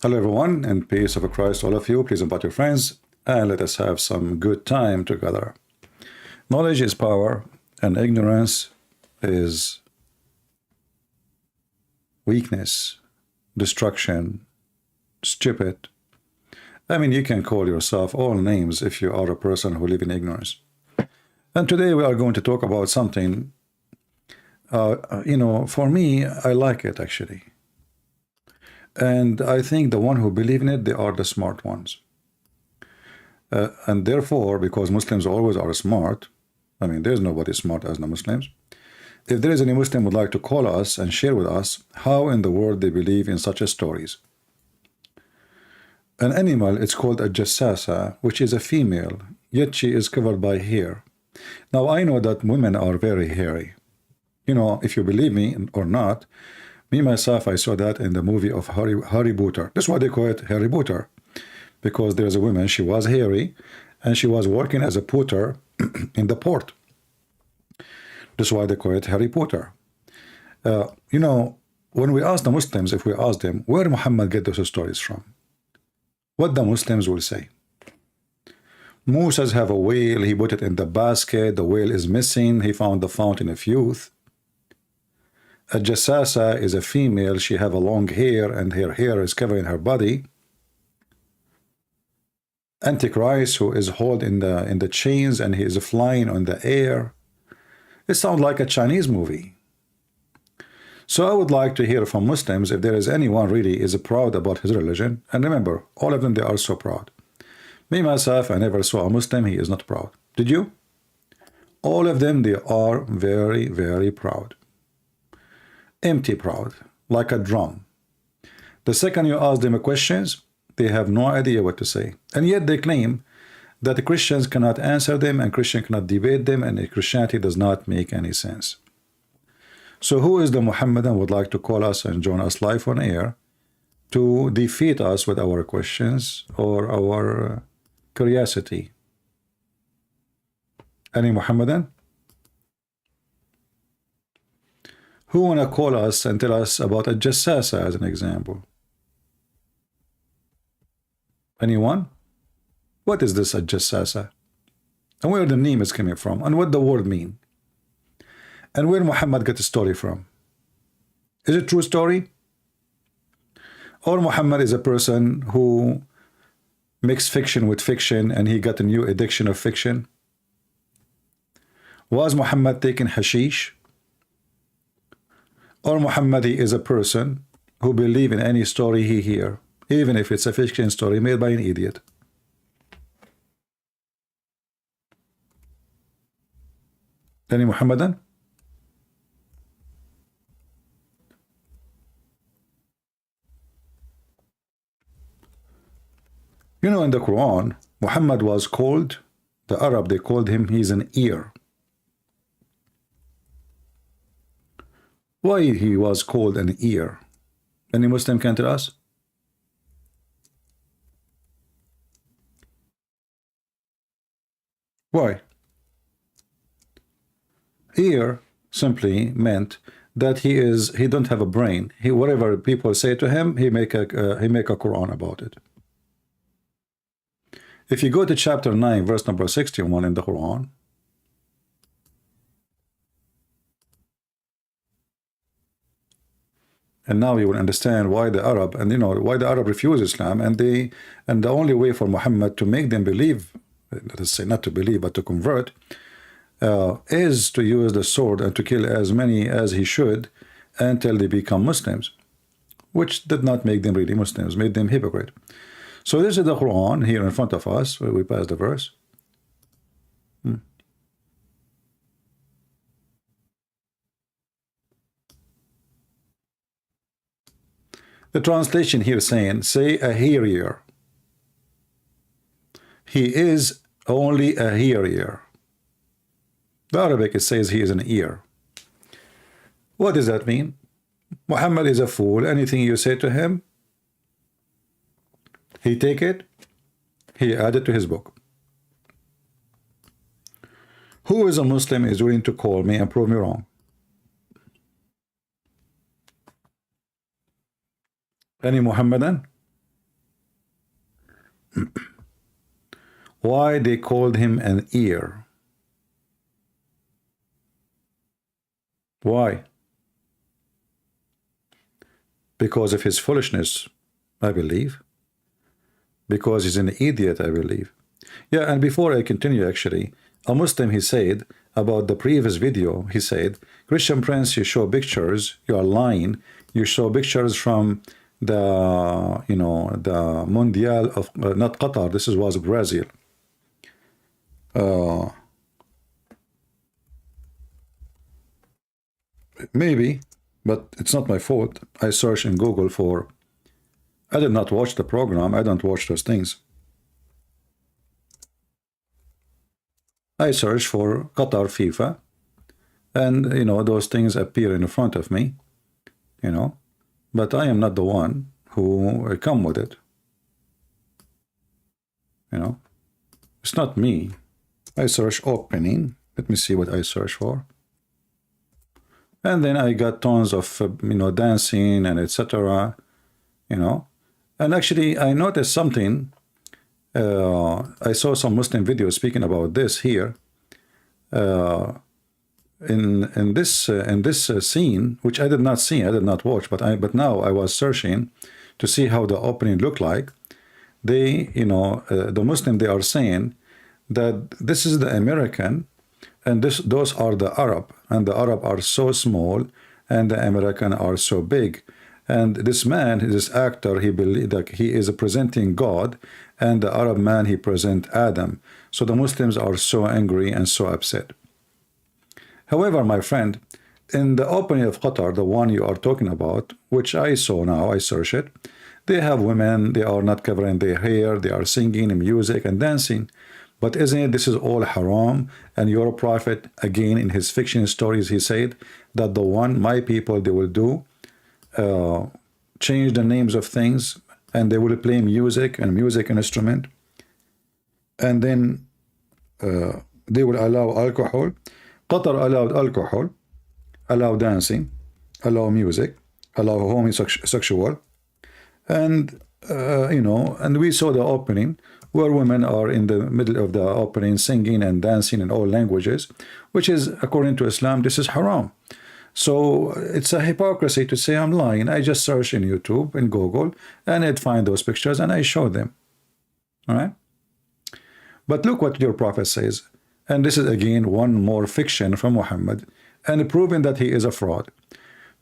Hello everyone, and peace of Christ all of you. Please invite your friends and let us have some good time together. Knowledge is power and ignorance is weakness, destruction, stupid. I mean, you can call yourself all names if you are a person who live in ignorance. And today we are going to talk about something, for me, I like it actually. And I think the one who believe in it, they are the smart ones. And therefore, because Muslims always are smart, I mean, there's nobody smart as the Muslims. If there is any Muslim would like to call us and share with us how in the world they believe in such a stories. An animal, it's called a jassasa, which is a female, yet she is covered by hair. Now, I know that women are very hairy. You know, if you believe me or not, me, myself, I saw that in the movie of Harry Potter. That's why they call it Harry Potter. Because there's a woman, she was hairy, and she was working as a porter in the port. That's why they call it Harry Potter. When we ask the Muslims, if we ask them, where Muhammad get those stories from? What the Muslims will say? Musas have a whale, he put it in the basket, the whale is missing, he found the fountain of youth. A jassasa is a female, she have a long hair and her hair is covering her body. Antichrist, who is held in the chains and he is flying on the air. It sounds like a Chinese movie. So I would like to hear from Muslims if there is anyone really is proud about his religion. And remember, all of them, they are so proud. Me, myself, I never saw a Muslim, he is not proud. Did you? All of them, they are very, very proud. Empty proud, like a drum. The second you ask them questions, they have no idea what to say. And yet they claim that the Christians cannot answer them and Christians cannot debate them and Christianity does not make any sense. So who is the Muhammadan would like to call us and join us live on air to defeat us with our questions or our curiosity? Any Muhammadan? Who want to call us and tell us about a jassasa as an example? Anyone? What is this a jassasa? And where the name is coming from? And what the word mean? And where Muhammad got the story from? Is it true story? Or Muhammad is a person who mixed fiction with fiction and he got a new addiction of fiction? Was Muhammad taking hashish? Or Muhammad is a person who believe in any story he hear, even if it's a fiction story made by an idiot. Any Muhammadan? You know, in the Quran, Muhammad was called, the Arab, they called him, he's an ear. Why he was called an ear? Any Muslim can tell us? Why? Ear simply meant that he don't have a brain. Whatever people say to him, he make a Quran about it. If you go to chapter 9, verse number 61 in the Quran, and now you will understand why the Arab, and you know why the Arab refuse Islam, and the only way for Muhammad to make them believe, let us say not to believe but to convert, is to use the sword and to kill as many as he should until they become Muslims, which did not make them really Muslims, made them hypocrite. So this is the Quran here in front of us. We pass the verse. The translation here saying, say a hearer. He is only a hearer. The Arabic it says he is an ear. What does that mean? Muhammad is a fool. Anything you say to him, he take it, he add it to his book. Who is a Muslim is willing to call me and prove me wrong? Any Muhammadan? Why they called him an ear? Why? Because of his foolishness, I believe. Because he's an idiot, I believe. Yeah, and before I continue, actually, a Muslim, he said about the previous video, he said, Christian Prince, you show pictures, you are lying. You show pictures from the, you know, the Mundial of, not Qatar, this was Brazil. Maybe, but it's not my fault. I searched in Google for, I did not watch the program, I don't watch those things. I search for Qatar FIFA, and you know, those things appear in front of me, you know, but I am not the one who come with it, you know. It's not me. I search opening. Let me see what I search for, and then I got tons of you know, dancing and etc., you know. And actually I noticed something. I saw some Muslim videos speaking about this here. In this scene, which I did not see, I did not watch, but now I was searching to see how the opening looked like. They, you know, the Muslim, they are saying that this is the American, and those are the Arab, and the Arab are so small, and the American are so big. And this man, this actor, he believed that he is presenting God, and the Arab man, he present Adam. So the Muslims are so angry and so upset. However, my friend, in the opening of Qatar, the one you are talking about, which I saw now, I searched it, they have women, they are not covering their hair, they are singing music and dancing. But isn't it, this is all haram? And your prophet, again, in his fiction stories, he said that the one, my people, they will do, change the names of things, and they will play music and music instrument, and then they will allow alcohol. Qatar allowed alcohol, allow dancing, allow music, allow homosexual, and you know, and we saw the opening where women are in the middle of the opening singing and dancing in all languages, which is, according to Islam, this is haram. So it's a hypocrisy to say I'm lying. I just search in YouTube, in Google, and I'd find those pictures and I show them. All right? But look what your prophet says. And this is again one more fiction from Muhammad, and proving that he is a fraud.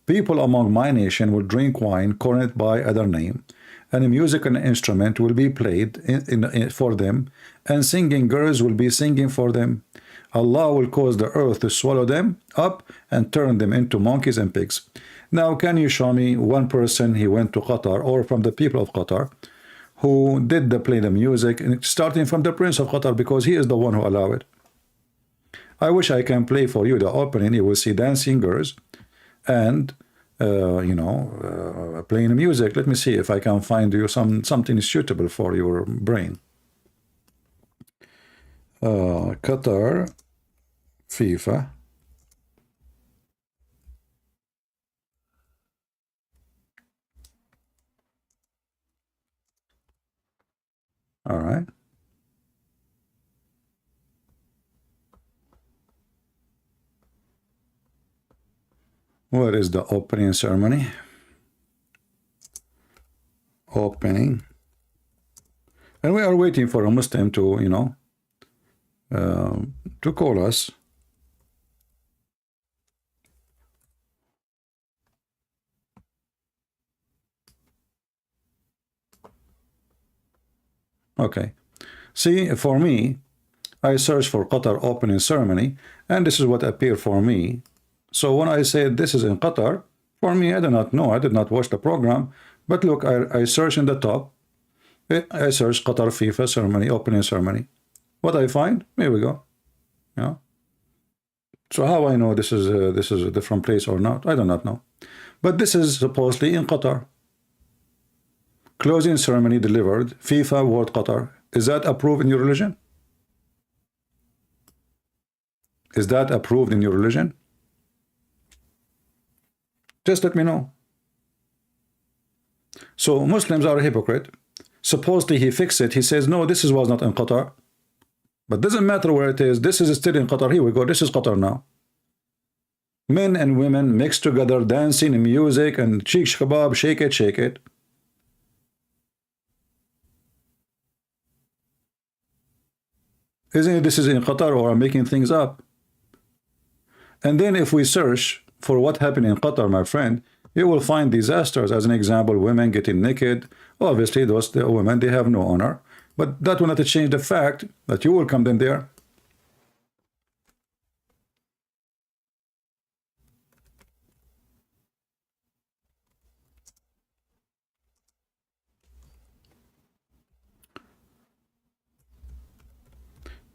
People among my nation will drink wine called by other name, and a musical instrument will be played for them, and singing girls will be singing for them. Allah will cause the earth to swallow them up and turn them into monkeys and pigs. Now, can you show me one person he went to Qatar, or from the people of Qatar, who did play the music, starting from the Prince of Qatar, because he is the one who allowed it. I wish I can play for you the opening. You will see dancing girls and you know, playing music. Let me see if I can find you something suitable for your brain. Qatar FIFA. All right. Where is the opening ceremony? Opening. And we are waiting for a Muslim to, you know, to call us. Okay. See, for me, I searched for Qatar opening ceremony, and this is what appeared for me. So when I said this is in Qatar, for me, I do not know. I did not watch the program. But look, I searched in the top. I searched Qatar FIFA ceremony, opening ceremony. What I find? Here we go. Yeah. So how I know this is a different place or not? I do not know. But this is supposedly in Qatar. Closing ceremony delivered, FIFA World Qatar. Is that approved in your religion? Is that approved in your religion? Just let me know. So Muslims are a hypocrite. Supposedly he fixed it. He says, no, this was not in Qatar. But doesn't matter where it is. This is still in Qatar. Here we go. This is Qatar now. Men and women mixed together, dancing and music and cheek kebab, shake it, shake it. Isn't it this is in Qatar, or I'm making things up? And then if we search for what happened in Qatar, my friend, you will find disasters. As an example, women getting naked. Obviously, those the women, they have no honor. But that will not change the fact that you will come in there.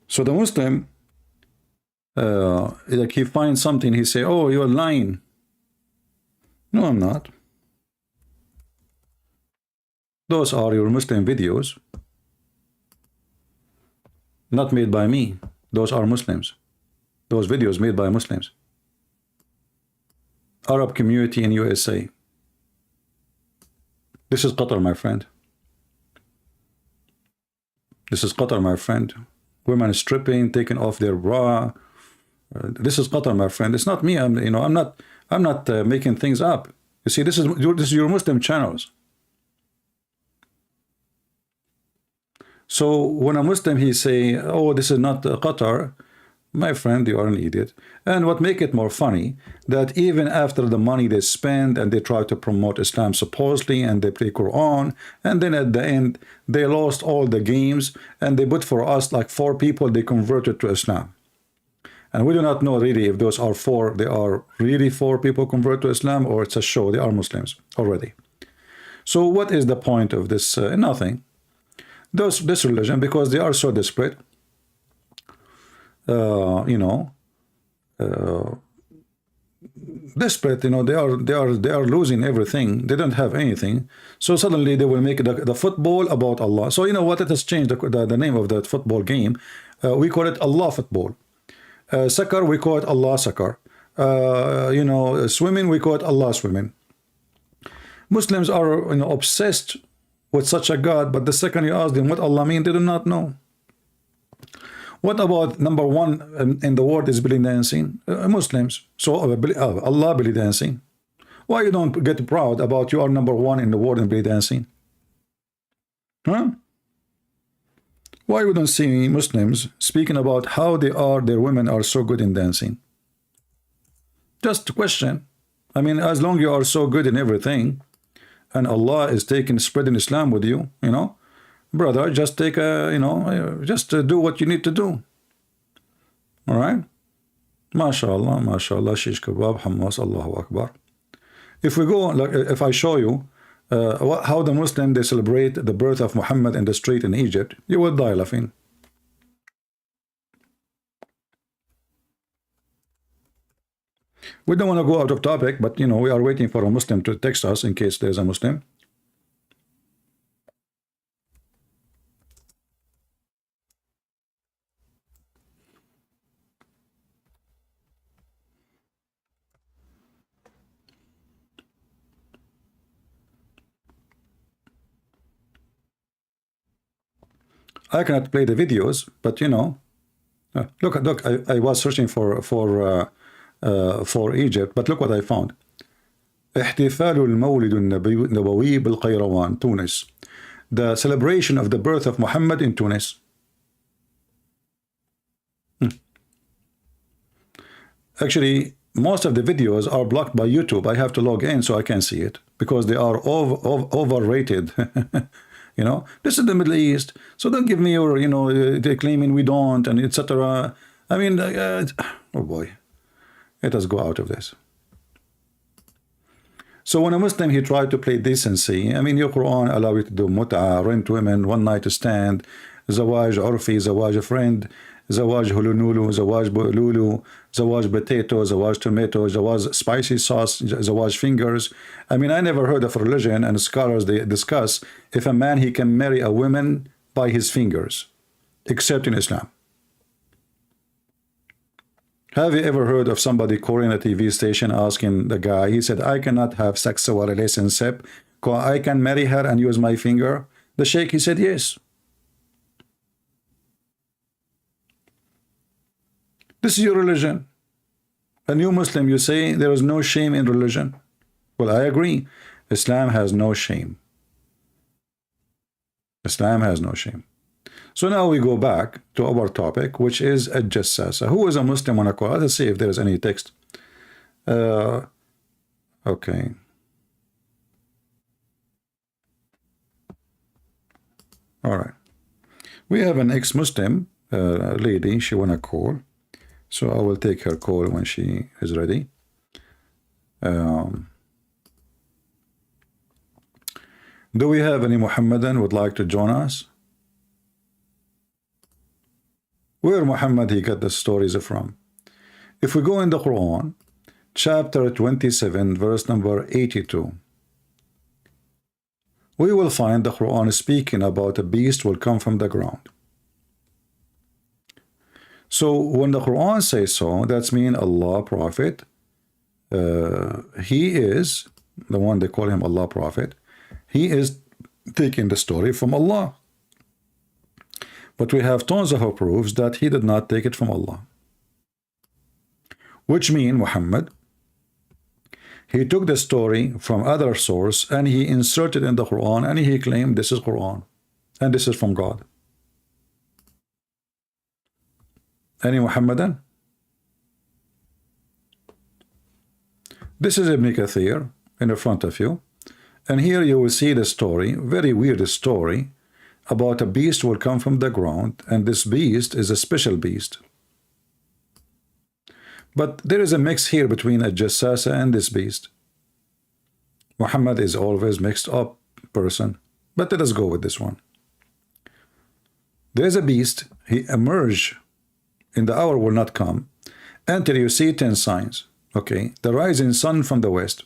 So the Muslim, like he finds something, he say, oh, you're lying. No, I'm not. Those are your Muslim videos. Not made by me. Those are Muslims. Those videos made by Muslims. Arab community in USA. This is Qatar, my friend. This is Qatar, my friend. Women stripping, taking off their bra. This is Qatar, my friend. It's not me. I'm not making things up. You see, this is your Muslim channels. So when a Muslim he say, oh, this is not Qatar, my friend, you are an idiot. And what make it more funny, that even after the money they spend and they try to promote Islam supposedly, and they play Quran, and then at the end they lost all the games, and they put for us like 4 people they converted to Islam. And we do not know really if those are 4, they are really 4 people convert to Islam, or it's a show, they are Muslims already. So what is the point of this? Nothing. This religion, because they are so desperate, desperate, they are losing everything. They don't have anything. So suddenly they will make the football about Allah. So you know what? It has changed the name of that football game. We call it Allah football. Soccer, we call it Allah soccer. Swimming, we call it Allah swimming. Muslims are obsessed with such a God, but the second you ask them what Allah means, they do not know. What about number 1 in the world is belly dancing? Muslims. So Allah belly dancing. Why you don't get proud about you are number 1 in the world in belly dancing? Huh? Why you don't see Muslims speaking about how their women are so good in dancing? Just a question. I mean, as long as you are so good in everything, and Allah is spreading Islam with you, brother, just take just do what you need to do. All right? MashaAllah, MashaAllah, shish kebab, Hamas, Allahu Akbar. If we go, like, if I show you how the Muslim they celebrate the birth of Muhammad in the street in Egypt, you will die laughing. We don't want to go out of topic, but we are waiting for a Muslim to text us in case there's a Muslim. I cannot play the videos, but look, I was searching for Egypt, but look what I found. احتفال المولد النبوي بالقيروان, Tunis. The celebration of the birth of Muhammad in Tunis. Actually, most of the videos are blocked by YouTube. I have to log in so I can see it, because they are overrated. This is the Middle East, so don't give me your, they're claiming we don't, and etc. I mean, oh boy, let us go out of this. So when a Muslim, he tried to play decency, I mean, your Quran allow you to do mut'a, rent women, one night stand, zawaj urfi, zawaj friend, zawaj hulunulu, zawaj lulu, zawaj potato, zawaj tomato, zawaj spicy sauce, zawaj fingers. I mean, I never heard of religion, and scholars, they discuss if a man, he can marry a woman by his fingers, except in Islam. Have you ever heard of somebody calling a TV station asking the guy, he said, I cannot have sexual relationship, I can marry her and use my finger? The sheikh, he said yes. This is your religion. And you Muslim, you say there is no shame in religion. Well, I agree. Islam has no shame. Islam has no shame. So now we go back to our topic, which is a jassasa. Who is a Muslim on a call? Let's see if there is any text. Okay. All right. We have an ex-Muslim lady. She want to call. So I will take her call when she is ready. Do we have any Muhammadan would like to join us? Where Muhammad he got the stories from? If we go in the Quran, chapter 27, verse number 82, we will find the Quran speaking about a beast will come from the ground. So when the Quran says so, that's mean Allah Prophet, he is the one they call him Allah Prophet. He is taking the story from Allah. But we have tons of proofs that he did not take it from Allah. Which mean Muhammad, he took the story from other source and he inserted in the Quran and he claimed this is Quran and this is from God. Any Muhammadan? This is Ibn Kathir in the front of you. And here you will see the story, very weird story, about a beast will come from the ground, and this beast is a special beast. But there is a mix here between a jassasa and this beast. Muhammad is always mixed up person, but let us go with this one. There is a beast, he emerged in the hour will not come until you see 10 signs. Okay, the rising sun from the west.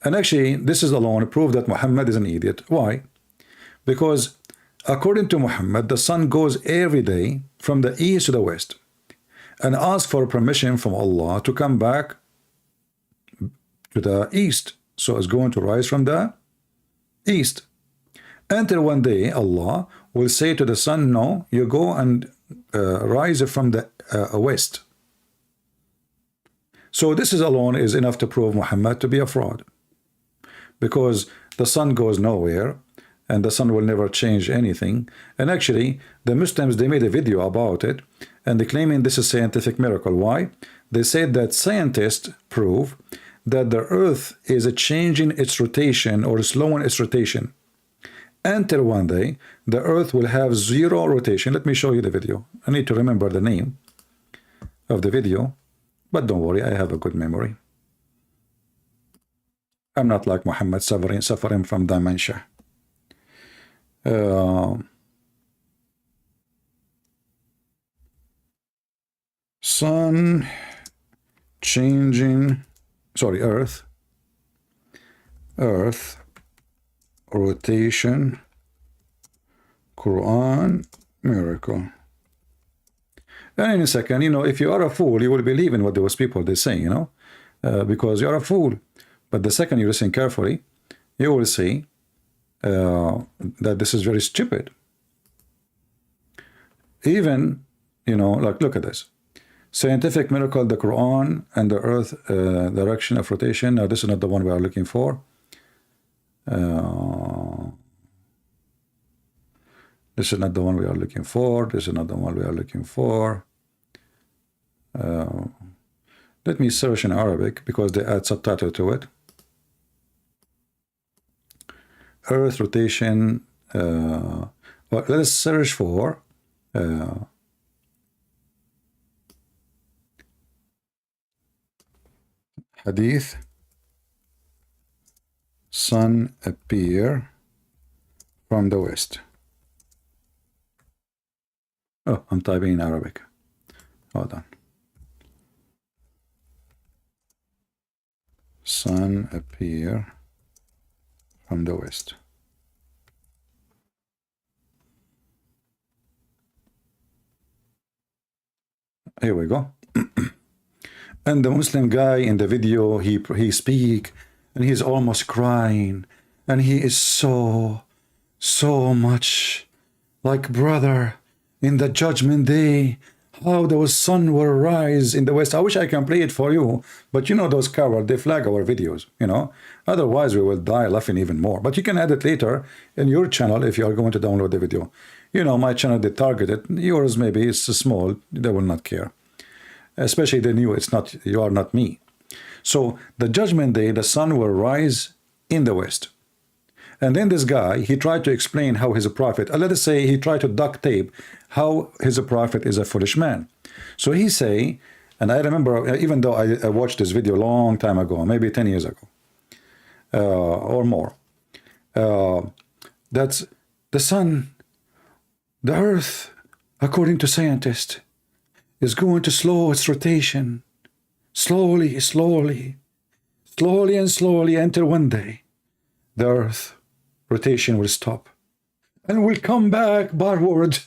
And actually, this is alone proof that Muhammad is an idiot. Why? Because according to Muhammad, the sun goes every day from the east to the west and asks for permission from Allah to come back to the east. So it's going to rise from the east. Until one day, Allah will say to the sun, no, you go and rise from the west. So this is alone is enough to prove Muhammad to be a fraud. Because the sun goes nowhere and the sun will never change anything. And actually, the Muslims, they made a video about it and they claiming this is scientific miracle. Why? They said that scientists prove that the earth is changing its rotation or slowing its rotation until one day the earth will have zero rotation. Let me show you the video. I need to remember the name of the video, but don't worry, I have a good memory. I'm not like Muhammad suffering from dementia. Sun changing, sorry, earth rotation, Quran miracle. And in a second, you know, if you are a fool, you will believe in what those people they say, you know, because you are a fool. But the second you listen carefully, you will see that this is very stupid. Even, you know, like, look at this. Scientific miracle, the Quran and the earth direction of rotation. Now, this is not the one we are looking for. This is not the one we are looking for. This is not the one we are looking for. Let me search in Arabic because they add subtitle to it. Earth rotation. Well, let us search for Hadith. Sun appear from the west. Oh, I'm typing in Arabic. Hold on. Sun appear from the west. Here we go. And the Muslim guy in the video, he speak and he's almost crying and he is so so much. Like, brother, in the judgment day, how the sun will rise in the west. I wish I can play it for you, but you know those cowards, they flag our videos, you know. Otherwise, we will die laughing even more. But you can add it later in your channel if you are going to download the video. You know, my channel, they target it. Yours, maybe, it's small. They will not care. Especially they knew it's not, you are not me. So the judgment day, the sun will rise in the west. And then this guy, he tried to explain how he's a prophet. Let us say he tried to duct tape how his prophet is a foolish man. So he say, and I remember, even though I watched this video a long time ago, maybe 10 years ago, or more, that's the sun, the earth, according to scientists, is going to slow its rotation, slowly, slowly, slowly and slowly, until one day, the earth rotation will stop and will come back backward,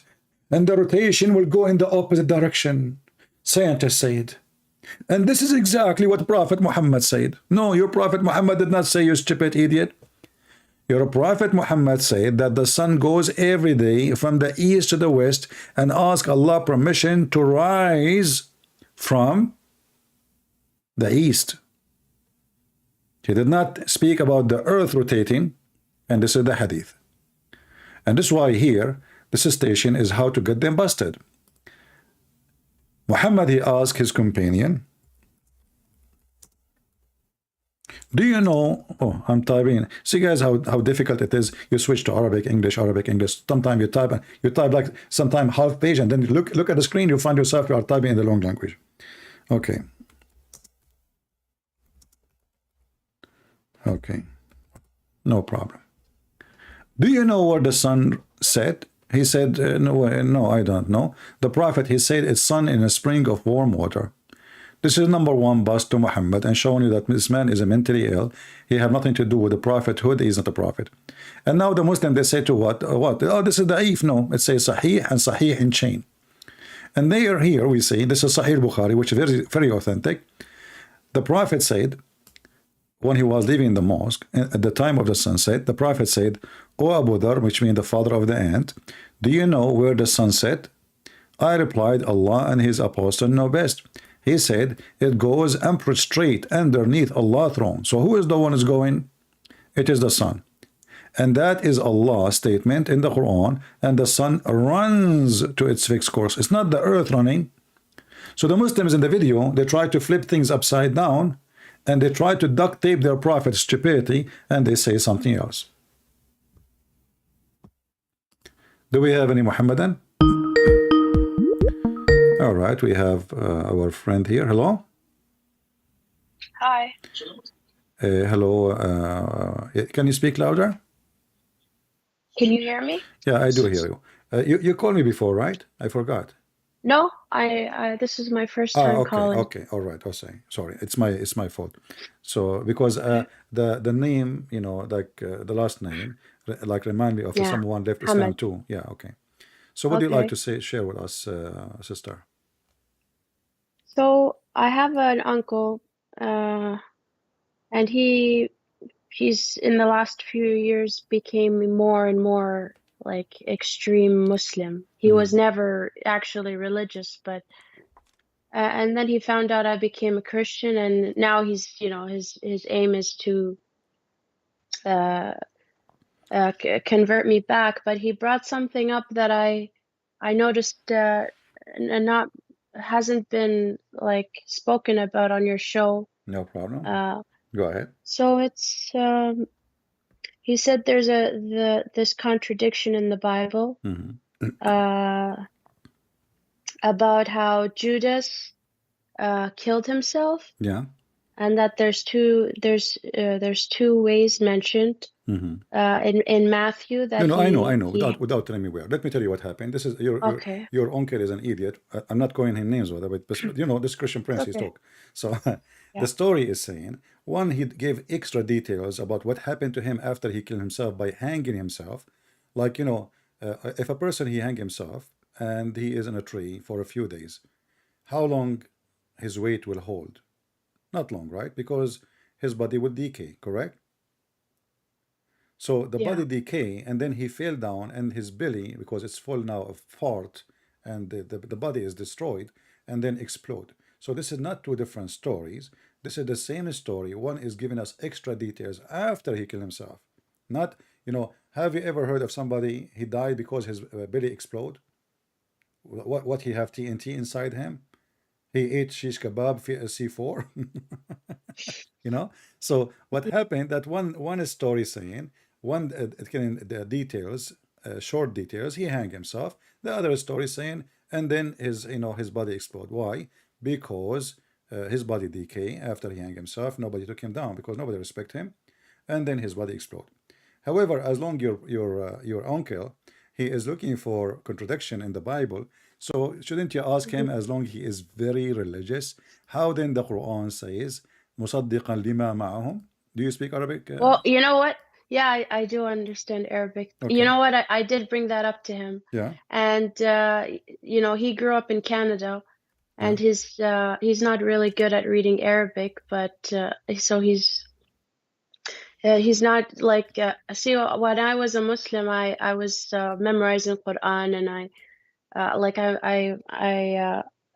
and the rotation will go in the opposite direction, scientists said. And this is exactly what Prophet Muhammad said. No, your Prophet Muhammad did not say, you stupid idiot. Your Prophet Muhammad said that the sun goes every day from the east to the west and ask Allah permission to rise from the east. He did not speak about the earth rotating, and this is the hadith. And this is why here, this station is how to get them busted. Muhammad, he asked his companion, do you know, oh, I'm typing. See guys how difficult it is. You switch to Arabic, English, Arabic, English. Sometimes you type like sometime half page, and then you look at the screen, you find yourself you are typing in the long language. Okay. Okay. No problem. Do you know where the sun set? He said, no, I don't know. The Prophet, he said, it's sun in a spring of warm water. This is number one bust to Muhammad and showing you that this man is mentally ill. He have nothing to do with the prophethood. He is not a prophet. And now the Muslim, they say to what? Oh, this is da'if. No, it says sahih and sahih in chain. And they are here, we see, this is Sahih Bukhari, which is very, very authentic. The Prophet said, when he was leaving the mosque, at the time of the sunset, the Prophet said, O Abu Dhar, which means the father of the ant, do you know where the sun set? I replied, Allah and his apostle know best. He said, it goes and prostrate underneath Allah's throne. So who is the one is going? It is the sun. And that is Allah's statement in the Quran, and the sun runs to its fixed course. It's not the earth running. So the Muslims in the video, they try to flip things upside down, and they try to duct tape their prophet's stupidity, and they say something else. Do we have any Muhammadan? All right, we have our friend here. Hello? Hi. Hello. Can you speak louder? Can you hear me? Yeah, I do hear you. You called me before, right? I forgot. No, I this is my first time calling. Okay, all right. Sorry, it's my fault. So because the name, you know, like the last name, like remind me of someone left Islam too. Yeah, okay. So what do you like to share with us, sister? So I have an uncle, and he's in the last few years became more and more like extreme Muslim. He was never actually religious, but and then he found out I became a Christian, and now he's, you know, his aim is to convert me back. But he brought something up that I noticed not hasn't been like spoken about on your show. No problem. Go ahead. So it's he said there's this contradiction in the Bible about how Judas killed himself. Yeah. And that there's two ways mentioned in Matthew that I know. Without telling me where. Let me tell you what happened. This is your uncle is an idiot. I'm not calling him names, but you know, this Christian prince he's talk. So the story is saying one, he gave extra details about what happened to him after he killed himself by hanging himself. Like, you know, if a person he hang himself and he is in a tree for a few days, how long his weight will hold? Not long, right? Because his body will decay, correct? So the Yeah. body decay, and then he fell down, and his belly, because it's full now of fart, and the body is destroyed, and then explode. So this is not two different stories. This is the same story. One is giving us extra details after he killed himself. Not, have you ever heard of somebody he died because his belly explode? What he have TNT inside him? He ate shish kebab C4. you know so what happened, that one story saying, one the details, short details, he hanged himself. The other story saying, and then his body explode. Why? Because his body decay after he hanged himself. Nobody took him down because nobody respect him, and then his body explode. However, as long your uncle, he is looking for contradiction in the Bible, so shouldn't you ask him, as long he is very religious, how then the Quran says مصدقا لما معهم? Do you speak Arabic? Well, you know what? Yeah, I do understand Arabic. You Okay. know what? I did bring that up to him. Yeah. And he grew up in Canada, Yeah. and he's not really good at reading Arabic, but so he's not like see, when I was a Muslim, I was memorizing Quran, and I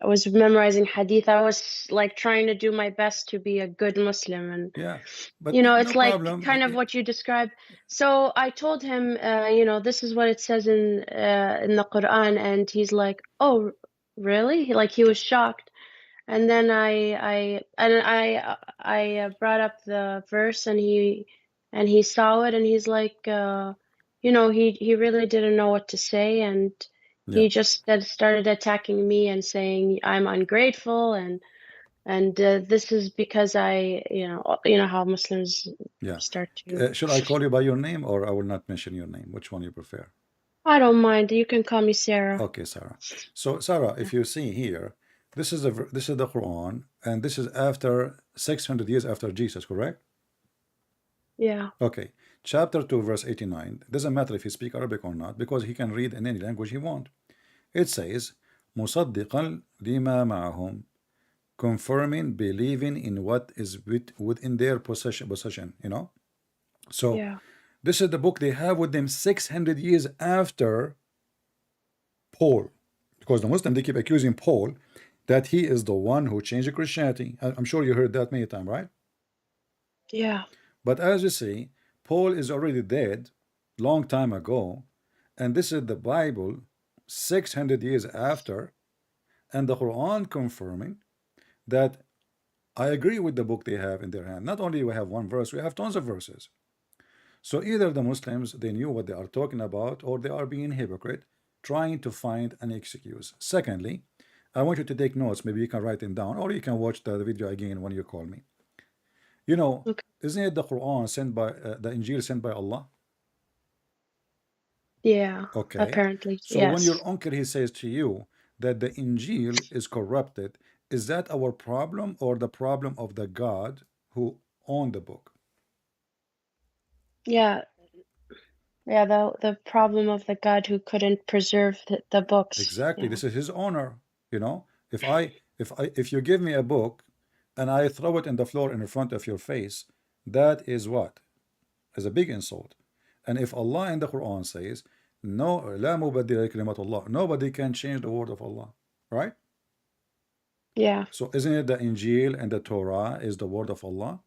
was memorizing Hadith. I was like trying to do my best to be a good Muslim, and Yeah. But no it's like problem. kind of what you described. So I told him, this is what it says in the Quran, and he's like, "Oh, really?" Like he was shocked. And then I brought up the verse, and he saw it, and he's like, he really didn't know what to say, and Yeah. he just started attacking me and saying I'm ungrateful, and this is because you know how Muslims Yeah. start to. Should I call you by your name, or I will not mention your name? Which one you prefer? I don't mind. You can call me Sarah. Okay, Sarah. So, Sarah, if you see here, this is the Quran, and this is after 600 years after Jesus, correct? Yeah. Okay. Chapter 2, verse 89. It doesn't matter if you speak Arabic or not, because he can read in any language he want. It says, مصدقا لما معهم, confirming, believing in what is within their possession. So Yeah. this is the book they have with them 600 years after Paul, because the Muslims, they keep accusing Paul that he is the one who changed Christianity. I'm sure you heard that many times, right? Yeah. But as you see, Paul is already dead long time ago, and this is the Bible 600 years after, and the Quran confirming that I agree with the book they have in their hand. Not only we have one verse, we have tons of verses. So either the Muslims, they knew what they are talking about, or they are being hypocrite, trying to find an excuse. Secondly, I want you to take notes. Maybe you can write them down, or you can watch the video again when you call me. Okay. Isn't it the Quran sent by the Injil sent by Allah? Yeah. Okay. Apparently, So when your yes. uncle he says to you that the Injil is corrupted, is that our problem or the problem of the God who owned the book? Yeah. Yeah, the problem of the God who couldn't preserve the books. Exactly. Yeah. This is his honor. If you give me a book and I throw it in the floor in front of your face, that is what? Is a big insult. And if Allah in the Quran says, no, لا مبدل لكلمات الله, nobody can change the word of Allah, right? Yeah. So isn't it the Injil and the Torah is the word of Allah?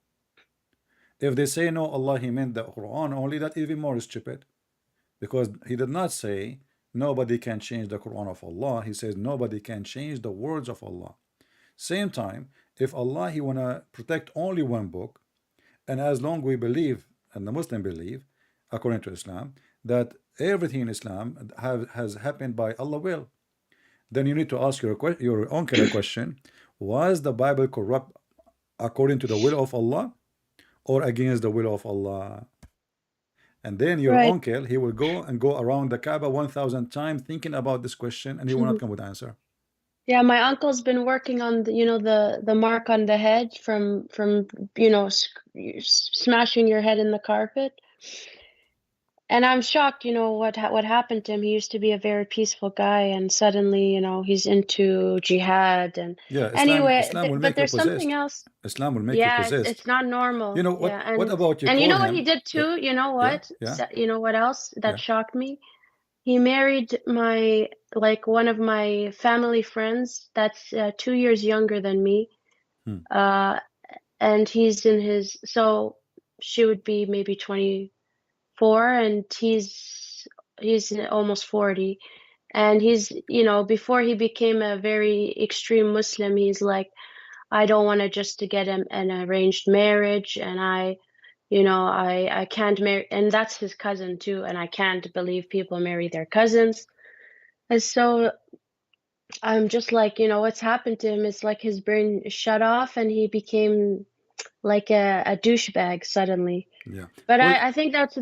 If they say no, Allah he meant the Quran only, that even more stupid, because he did not say nobody can change the Quran of Allah. He says nobody can change the words of Allah. Same time, if Allah he wanna protect only one book, and as long we believe, and the Muslim believe, according to Islam, that everything in Islam has happened by Allah will, then you need to ask your uncle a question: was the Bible corrupt according to the will of Allah or against the will of Allah? And then your Right. uncle, he will go around the Kaaba 1,000 times thinking about this question, and he will not come with answer. Yeah, my uncle's been working on the mark on the head from smashing your head in the carpet. And I'm shocked, you know, what happened to him. He used to be a very peaceful guy, and suddenly, you know, he's into jihad. And Yeah, anyway, Islam will but make you there's something possessed. else. Islam will make you Yeah, possessed. it's not You normal. know Yeah, what about you and you call know what he him? did too? You know Yeah, what? yeah, You know what else that yeah. shocked me? He married my like one of my family friends that's 2 years younger than me. Hmm. And he's in his, so she would be maybe 24, and he's almost 40. And he's, you know, before he became a very extreme Muslim, he's like, I don't want to just to get an arranged marriage, and I can't marry, and that's his cousin too, and I can't believe people marry their cousins. And so I'm just like, you know, what's happened to him is like his brain shut off, and he became like a douchebag suddenly. Yeah. But Well, I think that's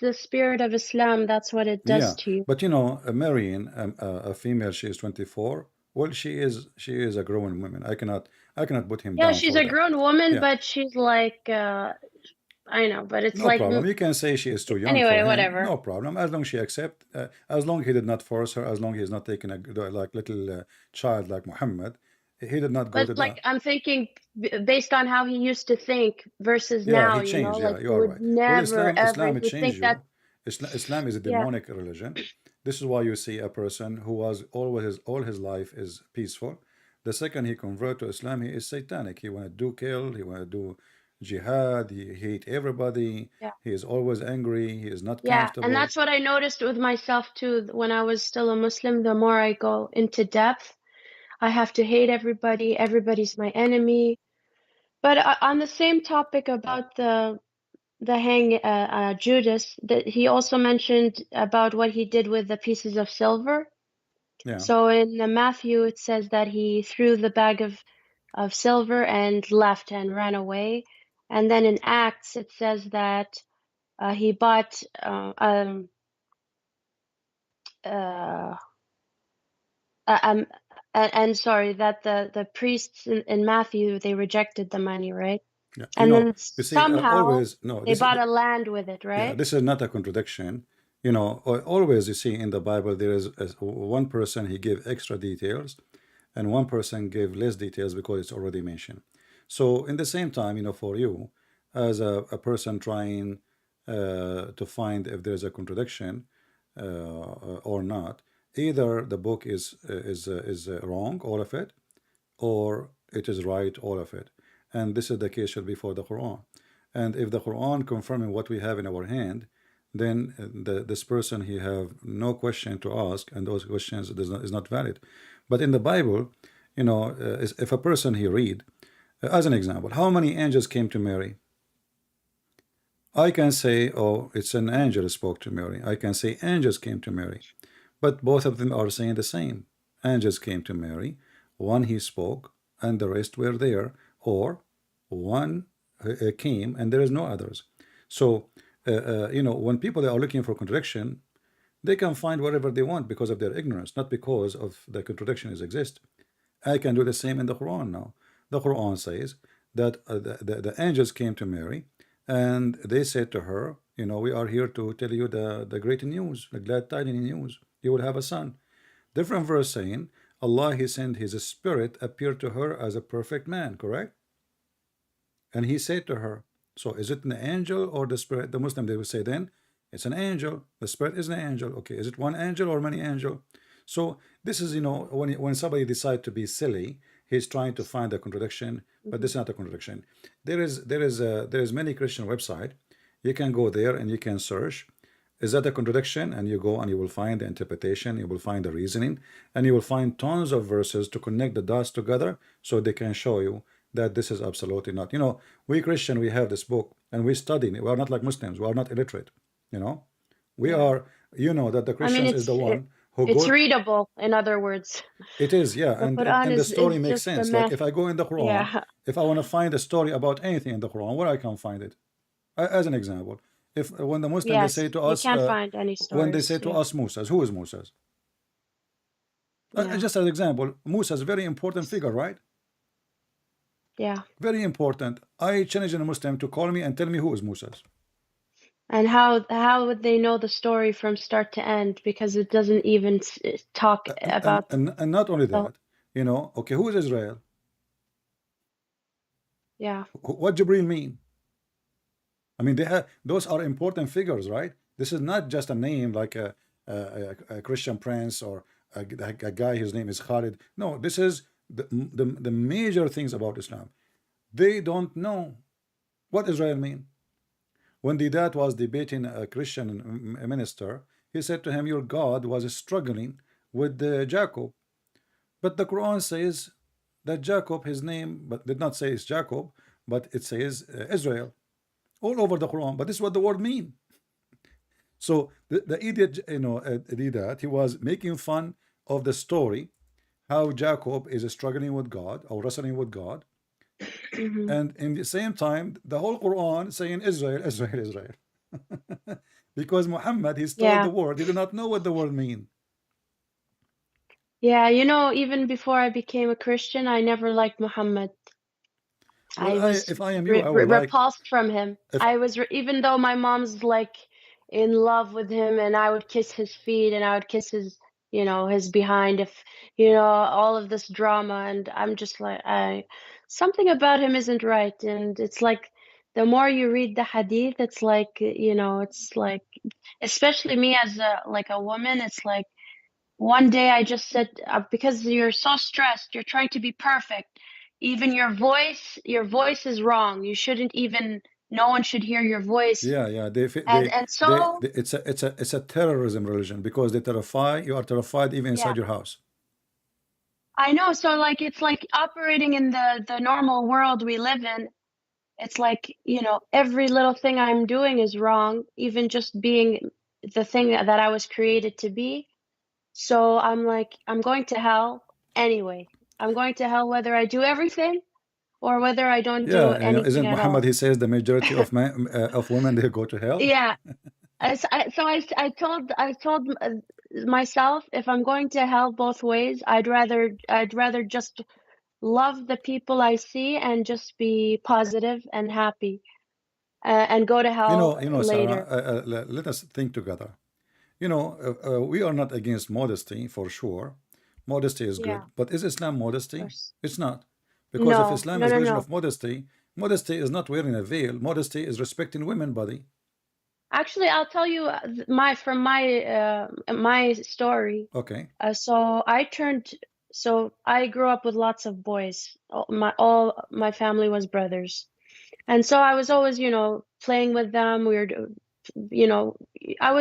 the spirit of Islam. That's what it does yeah, to you. but you know, marrying a female, she is 24. Well, she is a grown woman. I cannot put him Yeah, down she's for a that. grown woman, Yeah, but she's like, I know, but it's no like, problem. You can say she is too young for anyway, him. whatever. No problem. As long as she accept, as long he did not force her, as long he is not taking a like little child like Muhammad. He did not go But to like, the. I'm thinking based on how he used to think versus Yeah, now, he you know, changed. Yeah, like you he are would right. Well, never ever, Islam it he would changed think that, you. Islam is a yeah, demonic religion. This is why you see a person who was always all his life is peaceful. The second he convert to Islam, he is satanic. He want to do kill. He want to do jihad. He hate everybody. yeah, He is always angry. He is not yeah. And comfortable. that's what I noticed with myself too. When I was still a Muslim, the more I go into depth, I have to hate everybody. Everybody's my enemy. But on the same topic about the hang Judas, that he also mentioned about what he did with the pieces of silver. Yeah, So in Matthew, it says that he threw the bag of silver and left and ran away. And then in Acts, it says that he bought, uh, um, and sorry, that the priests in Matthew, they rejected the money, right? yeah. And then You see, somehow always no. they This is bought a land with it, yeah. right? This is not a contradiction. Always you see in the Bible there is one person he gave extra details, and one person gave less details because it's already mentioned. So in the same time, for you, as a person trying to find if there's a contradiction or not, either the book is wrong, all of it, or it is right, all of it. And this is the case should be for the Quran. And if the Quran confirming what we have in our hand, then this person he have no question to ask, and those questions is not valid. But in the Bible, if a person he read, as an example, how many angels came to Mary? I can say, oh, it's an angel who spoke to Mary. I can say angels came to Mary. But both of them are saying the same. Angels came to Mary, one he spoke, and the rest were there, or one came and there is no others. So, when people are looking for contradiction, they can find whatever they want because of their ignorance, not because of the contradictions exist. I can do the same in the Quran now. The Quran says that the angels came to Mary and they said to her, we are here to tell you the great news, the glad tidings news. You will have a son. Different verse saying, Allah, He sent His Spirit, appeared to her as a perfect man, correct? And He said to her, so is it an angel or the Spirit? The Muslim, they will say then, it's an angel. The Spirit is an angel. Okay, is it one angel or many angel? So this is, when somebody decides to be silly, he's trying to find a contradiction, but this is not a contradiction. There is many Christian website. You can go there and you can search. Is that a contradiction? And you go and you will find the interpretation, you will find the reasoning, and you will find tons of verses to connect the dots together so they can show you that this is absolutely not. We Christian, we have this book and we study. We are not like Muslims. We are not illiterate. We Yeah. are, that the I mean, Christians is the one who it's go. readable, in other words. It is, yeah, The and Quran the story is makes just a sense. Like mess. if I go in the Quran, Yeah. if I want to find a story about anything in the Quran, where I can find it, as an example, if when the Muslim they say Yes, to you us, can't find any when they say stories. to Yeah. us Moses, who is Moses? Yeah. Just as an example, Musa is a very important figure, right? Yeah. Very important. I challenge a Muslim to call me and tell me who is Moses. And how would they know the story from start to end? Because it doesn't even talk about And not only the, that, you know, okay, who is Israel? yeah. What Jibril mean? I mean, they have, those are important figures, right? This is not just a name like a Christian prince or a guy whose name is Khalid. No, this is the major things about Islam. They don't know what Israel mean. When the dad was debating a Christian minister, he said to him, "Your God was struggling with Jacob." But the Quran says that Jacob, his name, but did not say it's Jacob, but it says Israel all over the Quran. But this is what the word mean. So the idiot, you know, did that. He was making fun of the story, how Jacob is struggling with God or wrestling with God, Hmm. and in the same time, the whole Quran saying Israel, Israel, Israel. Because Muhammad, he stole Yeah. the word. He did not know what the word mean. Yeah, even before I became a Christian, I never liked Muhammad. Well, I was if I am you, I would like repulsed from him. if I was even though my mom's like in love with him, and I would kiss his feet and I would kiss his, his behind, if, all of this drama, and I'm just like, something about him isn't right. And it's like the more you read the hadith, it's like, it's like, especially me as a woman, it's like one day I just said, because you're so stressed, you're trying to be perfect. Even your voice is wrong. You shouldn't even, no one should hear your voice. yeah, yeah, And so, it's a terrorism religion because they terrify you are terrified even yeah, inside your house. I know. So like, it's like operating in the normal world we live in. It's like, every little thing I'm doing is wrong, even just being the thing that I was created to be. So I'm like, I'm going to hell anyway. I'm going to hell whether I do everything or whether I don't do Yeah, you know, anything isn't at Muhammad? all. He says the majority of men of women they go to hell. Yeah. I told myself, if I'm going to hell both ways, I'd rather just love the people I see and just be positive and happy, and go to hell Sarah, later. let us think together. We are not against modesty for sure. Modesty is Yeah, good, but is Islam of modesty? course. It's not. Because if No, Islam no, is no, religion no. of modesty, modesty is not wearing a veil. Modesty is respecting women body. Actually, I'll tell you my story. Okay. So I grew up with lots of boys. All my family was brothers. And so I was always, playing with them. You know, I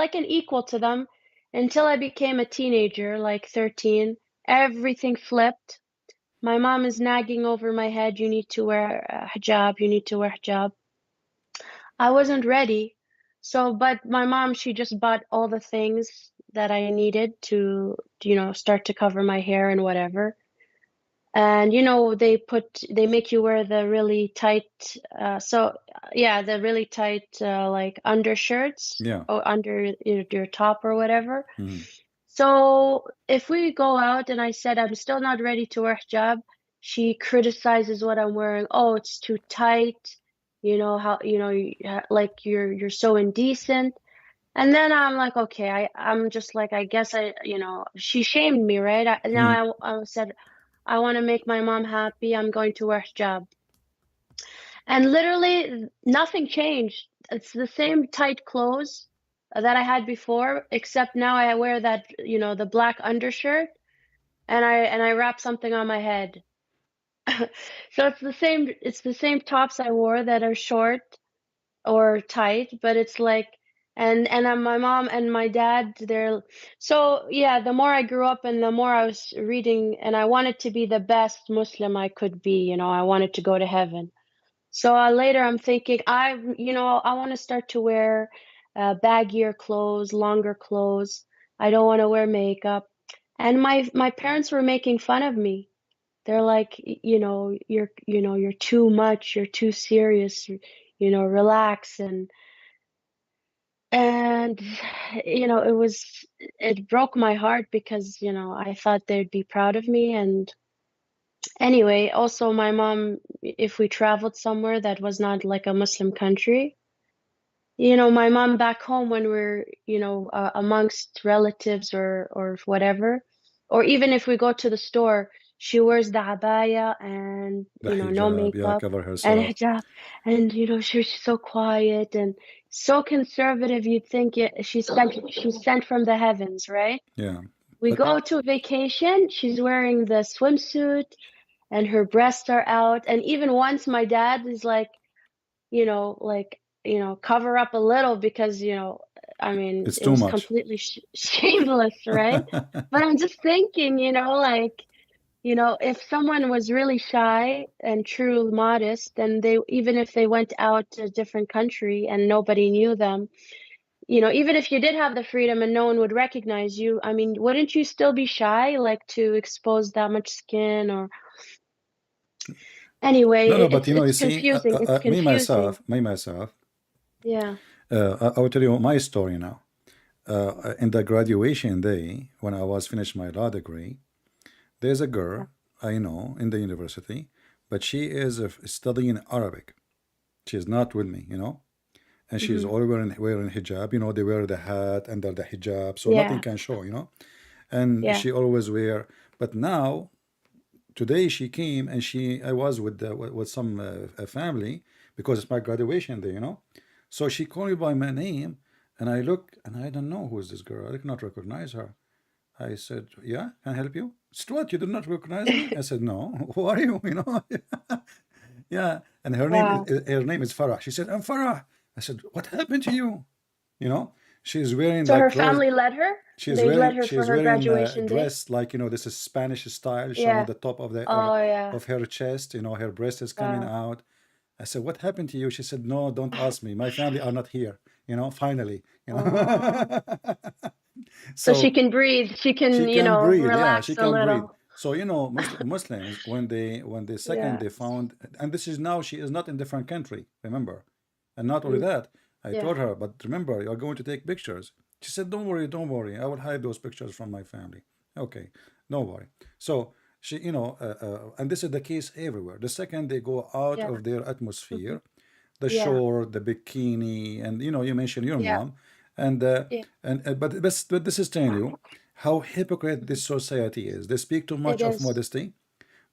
like an equal to them until I became a teenager, like 13. Everything flipped. My mom is nagging over my head, you need to wear a hijab, you need to wear hijab. I wasn't ready. So, but my mom, she just bought all the things that I needed to, start to cover my hair and whatever. And they make you wear the really tight, yeah, the really tight, like undershirts Yeah. or under your top or whatever. Mhm. So if we go out and I said I'm still not ready to wear hijab, she criticizes what I'm wearing. Oh, it's too tight. How, like you're so indecent. And then I'm like, okay, I'm just like, I guess she shamed me, right? Mhm. Now I said, I want to make my mom happy. I'm going to wear hijab. And literally nothing changed. It's the same tight clothes that I had before, except now I wear that, the black undershirt, and I wrap something on my head. So it's the same tops I wore that are short or tight, but it's like, and my mom and my dad, so yeah, the more I grew up and the more I was reading, and I wanted to be the best Muslim I could be, I wanted to go to heaven. So later I'm thinking, I want to start to wear baggier clothes, longer clothes. I don't want to wear makeup. And my parents were making fun of me. They're like, you're too much, you're too serious, relax. And it broke my heart because, I thought they'd be proud of me. And anyway, also my mom, if we traveled somewhere that was not like a Muslim country, you know, my mom back home when we're, you know, amongst relatives or whatever, or even if we go to the store, she wears the abaya and, The you know, no hijab, yeah, makeup cover and herself. hijab, and you know, she's so quiet and so conservative. You'd think she's sent from the heavens, right? Yeah, We but go to vacation, she's wearing the swimsuit and her breasts are out. And even once my dad is like, like, cover up a little because, I mean, it's it too was much. completely shameless, right? But I'm just thinking, like, if someone was really shy and true modest, then even if they went out to a different country and nobody knew them, even if you did have the freedom and no one would recognize you, I mean, wouldn't you still be shy, like to expose that much skin or anyway, No, no, but it's you it's see, confusing. It's confusing. me myself, Yeah. I will tell you my story now. In the graduation day, when I was finished my law degree, there's a Yeah. girl I know in the university, but she is studying Arabic. She is not with me, and she's Hmm. all wearing hijab. They wear the hat under the hijab, so nothing Yeah. can show. And Yeah. she always wear. But now, today she came and I was with some a family because it's my graduation day. So she called me by my name, and I look and I don't know who is this girl. I did not recognize her. I said, "Yeah, can I help you?" She said, "What? You did not recognize me?" I said, "No. Who are you?" Yeah. And Wow. her name is Farah. She said, "I'm Farah." I said, "What happened to you?" You know, she's wearing So like her clothes. family led her? They led her for She's her wearing a graduation day? dress like this is Spanish style, showing Yeah. the top Oh, yeah. of her chest. Her breast is coming Yeah. out. I said, "What happened to you?" She said, "No, don't ask me. My family are not here." Finally. Oh. So she So can breathe. She she can, can breathe. Yeah, she relax a can breathe. little. So Muslims, when they second Yeah. they found, and this is now, she is not in different country, remember, and not only Mm. that, I Yeah. told her, but remember, you are going to take pictures. She said, "Don't worry, don't worry. I will hide those pictures from my family." Okay, don't worry. So she, and this is the case everywhere. The second they go out Yeah. of their Hmm. atmosphere, the Yeah. short, the bikini, and you mentioned your Yeah. mom, and uh, Yeah. but this is telling you how hypocrite this society is. They speak too It much of is. modesty,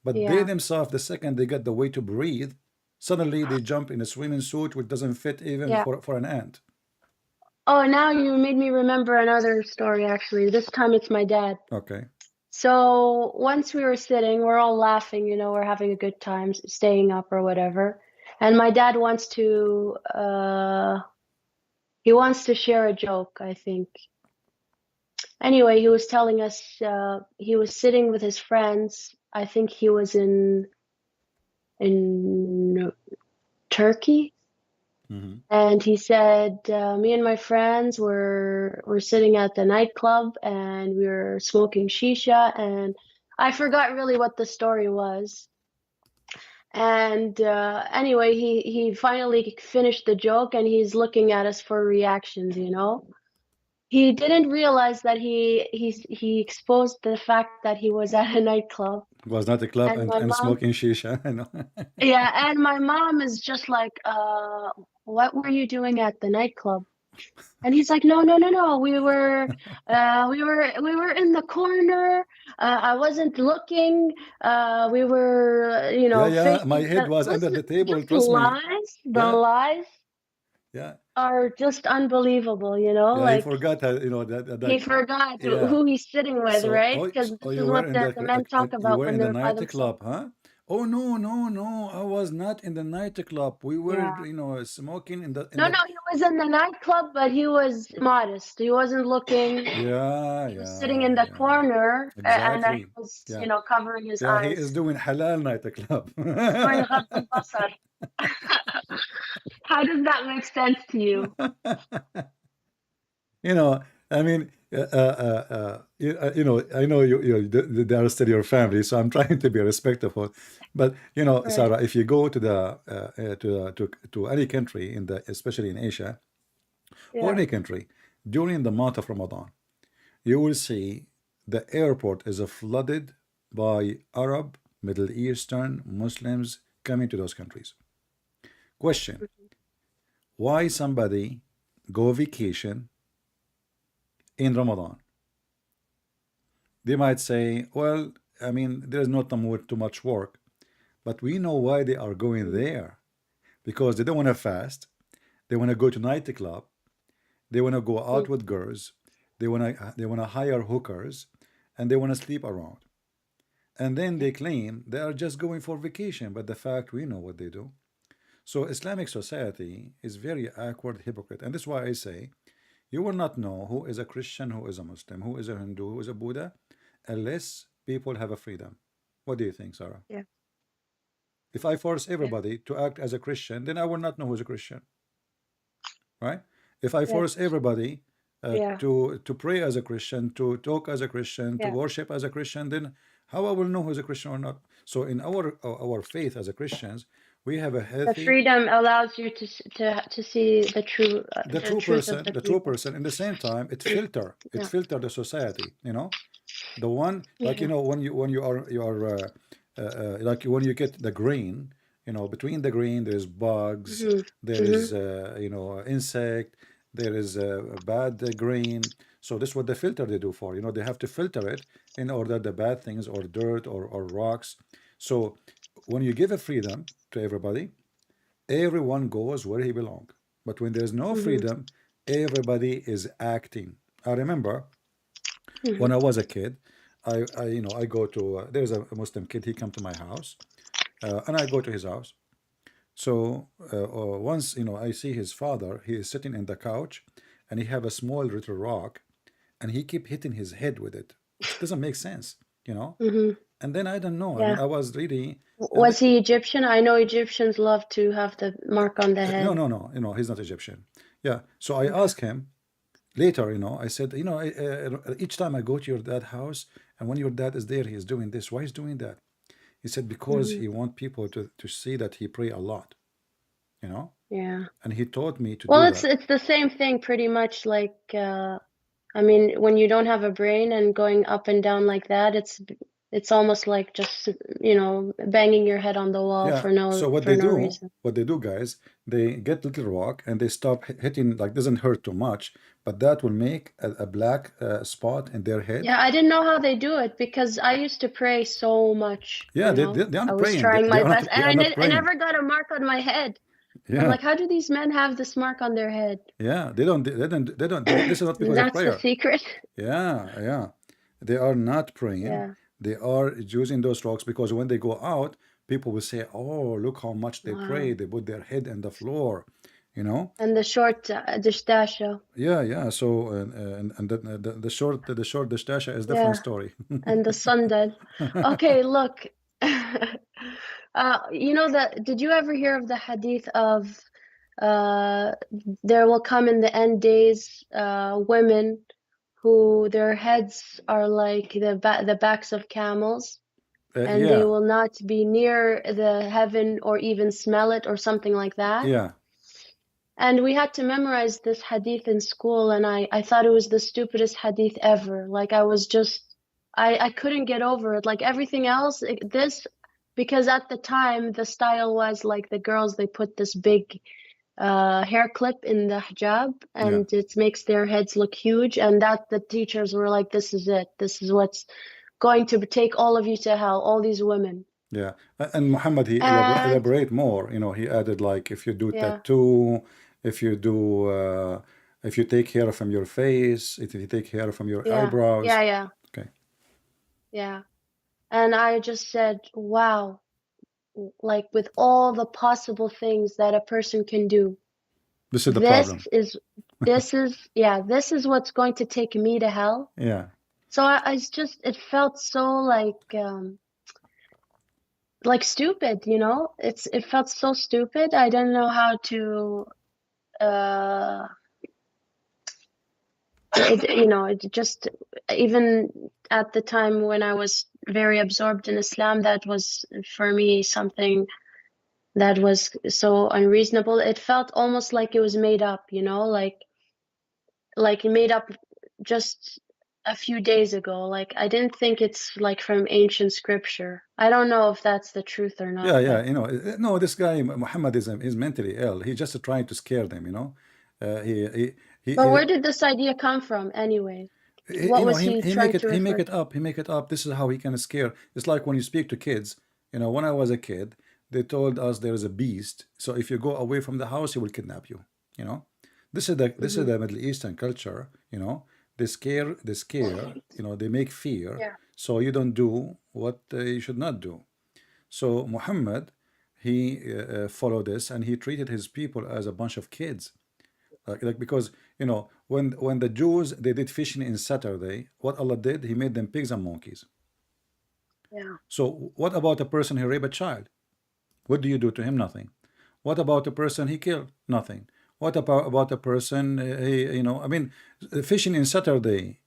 but they Yeah. themselves, the second they get the way to breathe, suddenly they jump in a swimming suit which doesn't fit even Yeah. for an ant. Oh, now you made me remember another story, actually. This time it's my dad. Okay. So once we were sitting, we're all laughing, we're having a good time, staying up or whatever. And my dad he wants to share a joke, I think. Anyway, he was telling us he was sitting with his friends. I think he was in Turkey. Hmm. And he said, me and my friends were sitting at the nightclub and we were smoking shisha, and I forgot really what the story was. And anyway, he finally finished the joke and he's looking at us for reactions. He didn't realize that he exposed the fact that he was at a nightclub. It was not a club, And my and mom, smoking shisha. I know. yeah, and my mom is just like, what were you doing at the nightclub? And he's like, no, no, no, no. We were in the corner. I wasn't looking. We were, Yeah, yeah. My facing head was under listen, the table. just Trust me. lies. The Yeah, lies yeah, are just unbelievable. yeah. He Like forgot he forgot yeah. who he's sitting with, right? Because So this is you were what in the men talk you about were when in the they're by themselves. nightclub, huh? Oh, no, no, no! I was not in the nightclub. We were, Yeah. smoking in No, the. no, he was in the nightclub, but he was modest. He wasn't looking. Yeah, He was sitting in yeah, the yeah. corner, and he Exactly. was, Yeah, covering his yeah. He is eyes. doing halal nightclub. He's doing غض البصر. How does that make sense to you? You know, I mean, I know they are still your family, so I'm trying to be respectful. But Right. Sarah, if you go to to any country especially in Asia or Yeah. any country during the month of Ramadan, you will see the airport is flooded by Arab, Middle Eastern Muslims coming to those countries. Question: why somebody go vacation in Ramadan. They might say, well, I mean, there's not too much work, but we know why they are going Mhm. there, because they don't want to fast. They want to go to nightclub. They want to go out Mhm. with girls. They want to hire hookers, and they want to sleep around. And then they claim they are just going for vacation, but the fact we know what they do. So Islamic society is very awkward, hypocrite, and this is why I say you will not know who is a Christian, who is a Muslim, who is a Hindu, who is a Buddha, unless people have a freedom. What do you think, Sarah? Yeah. If I force Yeah. everybody to act as a Christian, then I will not know who's a Christian, right? If I Yes. force everybody Yeah. to pray as a Christian, to talk as a Christian, to Yeah. worship as a Christian, then how I will know who's a Christian or not? So in our faith as a Christians, we have a The healthy, freedom allows you to see the truth of the the true people. person. In the same time, it Yeah. filter the society. The one, like, Yeah. when you are like when you get the grain, between the grain there's bugs, Mhm. there Mhm. is insect, there is a bad grain. So this is what the filter they do for, they have to filter it in order the bad things or dirt or rocks. So when you give a freedom to everybody, everyone goes where he belongs. But when there's no Mhm. freedom, everybody is acting. I remember when Mhm. I was a kid, I go to there's a Muslim kid. He come to my house, and I go to his house. So once I see his father. He is sitting in the couch, and he have a small little rock, and he keep hitting his head with it, which doesn't make sense, you know. Mhm. And then I don't know. I mean, Yeah. I was really, and Was he Egyptian? I know Egyptians love to have the mark on the no, head. no, no, he's not Egyptian. Yeah. So I Okay. asked him later. I said, each time I go to your dad's house, and when your dad is there, he is doing this. Why is doing that? He said because Mhm. he want people to see that he pray a lot, you know, Yeah. and he taught me to Well, do that. it's the same thing pretty much like I mean, when you don't have a brain and going up and down like that, it's almost like just, banging your head on the wall Yeah. for no So for no reason. what they do, guys, they get little rock and they stop hitting, like doesn't hurt too much, but that will make a black spot in their head. Yeah, I didn't know how they do it because I used to pray so much, Yeah, they I aren't was praying. They, trying they my are best not. They and are not I praying. never got a mark on my head. I'm Yeah. like, how do these men have this mark on their head? Yeah. They don't. They don't. They don't. This is not because of That's the prayer. secret. Yeah. Yeah. They are not praying. Yeah. They are using those rocks because when they go out, people will say, "Oh, look how much they pray. Wow. They put their head in the floor." You know. And the short distasha. Yeah. Yeah. So and the short distasha is different Yeah. story. And the sandal. Okay, look. Did you ever hear of the hadith of uh, there will come in the end days women who their heads are like the backs of camels, and they Yeah. will not be near the heaven or even smell it or something like that. Yeah. And we had to memorize this hadith in school, and I thought it was the stupidest hadith ever. Like I couldn't get over it. Like everything else, because at the time the style was like the girls, they put this big hair clip in the hijab, Yeah. and it makes their heads look huge. And that the teachers were like, this is it. This is what's going to take all of you to hell, all these women. Yeah, and Muhammad, he And elaborate more. He added like if you do yeah, tattoo, if you do, if you take hair from your face, if you take hair from your yeah, eyebrows. yeah, yeah, Okay, yeah. And I just said, wow, like with all the possible things that a person can do, this is the this problem. is, this is what's going to take me to hell. Yeah, So it felt so like stupid, it felt so stupid. I didn't know how to, uh, it just, even at the time when I was very absorbed in Islam, that was for me something that was so unreasonable. It felt almost like it was made up, like made up just a few days ago. Like I didn't think it's like from ancient scripture. I don't know if that's the truth or yeah, not, yeah. but No, this guy Muhammad is mentally ill. He's just trying to scare them. But where did this idea come from anyway? What was he trying to refer to? He make it up. This is how he can scare. It's like when you speak to kids. When I was a kid, they told us there is a beast. So if you go away from the house, he will kidnap you. You know, this is the Middle Eastern culture. They scare, they make fear, Yeah. so you don't do what you should not do. So Muhammad, he followed this, and he treated his people as a bunch of kids. Like because when the Jews they did fishing in Saturday, what Allah did, He made them pigs and monkeys. Yeah. So what about a person who raped a child? What do you do to him? Nothing. What about a person he killed? Nothing. What about a person I mean, fishing in Saturday,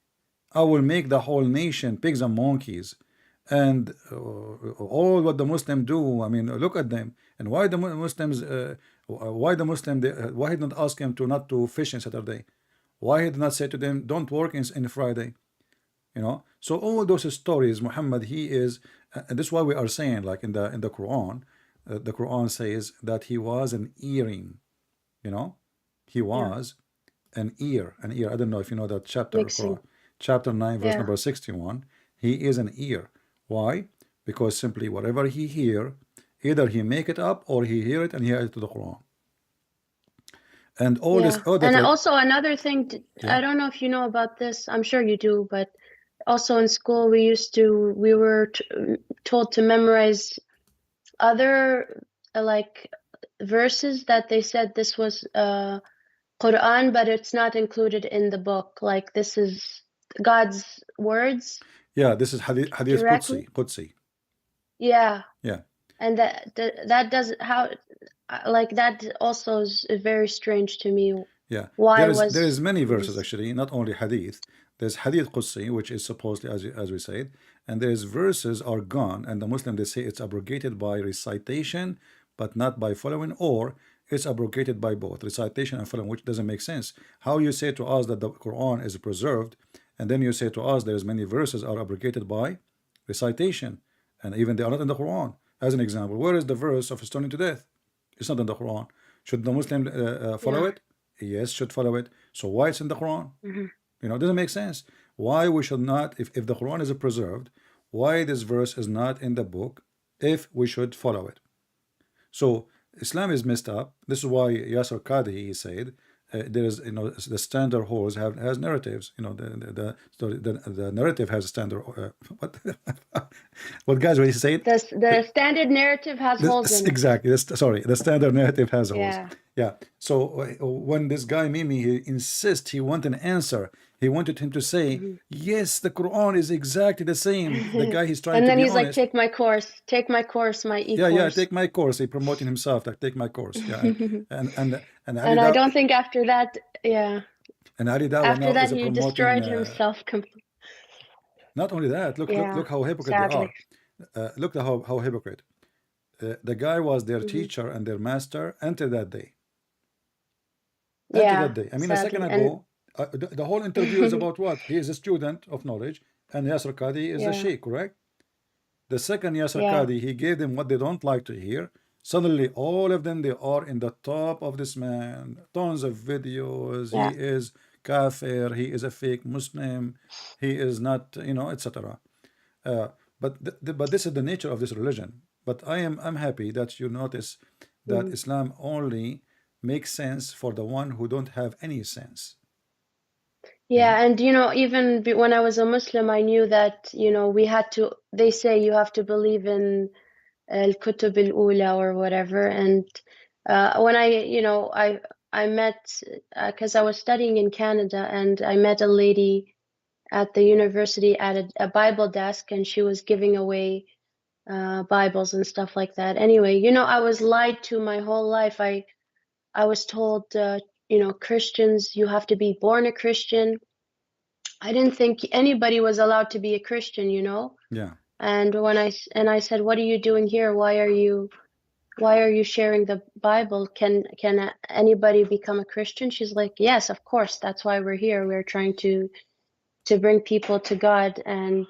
I will make the whole nation pigs and monkeys, and all what the Muslims do. I mean, look at them. And why the Muslims? Why the Muslim? Why he did not ask him to not to fish in Saturday? Why he did not say to them, don't work in Friday? So all those stories, Muhammad, he is, and this is why we are saying, like in the Quran, the Quran says that he was an earring. He Yeah. was an ear. I don't know if you know that chapter, Mixing. Quran, chapter 9, verse Yeah. number 61. He is an ear. Why? Because simply whatever he hear, either he make it up or he hear it and he add it to the Quran. And all this Yeah. other And also another thing, Yeah. I don't know if you know about this. I'm sure you do, but also in school we were told to memorize other like verses that they said this was Quran, but it's not included in the book. Like this is God's words Yeah, this is hadith directly. Qudsi. Yeah. Yeah. And that does how like that also is very strange to me. Yeah, Why there is many verses was actually, not only hadith. There's hadith Qudsi, which is supposedly, as we said, and there's verses are gone, and the Muslim they say it's abrogated by recitation, but not by following, or it's abrogated by both recitation and following, which doesn't make sense. How you say to us that the Quran is preserved, and then you say to us there's many verses are abrogated by recitation, and even they are not in the Quran. As an example, where is the verse of stoning to death? It's not in the Quran. Should the Muslim follow yeah. it? Yes, should follow it. So why it's in the Quran? Mm-hmm. It doesn't make sense. Why we should not, if the Quran is preserved, why this verse is not in the book if we should follow it? So Islam is messed up. This is why Yasser Qadhi he said there is the standard holds has narratives. The narrative has a standard. What guys? What he said? The standard narrative has holes in it. Exactly. Sorry, the standard narrative has holes. Yeah. Yeah. So when this guy Mimi he insists he want an answer, he wanted him to say, yes, the Quran is exactly the same. The guy he's trying And to then be he's like, honest. take my course, my e-course. Yeah, take my course. He promoting himself like take my course. Yeah, and And I don't think after that, yeah. And Ali Dawah After now that, is he promoting. destroyed himself completely. Not only that, look how hypocrite sadly. they are. Look how hypocrite. The guy was their teacher and their master until that day. Until that day. I mean, sadly. A second ago, the whole interview is about what? He is a student of knowledge, and Yasser Qadhi is a sheikh, correct? The second Yasser Qadhi, he gave them what they don't like to hear. Suddenly, all of them, they are in the top of this man. Tons of videos. He is kafir. He is a fake Muslim. He is not, etc. But this is the nature of this religion. But I'm happy that you notice that Islam only makes sense for the one who don't have any sense. Yeah, and even when I was a Muslim, I knew that we had to. They say you have to believe in al-kutub al-ula or whatever. And when I met because I was studying in Canada, and I met a lady at the university at a Bible desk, and she was giving away Bibles and stuff like that. Anyway, I was lied to my whole life. I was told, Christians, you have to be born a Christian. I didn't think anybody was allowed to be a Christian, Yeah. And when I said, what are you doing here? Why are you sharing the Bible? Can anybody become a Christian? She's like, yes, of course. That's why we're here. We're trying to bring people to God. And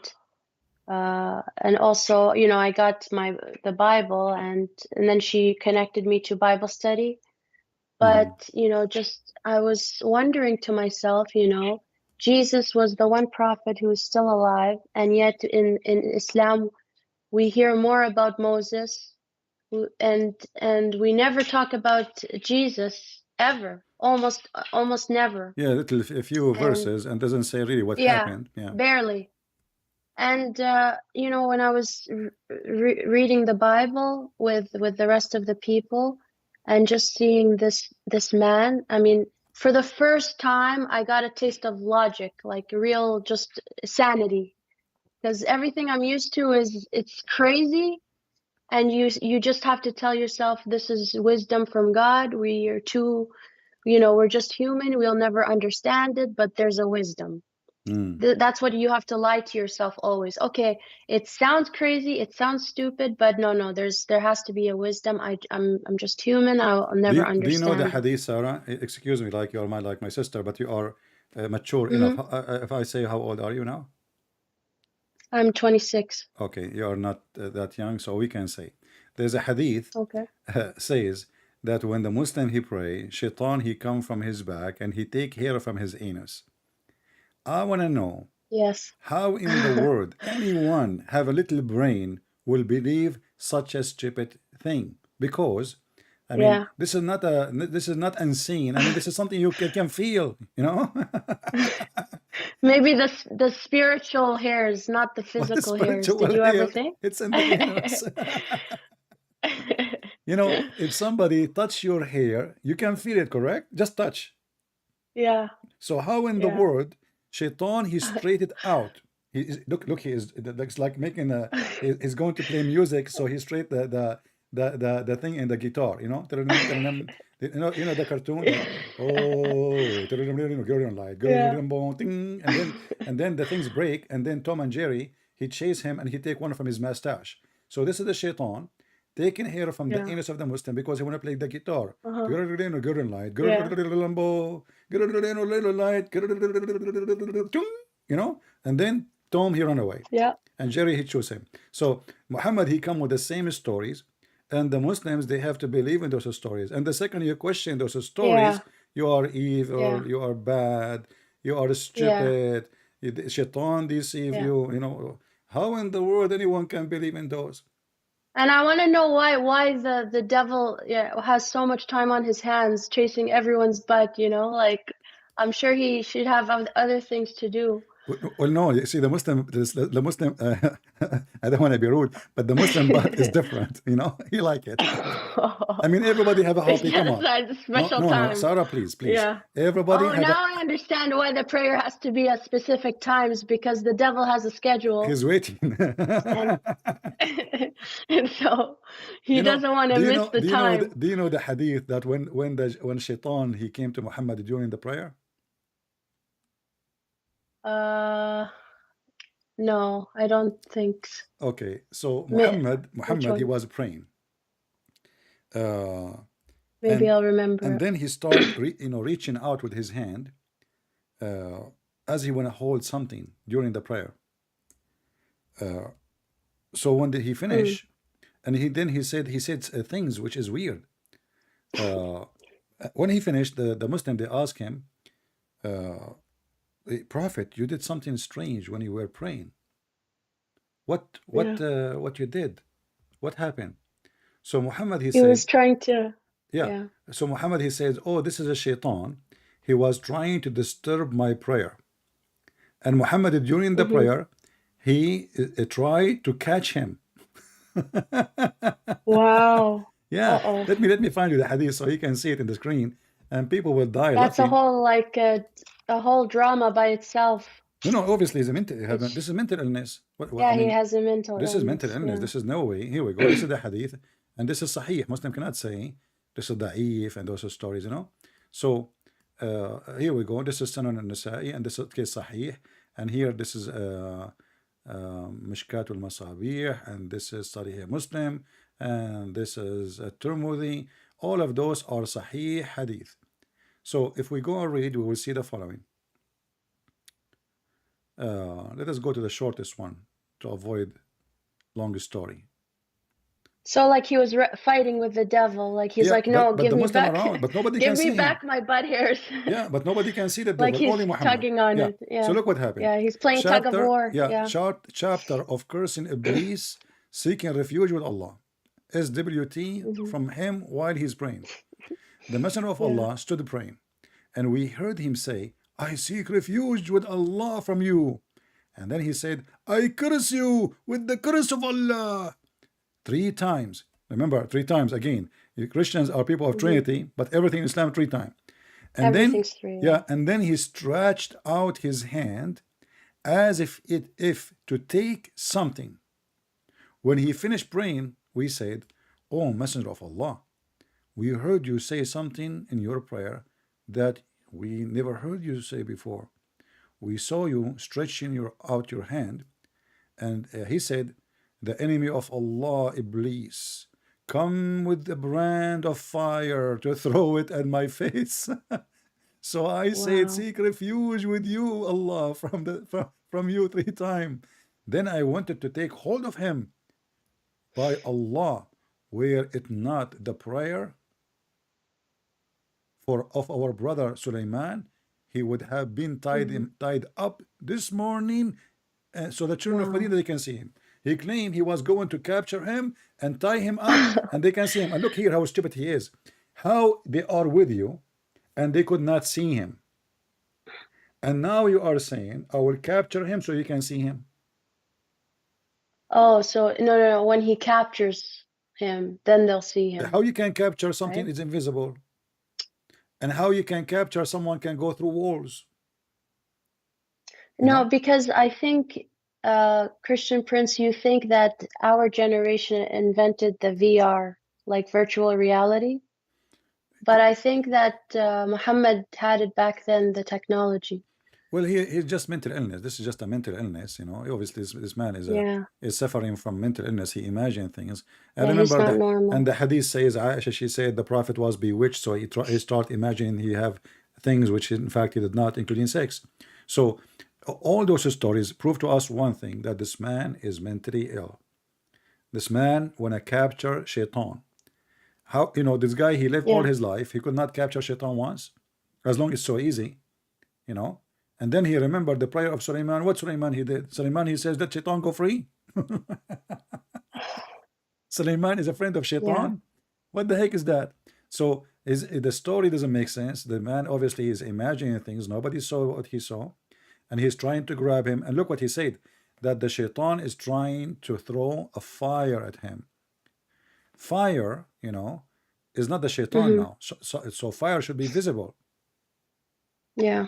also, I got the Bible, and then she connected me to Bible study. But, you know, just I was wondering to myself, you know, Jesus was the one prophet who is still alive, and yet in Islam we hear more about Moses, and we never talk about Jesus ever, almost never. Yeah, a few And verses and doesn't say really what yeah, happened. Yeah. barely. And you know, when I was reading the Bible with the rest of the people, and just seeing this man, I mean, for the first time, I got a taste of logic, like real just sanity, because everything I'm used to is it's crazy, and you just have to tell yourself this is wisdom from God. We are too, you know, we're just human. We'll never understand it, but there's a wisdom. Mm. That's what you have to lie to yourself always. Okay, it sounds crazy, it sounds stupid, but no, there has to be a wisdom. I'm just human. I'll never Do you know the understand it. hadith, Sarah? Excuse me, like you're like my sister, but you are mature enough. Hmm. If I say how old are you now? I'm 26. Okay, you are not that young, so we can say there's a hadith Okay. says that when the Muslim he pray, shaitan he come from his back and he take hair from his anus. I want to know Yes. how in the world anyone have a little brain will believe such a stupid thing? Because I mean, Yeah. this is not unseen. I mean, this is something you can feel, you know? Maybe the spiritual hairs, not the What is physical hairs. Did spiritual you ever hair? think? It's in the anus. You know, if somebody touch your hair, you can feel it, correct? Just touch. Yeah. So how in the Yeah. world, Shaitan, he straight it out. Look, he is, it looks like making a, he's going to play music, so he straight the thing in the guitar, you know, you know the cartoon, like, oh, like, Yeah. and then the things break, and then Tom and Jerry, he chase him and he take one from his mustache. So this is the Shaitan taking hair from the Yeah. anus of the Muslim because he want to play the guitar. Uh-huh. Light, Yeah. light, you know, and then Tom he run away, Yeah. and Jerry he chose him. So Muhammad he come with the same stories, and the Muslims they have to believe in those stories. And the second you question those stories, Yeah. you are evil, Yeah. you are bad, you are Yeah. stupid, Shaitan deceive Yeah. you. You know, how in the world anyone can believe in those? And I want to know why the devil, yeah, has so much time on his hands chasing everyone's butt, you know? Like, I'm sure he should have other things to do. Well, no, you see, the Muslim, the Muslim, I don't want to be rude, but the Muslim butt is different, you know, he like it. I mean, everybody have a hobby, come on. That's a No, special no, no, time. Sarah, please, please. Yeah. Everybody Oh, have a, now I understand why the prayer has to be at specific times, because the devil has a schedule, he's waiting. and and so he You know, doesn't want to miss the time. do you know the hadith that when Shaitan he came to Muhammad during the prayer? No, I don't think so. Okay, so Which Muhammad he one? was praying. Uh, Maybe and I'll remember. then he start reaching out with his hand as he want to hold something during the prayer. So when did he Mm, finish? And he said things which is weird. Uh, when he finished, the Muslim they asked him, Prophet, you did something strange when you were praying. yeah. What you did? What happened? So Muhammad he He was said, trying to, yeah. yeah. So Muhammad he says, oh, this is a shaitan. He was trying to disturb my prayer. And Muhammad during the Hmm. prayer, he tried to catch him. Wow. Yeah, Uh-oh. let me find you the hadith so you can see it in the screen, and people will die That's a laughing. whole, like, a whole drama by itself. No, no, obviously it's a mental. It's, This is mental illness. I yeah, he mean, has a mental this is mental illness. illness. Yeah. This is no way. Here we go. This is the hadith, and this is sahih. Muslim cannot say this is da'if and those stories, you know. So here we go. This is Sunan al-Nasa'i, and this is case sahih, and here this is Mishkat al-Masabih, and this is Sahih Muslim, and this is Tirmidhi. All of those are sahih hadith. So if we go and read, we will see the following. Let us go to the shortest one to avoid long story. So like he was fighting with the devil. Like he's Yeah, like, no, but give the me Muslim back, around, but nobody give can me see him. back my butt hairs. Yeah, but nobody can see the Like devil, he's only Muhammad. tugging on Yeah. it. So Yeah. look what happened. Yeah. He's playing tug of Chapter, war. yeah, Yeah. chapter of cursing Iblis, seeking refuge with Allah. SWT Hmm. from him while he's praying. The Messenger of Yeah. Allah stood praying, and we heard him say, I seek refuge with Allah from you. And then he said, I curse you with the curse of Allah. 3 times. Remember, 3 times again. Christians are people of Hmm. Trinity, but everything in Islam 3 times. And then, Everything's three. Yeah. yeah, and then he stretched out his hand as if to take something. When he finished praying, we said, O Messenger of Allah, we heard you say something in your prayer that we never heard you say before. We saw you stretching out your hand, and he said, the enemy of Allah, Iblis, come with the brand of fire to throw it at my face. So I said, Wow. seek refuge with you, Allah, from you 3 times. Then I wanted to take hold of him. By Allah, were it not the prayer of our brother Sulaiman, he would have been Hmm. tied up this morning, so the children of Wow. Medina, they can see him. He claimed he was going to capture him and tie him up, and they can see him. And look here how stupid he is. How they are with you, and they could not see him. And now you are saying, I will capture him so you can see him. Oh, so no. When he captures him, then they'll see him, How you can capture something right? is invisible, and how you can capture someone can go through walls, you No, know? because I think, Christian Prince, you think that our generation invented the VR, like virtual reality. But I think that Muhammad had it back then, the technology. Well, he's just mental illness. This is just a mental illness, you know. Obviously, this man Yeah. is suffering from mental illness. He imagined things. And Yeah, he's remember not that, and normal. the hadith says, Aisha, she said the prophet was bewitched, so he started imagining he have things which in fact he did not, including sex. So all those stories prove to us one thing, that this man is mentally ill. This man wanna capture shaitan. How, you know, this guy, he lived all Yeah. his life, he could not capture shaitan once, as long as it's so easy, you know. And then he remembered the prayer of Sulaiman. What Sulaiman he did? Sulaiman, he says, let shaitan go free. Sulaiman is a friend of Yeah. shaitan. What the heck is that? So the story doesn't make sense. The man obviously is imagining things. Nobody saw what he saw, and he's trying to grab him. And look what he said, that the shaitan is trying to throw a fire at him. Fire, you know, is not the shaitan Hmm. now. So fire should be visible. Yeah.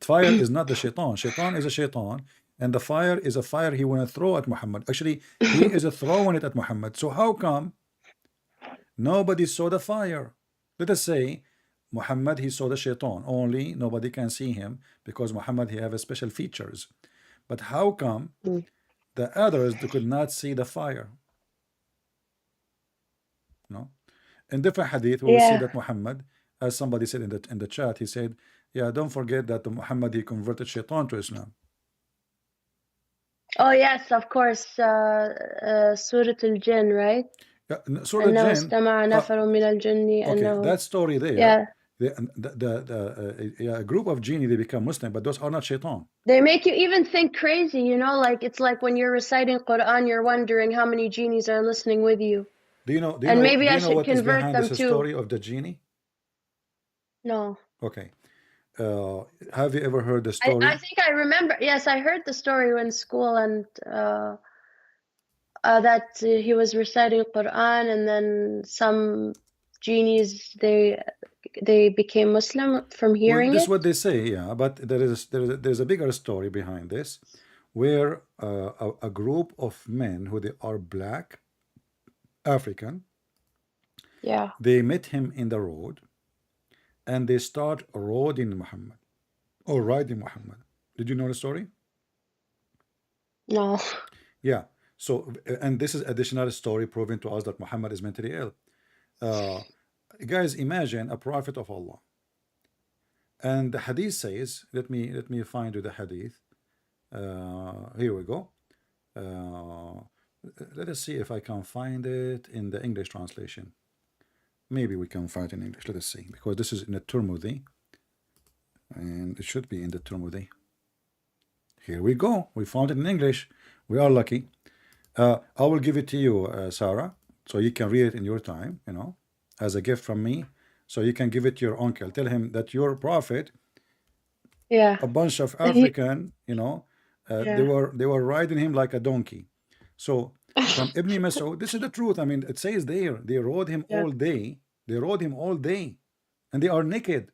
Fire is not the shaitan. Shaitan is a shaitan, and the fire is a fire he want to throw at Muhammad. Actually, he is throwing it at Muhammad. So how come nobody saw the fire? Let us say Muhammad, he saw the shaitan. Only nobody can see him because Muhammad, he have a special features. But how come Mm. the others they could not see the fire? No. In different hadith, we will see Yeah. that Muhammad, as somebody said in the chat, he said, "Yeah, don't forget that Muhammad he converted shaitan to Islam." Oh, yes, of course. Surah Al-Jinn, right? Yeah, Surah أنه Jinn. استمع نفر من الجن Okay, أنه. that story there, Yeah. yeah, a group of genie they become Muslim, but those are not shaitan. They make you even think crazy, you know, like it's like when you're reciting Quran, you're wondering how many genies are listening with you. Do you know? Do you And know? maybe Do I you know should what is convert behind them this too. story of the genie? No. Okay, have you ever heard the I story? think I remember. Yes, I heard the story in school, and that he was reciting Quran, and then some genies they became Muslim from Well, hearing this is it. what they say, yeah. But there's a bigger story behind this, where a group of men who they are black African, Yeah. they met him in the road, and they start riding Muhammad or riding Muhammad. Did you know the story? No. Yeah. So, and this is additional story proving to us that Muhammad is mentally ill. Uh, guys, imagine a prophet of Allah, and the hadith says, let me find you the hadith. Here we go. Uh, Let us see if I can find it in the English translation. Maybe we can find it in English. Let us see, because this is in the Turmudi, and it should be in the Turmudi. Here we go. We found it in English. We are lucky. I will give it to you, Sarah, so you can read it in your time, as a gift from me. So you can give it to your uncle. Tell him that your prophet, Yeah. a bunch of He, African, they yeah. were riding him like a donkey. So from Ibn Mas'ud, this is the truth. I mean, it says there they rode him Yeah. all day. They rode him all day, and they are naked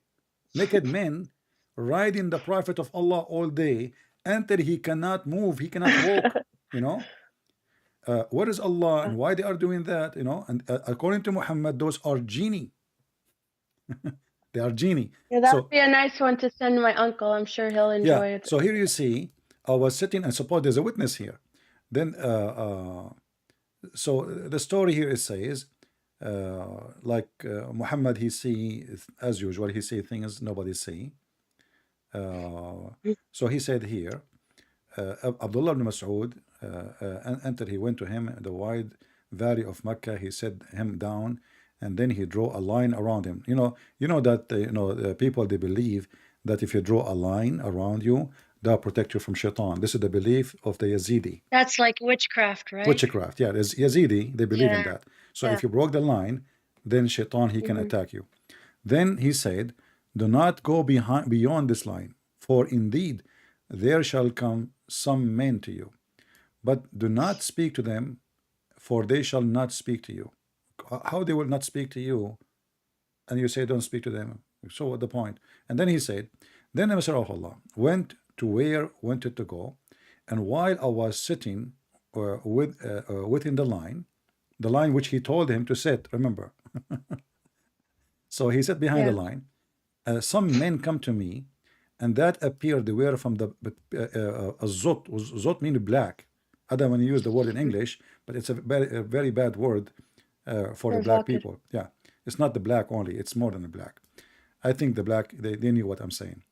men riding the Prophet of Allah all day until he cannot move, he cannot walk. You know, what is Allah and why they are doing that? And according to Muhammad, those are genie. They are genie. Yeah, that would So be a nice one to send my uncle. I'm sure he'll yeah. enjoy it. So here you see, I was sitting, and suppose there's a witness here. Then so the story here it says, like Muhammad, he see, as usual, he see things nobody see. So he said here, Abdullah ibn Mas'ud entered, he went to him in the wide valley of Mecca, he set him down, and then he drew a line around him. You know that the people, they believe that if you draw a line around you, that'll protect you from shaitan. This is the belief of the Yazidi. That's like witchcraft, right? Witchcraft, yeah. There's Yazidi, they believe in Yeah. that. So Yeah. if you broke the line, then shaitan, he can attack you. Then he said, do not go beyond this line, for indeed there shall come some men to you, but do not speak to them, for they shall not speak to you. How they will not speak to you, and you say don't speak to them? So what the point? And then he said, then the Messenger of Allah went to where wanted to go, and while I was sitting within the line which he told him to sit, remember. So he sat behind the Yeah. line. Some men come to me, and that appeared they were from the zot. Zot means black. I don't want to use the word in English, but it's a very bad word for the black Provocative. people. Yeah, it's not the black only, it's more than the black. I think the black, they knew what I'm saying.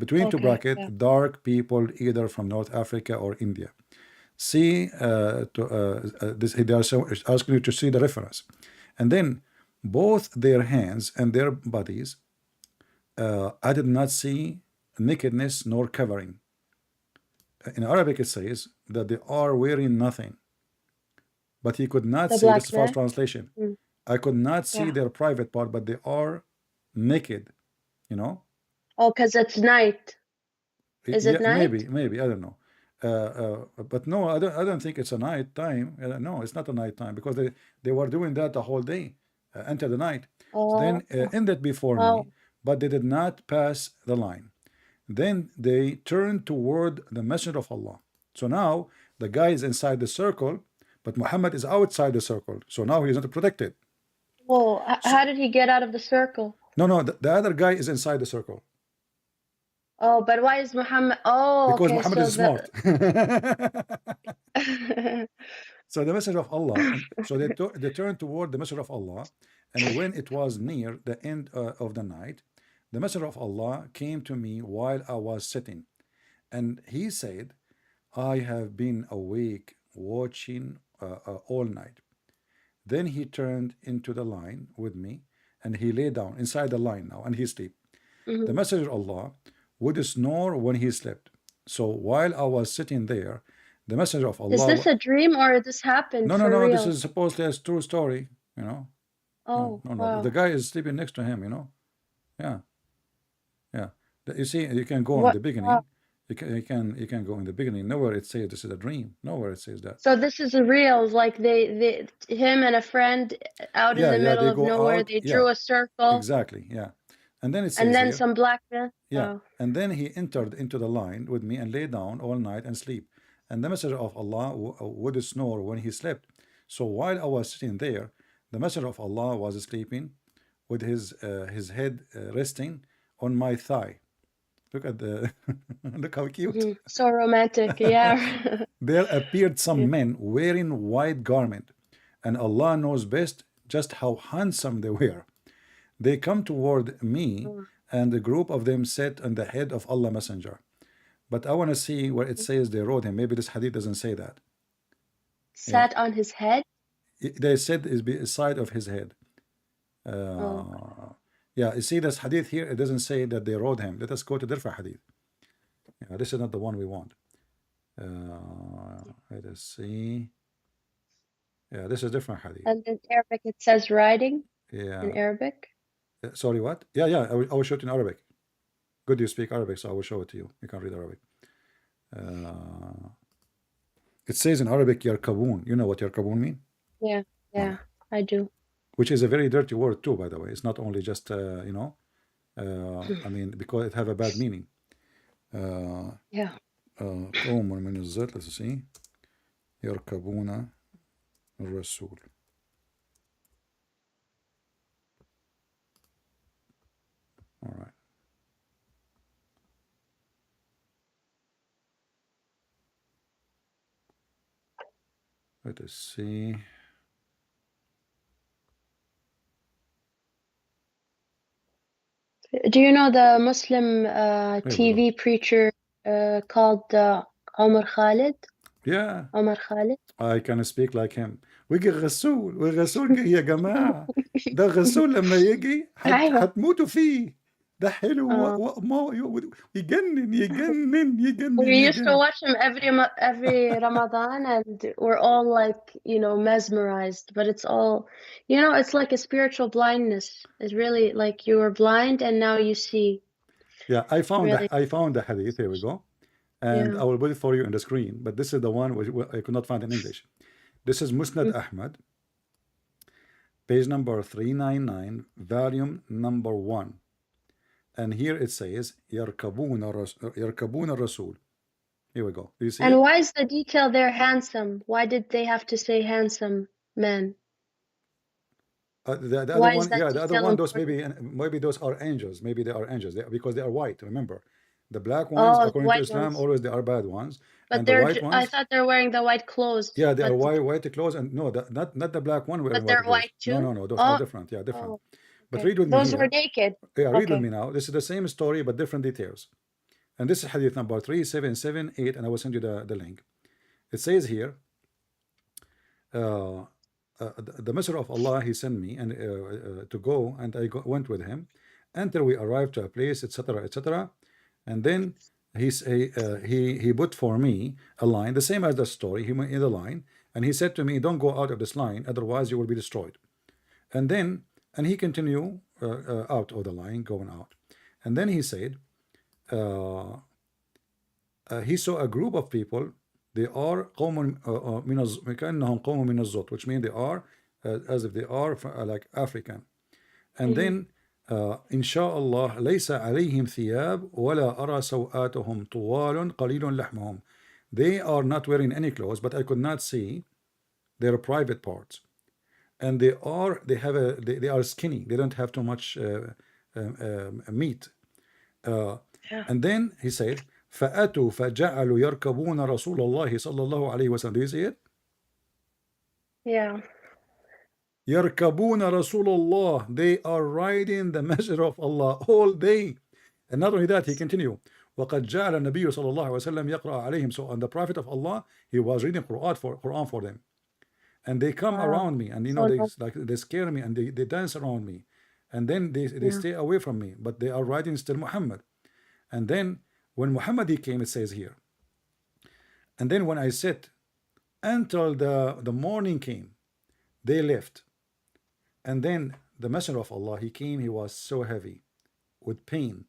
Between two Okay. brackets, Yeah. dark people either from North Africa or India. See, this, they are asking you to see the reference. And then both their hands and their bodies, I did not see nakedness nor covering. In Arabic it says that they are wearing nothing, but he could not The see, black this is false man. translation, I could not see Yeah. their private part, but they are naked, you know. Oh, because it's night. Is it Yeah, night? maybe, I don't know. But no, I don't think it's a night time. No, it's not a night time, because they were doing that the whole day until the night. So then Oh. ended before me, Oh. but they did not pass the line. Then they turned toward the Messenger of Allah. So now the guy is inside the circle, but Muhammad is outside the circle. So now he's not protected. Whoa. How did he get out of the circle? No, the other guy is inside the circle, Oh, but why is Muhammad? Oh, because okay. Muhammad So is smart. the. So the Messenger of Allah, and so they turned toward the Messenger of Allah, and when it was near the end of the night, the Messenger of Allah came to me while I was sitting, and he said, I have been awake watching all night. Then he turned into the line with me, and he lay down inside the line now, and he slept. The Messenger of Allah would snore when he slept. So while I was sitting there, the Messenger of Is this Allah. a dream or this happened for No. This real? is supposedly a true story. No. Oh, No. The wow. guy is sleeping next to him. Yeah. You see, you can go in What? the beginning. You can go in the beginning. Nowhere it says this is a dream. Nowhere it says that. So this is a real, like him and a friend out in the Yeah. middle They of go nowhere, out. they Yeah. drew a circle, Exactly. Yeah. And then it and says then here. some black men. Yeah. Oh. And then he entered into the line with me and lay down all night and sleep. And the Messenger of Allah would snore when he slept. So while I was sitting there, the Messenger of Allah was sleeping with his head resting on my thigh. Look at the look how cute. So romantic. Yeah. There appeared Yeah. some men wearing white garment, and Allah knows best just how handsome they were. They come toward me, and a group of them sat on the head of Allah Messenger. But I want to see where it says they rode him. Maybe this hadith doesn't say that. Sat on his head? They said is beside of his head. Oh. Yeah, you see this hadith here, it doesn't say that they rode him. Let us go to different hadith. Yeah, this is not the one we want. Let us see. Yeah, this is different hadith. And in Arabic it says riding? Yeah. In Arabic? Sorry, what? Yeah, I will show it in Arabic. Good, you speak Arabic, so I will show it to you. You can read Arabic. It says in Arabic, yarkabun. You know what yarkabun mean? Yeah, Right. I do. Which is a very dirty word too, by the way. It's not only just, you know, I mean, because it have a bad meaning. Yeah. قوم من الزيت. Let's see. يركبون الرسول. All right. Let us see. Do you know the Muslim Here we go. TV preacher called Omar Khalid? Yeah, Omar Khalid? I can speak like him. ويجي الغسول والغسول جاي يا جماعة. ده الغسول لما يجي أيوة. هتموتوا فيه. ده حلو يجنن يجنن يجنن We used to يجنن. watch him every Ramadan, and we're all like, you know, mesmerized. But it's all, you know, it's like a spiritual blindness. It's really like you were blind and now you see. Yeah, I found Really. the hadith. Here we go, and Yeah. I will put it for you on the screen. But this is the one which I could not find in English. This is Musnad Ahmad, page number 399, volume number 1. And here it says, يركبون الرسول. Here we go. Do you see And it? why is the detail there handsome? Why did they have to say handsome man? The other Why is one, that yeah, the other detail one, those important? maybe those are angels. Maybe they are angels because they are white. Remember, the black ones, Oh, the according to white Islam, ones. always they are bad ones, But and the they're, white I ones, thought they're wearing the white clothes. yeah, they are But white clothes, and no, not the black one wearing but they're white clothes. white too? No, those are Oh, different. Yeah, different. oh, But okay. read with me Those were here. naked. Yeah, read with Okay. me now. This is the same story but different details. And this is hadith number 3778, and I will send you the link. It says here, the Messenger of Allah, he sent me and to go, and I went with him until we arrived to a place, etc., etc. And then he put for me a line, the same as the story. He went in the line, and he said to me, "Don't go out of this line, otherwise you will be destroyed." And then, and he continued out of the line, going out. And then he said, he saw a group of people. They are قوم كأنهم قوم من الزوت, which means they are as if they are like African. And then إن شاء الله ليس عليهم ثياب ولا أرى سوآتهم طوال قليل لحمهم. They are not wearing any clothes, but I could not see their private parts. And they are skinny. They don't have too much meat. And then he said, فأتوا فجعلوا يركبون رسول الله صلى الله عليه وسلم. Do you see it? Yeah. يركبون رسول الله. They are riding the messenger of Allah all day. And not only that, he continued, وقد جعل النبي صلى الله عليه وسلم يقرأ عليهم. So on the Prophet of Allah, he was reading Quran for them. And they come around me, and you know, they scare me, and they dance around me. And then they stay away from me, but they are riding still Muhammad. And then when Muhammad he came, it says here, and then when I said until the morning came, they left. And then the Messenger of Allah, he came, he was so heavy with pain,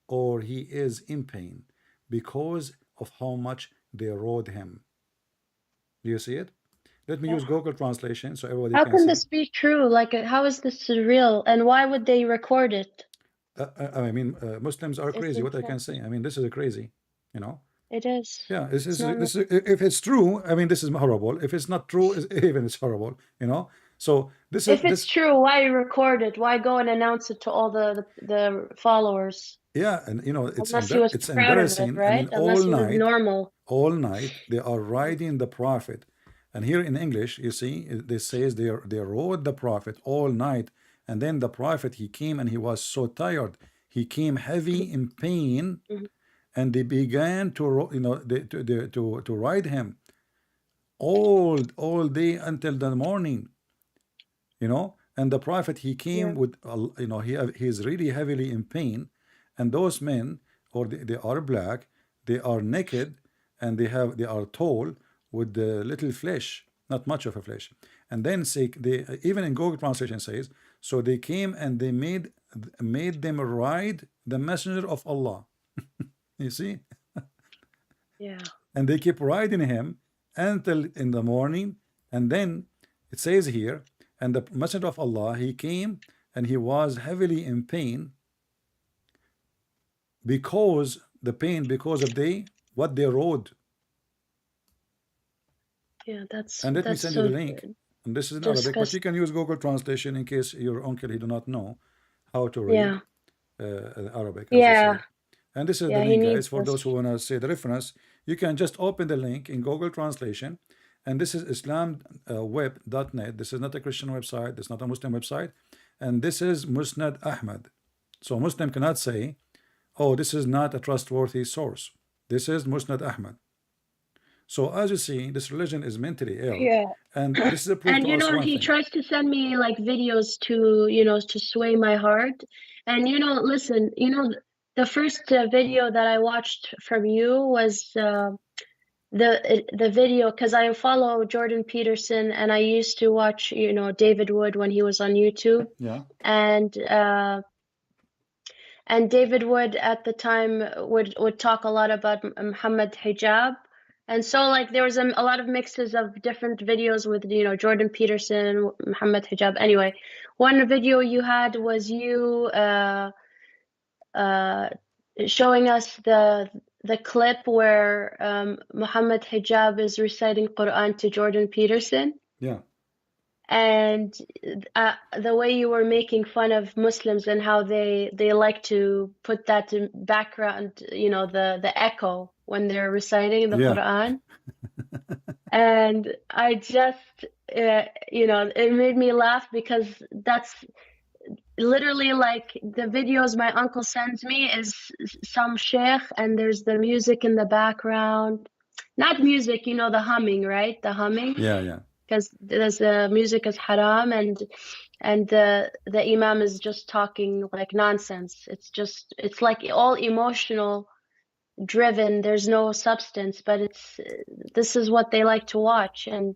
or he is in pain because of how much they rode him. Do you see it? Let me use Google translation so everybody How can can see. this be true? Like, how is this real? And why would they record it? I mean, Muslims are crazy. What I can say? I mean, this is crazy, you know. It is. Yeah, this is if it's true, I mean, this is horrible. If it's not true, it's horrible, you know. So this is If it's true, why record it? Why go and announce it to all the followers? yeah, and you know, Unless he was it's proud of it, embarrassing. I right? mean, Unless it was normal. all night they are riding the Prophet, and here in English, you see, they says they rode the Prophet all night, and then the Prophet he came and he was so tired, he came heavy in pain, and they began to you know to ride him. all day until the morning, and the prophet, he came Yeah. with he is really heavily in pain, and those men, or they are black, they are naked, and they are tall with the little flesh, not much of a flesh. And then say, they even in Google translation says, so they came and they made them ride the messenger of Allah. You see, Yeah. and they keep riding him until in the morning. And then it says here, and the messenger of Allah, he came and he was heavily in pain, because of what they rode. Yeah. And let me That's send you the so link, and this is in Arabic, but you disgusting. can use Google translation in case your uncle, he do not know how to read Yeah. Arabic, as they say. Yeah. And this is the Yeah. He link, guys, needs for this. those who want to say the reference. You can just open the link in Google translation, and this is islamweb.net. This is not a Christian website, this is not a Muslim website, and this is Musnad Ahmad. So Muslim cannot say, oh, this is not a trustworthy source. This is Musnad Ahmad. So as you see, this religion is mentally ill, Yeah. and this is a proof And to us one he thing. tries to send me like videos to, to sway my heart. And listen, the first video that I watched from you was the video, because I follow Jordan Peterson, and I used to watch, David Wood when he was on YouTube. Yeah, And David Wood at the time would talk a lot about Muhammad hijab. And so like there was a lot of mixes of different videos with, Jordan Peterson, Muhammad hijab. Anyway, one video you had was you showing us the clip where Muhammad hijab is reciting Quran to Jordan Peterson. yeah. And the way you were making fun of Muslims and how they like to put that in background, the echo when they're reciting the Yeah, Quran. And I just, it made me laugh, because that's literally like the videos my uncle sends me is some sheikh, and there's the music in the background. Not music, the humming, right? The humming, yeah, yeah. because the music is haram, and the imam is just talking like nonsense. It's like all emotional driven. There's no substance, but this is what they like to watch. And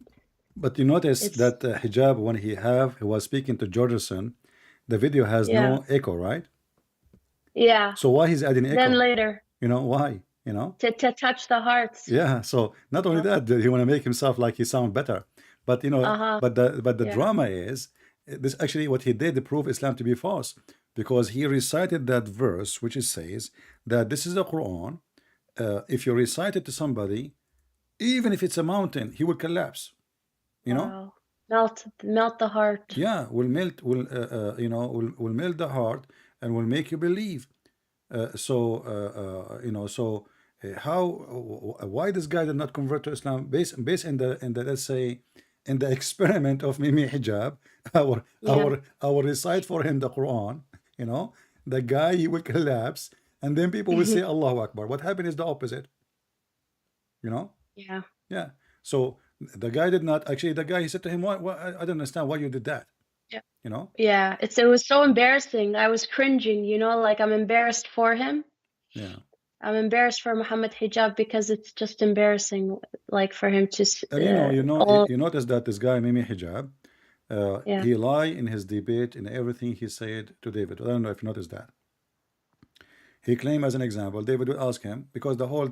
But you notice it's, that hijab, when he was speaking to Jorgensen, the video has yeah, no echo, right? yeah. So why he's adding Then echo? later, Why? to touch the hearts. Yeah. So not only that, he want to make himself like he sound better, but Uh-huh. but the Yeah. drama is this, actually what he did to prove Islam to be false, because he recited that verse which it says that this is the Quran. If you recite it to somebody, even if it's a mountain, he will collapse. You know? Wow. Melt the heart. Yeah, will melt the heart and will make you believe. How why this guy did not convert to Islam based in the let's say in the experiment of Mimi hijab, Yeah. our recite for him the Quran, the guy, he will collapse, and then people will say Allahu Akbar. What happened is the opposite, you know. Yeah. Yeah. So the guy did not actually. The guy, he said to him, "What? I don't understand why you did that." Yeah. You know. Yeah. It was so embarrassing. I was cringing, like I'm embarrassed for him. Yeah. I'm embarrassed for Muhammad hijab, because it's just embarrassing, like for him to And all. you notice that this guy Mimi hijab, Yeah. he lied in his debate in everything he said to David. I don't know if you noticed that. He claimed, as an example, David would ask him, because the whole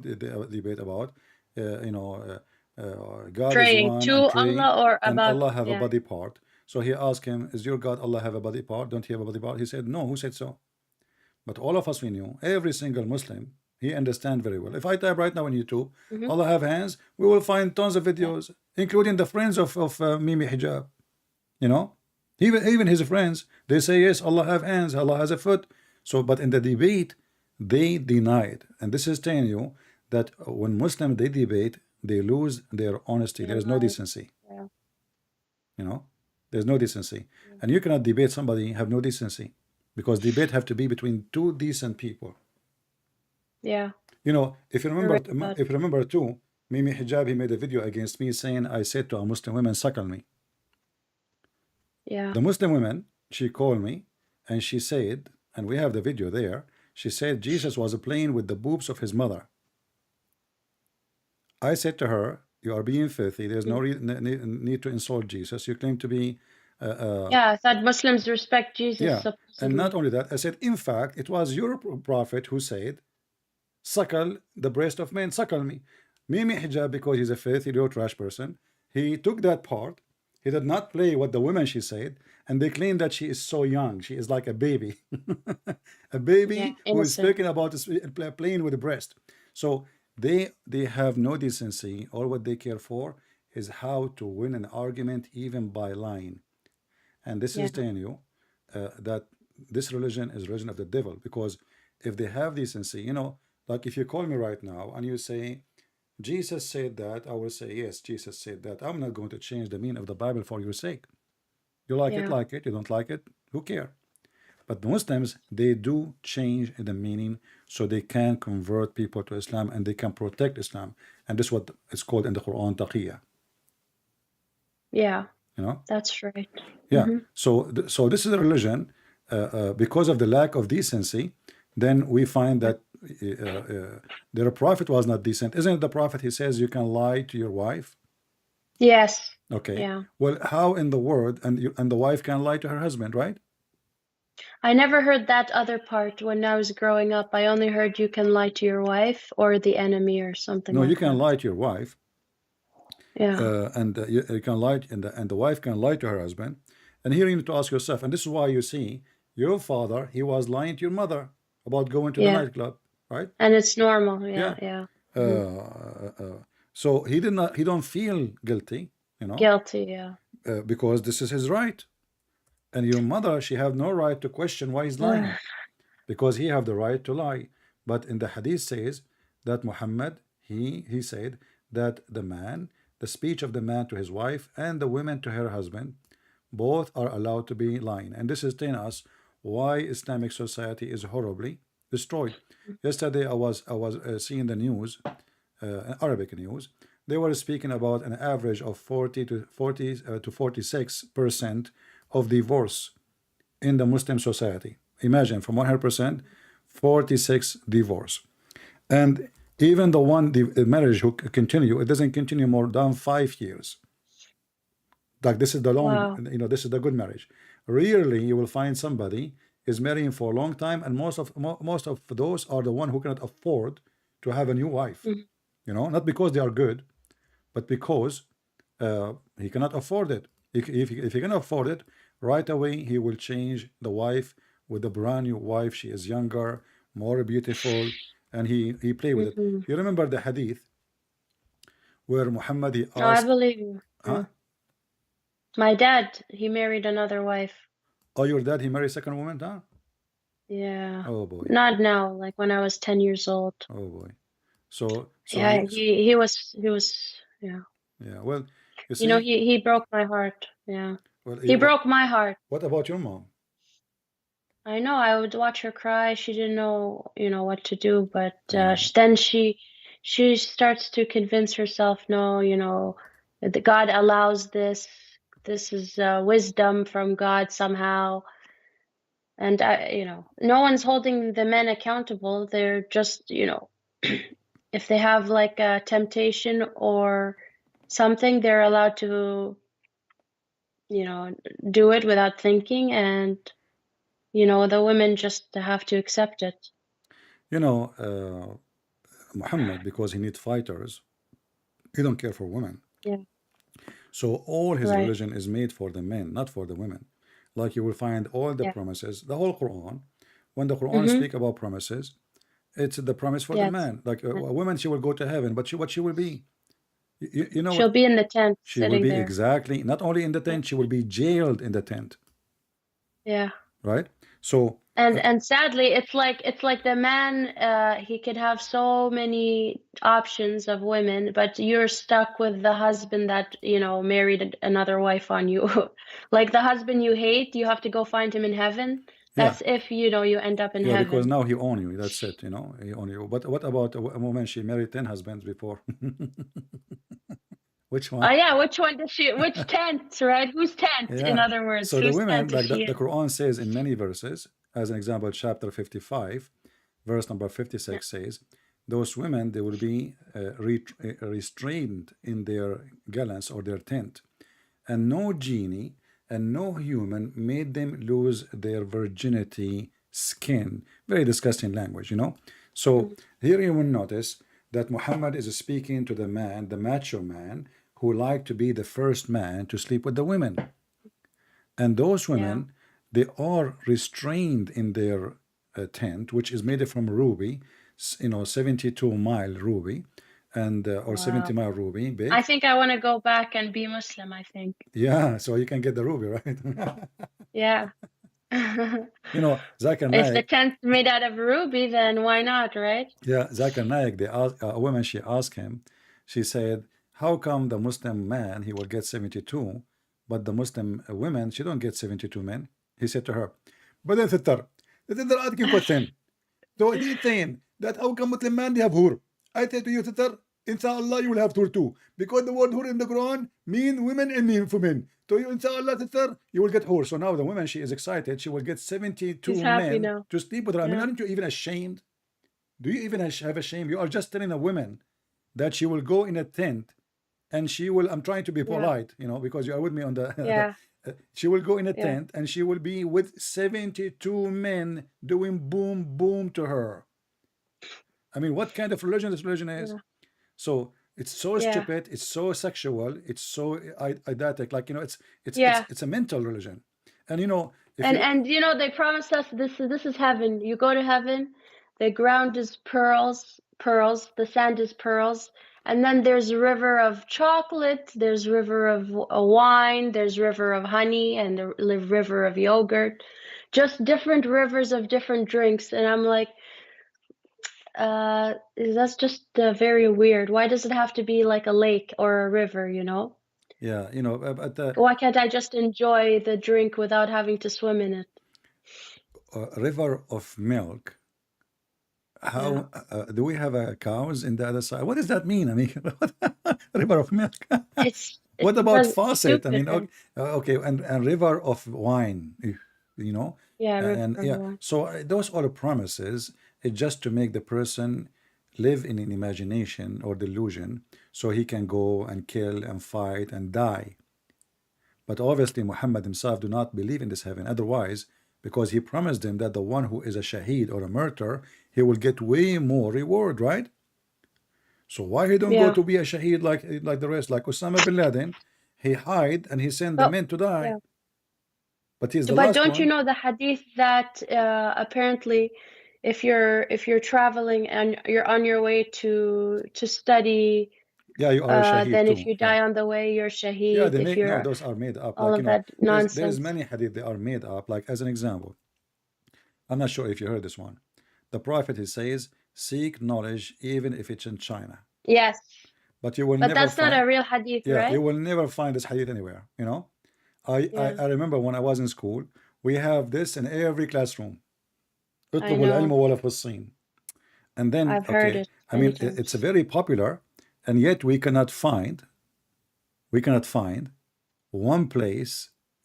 debate about, God is Praying one to and three, Allah or and about, Allah have a yeah. body part. So he asked him, is your God Allah have a body part? Don't he have a body part? He said, no. Who said so? But all of us, we knew, every single Muslim, he understand very well. If I type right now on YouTube, Allah have hands, we will find tons of videos, including the friends of Mimi hijab. Even his friends, they say, yes, Allah have hands, Allah has a foot. So, but in the debate, they deny it. And this is telling you that when Muslims, they debate, they lose their honesty. There is no decency. Yeah. There's no decency. And you cannot debate somebody have no decency, because debate have to be between two decent people. Yeah. If you remember, too, Mimi Hijab, he made a video against me saying I said to a Muslim woman, suckle me. Yeah. The Muslim woman, she called me and she said, and we have the video there, she said Jesus was playing with the boobs of his mother. I said to her, you are being filthy. There's no need to insult Jesus. You claim to be Yeah, I thought Muslims respect Jesus, yeah, and supposedly. not only that, I said, in fact, it was your prophet who said, suckle the breast of men, suckle me. Mimi Hijab, because he's a filthy, little trash person, he took that part. He did not play what the women she said, and they claim that she is so young. She is like a baby, a baby Yeah, who is innocent. speaking about playing with the breast. So they have no decency. All what they care for is how to win an argument, even by lying. And this Yeah. is telling you that this religion is religion of the devil. Because if they have decency, you know, like if you call me right now and you say, Jesus said that, I will say, yes, Jesus said that. I'm not going to change the meaning of the Bible for your sake. You like it, Yeah. like it. You don't like it, who cares? But the Muslims, they do change the meaning so they can convert people to Islam and they can protect Islam. And this is what is called in the Quran taqiyya. Yeah, You know? that's right. Yeah. So this is a religion because of the lack of decency. Then we find that their prophet was not decent. Isn't it the prophet? He says you can lie to your wife. Yes. Okay. Yeah. Well, how in the world and the wife can lie to her husband, right? I never heard that other part when I was growing up. I only heard you can lie to your wife or the enemy or something No, you like can that. lie to your wife, Yeah. and you can lie, and the wife can lie to her husband. And here you need to ask yourself, and this is why you see your father, he was lying to your mother about going to the Yeah. nightclub, right? And it's normal. Yeah. Yeah. Yeah. So he did not, he don't feel guilty, you know, Guilty. Yeah. because this is his right. And your mother, she have no right to question why he's lying, because he have the right to lie. But in the hadith says that Muhammad, he said that the speech of the man to his wife and the women to her husband, both are allowed to be lying. And this is telling us why Islamic society is horribly destroyed. Yesterday I was seeing the news, Arabic news. They were speaking about an average of 40 to 46% of divorce in the Muslim society. Imagine, from 100%, 46 divorce. And even the marriage who continue, it doesn't continue more than 5 years. Like this is the long, Wow. you know, this is the good marriage. Rarely you will find somebody is marrying for a long time, and most of those are the one who cannot afford to have a new wife. You know, not because they are good, but because he cannot afford it. If he can afford it, right away he will change the wife with a brand new wife. She is younger, more beautiful, and he play with it. You remember the hadith where Muhammad he Oh, I asked, believe you. huh? My dad, he married another wife. Oh, your dad he married second woman, huh? Yeah. Oh boy, Not now, like when I was 10 years old. oh boy. So Yeah, he he was yeah. yeah. Well, you You know, see, he broke my heart. Yeah. well, He broke my heart. what about your mom? I know, I would watch her cry. She didn't know, what to do, but Yeah. then she starts to convince herself, no, that God allows this. This is wisdom from God somehow. And no one's holding the men accountable. They're just, if they have like a temptation or something, they're allowed to, do it without thinking, and the women just have to accept it. You know, Muhammad, because he needs fighters, he don't care for women. Yeah. So all his Right. religion is made for the men, not for the women. Like you will find all the Yeah. promises, the whole Quran. When the Quran Mm-hmm. speak about promises, it's the promise for the Yes. man. Like a woman, she will go to heaven, but what she will be? You know She'll what? be in the tent, She will sitting be there. exactly not only in the Yeah. tent, she will be jailed in the tent, Yeah. right? So And sadly, it's like the man, he could have so many options of women, but you're stuck with the husband that, married another wife on you. Like the husband you hate, you have to go find him in heaven. Yeah, That's if, you know, you end up in yeah, because heaven. now he own you. That's it, you know, he own you. But what about a woman she married 10 husbands before? Which Oh one? yeah, which one does she, which tent, right? Whose tent, in Yeah. other words, So the whose women, tent is like she the in? Quran says in many verses, as an example, chapter 55, verse number Yeah. 56 says, those women, they will be restrained in their gallants or their tent, and no genie and no human made them lose their virginity skin. Very disgusting language, you know. So Mm. here you will notice that Muhammad is speaking to the man, the macho man, who liked to be the first man to sleep with the women. And those Yeah. women, they are restrained in their tent, which is made from ruby, you know, 72-mile ruby, and or Wow. 70-mile ruby, I big. think I want to go back and be Muslim, I think. Yeah, so you can get the ruby, right? Yeah. You know, Zakir If the Naik, tent's made out of ruby, then why not, right? yeah, Zakir Naik, they asked, a woman, she asked him, she said, how come the Muslim man, he will get 72, but the Muslim women, she don't get 72 men? He said to her, بدل ستر تقدر asking question. So he's saying that how come Muslim man they have hur? I say to you, sister, inshallah you will have hur too. Because the word hur in the Quran mean women and mean for men. So you, inshallah, sister, you will get hur. So now the woman, she is excited. She will get She's 72 happy men now. to sleep with her. I mean, Yeah. aren't you even ashamed? Do you even have a shame? You are just telling a woman that she will go in a tent and she will, I'm trying to be Yeah. polite, you know, because you are with me on the, Yeah. she will go in a Yeah. tent and she will be with 72 men doing boom, boom to her. I mean, what kind of religion this religion is? Yeah. So it's so Yeah. stupid, it's so sexual, it's so eidetic, like, you know, Yeah. it's a mental religion. And you know, if you, And you know, they promised us this is heaven. You go to heaven, the ground is pearls, the sand is pearls, and then there's a river of chocolate, there's river of wine, there's river of honey, and the river of yogurt, just different rivers of different drinks. And I'm like, that's just very weird. Why does it have to be like a lake or a river, you know? yeah, you know, but Why can't I just enjoy the drink without having to swim in it? river of milk. Yeah. How do we have cows in the other side? What does that mean? I mean, river of milk. It's What about faucet? I stupid, mean, right? okay, and river of wine, you know, Yeah, river and of yeah. wine. So those are promises. It's just to make the person live in an imagination or delusion, so he can go and kill and fight and die. But obviously, Muhammad himself do not believe in this heaven. Otherwise, because he promised them that the one who is a shaheed or a martyr, he will get way more reward, right? So why he don't go Yeah. to be a shaheed like the rest, like Osama bin Laden? He hide and he sent the But men to die, yeah. but he's the But last don't you one. know the hadith that apparently if you're traveling and you're on your way to study, Yeah, you are a shaheed then if too. you Yeah, die on the way, you're yeah. shaheed. They If make no; you're those are made up. all Like, you of know, that there's nonsense. many hadith they are made up. Like, as an example, I'm not sure if you heard this one. The Prophet, he says, seek knowledge even if it's in China, Yes. but you will But never that's not find. a real hadith, Yeah, right? you will never find this hadith anywhere. You know, I, I Yeah. I remember when I was in school, we have this in every classroom. I اطلبوا العلم know. ولا في الصين. And then, I've heard okay, it I many mean, it's a times. very popular, and yet we cannot find one place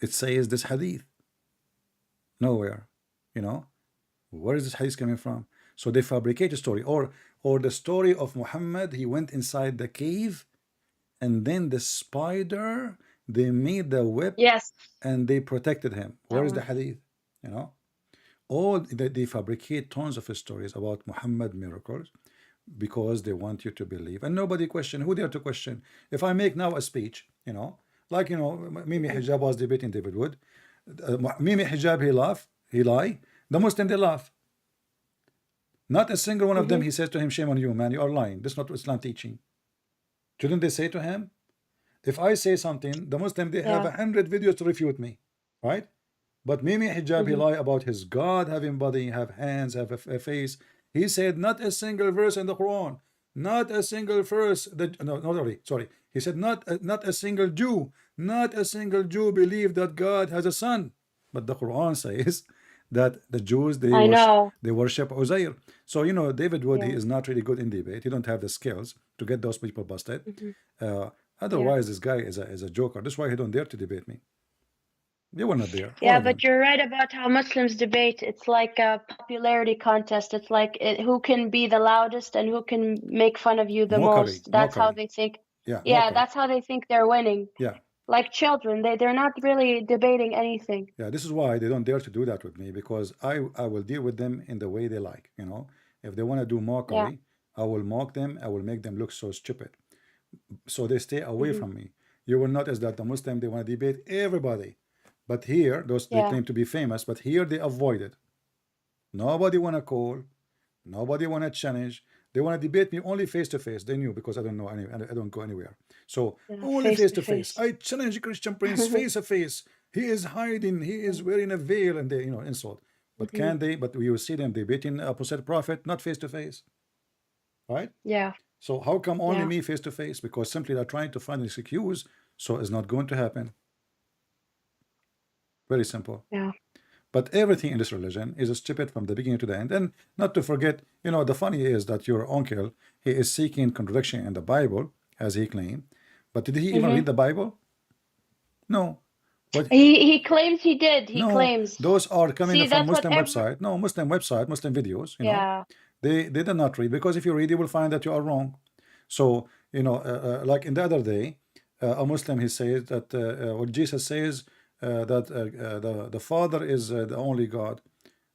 it says this hadith. Nowhere, you know. Where is this hadith coming from? So they fabricate a story, or the story of Muhammad. He went inside the cave, and then the spider, they made the web Yes, and they protected him. that Where is the one. hadith? You know, all they fabricate tons of stories about Muhammad miracles because they want you to believe, and nobody question. Who dare to question? If I make now a speech, you know, like, you know, Mimi Mm. Hijab was debating David Wood. Mimi Hijab, he laugh, he lie. The Muslim, they laugh. Not a single one of them. Mm-hmm. He says to him, "Shame on you, man! You are lying. This is not Islam teaching." Shouldn't they say to him, if I say something, the Muslim, they have Yeah. 100 videos to refute me, right? But Mimi Hijab, he Mm-hmm. lie about his God having body, have hands, have a face. He said not a single verse in the Quran, not a single verse. No, no, sorry. He said not a single Jew, not a single Jew believed that God has a son. But the Quran says that the Jews I know. they worship Uzair. So you know David Wood, he Yeah. is not really good in debate. He don't have the skills to get those people busted. Hmm. Uh, Yeah. Otherwise, this guy is a joker. That's why he don't dare to debate me. They were not there, all Yeah, of but them. you're right about how Muslims debate. It's like a popularity contest. It's like who can be the loudest and who can make fun of you the Mockery, most. That's how mockery. they think. Yeah, Yeah, mockery. that's how they think they're winning. Yeah, Like children, they're not really debating anything. yeah. This is why they don't dare to do that with me because I will deal with them in the way they like. You know, if they want to do Yeah. mockery, I will mock them. I will make them look so stupid. So they stay away Hmm. from me. You will notice that the Muslim they want to debate everybody, but here those they Yeah. claim to be famous, but here they avoid it. Nobody want to call, nobody want to challenge. They want to debate me only face to face. They knew because I don't know any, I don't go anywhere. So Yeah. only Face face to to face. face. I challenge Christian Prince face to face. He is hiding. He is wearing a veil, and they insult. But Hmm. can they? But we will see them debating opposite prophet, not face to face, right? Yeah. So how come only Yeah. me face to face? Because simply they're trying to find an excuse, so it's not going to happen. Very simple. Yeah. But everything in this religion is stupid from the beginning to the end. And not to forget, the funny is that your uncle, he is seeking contradiction in the Bible, as he claimed. But did he even Hmm. read the Bible? No. What? He claims he did. He No. claims. Those are coming See, from that's what Muslim every. website. No, Muslim website, Muslim videos, Yeah. They did not read because if you read, you will find that you are wrong. So, like in the other day, a Muslim he says that what Jesus says that the Father is the only God,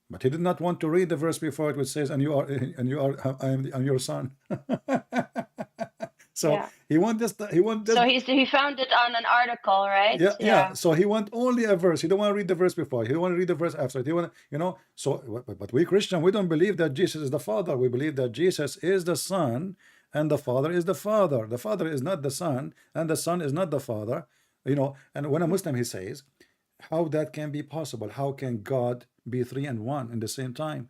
but he did not want to read the verse before it, which says, "And you are, I'm your son." So Yeah. he want this, he want this. So he found it on an article, right? Yeah, yeah. Yeah. So he want only a verse. He don't want to read the verse before. He don't want to read the verse after. He want, So, but we Christian, we don't believe that Jesus is the Father. We believe that Jesus is the Son, and the Father is the Father. The Father is not the Son, and the Son is not the Father. And when a Muslim he says, how that can be possible? How can God be three and one in the same time?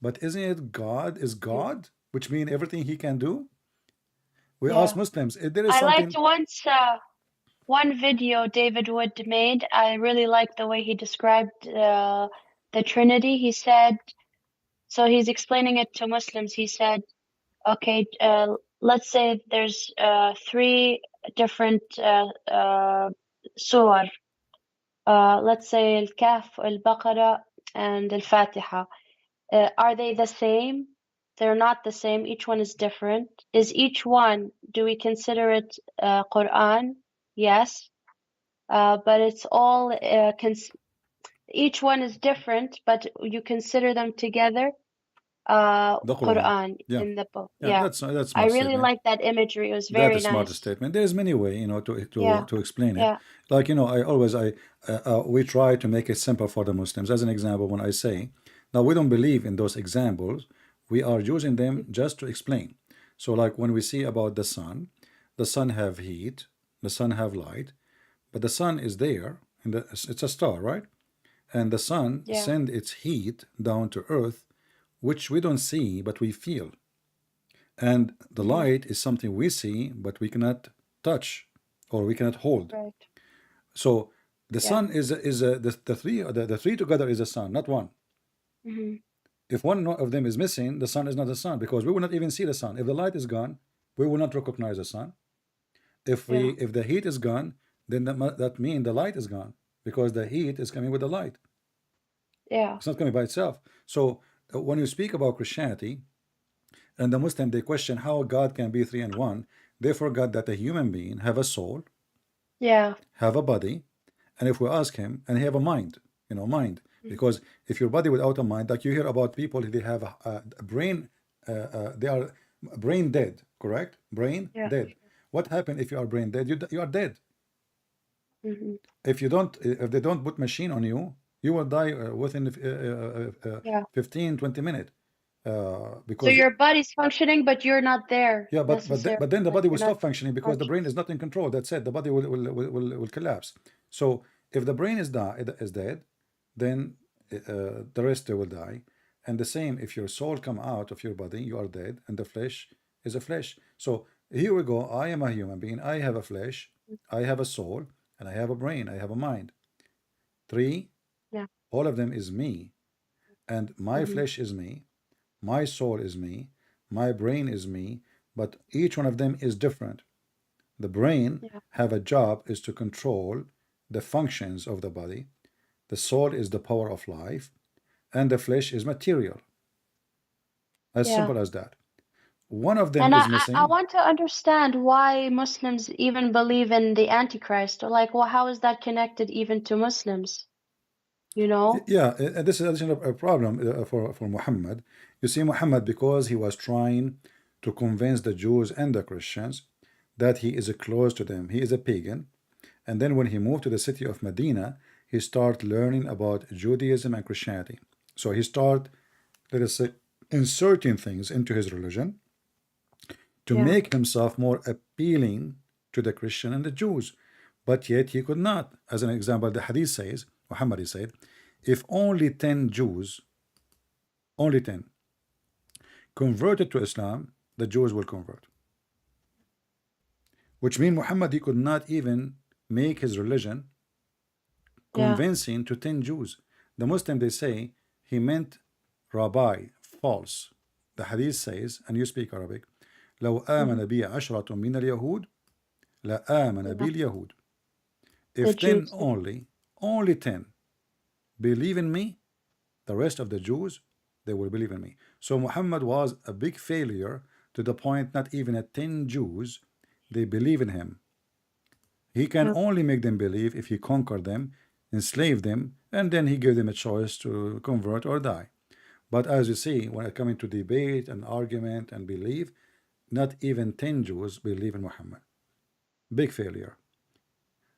But isn't it God is God, which means everything He can do? We ask Yeah. Muslims if there is I liked something. once one video David Wood made. I really liked the way he described the Trinity. He said, so he's explaining it to Muslims. He said, okay, let's say there's three different surah. Let's say Al-Kahf, Al-Baqarah, and Al-Fatiha. Are they the same? They're not the same. Each one is different. Is each one, do we consider it Quran? Yes. But it's all, each one is different, but you consider them together. The Quran. Quran Yeah, in the book. yeah, Yeah. that's I smart really statement. like that imagery. It was That very is smart nice. statement. There's many way, Yeah. to explain it. Yeah. Like I always we try to make it simple for the Muslims. As an example, when I say, now we don't believe in those examples, we are using them just to explain. So like when we see about the sun have heat, the sun have light, but the sun is there, and it's a star, right? And the sun Yeah. send its heat down to earth, which we don't see but we feel. And the Hmm. light is something we see but we cannot touch or we cannot hold. Right. So the Yeah. sun is the three together is a sun, not one. Hmm. If one of them is missing, the sun is not the sun because we will not even see the sun. If the light is gone, we will not recognize the sun. Yeah. If the heat is gone, then that means the light is gone because the heat is coming with the light. Yeah. It's not coming by itself. So when you speak about Christianity and the Muslim, they question how God can be three and one. They forgot that a human being have a soul, Yeah. have a body, and if we ask him, and he have a mind, mind. Mhm. Because if your body without a mind, like you hear about people, they have a brain, they are brain dead, correct? Brain Yeah. dead. What happened if you are brain dead? You are dead. Hmm. If they don't put machine on you, you will die within Yeah. 15, 20 minutes. So Because your body's functioning, but you're not there yeah, necessarily. but then the Like body will you're not stop functioning because the brain conscious. is not in control. That's it. The body will collapse. So if the brain is dead, then the rest will die. And the same, if your soul come out of your body, you are dead, and the flesh is a flesh. So here we go. I am a human being. I have a flesh. I have a soul, and I have a brain. I have a mind. Three. Yeah. All of them is me. and my flesh is me, my soul is me, my brain is me, but each one of them is different. The brain Yeah. have a job is to control the functions of the body. The soul is the power of life, and the flesh is material. As Yeah. simple as that. One of them And is I missing. want to understand why Muslims even believe in the Antichrist, or like, well, how is that connected even to Muslims? You know? Yeah, and this is a problem for Muhammad. You see, Muhammad, because he was trying to convince the Jews and the Christians that he is close to them, he is a pagan. And then when he moved to the city of Medina, he started learning about Judaism and Christianity. So he started, let us say, inserting things into his religion to Yeah. make himself more appealing to the Christian and the Jews. But yet he could not. As an example, the hadith says, Muhammad said, if only 10 Jews, only 10, converted to Islam, the Jews will convert. Which means Muhammad, he could not even make his religion Yeah. convincing to 10 Jews. The Muslim, they say, he meant rabbi, false. The hadith says, and you speak Arabic, لو آمن بي عشرة من اليهود لآمن Yeah. بي اليهود. The If 10 Jews. only 10 believe in me, the rest of the Jews, they will believe in me. So Muhammad was a big failure to the point not even a 10 Jews, they believe in him. He can Yeah. only make them believe if he conquered them, enslave them, and then he gave them a choice to convert or die. But as you see, when it comes to debate and argument and belief, not even 10 Jews believe in Muhammad. Big failure.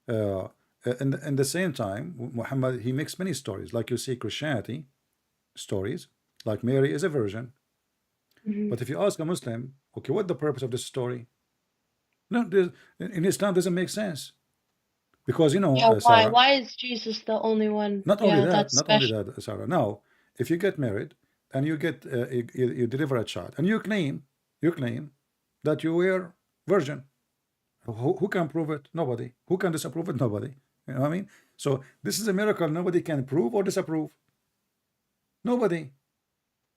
And at the same time, Muhammad, he makes many stories. Like you see Christianity stories, like Mary is a virgin. But if you ask a Muslim, okay, what the purpose of this story? No, in Islam doesn't make sense. Because, Yeah, why? Sarah, Why is Jesus the only one? not only Yeah, that, that's not only special. that, Sarah. Now, if you get married and you get you deliver a child and you claim that you were virgin, who can prove it? Nobody. Who can disapprove it? Nobody. You know what I mean? So this is a miracle. Nobody can prove or disapprove. Nobody.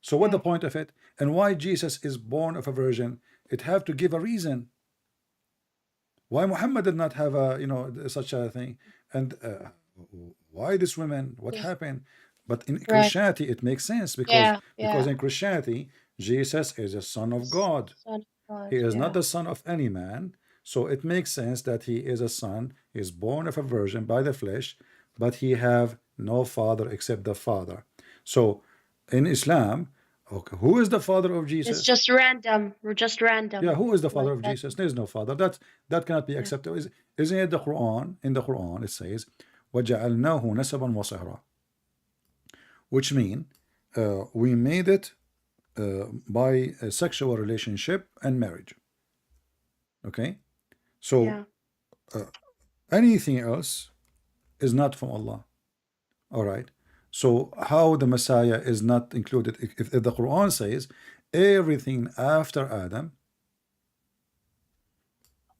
So what the Yeah. point of it? And why Jesus is born of a virgin? It have to give a reason. Why Muhammad did not have a such a thing, and why this women? What Yeah. happened? But in Right. Christianity, it makes sense because Yeah. Yeah. in Christianity, Jesus is a son of God. Son of He God. is not Yeah. the son of any man, so it makes sense that he is a son. He is born of a virgin by the flesh, but he have no father except the Father. So in Islam, okay, who is the father of It's Jesus? just random. We're just Yeah, random. who is the father Like of that. Jesus? There is no father. That cannot be Yeah. accepted. Isn't it the Quran? In the Quran, it says, وَجَعَلْنَاهُ نَسَبًا وَصِهْرًا, which mean we made it by a sexual relationship and marriage. Okay, so Yeah. anything else is not from Allah. All right. So how the Messiah is not included? If the Quran says everything after Adam,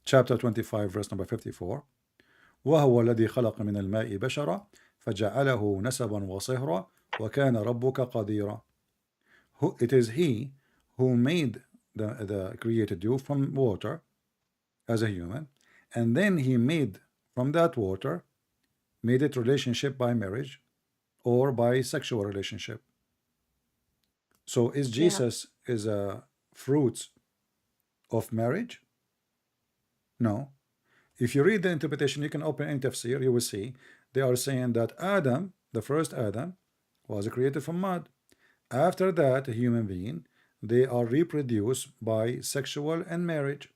chapter 25, verse number 54, وهو الذي خلق من الماء بشرا فجعله نسبا وصهرا وكان ربك قديرا. It is he who made the created you from water as a human, and then he made from that water, made it relationship by marriage or by sexual relationship. So is Yeah. Jesus is a fruit of marriage? No. If you read the interpretation, you can open any tafsir, you will see they are saying that Adam, the first Adam, was created from mud. After that, a human being, they are reproduced by sexual and marriage.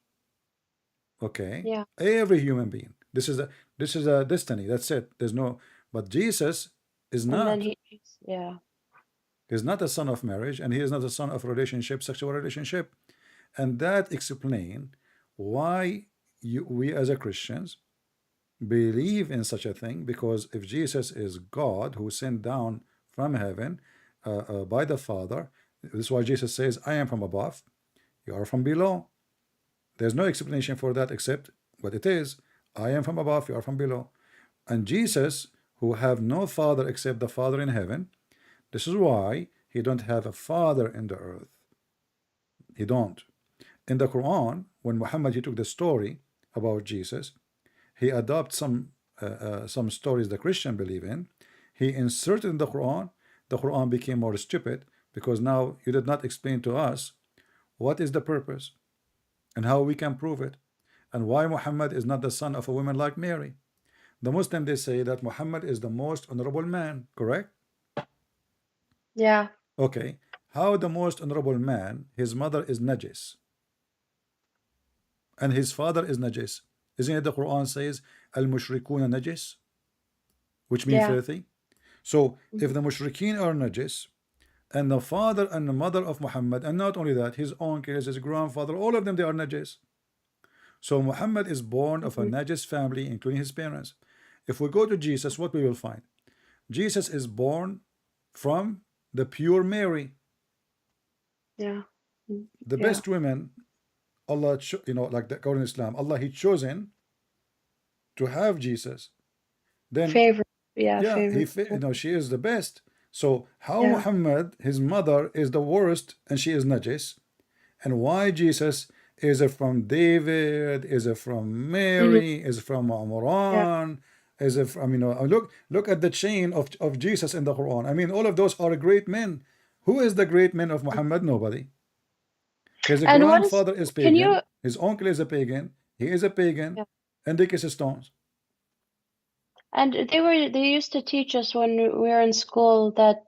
Okay, Yeah. every human being. This is a destiny. That's it. There's no. But Jesus is And then not. yeah. He's not a son of marriage, and he is not a son of relationship, sexual relationship, and that explain why we as a Christians believe in such a thing, because if Jesus is God who sent down from heaven by the Father, this is why Jesus says, I am from above, you are from below. There's no explanation for that except what it is. I am from above, you are from below. And Jesus, who have no father except the Father in heaven, This is why he don't have a father in the earth. He don't. In the Quran, when Muhammad he took the story about Jesus, he adopted some stories the Christian believe in. He inserted in the Quran. The Quran became more stupid because now you did not explain to us what is the purpose and how we can prove it and why Muhammad is not the son of a woman like Mary. The Muslim they say that Muhammad is the most honorable man, correct? Yeah. Okay. How the most honorable man, his mother is najis and his father is najis. Isn't it the Quran says al-mushrikuna najis, which means Yeah. filthy? So if the mushrikeen are najis and the father and the mother of Muhammad, and not only that, his uncles, his grandfather, all of them they are najis. So Muhammad is born of a najis family, including his parents. If we go to Jesus, what we will find? Jesus is born from the pure Mary. Yeah. The Yeah. best women, Allah, like the according to Islam, Allah He chosen to have Jesus. Then, Favorite. Yeah. yeah, Favorite. she is the best. So how Yeah. Muhammad, his mother, is the worst, and she is najis, and why Jesus is it from David? Is it from Mary? Is it from Yeah. Imran? Is it from, look at the chain of Jesus in the Quran. I mean, all of those are great men. Who is the great men of Muhammad? Nobody. His And what is? grandfather is Can you? pagan. His uncle is a pagan. He is a pagan. Yeah. And they kiss stones. And they used to teach us when we were in school that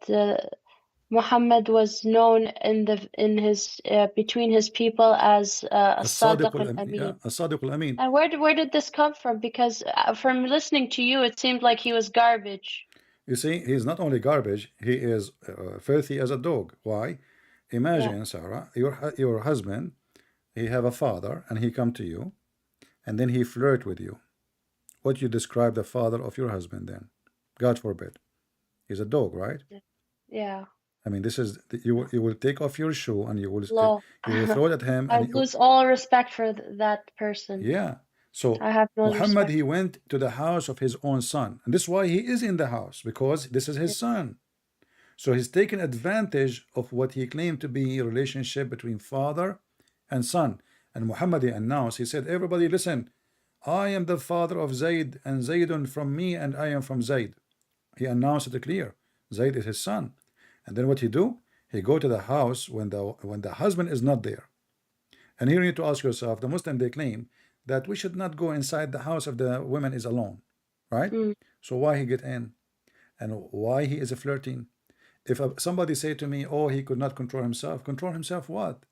Muhammad was known in his between his people as As-Sadiq al-Amin. As-Sadiq al-Amin. And where did this come from? Because from listening to you, it seemed like he was garbage. You see, he's not only garbage, he is filthy as a dog. Why? Imagine, Sarah, your husband, he have a father, and he come to you, and then he flirt with you. What you describe the father of your husband then? God forbid. He's a dog, right? Yeah. I mean, this is you will take off your shoe and you will throw it at him, I and lose all respect for that person. yeah. So I have no Muhammad respect. he went to the house of his own son, and this is why he is in the house, because this is his son. So he's taken advantage of what he claimed to be a relationship between father and son. And Muhammad he announced, he said, everybody listen, I am the father of Zayd, and Zaydun from me, and I am from Zayd. He announced it clear. Zayd is his son. And then what he do? He go to the house when the husband is not there. And here you need to ask yourself, the Muslim they claim that we should not go inside the house if the woman is alone, right? So why he get in? And why he is flirting? If somebody say to me, oh, he could not control himself what?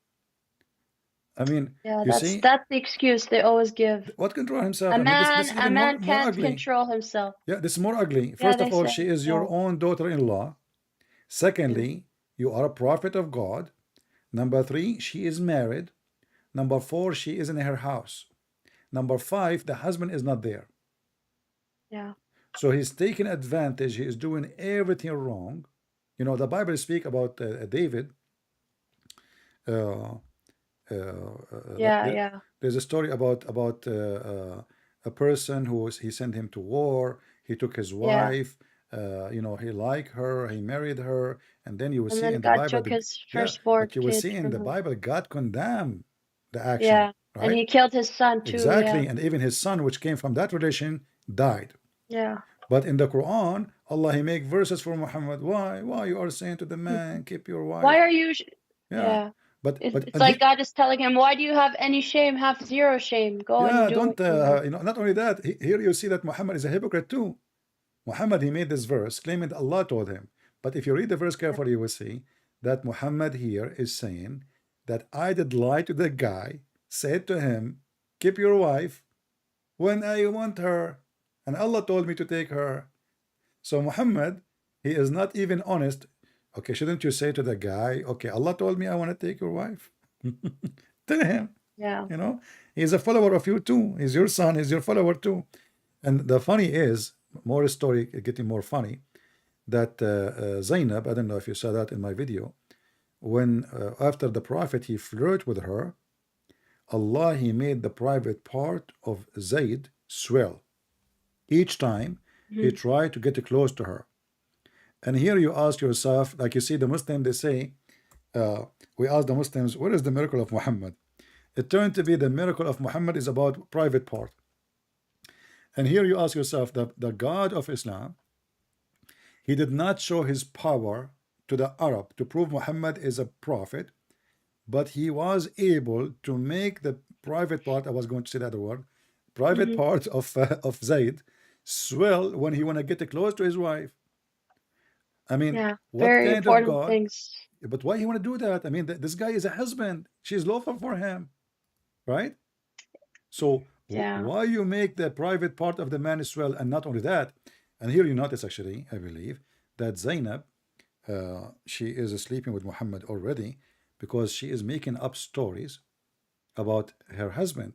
I mean, Yeah, you see, that's the excuse they always give. what control himself? A I mean, this is even more can't ugly. control himself. Yeah, this is more ugly. Yeah, First they of all, say, she is your own daughter-in-law. Secondly, you are a prophet of God. Number 3, she is married. Number 4, she is in her house. Number 5, the husband is not there. Yeah. So he's taking advantage. He is doing everything wrong. You know, the Bible speak about David. Yeah. There's a story about a person he sent him to war. He took his wife. He liked her. He married her, and then you will And see then in the God Bible took that his firstborn but you will kid see in from the him. Bible God condemned the action, Yeah. And right? he killed his son too. Exactly, Yeah. and even his son, which came from that relation, died. Yeah. But in the Quran, Allah He make verses for Muhammad. Why you are saying to the man, keep your wife? Why are you? Yeah. Yeah. But It's like God is telling him, why do you have any shame? Have zero shame. Go and do don't it. not only that, here you see that Muhammad is a hypocrite too. Muhammad he made this verse claiming that Allah told him. But if you read the verse carefully, you will see that Muhammad here is saying that I did lie to the guy, said to him, keep your wife when I want her, and Allah told me to take her. So Muhammad, he is not even honest. Okay, shouldn't you say to the guy, okay, Allah told me I want to take your wife? Tell him. Yeah. He's a follower of you too. He's your son, he's your follower too. And the funny is, more story getting more funny, that Zainab, I don't know if you saw that in my video, when after the Prophet he flirted with her, Allah he made the private part of Zayd swell. Each time he tried to get close to her. And here you ask yourself, like you see the Muslim, they say, we ask the Muslims, what is the miracle of Muhammad? It turned to be the miracle of Muhammad is about private part. And here you ask yourself, the God of Islam, he did not show his power to the Arab to prove Muhammad is a prophet, but he was able to make the private part, I was going to say the other word, private Mm-hmm. part of Zayd swell when he want to get close to his wife. I mean, Yeah, what very kind of important God? things. But why he want to do that? I mean, this guy is a husband. She's lawful for him, right? So Yeah. why you make the private part of the man swell? And not only that, and here you notice actually, I believe, that Zainab, she is sleeping with Muhammad already because she is making up stories about her husband.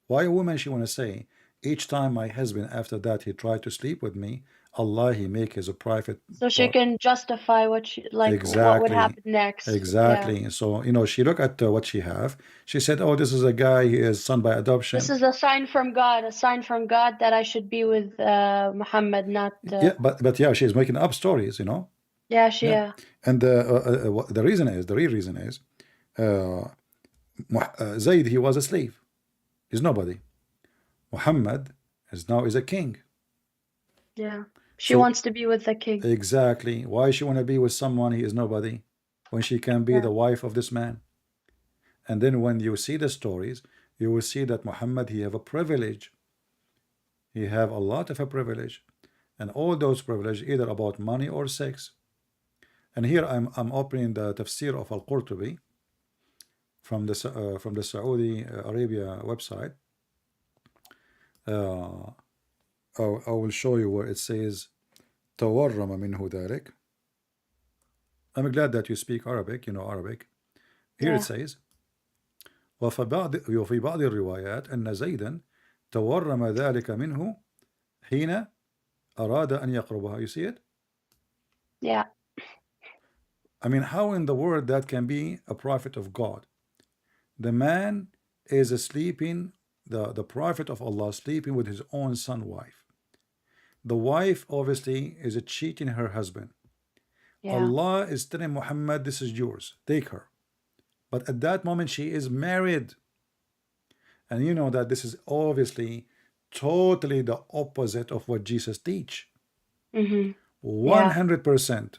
Why a woman she want to say, each time my husband after that he tried to sleep with me, Allah he make his a private So she part. can justify what she, like what would Exactly, happen next. Yeah. exactly. So she look at what she have. She said, "Oh, this is a guy. He is son by This adoption." is a sign from God, a sign from God that I should be with Muhammad, not Yeah, but yeah, she's making up stories. yeah, Yeah, Shia. and the reason is the real reason is, uh, Zayd he was a slave. He's nobody. Muhammad is a king. Yeah. She So wants to be with the king. exactly why she want to be with someone he is nobody when she can be Yeah. the wife of this man. And then when you see the stories, you will see that Muhammad he have a privilege. He have a lot of a privilege, and all those privilege either about money or sex. And here I'm opening the tafsir of Al-Qurtubi from the Saudi Arabia website. Uh, I will show you where it says تورم منه ذلك. I'm glad that you speak Arabic, you know Arabic. Here it Yeah. says وفي بعض الروايات أن زيدا تورم ذلك منه حين أراد أن يقربها. You see it? Yeah. I mean, how in the world that can be a prophet of God? The man is sleeping, the prophet of Allah sleeping with his own son wife. The wife obviously is cheating her husband. Yeah. Allah is telling Muhammad, this is yours, take her. But at that moment she is married. And you know that this is obviously totally the opposite of what Jesus teach. Mm-hmm. Yeah. 100%,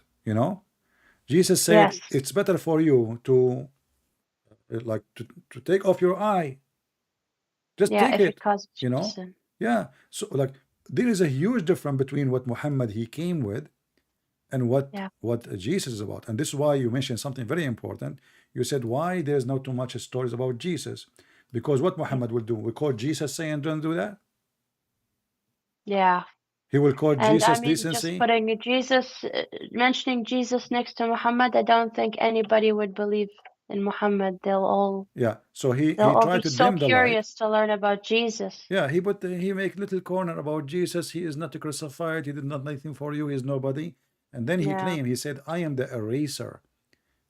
Jesus said Yes. it's better for you to to take off your eye. Just Yeah, take if it it, causes you you to know? sin. Yeah. So like there is a huge difference between what Muhammad he came with and what Yeah. what Jesus is about. And this is why you mentioned something very important. You said why there's not too much stories about Jesus. Because what Muhammad will do, we call Jesus saying don't do that. Yeah. He will call And I Jesus mean, just decency. putting Jesus, mentioning Jesus next to Muhammad, I don't think anybody would believe in Muhammad. Yeah. So They'll he all be tried to so dim the light. curious to learn about Jesus. Yeah, he make little corner about Jesus. He is not crucified. He did not nothing for you. He is nobody. And then he Yeah. claimed, he said, I am the eraser.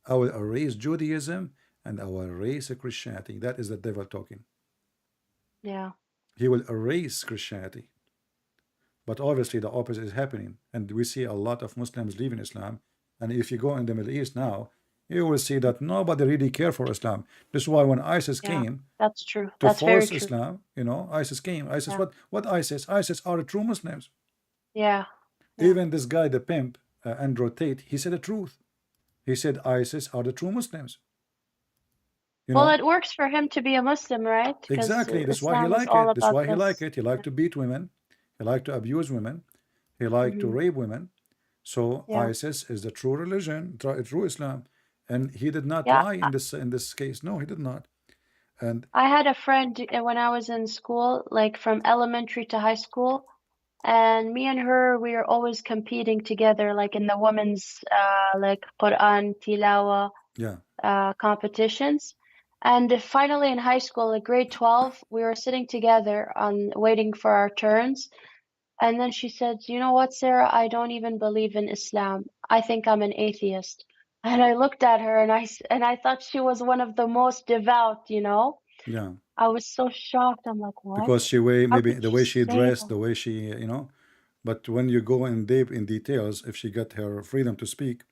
I will erase Judaism and I will erase Christianity. That is the devil talking. Yeah. He will erase Christianity. But obviously the opposite is happening. And we see a lot of Muslims leaving Islam. And if you go in the Middle East now, you will see that nobody really care for Islam. This is why when ISIS Yeah. came That's true. to That's very force true. Islam, ISIS came. ISIS, Yeah. what ISIS? ISIS are the true Muslims. Yeah. Yeah. Even this guy, the pimp, Andrew Tate, he said the truth. He said ISIS are the true Muslims. You Well, know, it works for him to be a Muslim, right? Because exactly. That's why he Islam is like all it. That's about why he like this. it. He like Yeah. to beat women. He like to abuse women. He like to Hmm. rape women. So Yeah. ISIS is the true religion, true Islam, and he did not Yeah. lie in this case. No, he did not. And I had a friend when I was in school, like from elementary to high school, and me and her, we were always competing together, like in the women's like Quran tilawa yeah, competitions. And finally in high school, like grade 12, we were sitting together on waiting for our turns. And then she said, "You know what, Sarah? I don't even believe in Islam. I think I'm an atheist." And I looked at her and I thought she was one of the most devout, you know? yeah, I was so shocked. I'm like, "What? because she way How maybe could the you way she say dressed, that?" the way she But when you go in deep in details, if she got her freedom to speak,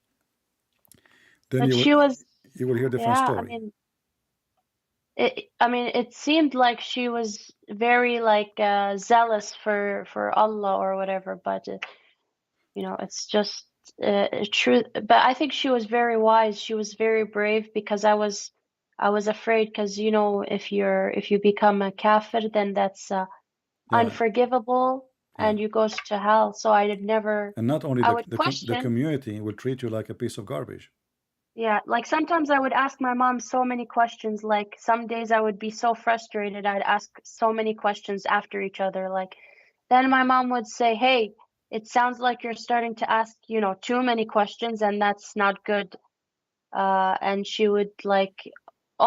then But she was, you will hear different yeah, story. I mean, it seemed like she was very like zealous for Allah or whatever, but you know, it's just true. But I think she was very wise. She was very brave because I was afraid because you know, if you become a kafir, then that's Yeah, unforgivable yeah. and you goes to hell. So I did never, And not only I would the question. community will treat you like a piece of garbage. Yeah, like sometimes I would ask my mom so many questions. Like some days I would be so frustrated, I'd ask so many questions after each other. Like then my mom would say, "Hey, it sounds like you're starting to ask, you know, too many questions, and that's not good." And she would like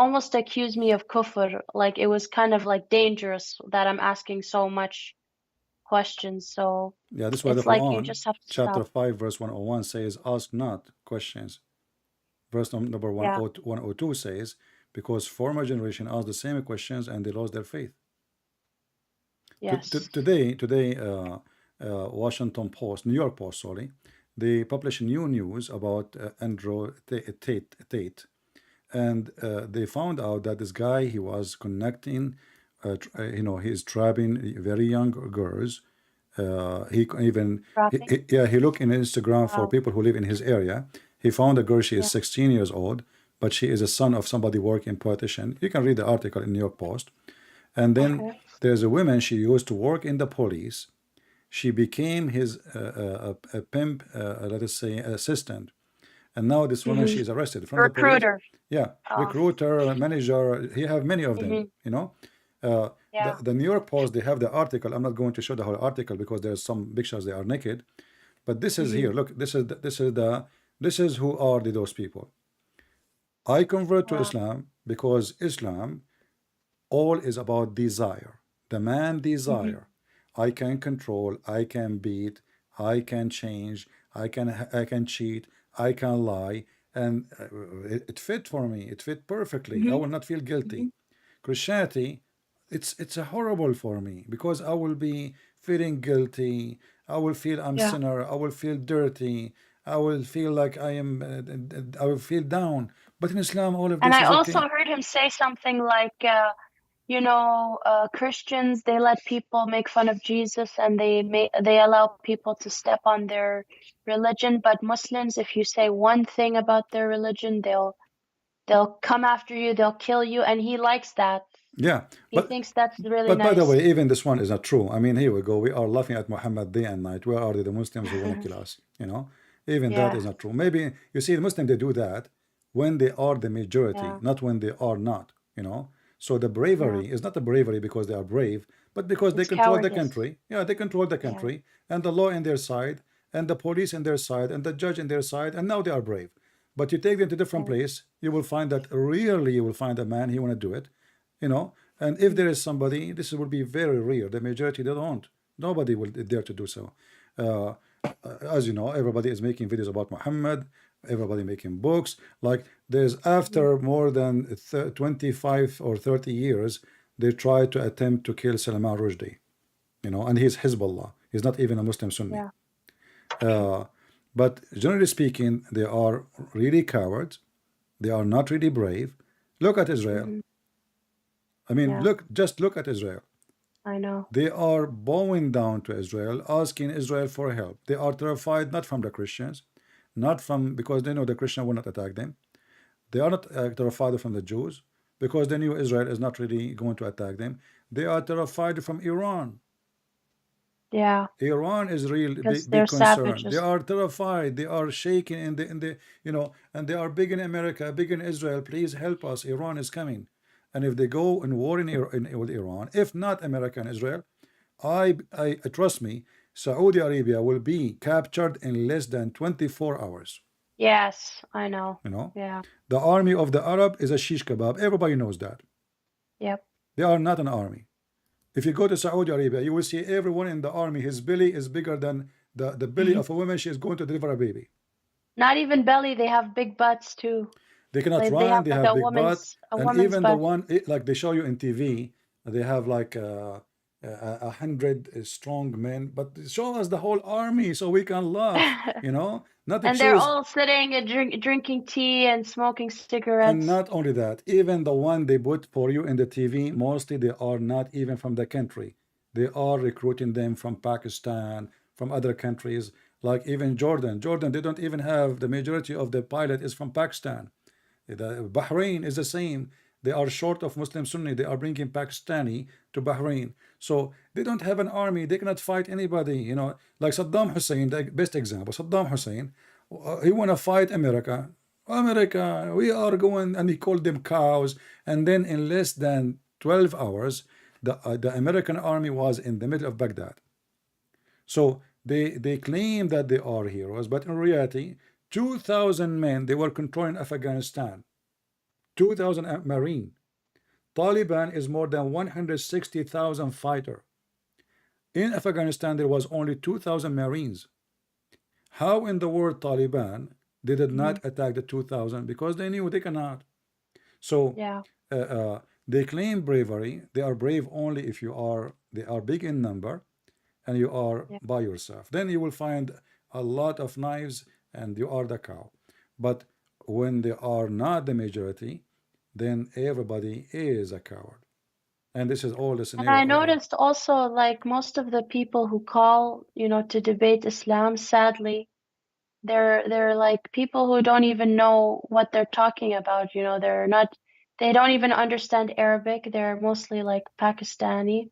almost accuse me of kufr. Like it was kind of like dangerous that I'm asking so much questions. So Yeah, this is why the it's like you Quran, just have to chapter stop. 5, verse 101 says, "Ask not questions." Verse number Yeah. 102 says, "Because former generation asked the same questions and they lost their faith." Yes. Today, Washington Post, New York Post, sorry, they publish new news about Andrew Tate, and they found out that this guy, he was connecting, you know, he's trapping very young girls. He even Dropping. yeah, he looked in Instagram for Wow. people who live in his area. He found a girl. She is Yeah. 16 years old, but she is a son of somebody working politician. You can read the article in New York Post. And then Okay. there's a woman, she used to work in the police. She became his a pimp, let us say, assistant. And now this woman, Mm-hmm. she is arrested from the police. Recruiter. Yeah, Oh. recruiter, manager. He have many of them. Mm-hmm. You know, uh, Yeah. the New York Post, they have the article. I'm not going to show the whole article because there's some pictures they are naked. But this is Mm-hmm. here. Look, this is who are those people. I convert to Wow. Islam because Islam all is about desire. The man Mm-hmm. desire. I can control, I can beat, I can change, I can cheat, I can lie, and it fit for me. It fit perfectly. I Mm-hmm. will not feel Mm-hmm. guilty. Christianity, it's a horrible for me because I will be feeling guilty. I will feel I'm Yeah. sinner. I will feel dirty. I will feel like I am. I will feel down. But in Islam, all of And this I is also okay. heard him say something like, you know, Christians, they let people make fun of Jesus and they allow people to step on their religion, but Muslims, if you say one thing about their religion, they'll come after you, they'll kill you, and he likes that. Yeah, He thinks that's really but by the nice. way, even this one is not true. I mean, here we go. We are laughing at Muhammad day and night. Where are the Muslims who want to kill us? You know, even that Yeah. is not true. Maybe you see, the Muslims they do that when they are the majority, Yeah. not when they are not. You know, so the Yeah. bravery is not the bravery because they are brave, but because they It's control the cowardice. country. Yeah, they control the Yeah. country and the law in their side, and the police in their side, and the judge in their side, and now they are brave. But you take them to different Yeah. place, you will find that rarely you will find a man he want to do it, you know. And if Mm. there is somebody, this will be very rare. The majority they don't. Nobody will dare to do so. Uh, as you know, everybody is making videos about Muhammad. Everybody making books. Like there's Mhm. after more than 25 or 30 years, they try to attempt to kill Salman Rushdie. You know, and he's Hezbollah. He's not even a Muslim Sunni. Yeah. Uh, but generally speaking, they are really cowards. They are not really brave. Look at Israel. Hmm. I mean, Yeah. just look at Israel. I know. They are bowing down to Israel, asking Israel for help. They are terrified not from the Christians, not from because they know the Christian will not attack them. They are not terrified from the Jews because they knew Israel is not really going to attack them. They are terrified from Iran. Yeah. Iran is real Because they're big concern. They savages. are terrified. They are shaking in the you know, and they are big in America, big in Israel. Please help us. Iran is coming, and if they go in war with Iran, if not America and Israel, I trust me, Saudi Arabia will be captured in less than 24 hours. Yes, I know. You know, Yeah. the army of the Arab is a shish kebab. Everybody knows that. Yep. They are not an army. If you go to Saudi Arabia, you will see everyone in the army. His belly is bigger than the belly of a woman. She is going to deliver a baby. Not even belly, they have big butts too. They cannot They run. have They like have big butt, a and woman's even the butt. one like they show you in TV, they have like 100 strong men, but show us the whole army so we can laugh, not to And they're choose. all sitting and drinking tea and smoking And cigarettes. not only that, even the one they put for you in the TV, mostly they are not even from the country. They are recruiting them from Pakistan, from other countries, like even Jordan. Jordan, they don't even have the majority of the pilot is from Pakistan. The Bahrain is the same. They are short of Muslim Sunni. They are bringing Pakistani to Bahrain. So they don't have an army. They cannot fight anybody. Like Saddam Hussein, the best example. Saddam Hussein, he want to fight America. America, we are going, and he called them cows. And then in less than 12 hours, the American army was in the middle of Baghdad. So they claim that they are heroes, but in reality, 2,000 men, they were controlling Afghanistan. 2,000 Marine. Taliban is more than 160,000 fighter. In Afghanistan, there was only 2,000 Marines. How in the world Taliban they did Mhm. not attack the 2,000? Because they knew they cannot. So Yeah. they claim bravery. They are brave only if they are big in number and you are Yeah. by yourself. Then you will find a lot of knives and you are the cow. But when they are not the majority, then everybody is a coward. And this is all the And I scenario. noticed also, like, most of the people who call, to debate Islam, sadly, they're like people who don't even know what they're talking about. They don't even understand Arabic. They're mostly like Pakistani.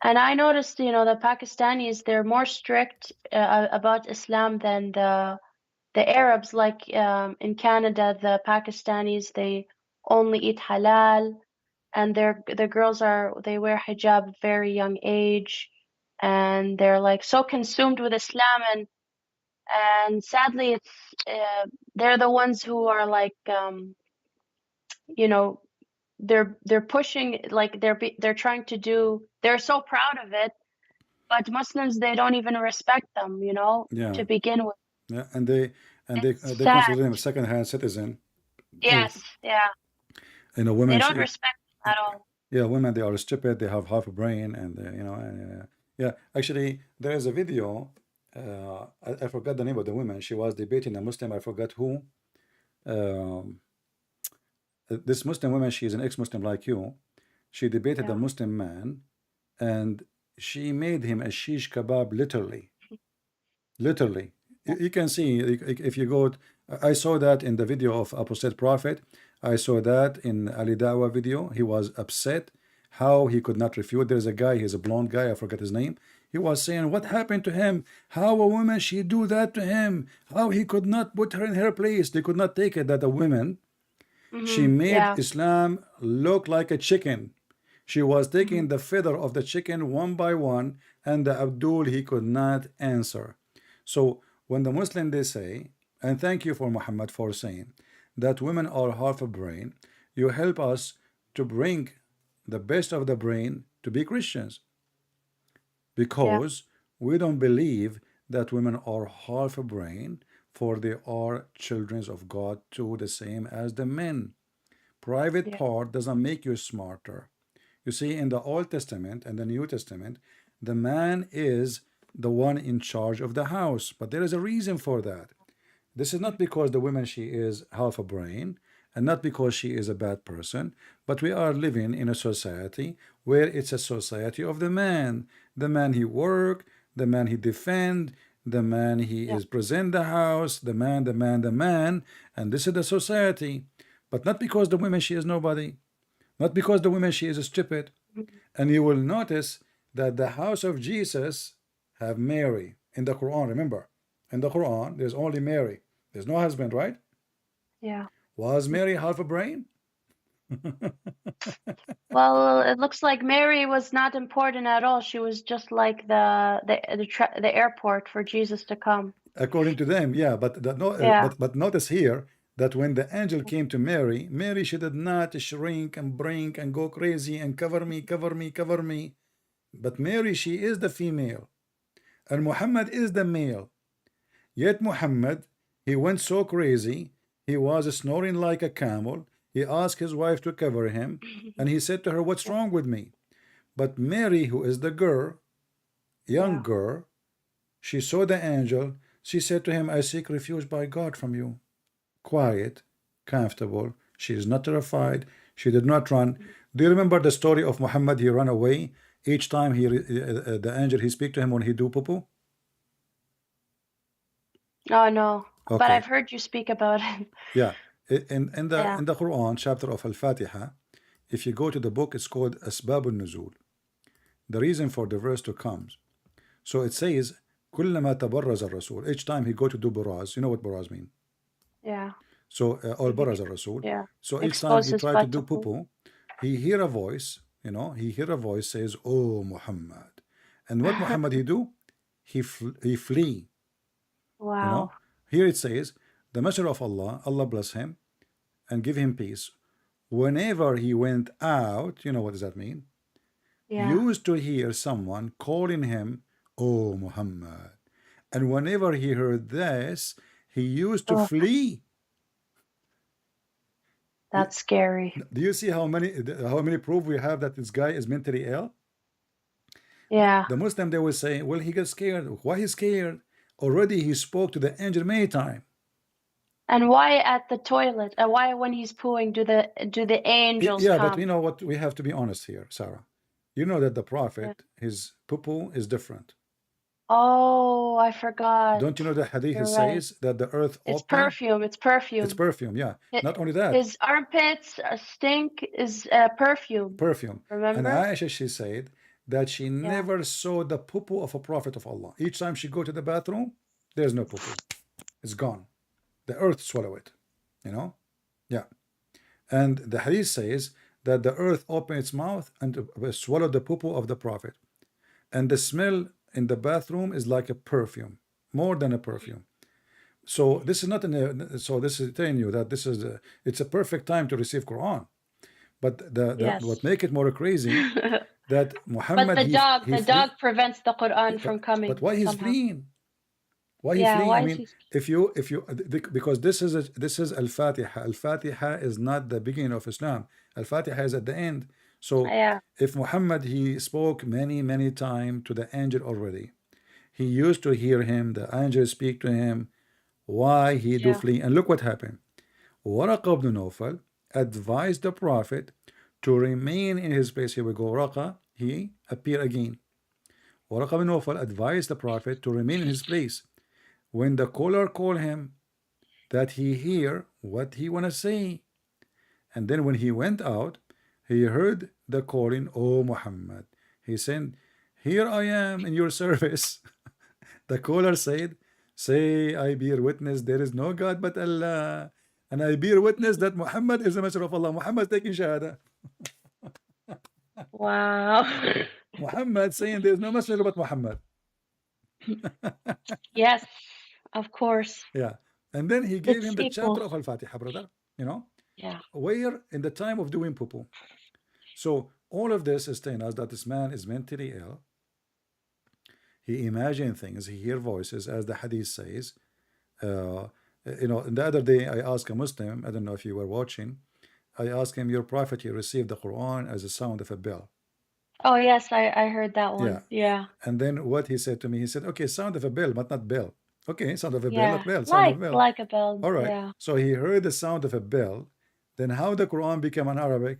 And I noticed, the Pakistanis, they're more strict about Islam than the Arabs. Like in Canada, the Pakistanis, they only eat halal, and the girls they wear hijab at very young age, and they're like so consumed with Islam, and sadly, they're the ones who are like, you know, they're pushing, like they're trying to do. They're so proud of it, but Muslims, they don't even respect them, Yeah, to begin with. yeah, and they It's sad. consider them a second-hand citizen. Oh, Yes, yeah. They women. don't respect them at all. Yeah, women they are stupid. They have half a brain, and yeah. Actually, there is a video. I forgot the name of the woman. She was debating a Muslim. I forgot who. Um, this Muslim woman. She is an ex-Muslim like you. She debated a Yeah, Muslim man, and she made him a shish kebab literally. Literally. You can see if you go. I saw that in the video of Apostate Prophet. I saw that in Ali Dawa video. He was upset how he could not refute. There's a guy, he's a blonde guy, I forget his name. He was saying, what happened to him? How a woman she do that to him? How he could not put her in her place? They could not take it that a woman, she made yeah, Islam look like a chicken. She was hmm taking the feather of the chicken one by one, and the Abdul he could not answer. So when the Muslim they say, and thank you for Muhammad for saying that women are half a brain, you help us to bring the best of the brain to be Christians, yeah, because we don't believe that women are half a brain, for they are children of God too, the same as the men. Private yeah, part doesn't make you smarter. You see, in the Old Testament and the New Testament, the man is the one in charge of the house, but there is a reason for that. This is not because the woman she is half a brain, and not because she is a bad person, but we are living in a society where it's a society of the man. The man he work, the man he defend, the man he yeah, is present the house, the man, the man, the man, and this is the society. But not because the woman she is nobody, not because the woman she is stupid. mhm, And you will notice that the house of Jesus have Mary in the Quran. Remember, in the Quran, there's only Mary. There's no husband, right? yeah. Was Mary half a brain? Well, it looks like Mary was not important at all. She was just like the airport for Jesus to come. According to them, yeah. But no, Yeah, but notice here that when the angel came to Mary, Mary she did not shrink and brink and go crazy and cover me, cover me, cover me. But Mary, she is the female, and Muhammad is the male. Yet Muhammad, he went so crazy, he was snoring like a camel. He asked his wife to cover him, and he said to her, what's yeah, wrong with me? But Mary, who is the girl, young Yeah. girl, she saw the angel. She said to him, I seek refuge by God from you. Quiet, comfortable. She is not terrified. She did not run. Do you remember the story of Muhammad? He ran away each time the angel he speak to him when he do poo-poo. Oh no. But Okay, I've heard you speak about it. yeah. In the Yeah. in the Quran chapter of Al-Fatiha, if you go to the book, it's called Asbab al-Nuzul, the reason for the verse to come. So it says, كلما تبرز الرسول. Each time he go to do buraz, you know what buraz mean? Yeah. So or He, baraz al-Rasul. yeah. So each time Expose he his tried to butt do to poo. poo-poo, he hear a voice, he hear a voice says, "Oh Muhammad," and what Muhammad he do? He flee. Wow. Here it says, the Messenger of Allah, Allah bless him and give him peace. Whenever he went out, you know what does that mean? Yeah. Used to hear someone calling him, "Oh Muhammad," and whenever he heard this, he used to Oh, flee. that's scary. Do you see how many proof we have that this guy is mentally ill? Yeah. The Muslim they will say, well, he got scared. Why he scared? Already he spoke to the angel many times. And why at the toilet? And why when he's pooing do the angels Yeah, but come? we know what we have to be honest here, Sarah. You know that the Yeah. Prophet, his poo is different. Oh, I forgot. Don't you know the hadith You're right. says that the earth It's open? perfume. It's It's perfume. perfume, yeah. Not only that, His armpits stink is perfume. perfume. And Remember? Aisha, she said that she Yeah. never saw the poo of a prophet of Allah. Each time she go to the bathroom, there's no poo. It's gone. The earth swallow it. Yeah. And the hadith says that the earth opened its mouth and swallowed the poo of the prophet. And the smell in the bathroom is like a perfume, more than a perfume. So this is not so this is telling you that it's a perfect time to receive Quran. But what Yes. make it more crazy that But Muhammad the he dog flee, prevents the Quran from but coming why he's somehow. fleeing? Why he Yeah, fleeing? I why is mean, he? if you because this is Al-Fatiha. Al-Fatiha is not the beginning of Islam. Al-Fatiha is at the end. So Yeah. if Muhammad he spoke many times to the angel already, he used to hear him. The angel speak to him. Why he do Yeah. flee? And look what happened. Waraqa ibn Nawfal advised the Prophet to remain in his place. Here we go. Waraqa, he appear again. Waraqa ibn Nawfal advised the Prophet to remain in his place. When the caller called him, that he hear what he wanna say. And then when he went out, he heard the calling, "Oh Muhammad." He said, "Here I am in your service." The caller said, "Say, I bear witness there is no God but Allah. And I bear witness that Muhammad is the messenger of Allah." Muhammad taking shahada. Wow. Muhammad saying there is no messenger but Muhammad. Yes, of course. Yeah. And then he gave It's him the chapter equal. of Al-Fatiha, brother. Yeah. Where in the time of doing poo. So all of this is telling us that this man is mentally ill. He imagines things, he hears voices, as the hadith says. The other day I asked a Muslim, I don't know if you were watching, I asked him, your prophet, he received the Quran as a sound of a bell. Oh, yes, I heard that one. Yeah. And then what he said to me, he said, okay, sound of a bell, but not bell. Okay, sound of a bell, not Yeah. bell, sound of a bell. Like a bell. All right. Yeah. So he heard the sound of a bell. Then how the Quran became in Arabic?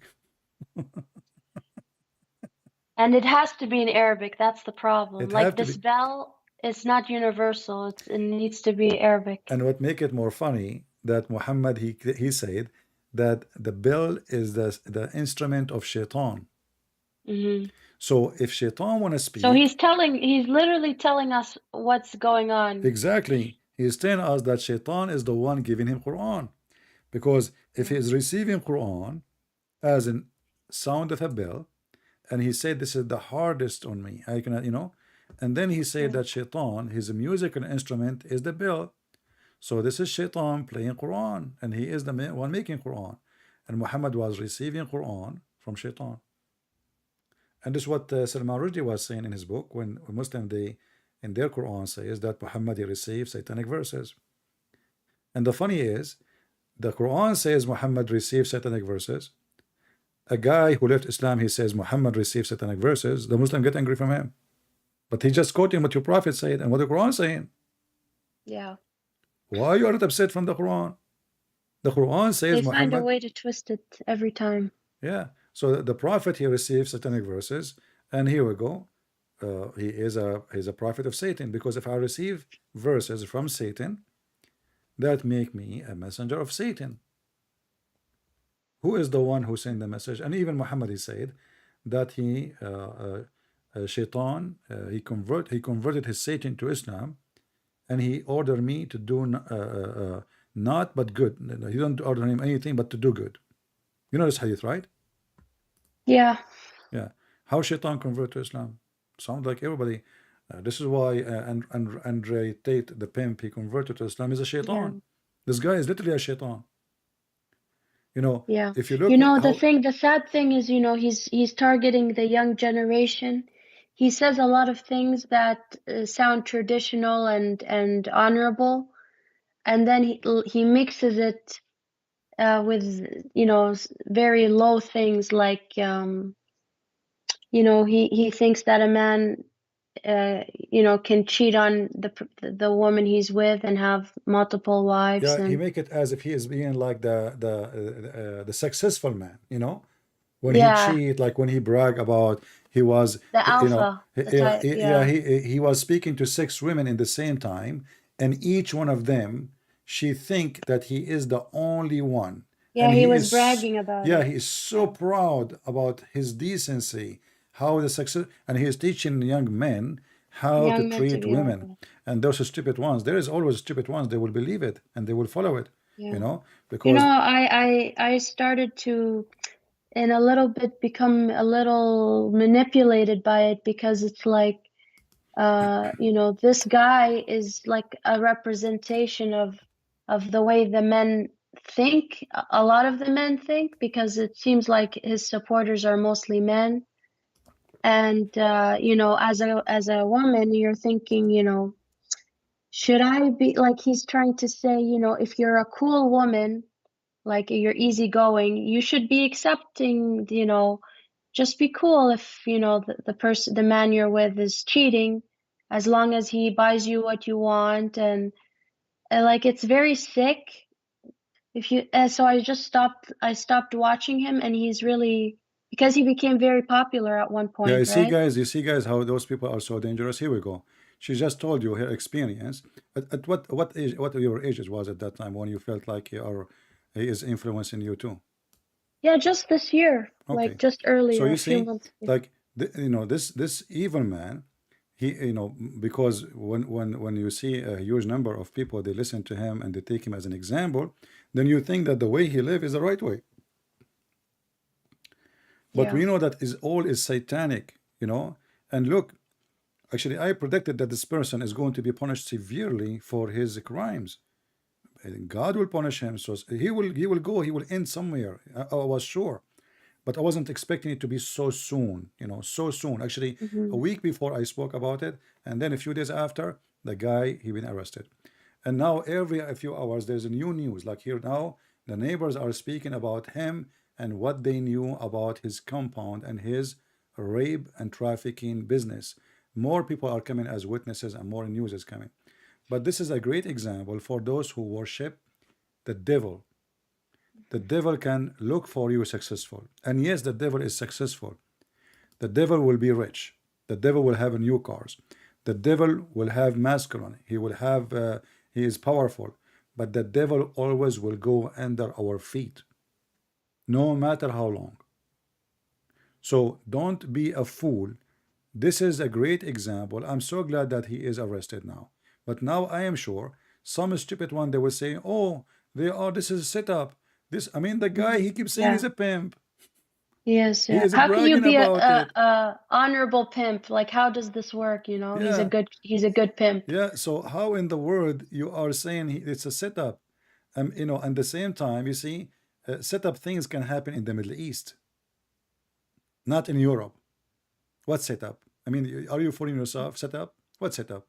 And it has to be in Arabic. That's the problem. It Like have to this be. bell, it's not universal. It needs to be Arabic. And what make it more funny that Muhammad he said that the bell is the instrument of shaitan. So if shaitan want to speak, So he's literally telling us what's going on. exactly, he's telling us that shaitan is the one giving him Quran, because if he is receiving Quran as a sound of a bell, and he said this is the hardest on me, I cannot, and then he said that shaitan, his musical instrument is the bell. So this is shaitan playing Quran, and he is the one making Quran, and Muhammad was receiving Quran from shaitan. And this is what Salman Rushdie was saying in his book, when Muslim they in their Quran says that Muhammad he received satanic verses. And the funny is, the Quran says Muhammad received satanic verses, A guy who left Islam, he says Muhammad received satanic verses, the Muslim get angry from him. But he just quoting what your Prophet said and what the Quran is saying. Yeah. Why you are not upset from the Quran? The Quran says They find a Muhammad, way to twist it every time. yeah. So the Prophet, he received satanic verses, and here we go. He's a prophet of Satan, because if I receive verses from Satan, that make me a messenger of Satan. Who is the one who sent the message? And even Muhammad, he said that Shaitan, he converted his Satan to Islam, and he ordered me to do not but good. He don't order him anything but to do good. You know this hadith, right? Yeah. Yeah. How Shaitan convert to Islam? Sounds like everybody. This is why Andre Tate, the pimp, he converted to Islam, is a Yeah. Shaitan. This guy is literally a Shaitan. You know, Yeah. if you You look know, how, the sad thing is, you know, he's targeting the young generation. He says a lot of things that sound traditional and honorable, and then he mixes it with, you know, very low things like, you know, he thinks that a man, you know, can cheat on the woman he's with and have multiple wives, yeah, he and make it as if he is being like the successful man, you know, when he yeah, cheat, like when he brag about he was, the you know, alpha, the yeah, type, yeah, yeah, he was speaking to 6 women in the same time, and each one of them, she think that he is the only one, yeah, and he he was is, bragging about yeah, it. he is so Yeah, proud about his decency, how the success, and he is teaching young men how to young men to treat be like women. that. And those stupid ones, there is always stupid ones, they will believe it and they will follow it, you Yeah. know, You know, because I started to, in a little bit, become a little manipulated by it, because it's like, you know, this guy is like a representation of the way the men think. A lot of the men think, because it seems like his supporters are mostly men. And you know, as a woman, you're thinking, you know, should I be like, he's trying to say, you know, if you're a cool woman, like you're easygoing, you should be accepting, you know, just be cool if, you know, the person, the man you're with is cheating, as long as he buys you what you want. And like, it's very sick. If you, so I stopped watching him, and he's really, because he became very popular at one yeah, point, right? you see, guys, how those people are so dangerous. Here we go. She just told you her experience. At what age, what your ages was at that time when you felt like he is influencing you too? Yeah, just this year, like Okay, just so earlier, you a few see, months ago. like you know, this evil man, he, you know, because when you see a huge number of people, they listen to him and they take him as an example, then you think that the way he live is the right way. But Yeah. we know that is all is satanic, you know. And look, actually, I predicted that this person is going to be punished severely for his crimes. And God will punish him, so he will end somewhere. I was sure, but I wasn't expecting it to be so soon. You know, so soon. Actually, a Hmm. week before I spoke about it, and then a few days after, the guy he been arrested. And now every a few hours there's a new news. Like here now, the neighbors are speaking about him and what they knew about his compound and his rape and trafficking business. More people are coming as witnesses and more news is coming. But this is a great example for those who worship the devil. The devil can look for you successful. And yes, the devil is successful. The devil will be rich. The devil will have new cars. The devil will have masculine. He will have, he is powerful. But the devil always will go under our feet, no matter how long. So don't be a fool. This is a great example. I'm so glad that he is arrested now. But now I am sure some stupid one they will say, oh, they are, this is a setup. This, I mean, the guy, he keeps saying Yeah. he's a pimp. Yes, He yeah. is How can you bragging be about it. a honorable pimp? Like, how does this work? You know, Yeah, he's a good pimp. yeah. So how in the world you are saying it's a setup? You know, at the same time, you see, setup things can happen in the Middle East, not in Europe. What setup? I mean, are you fooling yourself? Setup? What setup?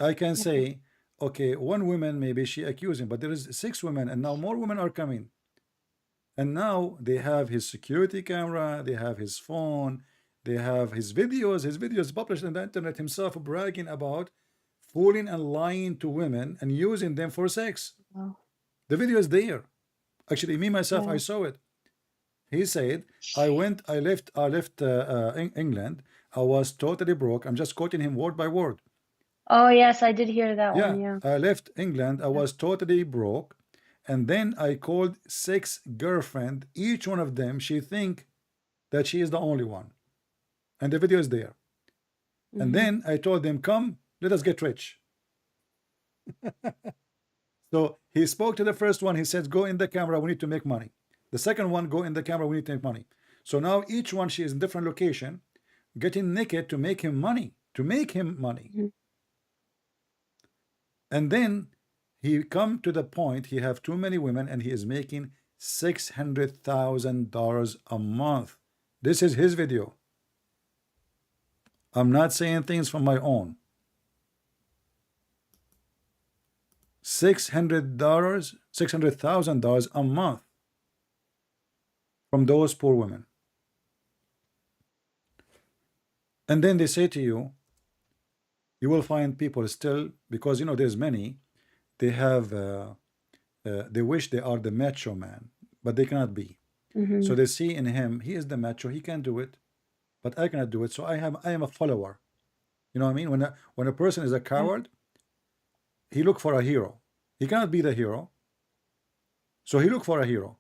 I can Yeah. say, okay, one woman maybe she accused him, but there is 6 women, and now more women are coming. And now they have his security camera, they have his phone, they have his videos. His videos published on the internet, himself bragging about fooling and lying to women and using them for sex. Wow. The video is there. Actually, me myself, I Yeah. saw it. He said, I left England. I was totally broke. I'm just quoting him word by word. Oh yes, I did hear that one. Yeah, Yeah. I left England. I Yeah. was totally broke. And then I called 6 girlfriends. Each one of them, she think that she is the only one. And the video is there. And then I told them, come, let us get rich. So he spoke to the first one. He said, go in the camera. We need to make money. The second one, go in the camera. We need to make money. So now each one, she is in different location, getting naked to make him money. To make him money. And then he come to the point he have too many women and he is making $600,000 a month. This is his video. I'm not saying things from my own. $600,000 a month from those poor women. And then they say to you, you will find people still, because you know there's many, they have they wish they are the macho man, but they cannot be. So they see in him, he is the macho, he can do it, but I cannot do it. So I am a follower. You know what I mean? When a person is a coward, he look for a hero. He cannot be the hero, so he look for a hero.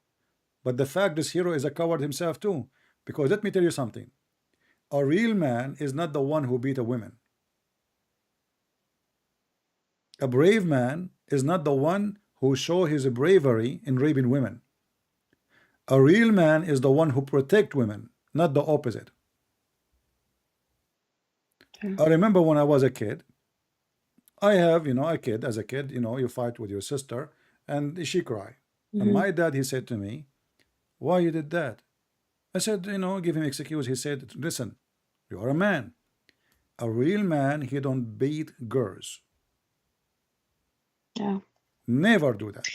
But the fact this hero is a coward himself too, because let me tell you something: a real man is not the one who beat a woman. A brave man is not the one who show his bravery in raping women. A real man is the one who protect women, not the opposite. I remember when I was a kid, I have, a kid, as a kid, you fight with your sister and she cry. And my dad, he said to me, why you did that? I said, give him excuse. He said, listen, you are a man. A real man, he don't beat girls. Yeah. Never do that.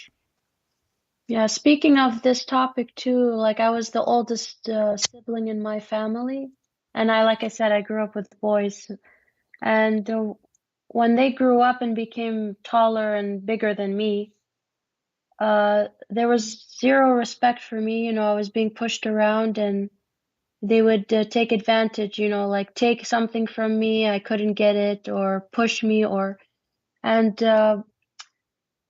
Yeah. Speaking of this topic too, like I was the oldest sibling in my family, and like I said, I grew up with boys, and when they grew up and became taller and bigger than me, there was zero respect for me. I was being pushed around, and they would take advantage. Like take something from me, I couldn't get it, or push me, and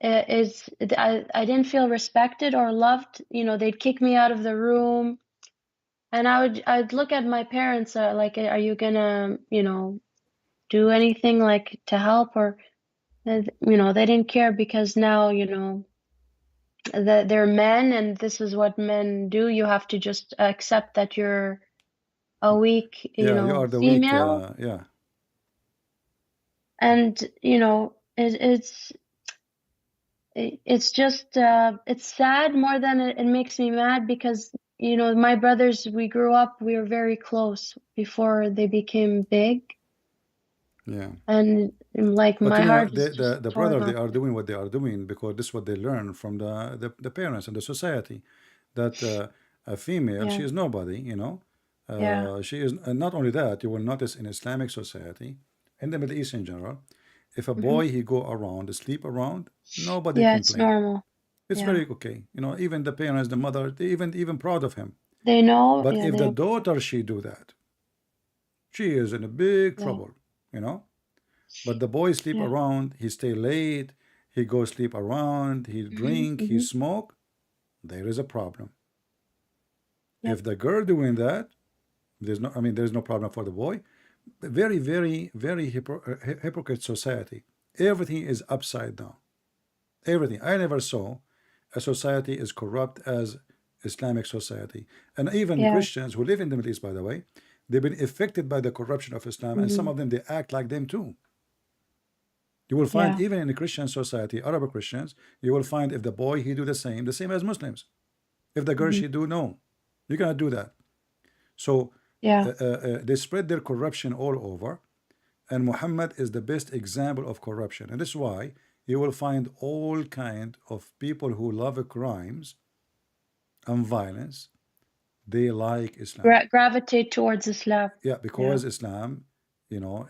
I didn't feel respected or loved. They'd kick me out of the room, and I'd look at my parents like, are you gonna, do anything like to help? Or they didn't care, because now, that they're men and this is what men do. You have to just accept that you're a weak, Yeah, you are the weak. female. Yeah. And it's just it's sad more than it makes me mad, because my brothers, we grew up, we were very close before they became big, Yeah. and like But my heart is just the torn brother, they up. are doing what they are doing because this is what they learn from the parents and the society, that a female, she Yeah. is nobody, Yeah. she is, and not only that, you will notice in Islamic society, in the Middle East in general, if a boy he go around, sleep around, nobody Yeah, it's complain. normal. It's Yeah. very okay, even the parents, the mother, they even proud of him. They know. But Yeah, if they the appreciate. daughter she do that, she is in a big Yeah. trouble, you know. But the boy sleep Yeah. around, he stay late, he go sleep around, he drink, he smoke, there is a problem. Yep. If the girl doing that, there's no problem for the boy. Very, very, very hypocrite society. Everything is upside down. Everything. I never saw a society as corrupt as Islamic society. And even Yeah. Christians who live in the Middle East, by the way, they've been affected by the corruption of Islam, and some of them, they act like them too. You will find Yeah. even in a Christian society, Arab Christians, you will find if the boy he do the same as Muslims. If the girl she do, no, you cannot do that. So Yeah. they spread their corruption all over, and Muhammad is the best example of corruption. And this is why you will find all kind of people who love crimes and violence, they like Islam. Gravitate towards Islam. Yeah, Yeah. because Islam,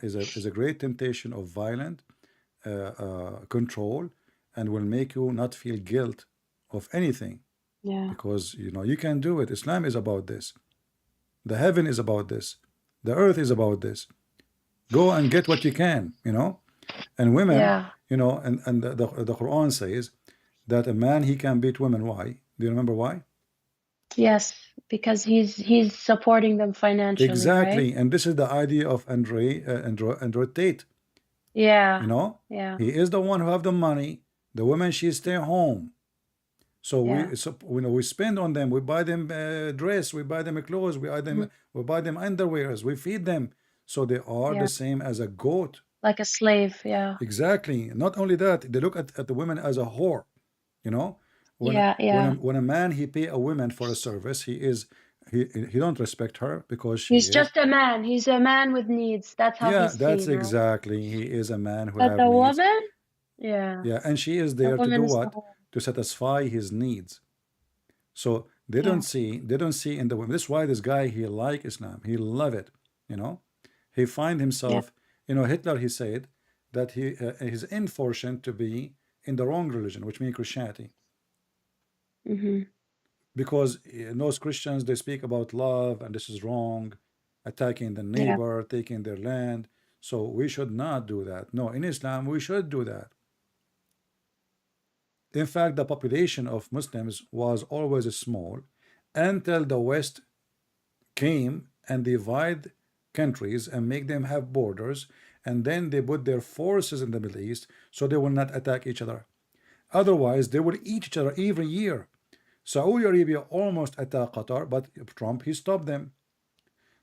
is a great temptation of violent control, and will make you not feel guilt of anything, Yeah. because you can do it. Islam is about this. The heaven is about this. The earth is about this. Go and get what you can. And women, Yeah. and the Quran says that a man, he can beat women. Why? Do you remember why? Yes, because he's supporting them financially, right? Exactly. And this is the idea of Andrew Tate. Yeah. You know, Yeah. he is the one who have the money. The women, she stay home. So Yeah. we spend on them. We buy them dress. We buy them clothes. Mhm. We buy them underwears. We feed them. So they are Yeah. the same as a goat. Like a slave. Yeah. Exactly. Not only that, they look at the women as a whore. You know, Yeah. Yeah. when a man, he pay a woman for a service, he don't respect her, because she He's is. just a man. He's a man with needs. That's how Yeah, he's that's seen, right? exactly. He is a man who But have the needs. woman, yeah, Yeah, and she is the there to do woman is the what? whole. To satisfy his needs. So Yeah. they don't see in the women. That's why this guy, he like Islam. He love it. You know, he find Yeah. himself. Hitler, he said that he's unfortunate to be in the wrong religion, which means Christianity, Mm-hmm. because those Christians, they speak about love, and this is wrong, attacking the Yeah. neighbor, taking their land. So we should not do that. No, in Islam we should do that. In fact, the population of Muslims was always small until the West came and divide countries and make them have borders, and then they put their forces in the Middle East so they will not attack each other. Otherwise, they will eat each other every year. Saudi Arabia almost attacked Qatar, but Trump, he stopped them.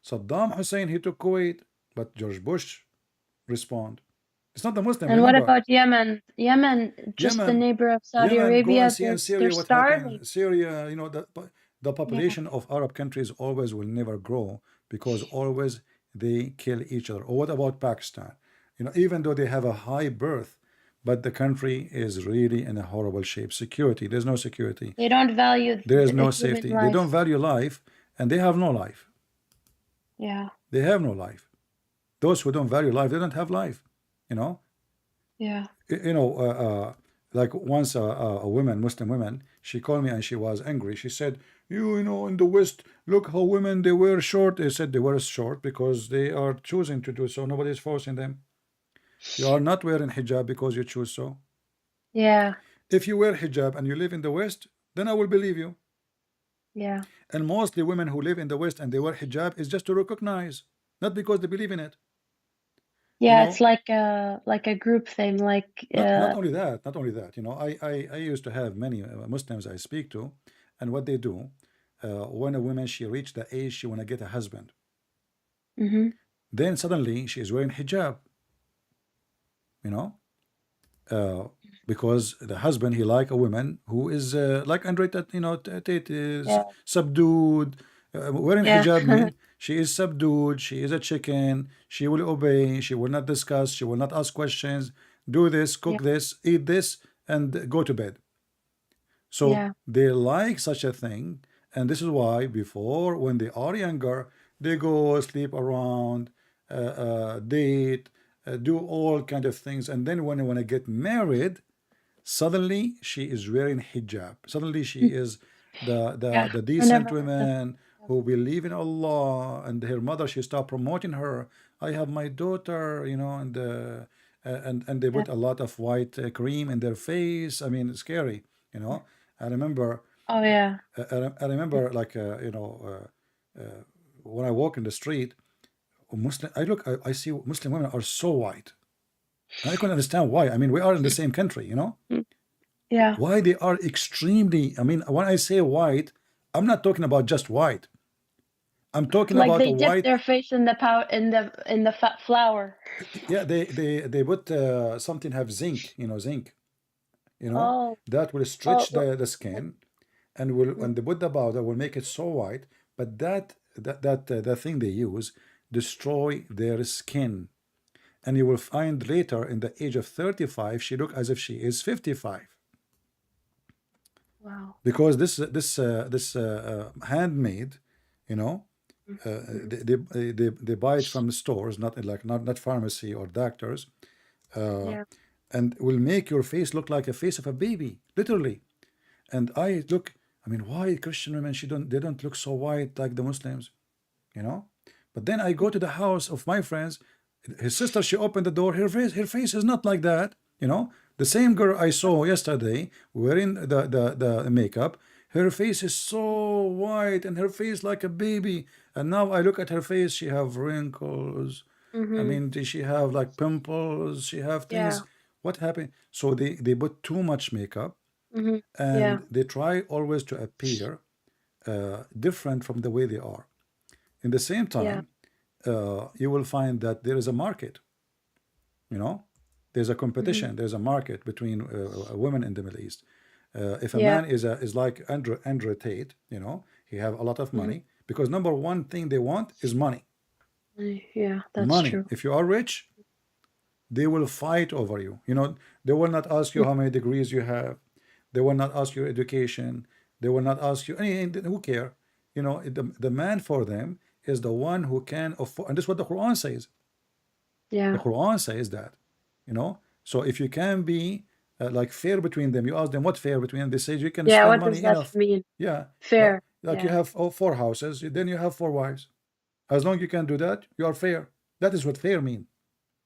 Saddam Hussein, he took Kuwait, but George Bush respond. It's not the Muslim, And what remember. about Yemen? Yemen, just the Yemen, neighbor of Saudi Yemen, go and Arabia, see in they're Syria what starving. happened. Syria, the Yeah. population of Arab countries always will never grow, because always they kill each other. Or what about Pakistan? Even though they have a high birth, but the country is really in a horrible shape. Security, there's no security. They don't value There is the no human safety. They don't life. value life, and they have no life. Yeah. They have no life. Those who don't value life, they don't have life. You know, Yeah. you know, like once a woman, Muslim woman, she called me and she was angry. She said, in the West, look how women, they wear short. They said they wear short because they are choosing to do so. Nobody is forcing them. You are not wearing hijab because you choose so. Yeah. If you wear hijab and you live in the West, then I will believe you. Yeah. And mostly women who live in the West and they wear hijab is just to recognize, not because they believe in it. You Yeah, it's know, like a group thing, like not only that, not only that. I used to have many Muslims I speak to, and what they do, when a woman, she reached the age she want to get a husband, hmm then suddenly she is wearing hijab, you know, uh, because the husband, he like a woman who is like Andre, that Tate is yeah. subdued. Wearing Yeah. hijab mean she is subdued, she is a chicken, she will obey, she will not discuss, she will not ask questions, do this, Yeah. cook this, eat this, and go to bed. So Yeah. they like such a thing, and this is why before, when they are younger, they go sleep around, date, do all kind of things, and then when they want to get married, suddenly she is wearing hijab. Suddenly she is Yeah. the I decent never heard that. woman who believe in Allah, and her mother, she start promoting her. I have my daughter, and they Yeah. put a lot of white cream in their face. I mean, it's scary. I remember, Oh yeah. I remember, like when I walk in the street, I see Muslim women are so white. I couldn't understand why. I mean, we are in the same country. Mm. Yeah. Why they are extremely, I mean, when I say white, I'm not talking about just white. I'm talking Like about a they dip white. their face in the flour. Yeah, they put something, have zinc, zinc, Oh. that will Oh. stretch the skin, and will, when they put the powder, will make it so white. But that thing they use destroy their skin, and you will find later, in the age of 35, she look as if she is 55. Wow. because this handmade, you know, Mm-hmm. they buy it from the stores, not like not pharmacy or doctors, uh, Yeah. and will make your face look like a face of a baby, literally. And I look, I mean, why Christian women they don't look so white like the Muslims, you know? But then I go to the house of my friends, his sister, she opened the door, her face is not like that, you know? The same girl I saw yesterday wearing the makeup, her face is so white and her face like a baby. And now I look at her face, she have wrinkles. I Mm-hmm. mean, does she have like pimples? She have Yeah. things. What happened? So they put too much makeup Mm-hmm. Yeah. and they try always to appear different from the way they are. In the same Yeah. time, you will find that there is a market, you know, there's a Mm-hmm. competition, there's a market between women in the Middle East. If a Yeah. man is like Andrew Tate, you know, he have a lot of Mm-hmm. money because number one thing they want is money. Yeah, that's Money. true. If you are rich, they will fight over you. You know, they will not ask you Mm. how many degrees you have. They will not ask your education. They will not ask you anything. Who care? You know, the man for them is the one who can afford, and this is what the Quran says. The Yeah. Quran says that, you know. So if you can be like fair between them, you ask them what fair between them. They say you can Yeah, spend what does money that enough. mean? Yeah, Fair. like you Yeah. have four houses, then you have four wives. As long as you can do that, you are fair. That is what fair means.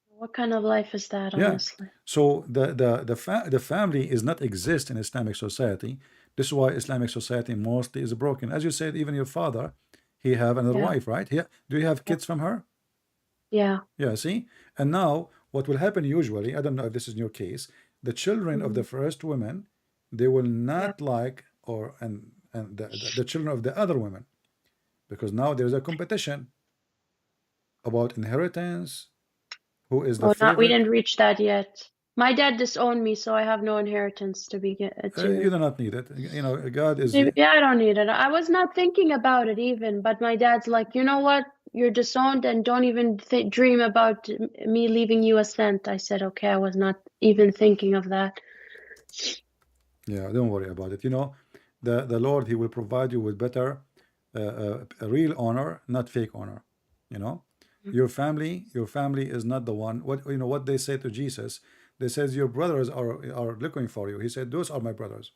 What kind of life is that, Yeah. honestly? So the family is not exist in Islamic society. This is why Islamic society mostly is broken. As you said, even your father, he have another Yeah. wife, right? Yeah. Do you have Yeah. kids from her? Yeah. Yeah. See. And now what will happen usually? I don't know if this is in your case. The children of Mm-hmm. the first women, they will Yeah. not like or and the children of the other women because now there's a competition about inheritance. Who is the Oh, not we favorite? didn't reach that yet. My dad disowned me, so I have no inheritance to be You to. do not need it. You know, God is. Yeah, I don't need it. I was not thinking about it even, but my dad's like, you know what? You're disowned and don't even th dream about me leaving you a cent. I said, okay, I was not even thinking of that. Yeah, don't worry about it. You know, the Lord, He will provide you with better, a real honor, not fake honor. You know, your family is not the one. What you know, what they say to Jesus, they says your brothers are looking for you. He said, those are my brothers,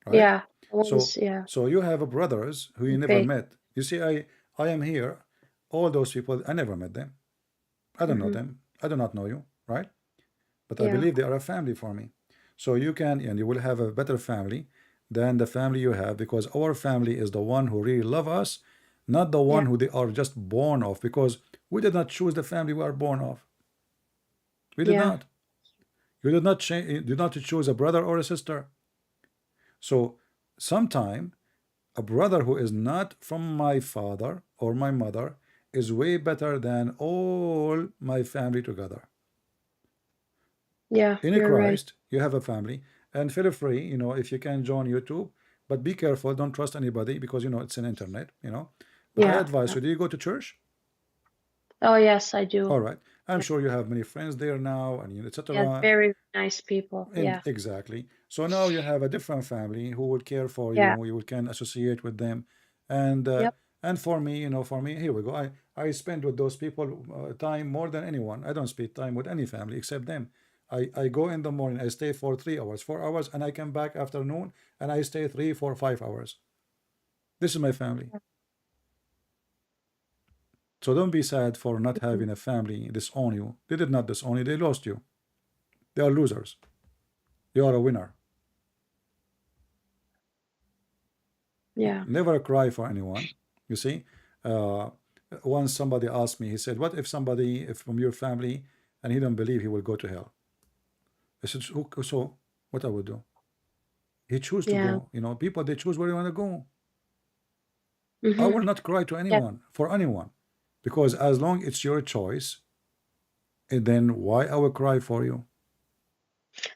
right? Yeah, So once, yeah, so you have brothers who you never faith. met. You see, I am here. All those people, I never met them. I don't know Hmm. them. I do not know you, right? But I Yeah, believe they are a family for me. So you can, and you will have a better family than the family you have because our family is the one who really love us, not the yeah, one who they are just born of because we did not choose the family we are born of. We did yeah, not. You did not choose a brother or a sister. So sometime a brother who is not from my father or my mother is way better than all my family together. yeah, In you're right. Christ, you have a family, and feel free, you know, if you can join YouTube, but be careful, don't trust anybody because you know it's an internet, you know. But I Yeah, advise yeah. you, do you go to church? Oh, yes, I do. All right. I'm Yeah, sure you have many friends there now, and yeah, etc. very nice people. And Yeah, exactly. So now you have a different family who will care for yeah, you. You will can associate with them, and uh, yep, and for me, you know, for me, here we go. I spend with those people time more than anyone. I don't spend time with any family except them. I go in the morning. I stay for 3 hours, 4 hours, and I come back afternoon, and I stay 3, 4, 5 hours. This is my family. So don't be sad for not mhm, having a family disown you. They did not disown you. They lost you. They are losers. You are a winner. yeah, Never cry for anyone. You see, uh, once somebody asked me, he said, "What if somebody, if from your family, and he don't believe he will go to hell?" I said, "So what I would do? He choose to yeah, go. You know, people they choose where they want to go. I hmm, will not cry to yeah. anyone for anyone, because as long it's your choice, and then why I will cry for you?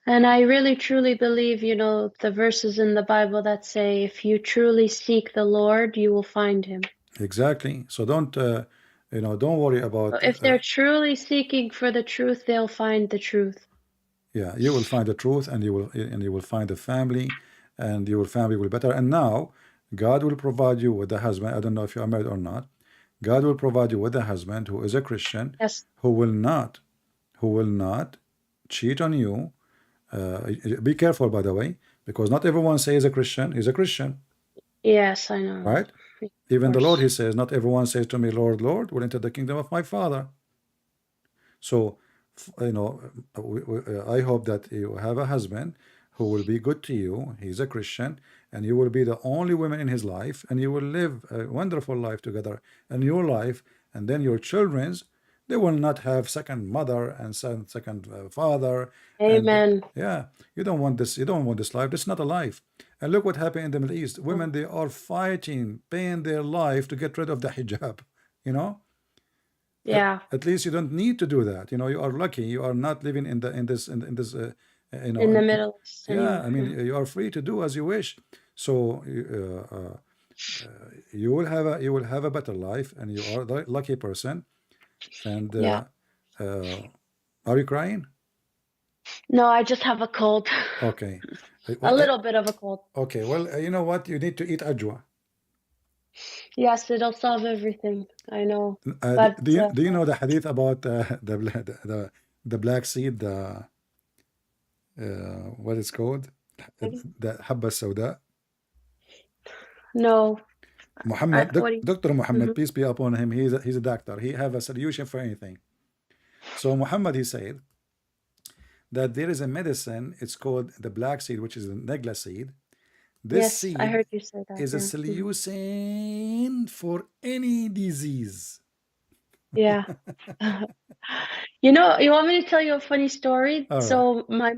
And I really truly believe, the verses in the Bible that say, if you truly seek the Lord, you will find him. Exactly. So don't, don't worry So about. if they're truly seeking for the truth, they'll find the truth. Yeah, you will find the truth, and you will find a family and your family will be better. And now God will provide you with a husband. I don't know if you are married or not. God will provide you with a husband who is a Christian, Yes. who will not cheat on you. Be careful, by the way, because not everyone says a Christian is a Christian, Yes, I know. right? Of Even the Lord, course. he says, not everyone says to me, Lord, Lord, will enter the kingdom of my Father. So, I hope that you have a husband who will be good to you. He's a Christian, and you will be the only woman in his life, and you will live a wonderful life together in your life, and then your children's, they will not have second mother and second father, and Amen. yeah, you don't want this. You don't want this life. This is not a life. And look what happened in the Middle East. Women, they are fighting, paying their life to get rid of the hijab. You know, Yeah. at least you don't need to do that. You are lucky. You are not living in this In the Middle East yeah. anymore. I mean, you are free to do as you wish. So you will have a better life, and you are the lucky person. And Yeah. are you crying? No, I just have a cold. Okay. A little bit of a cold. Okay. Well, you know what? You need to eat ajwa. Yes, it'll solve everything. I know. But Do you know the hadith about the black seed, the what it's called, the habba sauda? no. Muhammad, What do you? Dr. Muhammad, Mhm. peace be upon him, he's a doctor. He have a solution for anything. So Muhammad, he said that there is a medicine. It's called the black seed, which is the negla seed. This Yes, I seed heard you say that. is a Yeah. Mhm. solution for any disease. Yeah. You know, you want me to tell you a funny story? All right. So my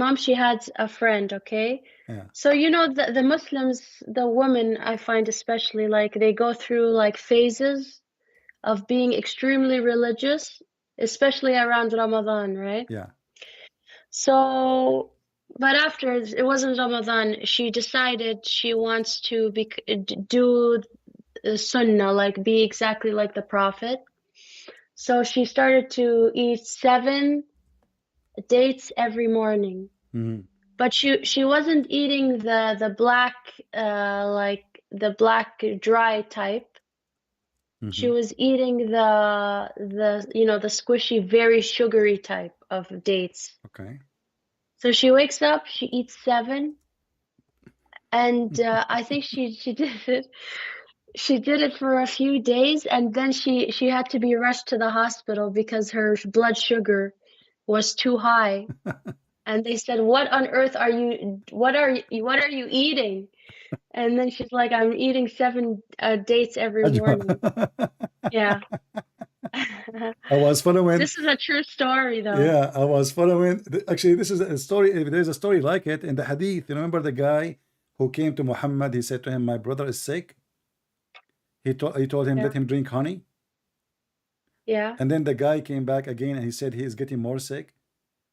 mom, she had a friend, okay? Yeah. So you know the Muslims, the women I find especially like they go through like phases of being extremely religious, especially around Ramadan, right? Yeah. So, but after it wasn't Ramadan, she decided she wants to do Sunnah, like be exactly like the Prophet. So she started to eat 7 dates every morning. Mm-hmm. But she wasn't eating the black like the black dry type. She Mm-hmm. was eating the you know the squishy, very sugary type of dates. Okay. So she wakes up, she eats 7, and I think she did it. She did it for a few days, and then she had to be rushed to the hospital because her blood sugar was too high. And they said, "What on earth are you? What are you eating?" And then she's like, "I'm eating 7 dates every Ajwa. morning." Yeah. I was following. This is a true story, though. Yeah, I was following. Actually, this is a story. There's a story like it in the hadith. You remember the guy who came to Muhammad? He said to him, "My brother is sick." He told him, Yeah. "Let him drink honey." Yeah. And then the guy came back again and he said he is getting more sick.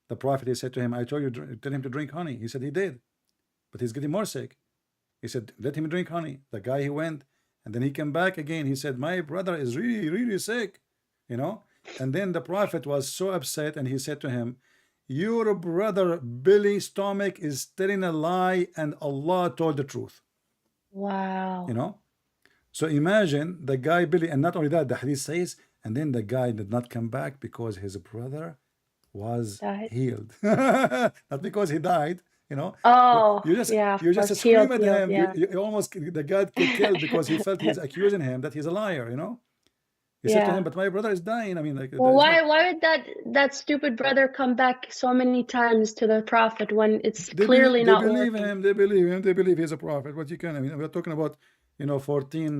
The Prophet, he said to him, "I told you, tell him to drink honey." He said he did, but he's getting more sick. He said, "Let him drink honey." The guy, he went, and then he came back again. He said, "My brother is really, really sick," you know. And then the Prophet was so upset, and he said to him, "Your brother Billy's stomach is telling a lie, and Allah told the truth." You Wow. know. So imagine the guy Billy, and not only that, the hadith says, and then the guy did not come back because his brother was Died. healed, not because he died. You know, Oh, you just yeah, of you just course. scream Healed, at healed, him. yeah. You almost the God get killed because he felt he's accusing him that he's a liar. You know, he said to him, Yeah. "But my brother is dying." I mean, like Well, it's not. why would that stupid brother come back so many times to the Prophet when it's clearly They not believe working? him. They believe him. They believe he's a prophet. What you can? I mean, we're talking about 14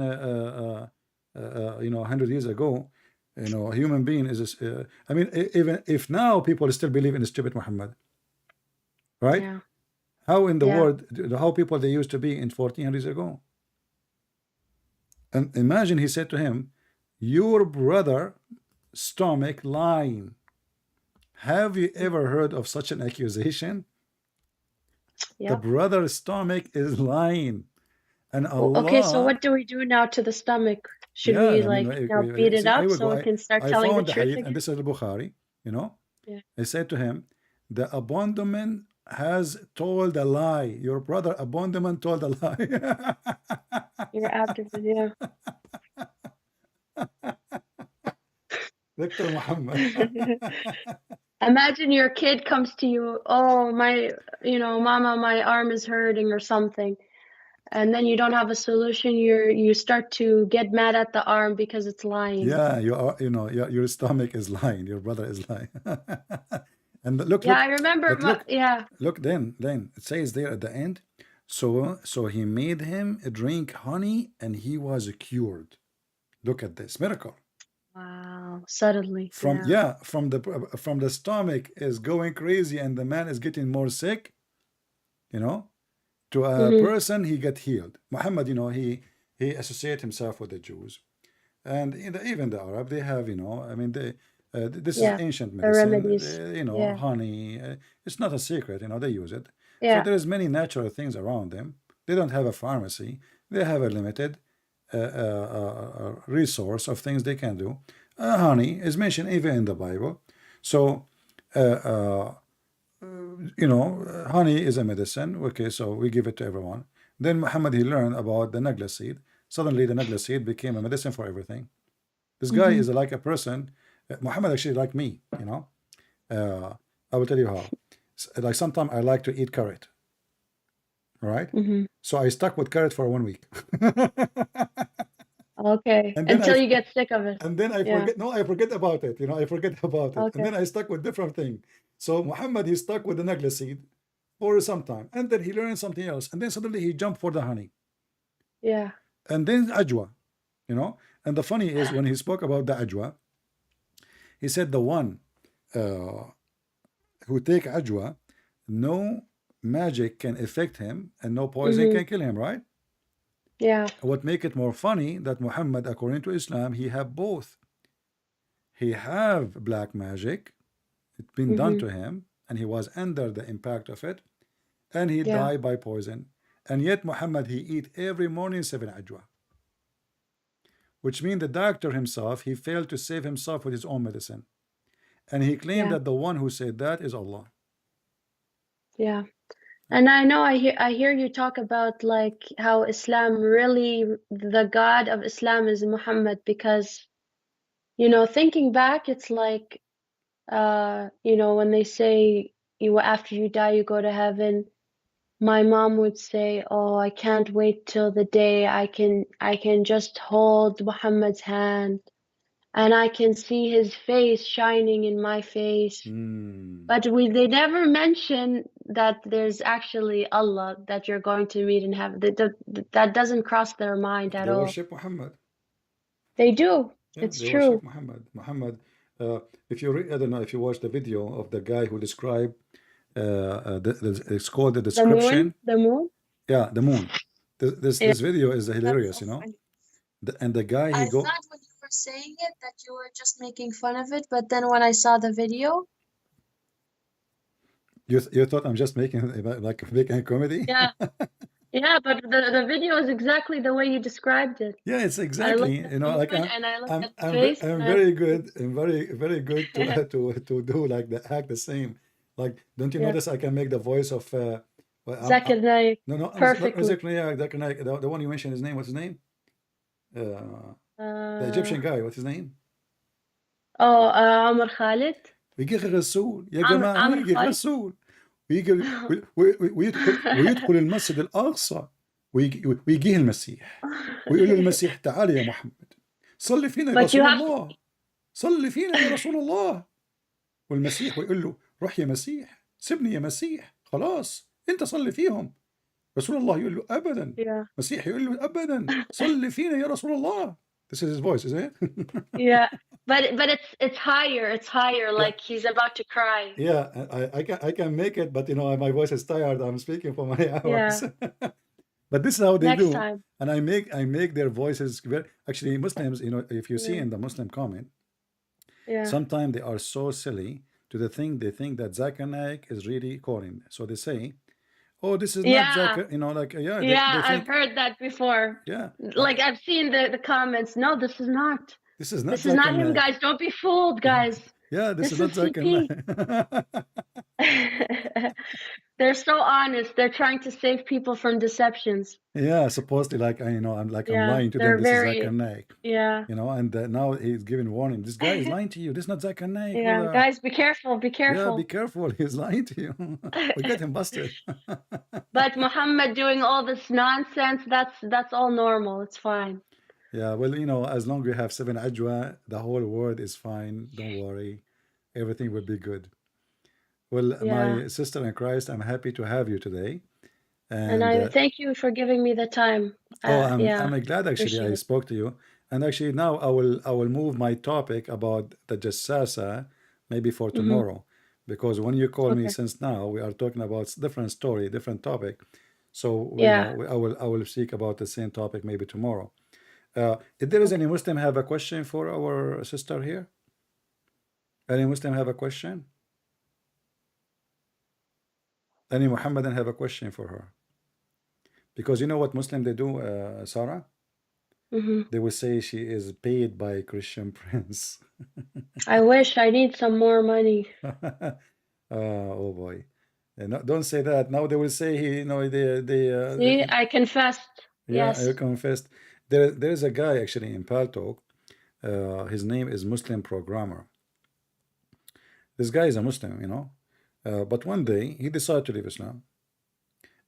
100 years ago. A human being is. I mean, even if now people still believe in the stupid Muhammad, right? Yeah. How in the Yeah. world, how people they used to be in 1400 years ago? And imagine he said to him, "Your brother stomach lying." Have you ever heard of such an accusation? The Yep. brother's stomach is lying, and Well, okay, so Allah. what do we do now to the stomach? Should Yeah, we I mean, like now beat it see, I up will go. so it can start I telling the found the truth hadith, and again? this is the Bukhari. Yeah. I said to him, the abandonment has told a lie. Your brother abandonment told a lie. You're active, yeah. Dr. Muhammad. Imagine your kid comes to you, oh, mama, my arm is hurting or something. And then you don't have a solution. You start to get mad at the arm because it's lying. Yeah, you are, your stomach is lying. Your brother is lying. And look, Yeah, look, I remember. but look, Yeah. look, then it says there at the end. So he made him drink honey and he was cured. Look at this miracle. Wow. Suddenly. From Yeah. from the stomach is going crazy and the man is getting more sick, to a person he get healed. Muhammad, he associate himself with the Jews. And even the Arab, they have, I mean, this is Yeah. ancient The medicine, remedies. Yeah. honey. It's not a secret, they use it. So Yeah. there is many natural things around them. They don't have a pharmacy. They have a limited resource of things they can do. Honey is mentioned even in the Bible. So, honey is a medicine. Okay, so we give it to everyone. Then Muhammad, he learned about the nagla seed. Suddenly, the nagla seed became a medicine for everything. This guy is like a person. Muhammad actually like me, I will tell you how. Like sometimes I like to eat carrot. Right? So I stuck with carrot for 1 week. Okay. And then Until you get sick of it. And then I Yeah. forget. No, I forget about it. I forget about it. And Okay. then I stuck with different thing. So Muhammad, he stuck with the nagla seed for some time, and then he learned something else, and then suddenly he jumped for the honey, Yeah. and then ajwa, And the funny is when he spoke about the ajwa, he said the one who take ajwa, no magic can affect him, and no poison can kill him. Right? Yeah. What make it more funny that Muhammad, according to Islam, he have both. He have black magic. It's been done to him, and he was under the impact of it, and he died by poison. And yet Muhammad, he eat every morning 7 ajwa, which means the doctor himself, he failed to save himself with his own medicine, and he claimed that the one who said that is Allah. Yeah. And I know I hear you talk about like how Islam really, the God of Islam is Muhammad, because thinking back, it's like when they say after you die you go to heaven, my mom would say, oh, I can't wait till the day I can just hold Muhammad's hand and I can see his face shining in my face. But they never mention that there's actually Allah that you're going to meet in heaven. That doesn't cross their mind at They all. worship Muhammad. They do. Yeah, it's they true. worship Muhammad. Muhammad. If you read, I don't know if you watched the video of the guy who described. It's called the description. The moon. Yeah, the moon. This video is hilarious, and the guy I thought when you were saying it that you were just making fun of it, but then when I saw the video, you thought I'm just making a comedy. Yeah. Yeah, but the video is exactly the way you described it. Yeah, it's exactly. I'm very good. I'm very good to do like the act the same. Like, don't you notice I can make the voice of Zakir Naik. No, perfectly. Zakir Naik, the one you mentioned, his name. What's his name? The Egyptian guy. What's his name? Oh, Amr Khalid. ويجي الرسول يا جماعة، ويجي الرسول ويدخل المسجد الأقصى ويجيه المسيح ويقول للمسيح تعال يا محمد صلي فينا يا رسول الله، صلي فينا يا رسول الله. والمسيح ويقول له روح يا مسيح، سيبني يا مسيح، خلاص انت صلي فيهم. رسول الله يقول له ابدا. مسيح يقول له ابدا، صلي فينا يا رسول الله. This is his voice, isn't it? Yeah, but it's higher. It's higher. Like he's about to cry. Yeah, I can make it, but my voice is tired. I'm speaking for many hours. Yeah. But this is how they do. Time. And I make their voices very. Actually, Muslims, if you see in the Muslim comment, sometimes they are so silly to the thing. They think that Zakir Naik is really calling. So they say, oh, this is not Zakir, they think, I've heard that before. Yeah. Like I've seen the comments. No, this is not. This is not. This is not him, guys. Don't be fooled, guys. Yeah, this is not Zakir Naik. They're so honest. They're trying to save people from deceptions. Yeah, supposedly like I, I'm Yeah, lying to them. they're This is Zakir very, Naik, yeah, and now he's giving warning. This guy is lying to you. This is not Zakir Naik. yeah. Guys, be careful, be Yeah, be careful. careful. He's lying to you. We got him busted. But Muhammad doing all this nonsense, that's all normal. It's fine. Yeah, well, as long as we have 7 ajwa, the whole world is fine. Don't worry. Everything will be good. Well, Yeah. my sister in Christ, I'm happy to have you today. And And I thank you for giving me the time. oh, I'm Yeah, I'm glad actually I appreciate it. spoke to you. And actually now I will move my topic about the Jassasa maybe for Mm-hmm. tomorrow. Because when you call me Okay. since now we are talking about different story, different topic. So Yeah. I will speak about the same topic maybe tomorrow. If there is Okay. any Muslim have a question for our sister here? Any Muslim have a question? Any Muhammadan have a question for her? Because you know what Muslim they do, Sarah? Mm-hmm. They will say she is paid by Christian prince. I wish I need some more money. Oh boy. No, don't say that. Now they will say he, See, I confessed. yeah, I Yes. confessed. There is a guy actually in Paltalk. His name is Muslim Programmer. This guy is a Muslim. But one day he decided to leave Islam.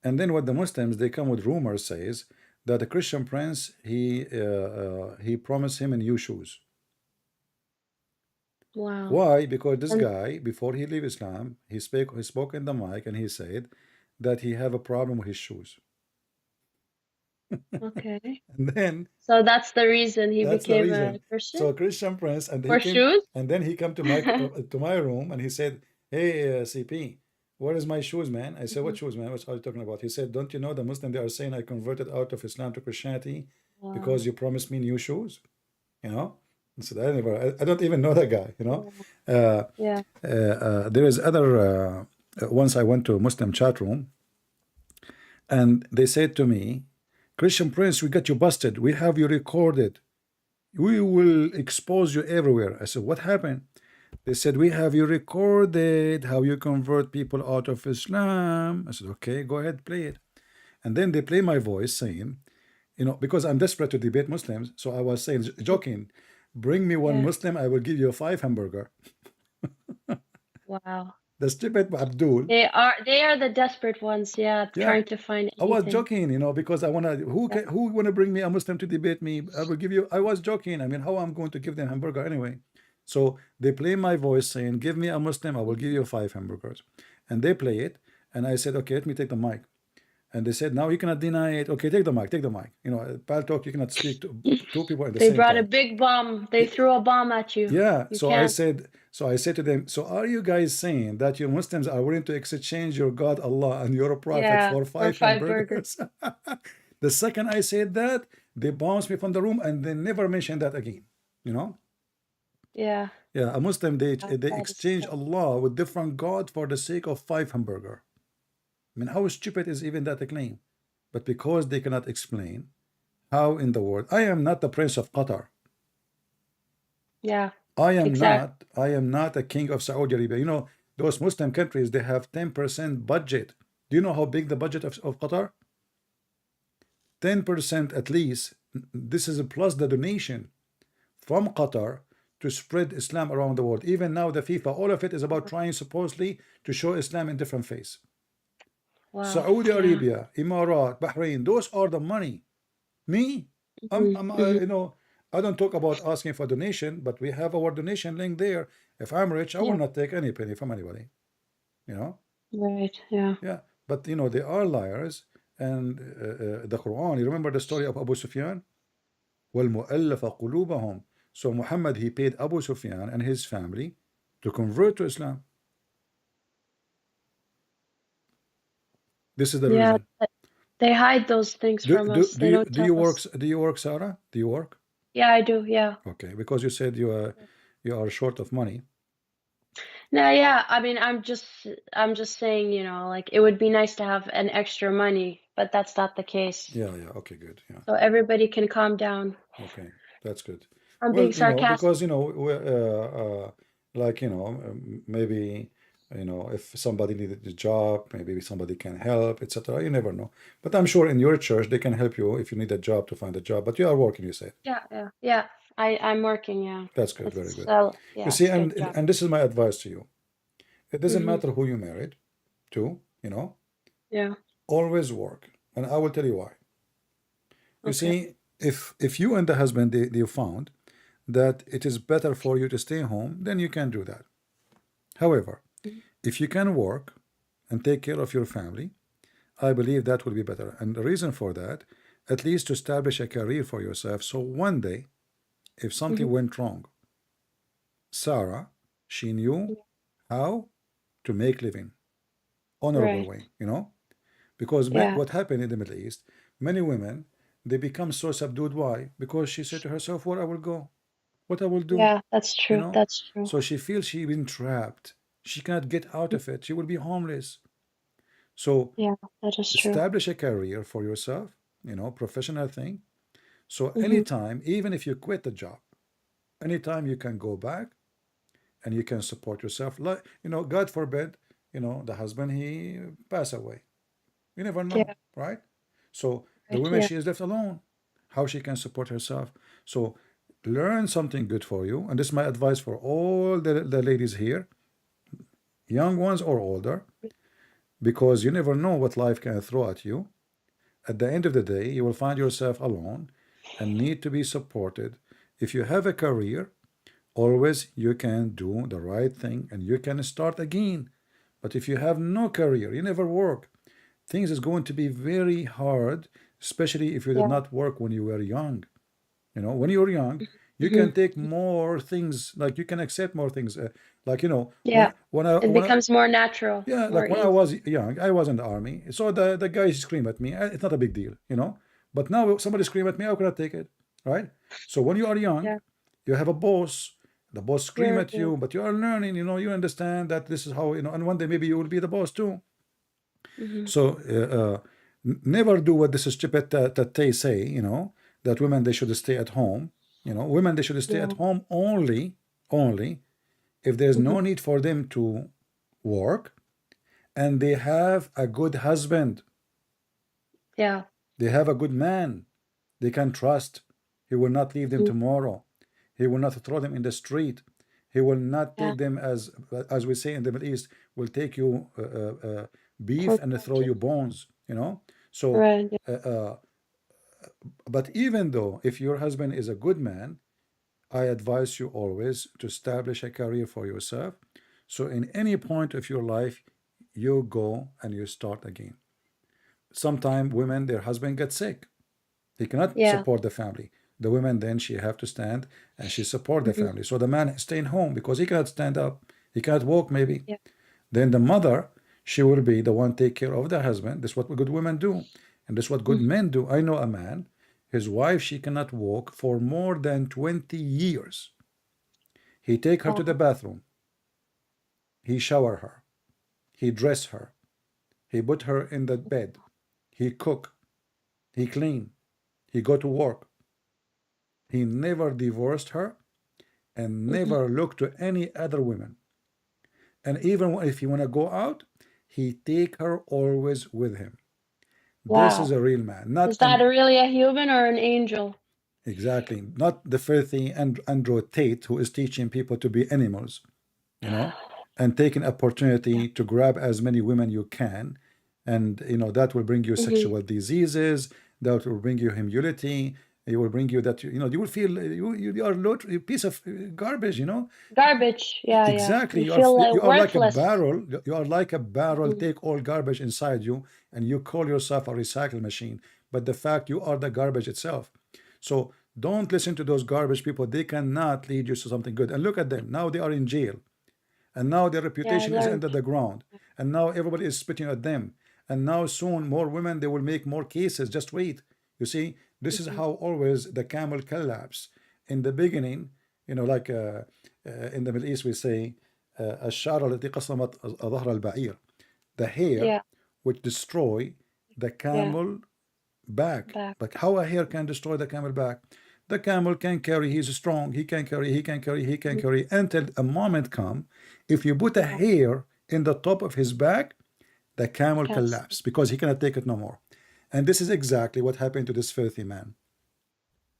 And then what the Muslims they come with rumors says that the Christian prince he promised him a new shoes. Wow. Why? Because this And guy before he leave Islam he spoke in the mic and he said that he have a problem with his shoes. okay. And then So that's the reason he that's the became a reason. Christian? So Christian prince and he For came shoes? and then he come to my room and he said, "Hey CP, where is my shoes, man?" I said, hmm "What shoes, man? What are you talking about?" He said, "Don't you know the Muslim they are saying I converted out of Islam to Christianity because Wow. you promised me new shoes?" You know. I said, I don't even know that guy. Yeah. Uh, Yeah. there is other. Once I went to a Muslim chat room and they said to me, "Christian Prince, we got you busted. We have you recorded. We will expose you everywhere." I said, "What happened?" They said, "We have you recorded how you convert people out of Islam." I said, "Okay, go ahead, play it." And then they play my voice saying, because I'm desperate to debate Muslims, so I was saying, joking, "Bring me one Yeah. Muslim, I will give you 5 hamburger." Wow. The stupid Abdul. They are the desperate ones, yeah, Yeah, trying to find I was anything. joking, because I wanna Yeah. who wanna bring me a Muslim to debate me? I will give you. I was joking. I mean, how I'm going to give them hamburger anyway? So they play my voice saying, "Give me a Muslim, I will give you 5 hamburgers," and they play it, and I said, "Okay, let me take the mic." And they said, "Now you cannot deny it. Okay, take the mic, take the mic. Pal talk, you cannot speak to two people at the They same brought a time." big bomb. They threw a bomb at you. Yeah, You so I can't. said, to them, "So are you guys saying that you Muslims are willing to exchange your God Allah and your prophet Yeah, for for five 5 burgers. hamburgers?" The second I said that, they bounced me from the room and they never mentioned that again. You know? Yeah, Yeah, a Muslim they that is exchange so. Allah with different God for the sake of 5 hamburger. I mean, how stupid is even that a claim? But because they cannot explain how in the world, I am not the Prince of Qatar. Yeah, I am exactly. not. I am not a king of Saudi Arabia. Those Muslim countries, they have 10% budget. Do you know how big the budget of Qatar? 10% at least. This is plus the donation from Qatar to spread Islam around the world. Even now, the FIFA, all of it is about trying supposedly to show Islam in different face. Wow. Saudi Yeah. Arabia, Emirat, Bahrain, those are the money. Me, I'm Hmm. I don't talk about asking for donation, but we have our donation link there. If I'm rich, I will Yeah. not take any penny from anybody. You know, Right. Yeah. yeah. But they are liars. And the Quran. You remember the story of Abu Sufyan? وَالْمُؤَلَّفَ قُلُوبَهُم. So Muhammad he paid Abu Sufyan and his family to convert to Islam. This is the Yeah. reason. They hide those things Do from do us. do They you don't do tell you work us. do you work, Sarah? Do you work? Yeah, I do. Yeah. Okay, because you said you are short of money. No, yeah. I mean, I'm just saying, like it would be nice to have an extra money, but that's not the case. Yeah, yeah. Okay, good. Yeah. So everybody can calm down. Okay, that's good. I'm Well, being because sarcastic. like maybe You know, if somebody needed a job, maybe somebody can help, etc. You never know. But I'm sure in your church they can help you if you need a job to find a job. But you are working, you said. Yeah. I'm working, yeah. That's good, very It's good. You yeah, see, it's a good job. and this is my advice to you. It doesn't Mm-hmm. matter who you married to, you know, Yeah. always work. And I will tell you why. You Okay. see, if you and the husband you found that it is better for you to stay home, then you can do that. However, Mhm. if you can work and take care of your family, I believe that will be better. And the reason for that, at least to establish a career for yourself. So one day, if something Mhm. went wrong, Sarah, she knew how to make living, honorable Right. way, you know? Because Yeah. what happened in the Middle East, many women, they become so subdued. Why? Because she said to herself, where I will go, what I will do, Yeah, that's you true. know? That's true. So she feels she's been trapped. She cannot get out of it. She will be homeless. So Yeah, that is true. establish a career for yourself, you know, professional thing. So Mm-hmm. anytime, even if you quit the job, anytime you can go back and you can support yourself. Like, you know, God forbid, you know, the husband he pass away. You never know, Yeah. right? So the Right. woman Yeah. she is left alone, how she can support herself. So learn something good for you. And this is my advice for all the ladies here, young ones or older, because you never know what life can throw at you. At the end of the day, you will find yourself alone and need to be supported. If you have a career, always you can do the right thing and you can start again. But if you have no career, you never work, things is going to be very hard, especially if you did Yeah. not work when you were young. You know, when you're young, you Mm-hmm. can take more things, like you can accept more things. Like, you know, Yeah. It when I becomes more natural, yeah, more like when I easy. was young, I was in the army. So the guys scream at me. It's not a big deal, you know. But now if somebody scream at me, how can I take it, right? So when you are young, Yeah. you have a boss. The boss scream at Yeah. you, but you are learning. You know, you understand that this is how you know. And one day maybe you will be the boss too. Mm-hmm. So never do what this stupid that they say. You know that women they should stay at home. You know, women they should stay at Yeah. home only if there's Mm-hmm. no need for them to work and they have a good husband, Yeah. they have a good man they can trust. He will not leave them Mm-hmm. tomorrow. He will not throw them in the street. He will not Yeah. take them as we say in the Middle East, will take you beef and throw Torture. you bones, you know. So Right. Yeah. uh, uh, but even though if your husband is a good man, I advise you always to establish a career for yourself. So in any point of your life, you go and you start again. Sometimes women, their husband gets sick. He cannot Yeah. support the family. The woman then she have to stand and she support the Mm-hmm. family. So the man is staying home because he cannot stand up. He cannot walk maybe. Yeah. Then the mother, she will be the one take care of the husband. This is what good women do. And this is what good Mm-hmm. men do. I know a man, his wife, she cannot walk for more than 20 years. He take her to the Wow. bathroom. He shower her. He dress her. He put her in the bed. He cook. He clean. He go to work. He never divorced her and Mm-hmm. never looked to any other women. And even if he want to go out, he take her always with him. This is Wow. a real man, Is not that an really a human or an angel? exactly not the filthy Andrew Tate who is teaching people to be animals, you know, and taking Yeah. opportunity to grab as many women you can, and you know that will bring you Mm-hmm. sexual diseases, that will bring you humility, it will bring you that you know you will feel you are a piece of garbage, you know. Garbage. Yeah. Yeah. Exactly. You feel like You are like a worthless. barrel. You are like a barrel. Mm-hmm. Take all garbage inside you, and you call yourself a recycle machine. But the fact you are the garbage itself. So don't listen to those garbage people. They cannot lead you to something good. And look at them now. They are in jail, and now their Yeah. I reputation is learned. under the ground. And now everybody is spitting at them. And now soon more women they will make more cases. Just wait. You see, this is Mm-hmm. how always the camel collapse. In the beginning, you know, like in the Middle East we say, الشعرة التي قصمت ظهر البعير, the hair Yeah. which destroy the Yeah. camel back. Back. Like how a hair can destroy the camel back. The camel can carry, he's strong, he can carry, he can carry, he can Mhm. carry until a moment come. If you put a Yeah. hair in the top of his back, the camel Yes. collapsed because he cannot take it no more. And this is exactly what happened to this filthy man.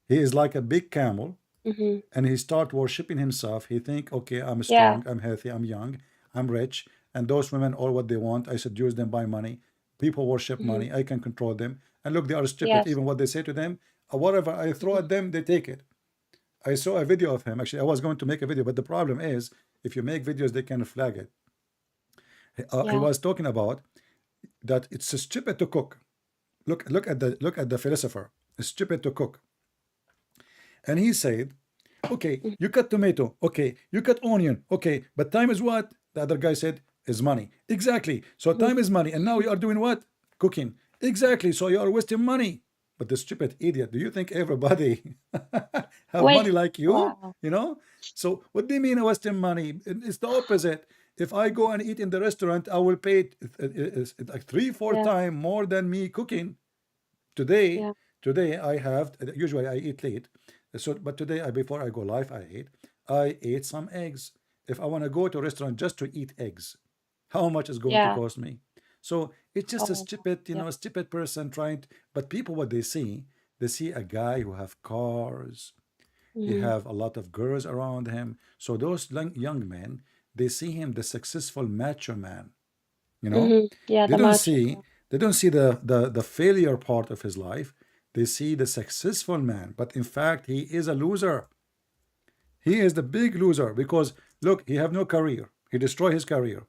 He is like a big camel, Mm-hmm. and he start worshiping himself. He think, okay, I'm Yeah. strong, I'm healthy, I'm young, I'm rich, and those women all what they want. I seduce them by money. People worship Mm-hmm. money. I can control them. And look, they are stupid. Yes. Even what they say to them, whatever I throw Mm-hmm. at them, they take it. I saw a video of him. Actually, I was going to make a video, but the problem is, if you make videos, they can flag it. He Yeah. was talking about that it's stupid to cook. Look at the philosopher. It's stupid to cook. And he said, okay, Mm-hmm. you cut tomato. Okay, you cut onion. Okay, but time is what? The other guy said, is money. Exactly. So time is money. And now you are doing what? Cooking. Exactly. So you are wasting money. But the stupid idiot, do you think everybody have Wait. money like you? Wow. You know? So what do you mean wasting money? It's the opposite. If I go and eat in the restaurant, I will pay like three, four Yeah. times more than me cooking. Today, Yeah. today I have usually I eat late, so but today before I go live I ate some eggs. If I want to go to a restaurant just to eat eggs, how much is going to Yeah. cost me? So it's just a Oh. stupid, Yeah. a stupid person trying. But people, what they see a guy who have cars, he Mm-hmm. have a lot of girls around him. So those young men, they see him the successful macho man. You know, Mm-hmm. Yeah. they The don't macho. see they don't see the failure part of his life. They see the successful man, but in fact he is a loser. He is the big loser because look, he have no career. He destroy his career.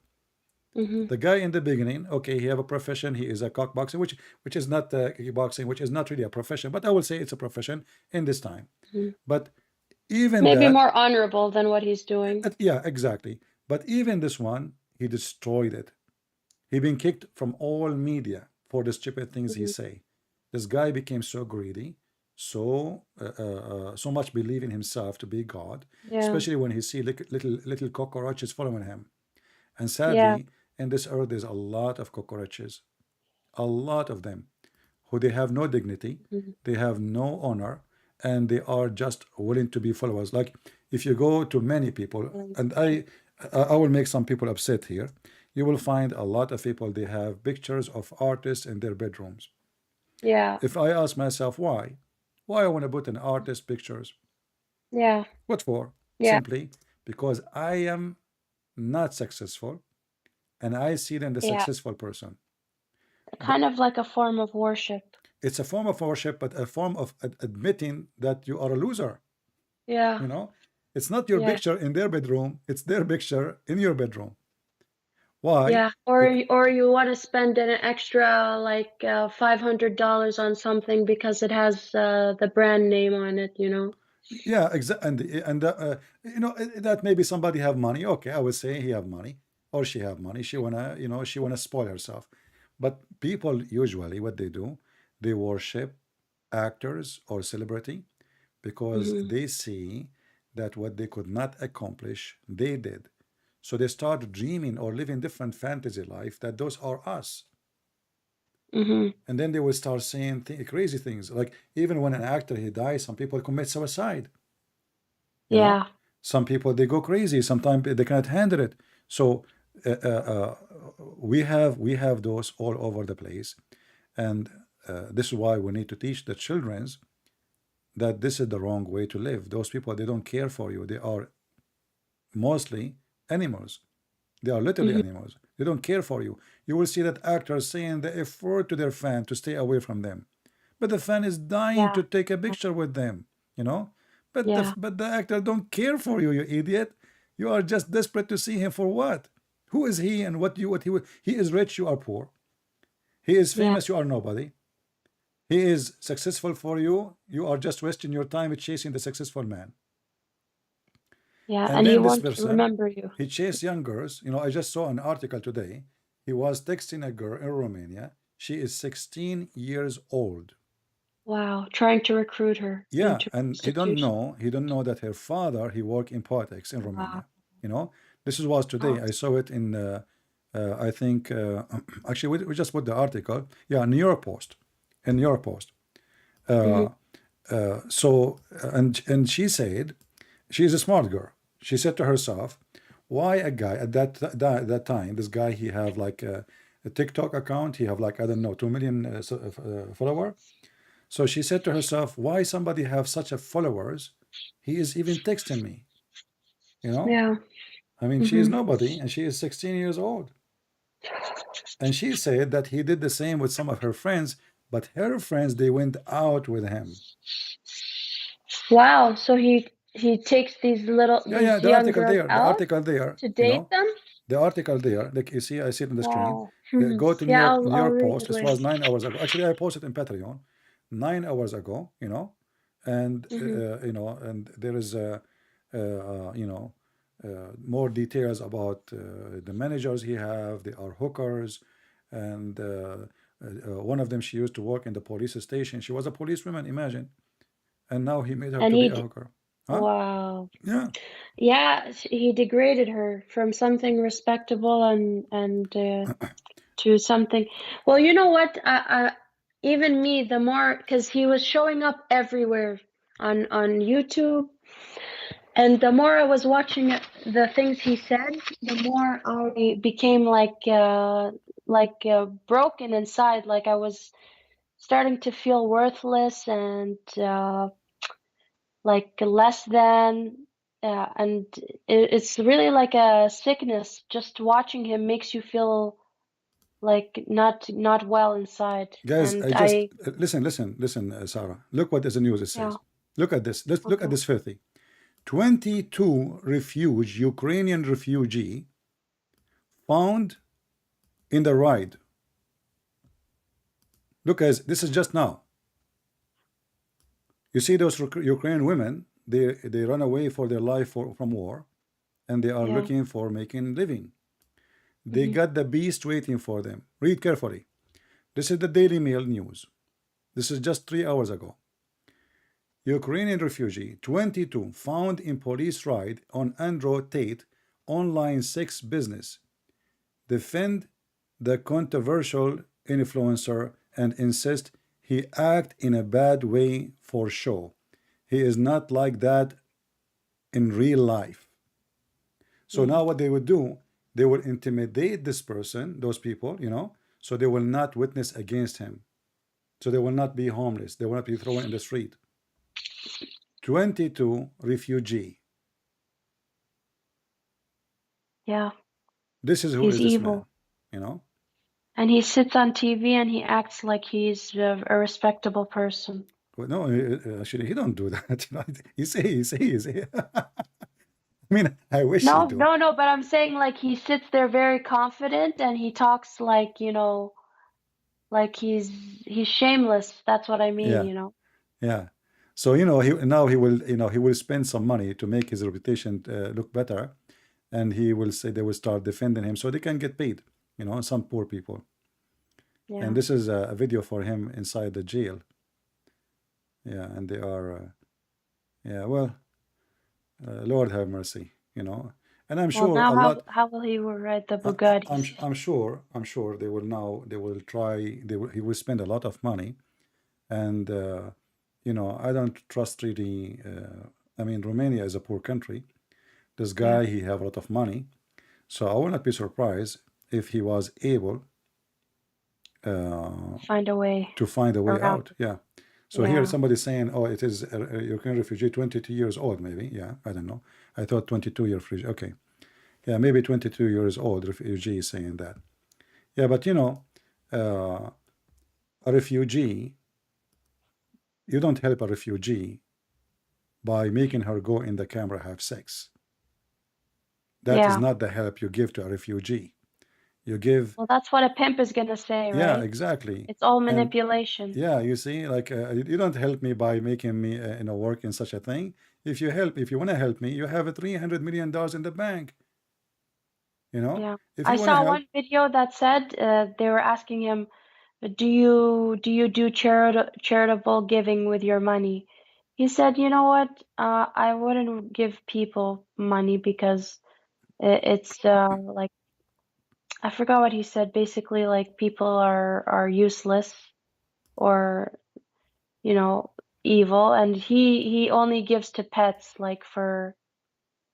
Mm-hmm. The guy in the beginning, okay, he have a profession. He is a cockboxing, which is not kickboxing, which is not really a profession, but I will say it's a profession in this time. Mm-hmm. But even Maybe that, more honorable than what he's doing. yeah, exactly. But even this one, he destroyed it. He been kicked from all media for the stupid things he Mm-hmm. say. This guy became so greedy, so much believe in himself to be God, Yeah. especially when he see little cockroaches following him. And Yeah. sadly, in this earth, there's a lot of cockroaches, a lot of them, who they have no dignity, Mm-hmm. they have no honor, and they are just willing to be followers. Like if you go to many people, and I will make some people upset here. You will find a lot of people they have pictures of artists in their bedrooms. Yeah. If I ask myself why I want to put an artist pictures? Yeah. What for? Yeah. Simply because I am not successful and I see them the Yeah. successful person. Kind of like a form of worship. It's a form of worship, but a form of admitting that you are a loser. Yeah. You know, it's not your Yeah. picture in their bedroom; it's their picture in your bedroom. Why? Yeah. Or Bec or you want to spend an extra like $500 on something because it has the brand name on it, you know? yeah, and that maybe somebody have money. Okay, I would say he have money or she have money. She wanna she wanna spoil herself. But people usually what they do, they worship actors or celebrity because Mm-hmm. they see that what they could not accomplish, they did. So they start dreaming or living different fantasy life that those are us. Mm-hmm. And then they will start saying crazy things. Like even when an actor he dies, some people commit suicide. You know, Yeah. some people they go crazy. Sometimes they cannot handle it. So uh, uh, uh, we have those all over the place, and this is why we need to teach the childrens that this is the wrong way to live. Those people they don't care for you. They are mostly animals. They are literally Mm-hmm. animals. They don't care for you. You will see that actors saying the F word to their fan to stay away from them. But the fan is dying Yeah. to take a picture with them, you know? But Yeah. the actor don't care for you, you idiot. You are just desperate to see him for what? Who is he and he is rich, you are poor. He is Yeah. famous, you are nobody. He is successful for you. You are just wasting your time chasing the successful man. Yeah. And And he then this wants to person, remember you. he chased young girls. I just saw an article today. He was texting a girl in Romania. She is 16 years old. Wow. Trying to recruit her Yeah, into and prostitution. he don't know that her father, he worked in politics in Wow. Romania. This was today. Wow. I saw it in, I think, actually, we just put the article. Yeah, New York Post. In New York Post. Mm-hmm. Uh, and she said, she's a smart girl. She said to herself, why a guy at that time, this guy, he have like a TikTok account, he have like, I don't know, 2 million follower. So she said to herself, why somebody have such a followers? He is even texting me, you know? Yeah. I mean, she is nobody, and she is 16 years old. And she said that he did the same with some of her friends, but her friends, they went out with him. Wow. So he takes these Yeah, these the young article girls there, the out article there, to you date know, them? the article there, like you see, I see it on the screen. Wow. Go to Yeah, New I'll York read Post. it This later. was 9 hours ago. Actually, I posted in Patreon 9 hours ago, you know, and you know, and there is you know, more details about the managers he have. They are hookers, and one of them, she used to work in the police station. She was a policewoman, imagine, and now he made her And to be a hooker. Huh? wow. Yeah. Yeah, he degraded her from something respectable and to something. Well, you know what? Even me, the more, because he was showing up everywhere on YouTube, and the more I was watching the things he said, the more I became broken inside. Like I was starting to feel worthless and like less than. And it's really like a sickness. Just watching him makes you feel like not well inside. Guys, And I just I, listen, Sarah. Look what the news it yeah, says. Look at this. Let's look at okay, this filthy. 22 Ukrainian refugee found in the ride. Look, guys, this is just now. You see those Ukrainian women? They run away for their life from war, and they are yeah, looking for making living. They got the beast waiting for them. Read carefully. This is the Daily Mail news. This is just 3 hours ago. Ukrainian refugee 22 found in police raid on Andrew Tate online sex business. Defend the controversial influencer and insist he act in a bad way for show. He is not like that in real life. So now what they would do, they will intimidate this person, those people, you know, so they will not witness against him. So they will not be homeless. They will not be thrown in the street. 22 refugee. yeah. This is who He's is this man, evil. you know? And he sits on TV and he acts like he's a respectable person. Well, no, actually, he don't do that. You know? He say. I mean, I wish he No, do. no, no, but I'm saying like he sits there very confident and he talks like, you know, like he's shameless. That's what I mean, Yeah, you know. yeah. So you know, now he will, you know, he will spend some money to make his reputation look better, and he will say they will start defending him so they can get paid. You know, some poor people. Yeah. And this is a video for him inside the jail. Yeah, and they are, yeah. Well, Lord have mercy. You know, and I'm Well, sure now a lot. how will he ride the I, Bugattis? I'm sure they will now they will try he will spend a lot of money, and you know, I don't trust really. I mean, Romania is a poor country. This Yeah. guy, he have a lot of money, so I will not be surprised if he was able Find a way to find a way around. out. Yeah. So here Yeah. somebody saying, oh, it is a Ukrainian refugee, 22 years old, maybe. Yeah, I don't know. I thought 22-year refugee. Okay. Yeah, maybe 22 years old refugee is saying that. Yeah, but you know, a refugee, you don't help a refugee by making her go in the camera have sex. That is Yeah. not the help you give to a refugee. You give, Well, that's what a pimp is gonna say, yeah, right? exactly. It's all And manipulation. yeah, you see, like you don't help me by making me, you know, work in such a thing. If you want to help me, you have a $300 million in the bank. You know, Yeah. if I you want to saw help, one video that said they were asking him, do you do charitable giving with your money? He said, you know what? I wouldn't give people money because it's like I forgot what he said. Basically, like people are useless or you know evil, and he only gives to pets, like for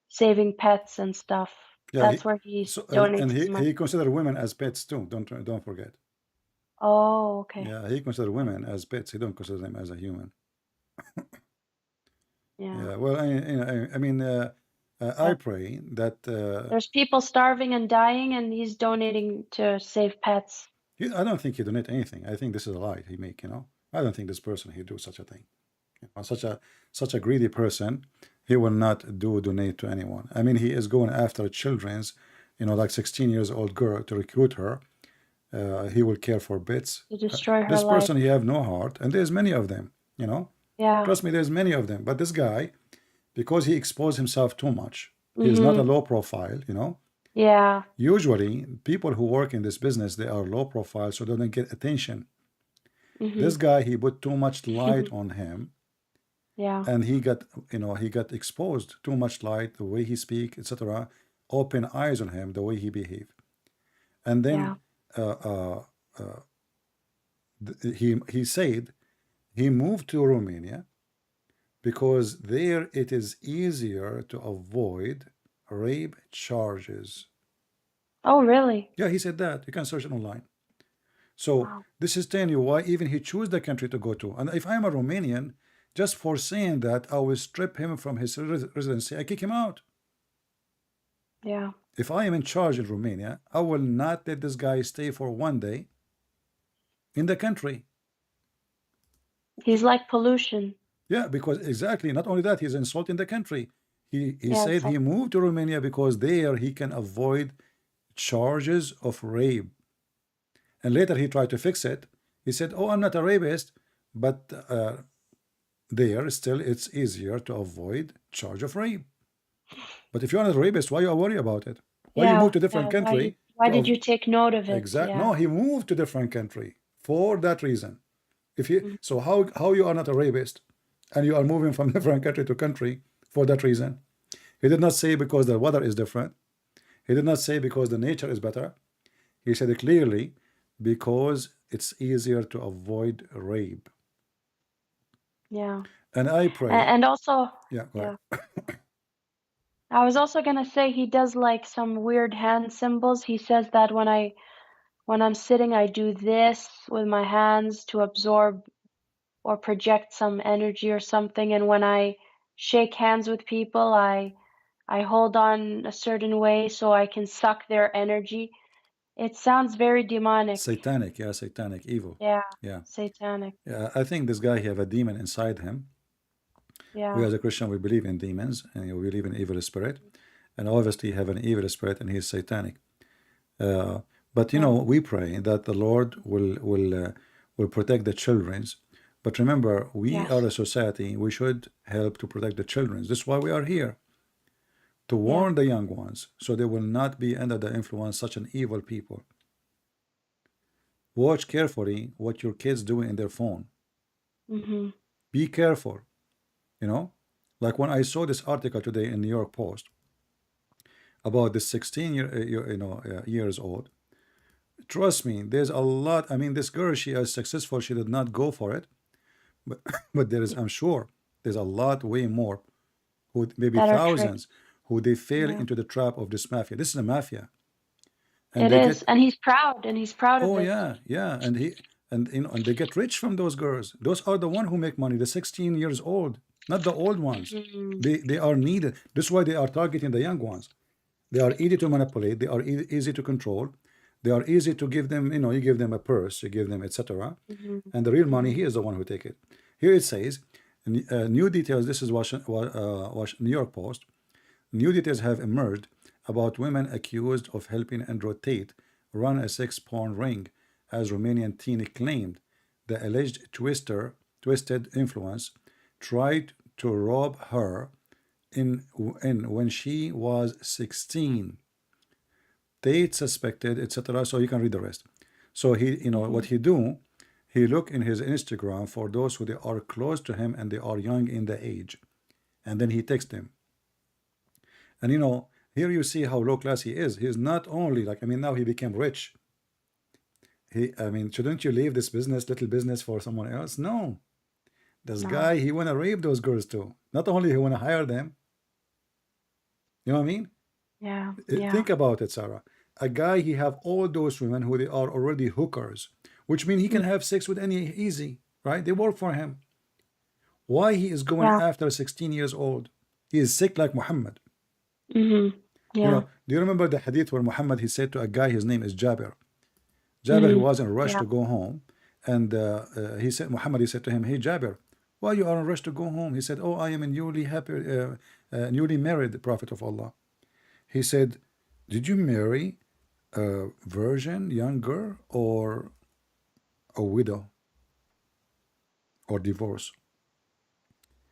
saving pets and stuff. Yeah, That's where he so and donates his money. he considered women as pets too. Don't forget. Oh, okay. Yeah, he considered women as pets. He don't consider them as a human. Yeah. Yeah, well, I mean, I But pray that there's people starving and dying, and he's donating to save pets. I don't think he donate anything. I think this is a lie he make. I don't think this person he do such a thing. Such a greedy person, he will not donate to anyone. I mean, he is going after children's, like 16 years old girl to recruit her. He will care for bits. To destroy her This life. person, he have no heart, and there's many of them. Yeah. Trust me, there's many of them. But this guy, because he exposed himself too much, he is not a Mm-hmm. low profile. Yeah. Usually, people who work in this business, they are low profile, so they don't get attention. Mm-hmm. This guy, he put too much light on him, Yeah. and he got exposed too much light, the way he speak, etc. Open eyes on him, the way he behave, and Yeah. then he said he moved to Romania because there it is easier to avoid rape charges. Oh, really? Yeah, he said that. You can search it online. So Wow. this is telling you why even he choose the country to go to. And if I'm a Romanian, just for saying that, I will strip him from his residency. I kick him out. Yeah. If I am in charge in Romania, I will not let this guy stay for one day in the country. He's like pollution. Yeah, because exactly. Not only that, he's insulting the country. He Yeah, said it's like, he moved to Romania because there he can avoid charges of rape. And later he tried to fix it. He said, "Oh, I'm not a rapist, but there still it's easier to avoid charge of rape." But if you're not a rapist, why you worry about it? Why you yeah, move to different yeah. country Why to did you take note of it? exact? Yeah. No, he moved to different country for that reason. If you Mhm. so how you are not a rapist and you are moving from different country to country for that reason? He did not say because the weather is different. He did not say because the nature is better. He said it clearly because it's easier to avoid rape. Yeah. And I pray, And also, yeah, go ahead. yeah. I was also gonna say he does like some weird hand symbols. He says that when I'm sitting, I do this with my hands to absorb or project some energy or something. And when I shake hands with people, I hold on a certain way so I can suck their energy. It sounds very demonic. Satanic, yeah, satanic, evil. Yeah, Yeah. satanic. Yeah, I think this guy he have a demon inside him. We Yeah. as a Christian we believe in demons and we believe in evil spirit, and obviously have an evil spirit and he's satanic. Uh, but Yeah. we pray that the Lord will protect the childrens. But remember, we are Yes. a society. We should help to protect the childrens. This is why we are here to Yeah. warn the young ones, so they will not be under the influence such an evil people. Watch carefully what your kids do in their phone. Mm-hmm. Be careful. You know, like when I saw this article today in New York Post about this 16 years old. Trust me, there's a lot. I mean, this girl, she is successful. She did not go for it, but but there is, I'm sure, there's a lot, way more, who maybe That are tricked. thousands, who they fell Yeah. into the trap of this mafia. This is a mafia, and It they is. get, And he's proud, and he's proud of oh it. yeah, yeah, and they get rich from those girls. Those are the one who make money. The 16 years old, not the old ones. Mm-hmm. They are needed. This is why they are targeting the young ones. They are easy to manipulate. They are easy to control. They are easy to give them. You give them a purse, you give them, etc. Mm-hmm. And the real money, Mm-hmm. he is the one who take it. Here it says, new details. This is New York Post. New details have emerged about women accused of helping Andrew Tate run a sex-porn ring, as Romanian teen claimed. The alleged twisted influence, tried to rob her in when she was 16. Tate suspected, etc. So you can read the rest. So Mm-hmm. what he do, he look in his Instagram for those who they are close to him and they are young in the age, and then he text them. And here you see how low class he is. He's not only like, I mean, now he became rich. I mean, shouldn't you leave this business, little business, for someone else? No, this No. guy, he wanna rape those girls too. Not only he wanna hire them. You know what I mean? Yeah. Yeah. Think about it, Sarah. A guy, he have all those women who they are already hookers, which means he can have sex with any easy, right? They work for him. Why he is going Yeah. after 16 years old? He is sick like Muhammad. Mm-hmm. You Yeah. know, do you remember the hadith where Muhammad, he said to a guy, his name is Jabir. Jabir, he Mm-hmm. was in a rush Yeah. to go home. And he said, Muhammad, he said to him, hey, Jabir, why you are in a rush to go home? He said, oh, I am a newly married Prophet of Allah. He said, did you marry a virgin, young girl, or a widow, or divorce?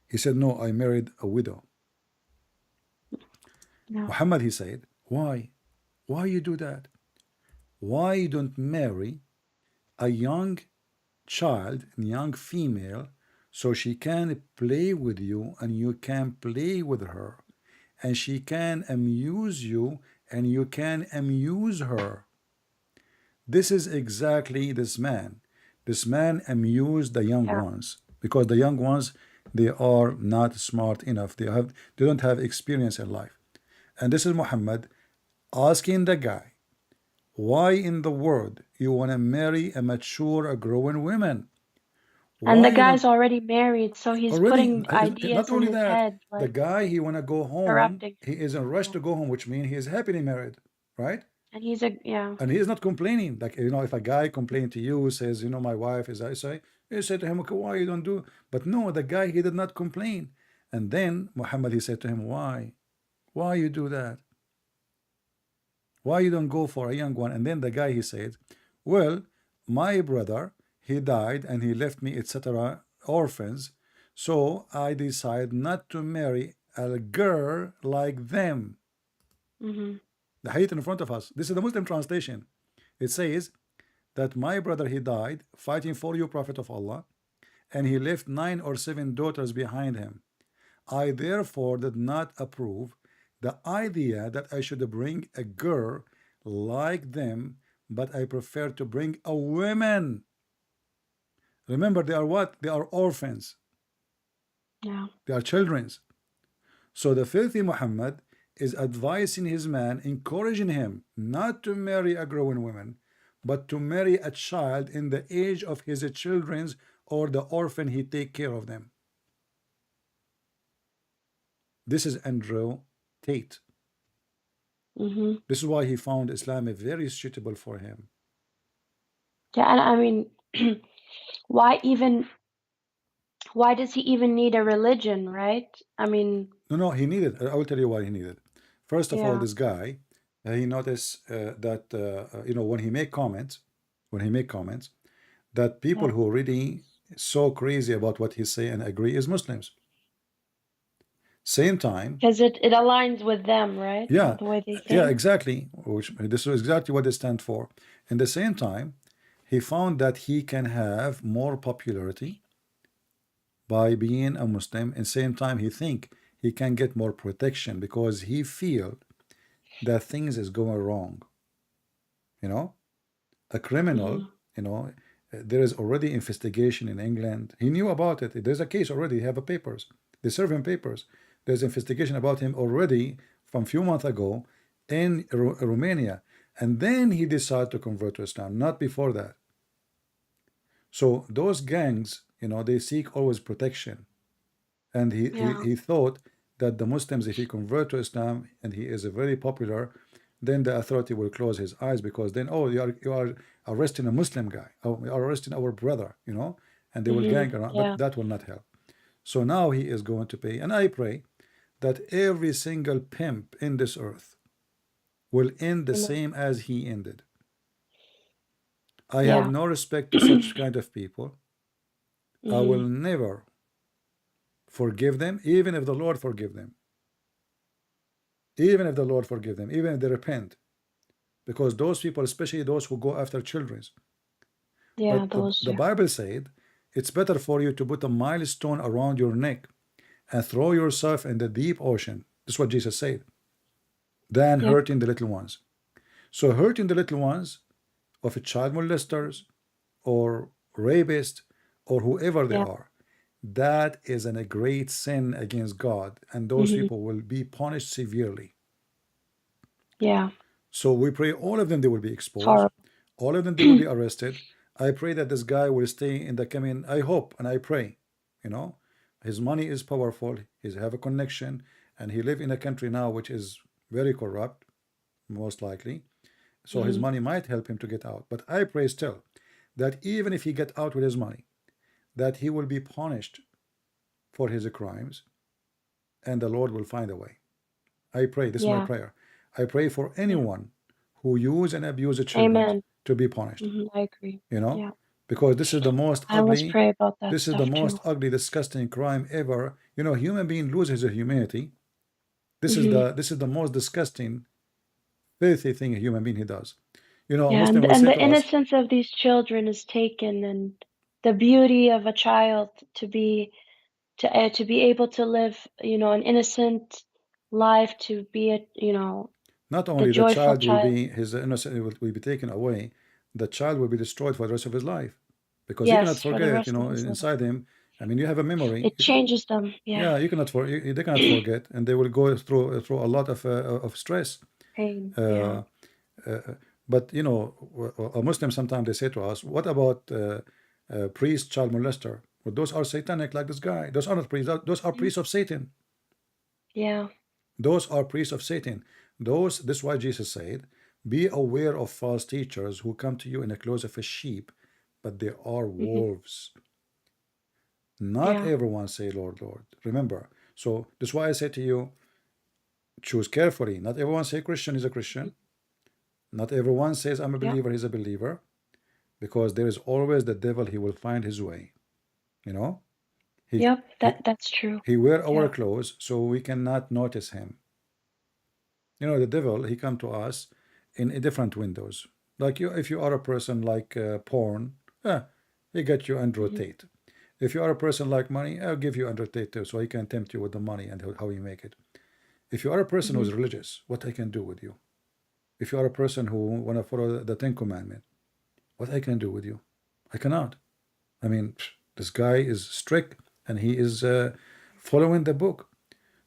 He said, no, I married a widow. Yeah. Muhammad, he said, why? Why you do that? Why you don't marry a young child, a young female, so she can play with you and you can play with her, and she can amuse you and you can amuse her? This is exactly this man. This man amused the young Yeah. ones because the young ones, they are not smart enough. They don't have experience in life. And this is Muhammad asking the guy, why in the world you want to marry a mature, a growing woman? And Why the you don't guy's already married, so he's already? putting Not ideas in only his that, head, the like guy, he want to go home. corrupting He him. is in a rush Yeah. to go home, which means he is happily married, right? And yeah. And he is not complaining. Like, if a guy complain to you, says, my wife is, I say, you say to him, okay, why you don't do? But no, the guy, he did not complain. And then Muhammad, he said to him, why you do that? Why you don't go for a young one? And then the guy, he said, well, my brother, he died and he left me, etc., orphans. So I decide not to marry a girl like them. Mm-hmm. The hadith in front of us. This is the Muslim translation. It says that my brother, he died fighting for you, Prophet of Allah, and he left 9 or 7 daughters behind him. I therefore did not approve the idea that I should bring a girl like them, but I prefer to bring a woman. Remember, they are what? They are orphans. Yeah. They are children's. So the filthy Muhammad is advising his man, encouraging him not to marry a growing woman, but to marry a child in the age of his children's, or the orphan, he take care of them. This is Andrew Tate. Mm-hmm. This is why he found Islam very suitable for him. Yeah, and I mean, why even, why does he even need a religion, right? I mean, No, he needed. I will tell you why he needed. First of all, yeah. this guy, he noticed that when he make comments, that people Yeah. who really so crazy about what he say and agree is Muslims. Same time, Because it aligns with them, right? yeah, The way they yeah, think. exactly. Which this is exactly what they stand for. In the same time, he found that he can have more popularity by being a Muslim. And same time, he think he can get more protection because he feel that things is going wrong. You know, a criminal. Mm-hmm. There is already investigation in England. He knew about it. There's a case already. They have a papers. They serve him papers. There's investigation about him already from a few months ago in Romania, and then he decided to convert to Islam. Not before that. So those gangs, they seek always protection. And he, he, Yeah. he thought that the Muslims, if he convert to Islam and he is a very popular, then the authority will close his eyes, because then, oh, you are arresting a Muslim guy, oh, you are arresting our brother, and they will Mm-hmm. gang around, Yeah. but that will not help. So now he is going to pay, and I pray that every single pimp in this earth will end the Amen. same as he ended. I have Yeah. no respect to such kind of people. I will Mm-hmm. never forgive them, even if the Lord forgive them. Even if the Lord forgive them, even if they repent, because those people, especially those who go after children. Yeah, But those, the yeah. Bible said it's better for you to put a milestone around your neck and throw yourself in the deep ocean. This is what Jesus said, than Yep. hurting the little ones. So hurting the little ones of a child molesters or rapist or whoever they Yeah. are, that is a great sin against God, and those Mm-hmm. people will be punished severely. Yeah. So we pray all of them, they will be It's exposed. horrible. All of them, they will be arrested. I pray that this guy will stay in the coming. I hope and I pray, you know, his money is powerful. He have a connection, and he live in a country now which is very corrupt, most likely. So his Hmm. money might help him to get out. But I pray still that even if he get out with his money, that he will be punished for his crimes, and the Lord will find a way. I pray. This is my Yeah. prayer. I pray for Yeah. anyone who use and abuse the children Amen. to be punished. I agree. You know, Yeah. because this is the most I always ugly, pray about that this is the stuff most too. ugly, disgusting crime ever. You know, human being loses his humanity. Hmm. This is the most disgusting, filthy thing a human being he does. You know, a Yeah, Muslim will and say the to us, innocence of these children is taken, and the beauty of a child to be able to live, an innocent life, to be a, not the only the joyful child will child. be his innocence will be taken away, the child will be destroyed for the rest of his life, because he cannot Yes, for the forget. You rest of know, his life. inside him. I mean, you have a memory. It changes them. Yeah. Yeah, you cannot for they cannot forget, and they will go through a lot of stress. Pain. Yeah. Uh, uh, but you know, a Muslim sometimes they say to us, "What about priest, child molester? Well, those are satanic, like this guy. Those are not priests. Those are Mhm. priests of Satan. Yeah. Those are priests of Satan. Those. This is why Jesus said, "Be aware of false teachers who come to you in the clothes of a sheep, but they are Hmm. wolves." Not Yeah. everyone say, "Lord, Lord." Remember. So this is why I say to you, choose carefully. Not everyone say Christian is a Mhm. Christian. Not everyone says I'm a Yeah. believer, he's a believer, because there is always the devil, he will find his way. You know? He Yep. he That's true. he wear our Yeah. clothes so we cannot notice him. You know, the devil, he come to us in different windows. Like you, if you are a person like porn, he get you and Hmm. rotate. If you are a person like money, I'll give you and rotate too, so he can tempt you with the money and how you make it. If you are a person Hmm. who's religious, what I can do with you? If you are a person who want to follow the Ten Commandments, what I can do with you? I cannot. I mean, this guy is strict and he is following the book.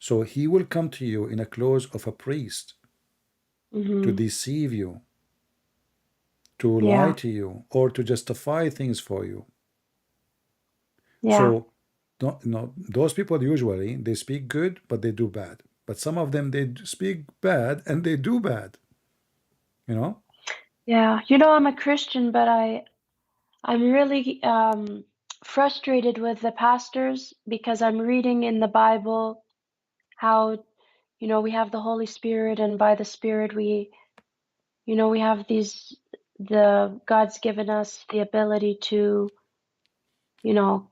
So he will come to you in a clothes of a priest to Hmm. deceive you, to lie Yeah. to you, or to justify things for you. Yeah. So, don't, no, those people usually they speak good, but they do bad. But some of them they speak bad and they do bad. You know? Yeah. I'm a Christian, but I'm really frustrated with the pastors because I'm reading in the Bible how, we have the Holy Spirit, and by the Spirit we have the God's given us the ability to, you know,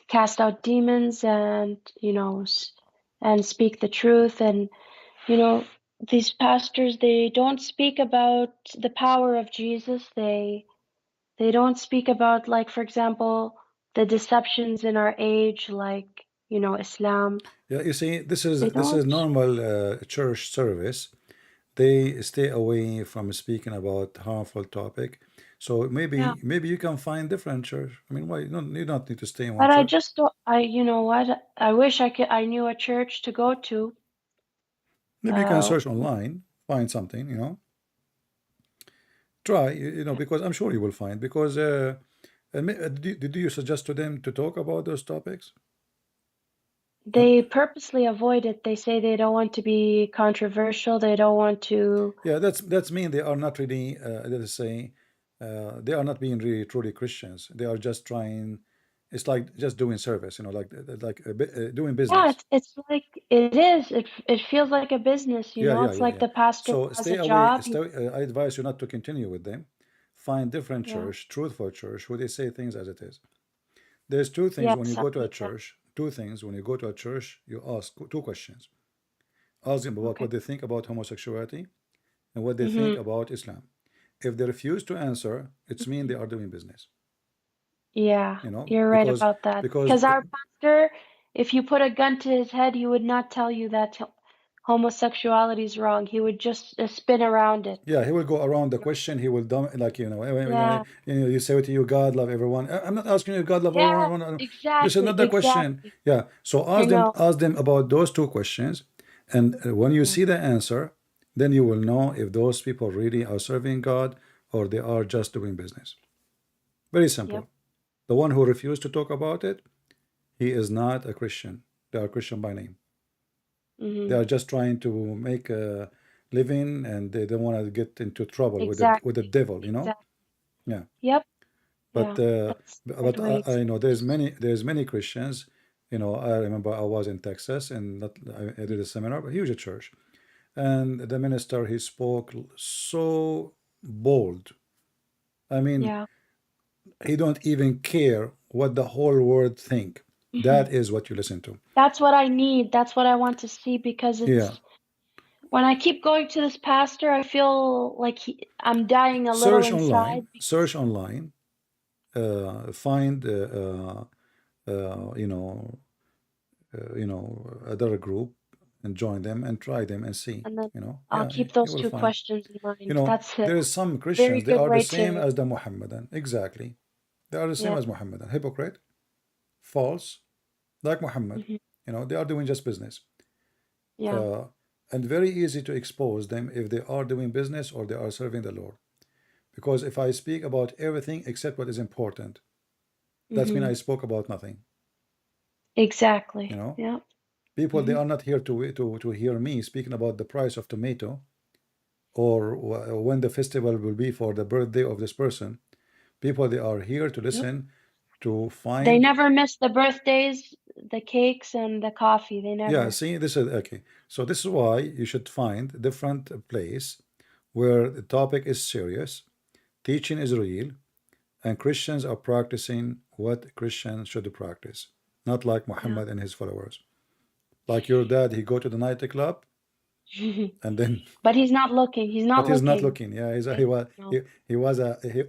cast out demons, and, and speak the truth. And, you know, these pastors, they don't speak about the power of Jesus. They don't speak about, like, for example, the deceptions in our age, like, Islam. Yeah. You see, They this is don't. normal church service. They stay away from speaking about harmful topic. So Yeah. maybe you can find different church. I mean, why you don't need to stay in one But I church. just don't, you know what? I wish I knew a church to go to. Maybe you can Uh, search online, find something, you know. Try, you know, because I'm sure you will find. Because did you suggest to them to talk about those topics? Um, they purposely avoid it. They say they don't want to be controversial. They don't want to. yeah, that's mean they are not really. Let's say they are not being really truly Christians. They are just trying. It's like just doing service, you know, like doing Yeah, business. it's like it is. It feels like a business. Yeah, yeah, It's yeah, like yeah. the pastor So has stay a away. job. I advise you not to continue with them. Find different Yeah. church, truthful church, who they say things as it is. There's two things when you Yes, go to a exactly. church. Two things when you go to a church, you ask two questions. Ask them about Okay. what they think about homosexuality and what they think Mm-hmm. about Islam. If they refuse to answer, it's mean they are doing business. Yeah, You know, you're right about that. because Because our pastor, if you put a gun to his head, he would not tell you that homosexuality is wrong. He would just spin around it. yeah, he will go around the question. He will dumb like Yeah. you say to you, God love everyone. I'm not asking you God love Yeah, everyone. This is exactly, not the question. exactly. Yeah, so I know. ask them about those two questions, and when you Yeah. see the answer, Then you will know if those people really are serving God or they are just doing business. Very simple. Yep. The one who refused to talk about it, he is not a Christian. They are Christian by name. They are just trying to make a living, and they don't want to get into trouble with the Exactly. devil, you know? Exactly. Yeah. Yep. But Yeah. That's the way it's I know supposed. there's many Christians. You know, I remember I was in Texas and I did a seminar, a huge church, and the minister, he spoke so bold. I mean, Yeah. he don't even care what the whole world think. That is what you listen to. That's what I need. That's what I want to see, because Yeah. it's when I keep going to this pastor, I feel like I'm dying a little Search inside. online. Search online. Find you know other group and join them and try them and see. And then You know, I'll yeah, keep you those will two find. questions in You mind. know, That's a there is some very Christians, they good are the way same to, as the Muhammadan. Exactly. They are the same yeah. as Muhammadan. Hypocrite, false, like Muhammad. Hmm. You know, they are doing just business. Yeah. Uh, and very easy to expose them if they are doing business or they are serving the Lord. Because if I speak about everything except what is important, that means Hmm. I spoke about nothing. You Exactly. know, Yeah. people, they Hmm. are not here to hear me speaking about the price of tomato or when the festival will be for the birthday of this person. People, they are here to Yep. listen, to They find. never miss the birthdays, the cakes, and the coffee. They Yeah, never. see, this is okay. So this is why you should find a different place where the topic is serious, teaching is real, and Christians are practicing what Christians should practice, not like Yeah. Muhammad and his followers. Like your dad, he go to the nightclub and then, But he's not looking. He's but not he's not looking. looking. Yeah, he Okay? was No.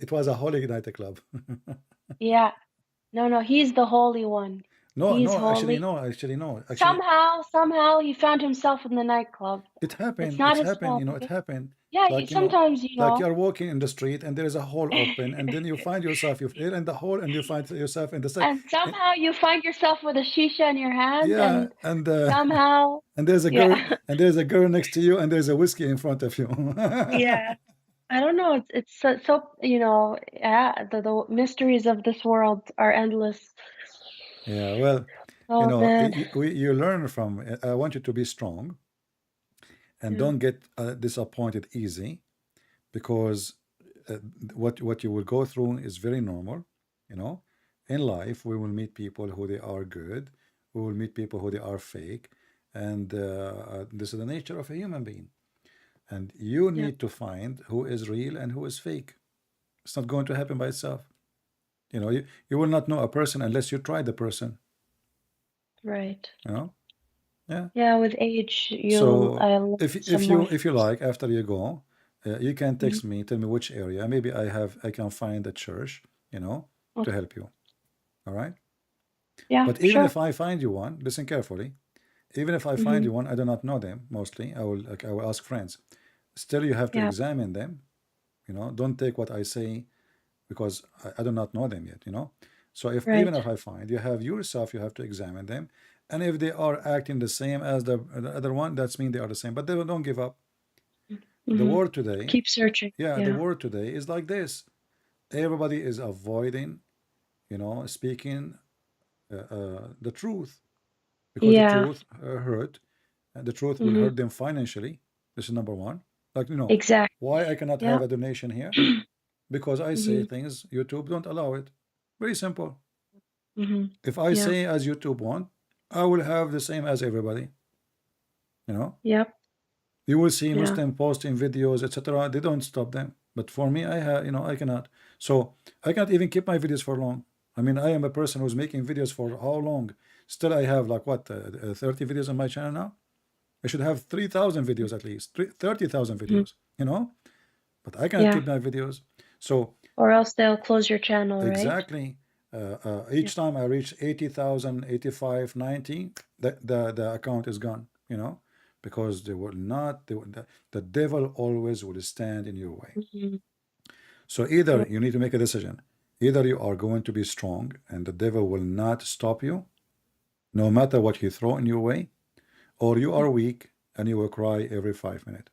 it was a holy nightclub. Yeah. No, no, he's the holy one. No, He's no, actually holy. no, actually no, actually Somehow he found himself in the nightclub. it It's happened. not It's his happened. fault, You know, it okay? happened. Yeah, Like, sometimes, like you're walking in the street and there is a hole open, and then you find yourself, you're in the hole, and you find yourself in the side. and somehow you find yourself with a shisha in your hand, Yeah, and somehow, and there's a girl, yeah, and there's a girl next to you, and there's a whiskey in front of you. yeah. I don't know. It's yeah. The mysteries of this world are endless. Yeah, well, Oh man. you learn from. I want you to be strong and Yeah. don't get disappointed easy, because uh, what you will go through is very normal. You know, in life we will meet people who they are good, we will meet people who they are fake, and this is the nature of a human being. And you Yeah. need to find who is real and who is fake. It's not going to happen by itself. You know, you will not know a person unless you try the person. Right. You know, yeah. Yeah. With age, So I learn some if more if you things. like, after you go, you can Mhm. text me, tell me which area. Maybe I can find a church, to Okay. help you. All right. Yeah. But even Sure. if I find you one, listen carefully. Even if I find Hmm. you one, I do not know them mostly. I will ask friends. Still, you have to Yeah. examine them. Don't take what I say because I do not know them yet. So if even Right. if I find, you have yourself, you have to examine them, and if they are acting the same as the other one, that's mean they are the same. But they don't give up. The Hmm. world today, Keep searching. yeah, the Yeah. world today is like this. Everybody is avoiding, speaking the truth, because the Yeah. truth hurt, and the truth will Hmm. hurt them financially. This is number one. Like, Exactly. why I cannot Yeah. have a donation here? Because I say Hmm. things YouTube don't allow it. Very simple. Hmm. If I Yeah. say as YouTube want, I will have the same as everybody. You know, Yep. you will see Yeah. Muslim posting videos, etc. They don't stop them. But for me, I have, I cannot. So I cannot even keep my videos for long. I mean, I am a person who's making videos for how long? Still, I have like what, 30 videos on my channel now. I should have 3,000 videos at least, 30,000 Hmm. videos. But I cannot Yeah. keep my videos. So Or else they'll close your channel, right? exactly. Yeah. Each time I reach 80,000, 85, 90, the account is gone, because they will not, the devil always will stand in your way. Hmm. So either Yep. you need to make a decision. Either you are going to be strong and the devil will not stop you, no matter what he throw in your way, or you are weak and you will cry every 5 minutes.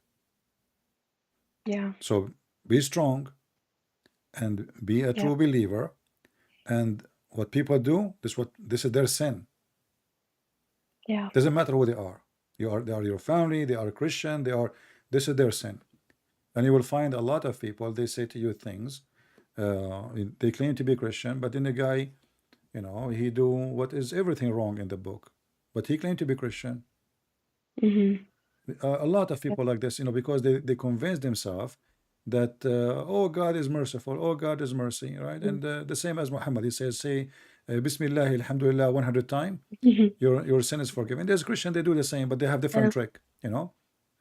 Yeah. So be strong and be a Yeah. true believer. And what people do, this is their sin. Yeah. Doesn't matter who they are. They are your family, they are Christian, this is their sin. And you will find a lot of people, they say to you things, they claim to be Christian, but then the guy, he do what is everything wrong in the book. But he claimed to be Christian. Mm-hmm. A lot of Yep. people like this, because they convince themselves that, oh, God is merciful, oh, God is mercy, right? And the same as Muhammad, he says, say, Bismillah, Alhamdulillah, 100 times, Mm-hmm. your sin is forgiven. There's Christian, they do the same, but they have different Yeah. trick,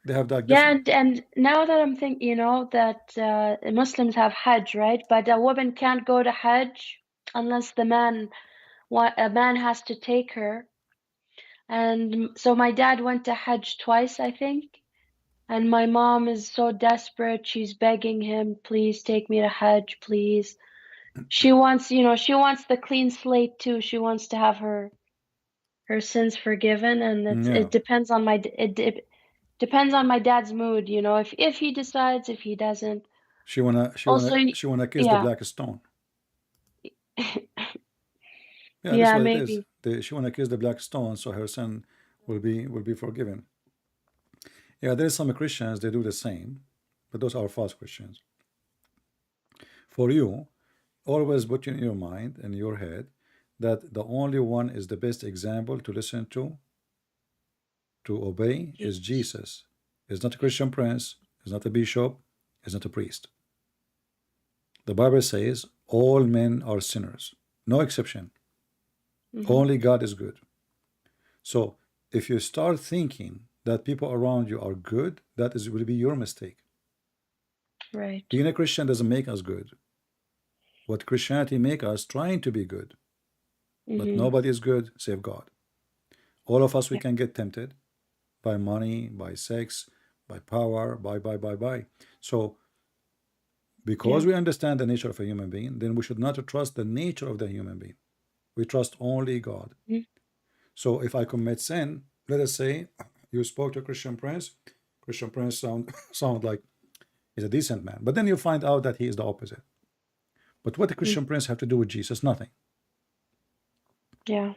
they have that Yeah, different. and now that I'm thinking, that Muslims have Hajj, right? But a woman can't go to Hajj unless a man has to take her. And so my dad went to Hajj twice, I think. And my mom is so desperate. She's begging him, please take me to Hajj, please. She wants, she wants the clean slate too. She wants to have her sins forgiven, and Yeah, it depends on it depends on my dad's mood, if he decides, if he doesn't. she wanna she wanna Also, she wanna kiss the yeah, black stone. Yeah, that's yeah, what it is. maybe. She wanna kiss the black stone, so her sin will be forgiven. Yeah, there's some Christians, they do the same, but those are false Christians. For you, always put in your mind and your head that the only one is the best example to listen to obey is Jesus. Jesus. He's not a Christian prince, he's not a bishop, he's not a priest. The Bible says all men are sinners, no exception. Hmm. Only God is good. So if you start thinking that people around you are good, will be your mistake. Right. Being a Christian doesn't make us good. What Christianity make us trying to be good, but Hmm. nobody is good save God. All of us, we Yeah. can get tempted by money, by sex, by power, by. So Yeah. because we understand the nature of a human being, then we should not trust the nature of the human being. We trust only God. Mhm. So if I commit sin, let us say you spoke to a Christian prince. Christian prince sound like he's a decent man, but then you find out that he is the opposite. But what the Mm. Christian prince have to do with Jesus? Nothing. Yeah.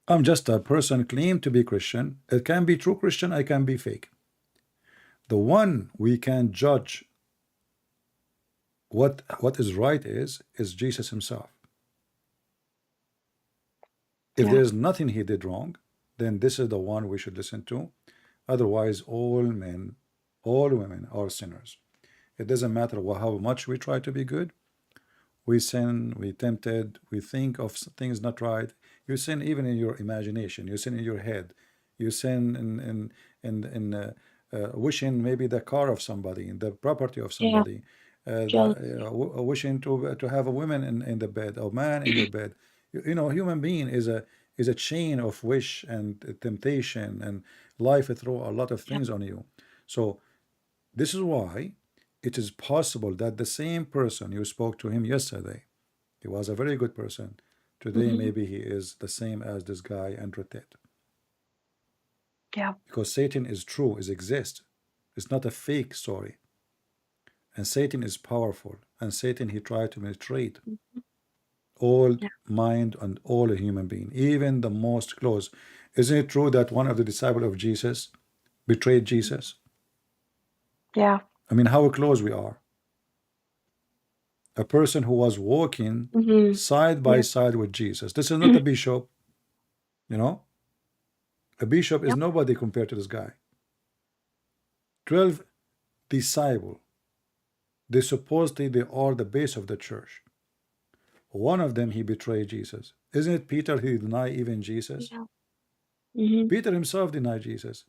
I'm just a person claimed to be Christian. It can be true Christian, I can be fake. The one we can judge what is right is Jesus himself. If Yeah. there is nothing he did wrong, then this is the one we should listen to. Otherwise, all men, all women are sinners. It doesn't matter how much we try to be good. We sin, we tempted, we think of things not right. You sin even in your imagination. You sin in your head. You sin in wishing maybe the car of somebody, the property of Yeah. somebody, Jealousy. wishing to have a woman in the bed, a man in your bed. Human being is a chain of wish and temptation, and life throw a lot of Yeah. things on you. So this is why it is possible that the same person you spoke to him yesterday, he was a very good person. Today, Hmm. maybe he is the same as this guy Andrew Tate. Yeah. Because Satan is true, is exist. It's not a fake story. And Satan is powerful. And Satan, he tried to penetrate all Yeah. mind and all human being, even the most close. Isn't it true that one of the disciples of Jesus betrayed Jesus? Yeah. I mean, how close we are. A person who was walking Hmm. side by Yeah. side with Jesus. This is not a bishop, you know. A bishop is Yep. nobody compared to this guy. 12 disciples. They supposedly they are the base of the church. One of them he betrayed Jesus. Isn't it Peter who denied even Jesus? Yeah. Hmm. Peter himself denied Jesus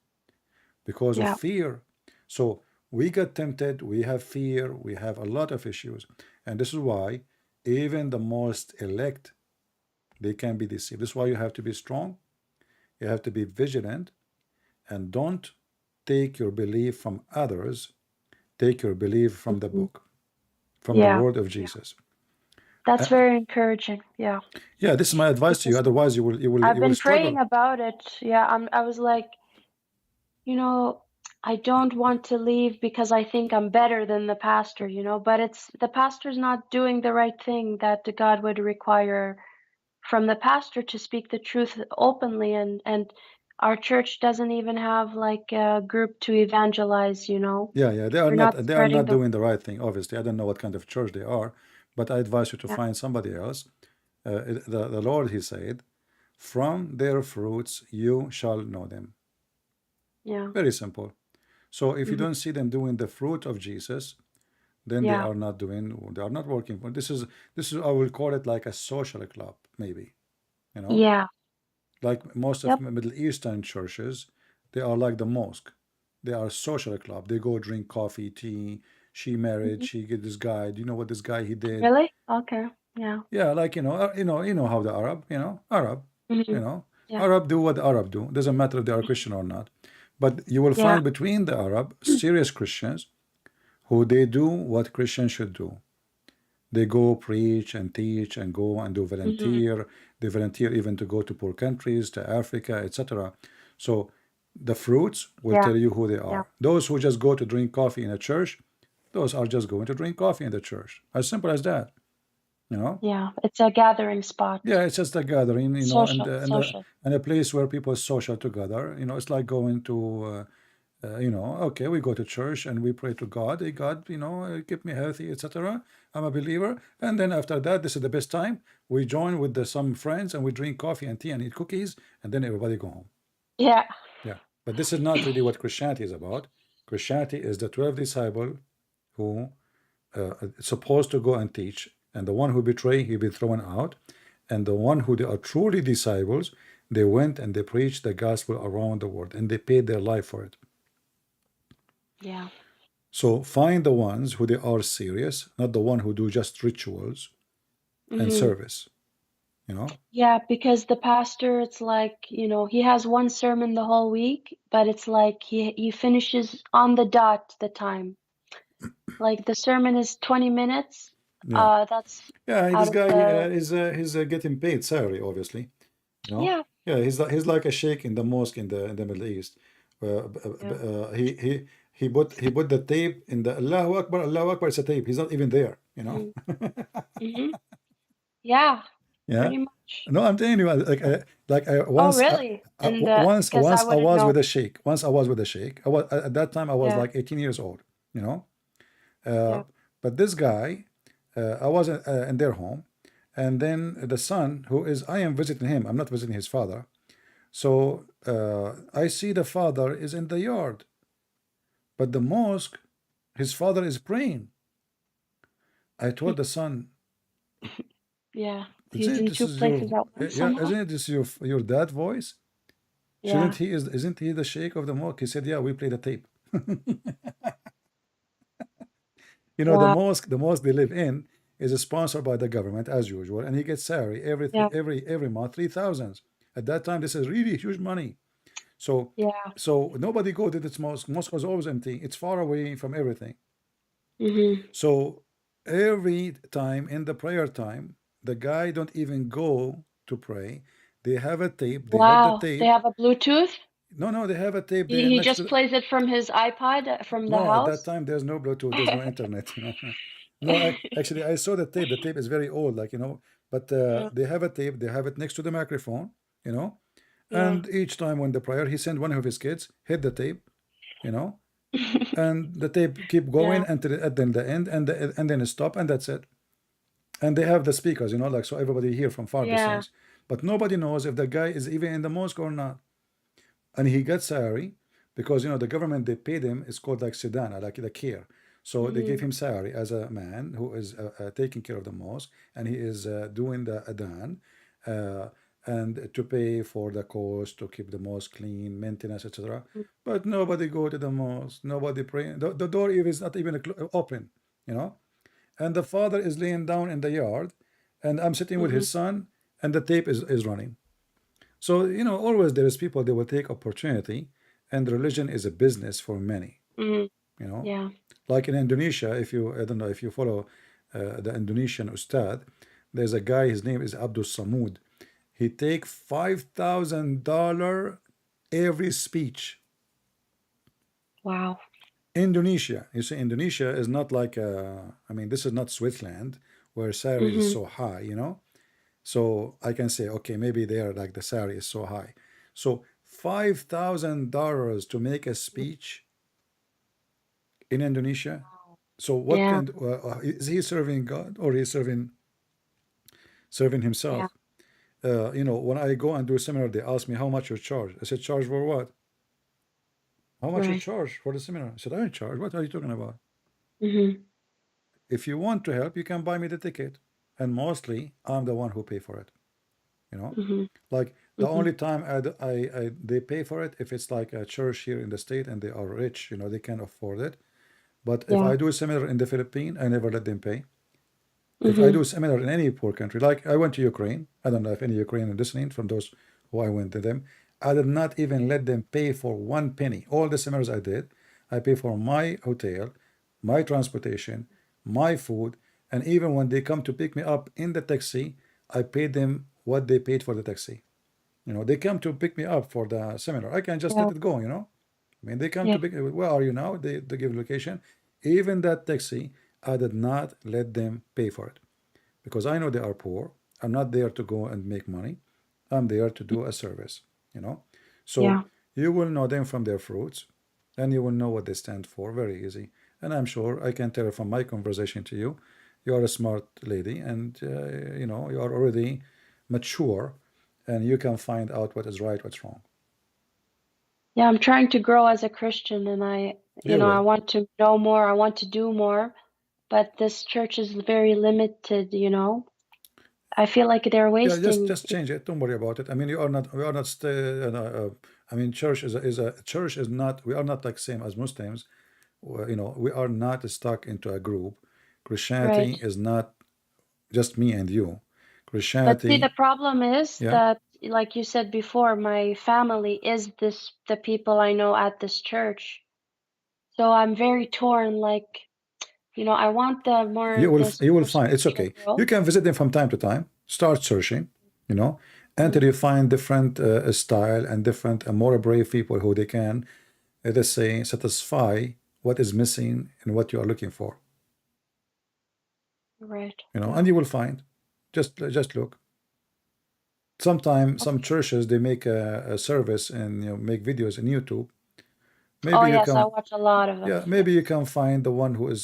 because of Yeah. fear. So we get tempted, we have fear, we have a lot of issues. And this is why even the most elect, they can be deceived. This is why you have to be strong, you have to be vigilant, and don't take your belief from others. Take your belief from the Hmm. book, from the Yeah. word of Yeah. Jesus. That's Uh, very encouraging. Yeah. yeah, this is my advice to you. Because Otherwise, you will you will I've you will been praying struggle. about it. Yeah. I was like, you know, I don't want to leave because I think I'm better than the pastor, you know, but it's the pastor's not doing the right thing that God would require from the pastor to speak the truth openly, and our church doesn't even have like a group to evangelize, you know. Yeah, We're not they are spreading not the doing the right thing. Obviously, I don't know what kind of church they are, but I advise you to yeah, find somebody else. The Lord, He said, from their fruits you shall know them. yeah, Very simple. So if you hmm don't see them doing the fruit of Jesus, then they yeah, are not doing, they are not working for. This is I will call it like a social club, maybe. You know, yeah, like most of yep, Middle Eastern churches, they are like the mosque. They are social club. They go drink coffee, tea. She married. hmm She get this guy. Do you know what this guy he did? really, okay, yeah, Yeah, like you know how the Arab, Arab, hmm you know, yeah, Arab do what the Arab do. Doesn't matter if they are Christian or not. But you will yeah, find between the Arab serious Christians who they do what Christians should do. They go preach and teach and go and do hmm volunteer. They volunteer even to go to poor countries, to Africa, etc. So the fruits will yeah, tell you who they yeah, are. Those who just go to drink coffee in a church, those are just going to drink coffee in the church. As simple as that, you know. yeah. It's a gathering spot, Yeah, it's just a gathering, social, social. and a place where people social together. It's like going to okay, we go to church and we pray to God. Hey, God, keep me healthy, etc. I'm a believer. And then after that, this is the best time. We join with some friends and we drink coffee and tea and eat cookies, and then everybody go home. Yeah, Yeah. But this is not really what Christianity is about. Christianity is the 12 disciple who supposed to go and teach, and the one who betray, he be thrown out. And the one who they are truly disciples, they went and they preached the gospel around the world, and they paid their life for it. yeah. So find the ones who they are serious, not the one who do just rituals and hmm service. You know? Yeah, because the pastor, it's like, you know, he has one sermon the whole week, but it's like he finishes on the dot the time. Like the sermon is 20 minutes. Yeah. That's Yeah. out This of guy the is he's getting paid salary, obviously. You know? yeah, Yeah. He's like a sheikh in the mosque in the Middle East. yeah. He put the tape in the Allahu Akbar, Allahu Akbar. It's a tape. He's not even there. You know? hmm hmm Yeah, Yeah. pretty much. No, I'm telling you, Oh, really? In the because I once I wouldn't was know. with a sheikh. Once I was with a sheikh. I was at that time I was Yeah, like 18 years old. You know, uh, yeah. but this guy, I was in their home, and then the son, I am visiting him. I'm not visiting his father. So I see the father is in the yard, but the mosque, his father is praying. I told the son, Yeah, he's isn't it in this two is your places at once yeah? somehow. Isn't it this your dad voice? Yeah. Isn't he the sheikh of the mosque? He said, yeah, we play the tape. Wow. The mosque they live in is sponsored by the government as usual, and he gets salary Yeah. every month 3,000. At that time, this is really huge money. So Yeah. nobody go to this mosque. Mosque was always empty. It's far away from everything. hmm So every time in the prayer time, the guy don't even go to pray. They have a tape. They had the Wow. They tape. have a Bluetooth? No, they have a tape there He next just to. plays it from his iPod from the No, at that house? time there's no Bluetooth, there's no internet, No, actually I saw the tape. The tape is very old, but Yeah. they have a tape, they have it next to the microphone, you know, Yeah. and each time when the prayer, he sent one of his kids, hit the tape, you know, and the tape keep going Yeah. until then the end, and then it stop, and that's it. And they have the speakers, so everybody hear from far Yeah. distance, but nobody knows if the guy is even in the mosque or not. And he gets salary because the government, they paid him. It's called like sedana, like the care. So they gave hmm him salary as a man who is taking care of the mosque, and he is doing the adhan, uh, and to pay for the cost to keep the mosque clean, maintenance, etc. But nobody go to the mosque, nobody pray. The door is not even open, you know. And the father is laying down in the yard, and I'm sitting with hmm his son, and the tape is running. So, always there is people, they will take opportunity, and religion is a business for many, hmm you know. Yeah. Like in Indonesia, I don't know if you follow the Indonesian Ustad, there's a guy, his name is Abdul Samud. He take $5,000 every speech. Wow. Indonesia, you see, Indonesia is not like, I mean, this is not Switzerland where salary is Mm-hmm. so high, you know? So I can say, okay, maybe there, like the salary is so high. So $5,000 to make a speech in Indonesia. So what Yeah. kind, is he serving God or he's serving Yeah. himself? You know, when I go and do a seminar, they ask me how much you charge. I said, charge for what? How much you Right. charge for the seminar? I said, I don't charge. What are you talking about? Mm-hmm. If you want to help, you can buy me the ticket. And mostly, I'm the one who pay for it. You know, Mm-hmm. like the Mm-hmm. only time they pay for it if it's like a church here in the state and they are rich, you know, they can afford it. But if Yeah. I do a seminar in the Philippines, I never let them pay. If I do Mm-hmm. a seminar in any poor country, like I went to Ukraine, I don't know if any Ukrainian listening from those who I went to them, I did not even let them pay for one penny. All the seminars I did, I pay for my hotel, my transportation, my food, and even when they come to pick me up in the taxi, I paid them what they paid for the taxi. You know, they come to pick me up for the seminar. I can just Yeah. let it go, you know. I mean, they come Yeah. to pick, where are you now? They give location. Even that taxi, I did not let them pay for it because I know they are poor. I'm not there to go and make money. I'm there to do a service, you know. So Yeah. you will know them from their fruits and you will know what they stand for. Very easy. And I'm sure I can tell from my conversation to you, you are a smart lady and, you know, you are already mature and you can find out what is right, what's wrong. Yeah. I'm trying to grow as a Christian, and You I will. want to know more. I want to do more, but this church is very limited, you know. I feel like they're Yeah, wasting. just change it. Don't worry about it. I mean, we are not. I mean, church is a church is not. We are not like same as Muslims. You know, we are not stuck into a group. Right. Christianity is not just me and you. But see, the Christianity, problem is yeah. that, like you said before, my family is the people I know at this church. So I'm very torn. Like, I want the You will more find it's spiritual okay. You growth. can visit them from time to time. Start searching, you know, Mhm. until you find different style and different more brave people who they can, let us say, satisfy what is missing and what you are looking for. Right. You know, Yeah. and you will find. Just look. Sometimes some Okay. churches they make a service and make videos on YouTube. Oh, Maybe you yes, I can, watch a lot of them. yeah, maybe you can find the one who is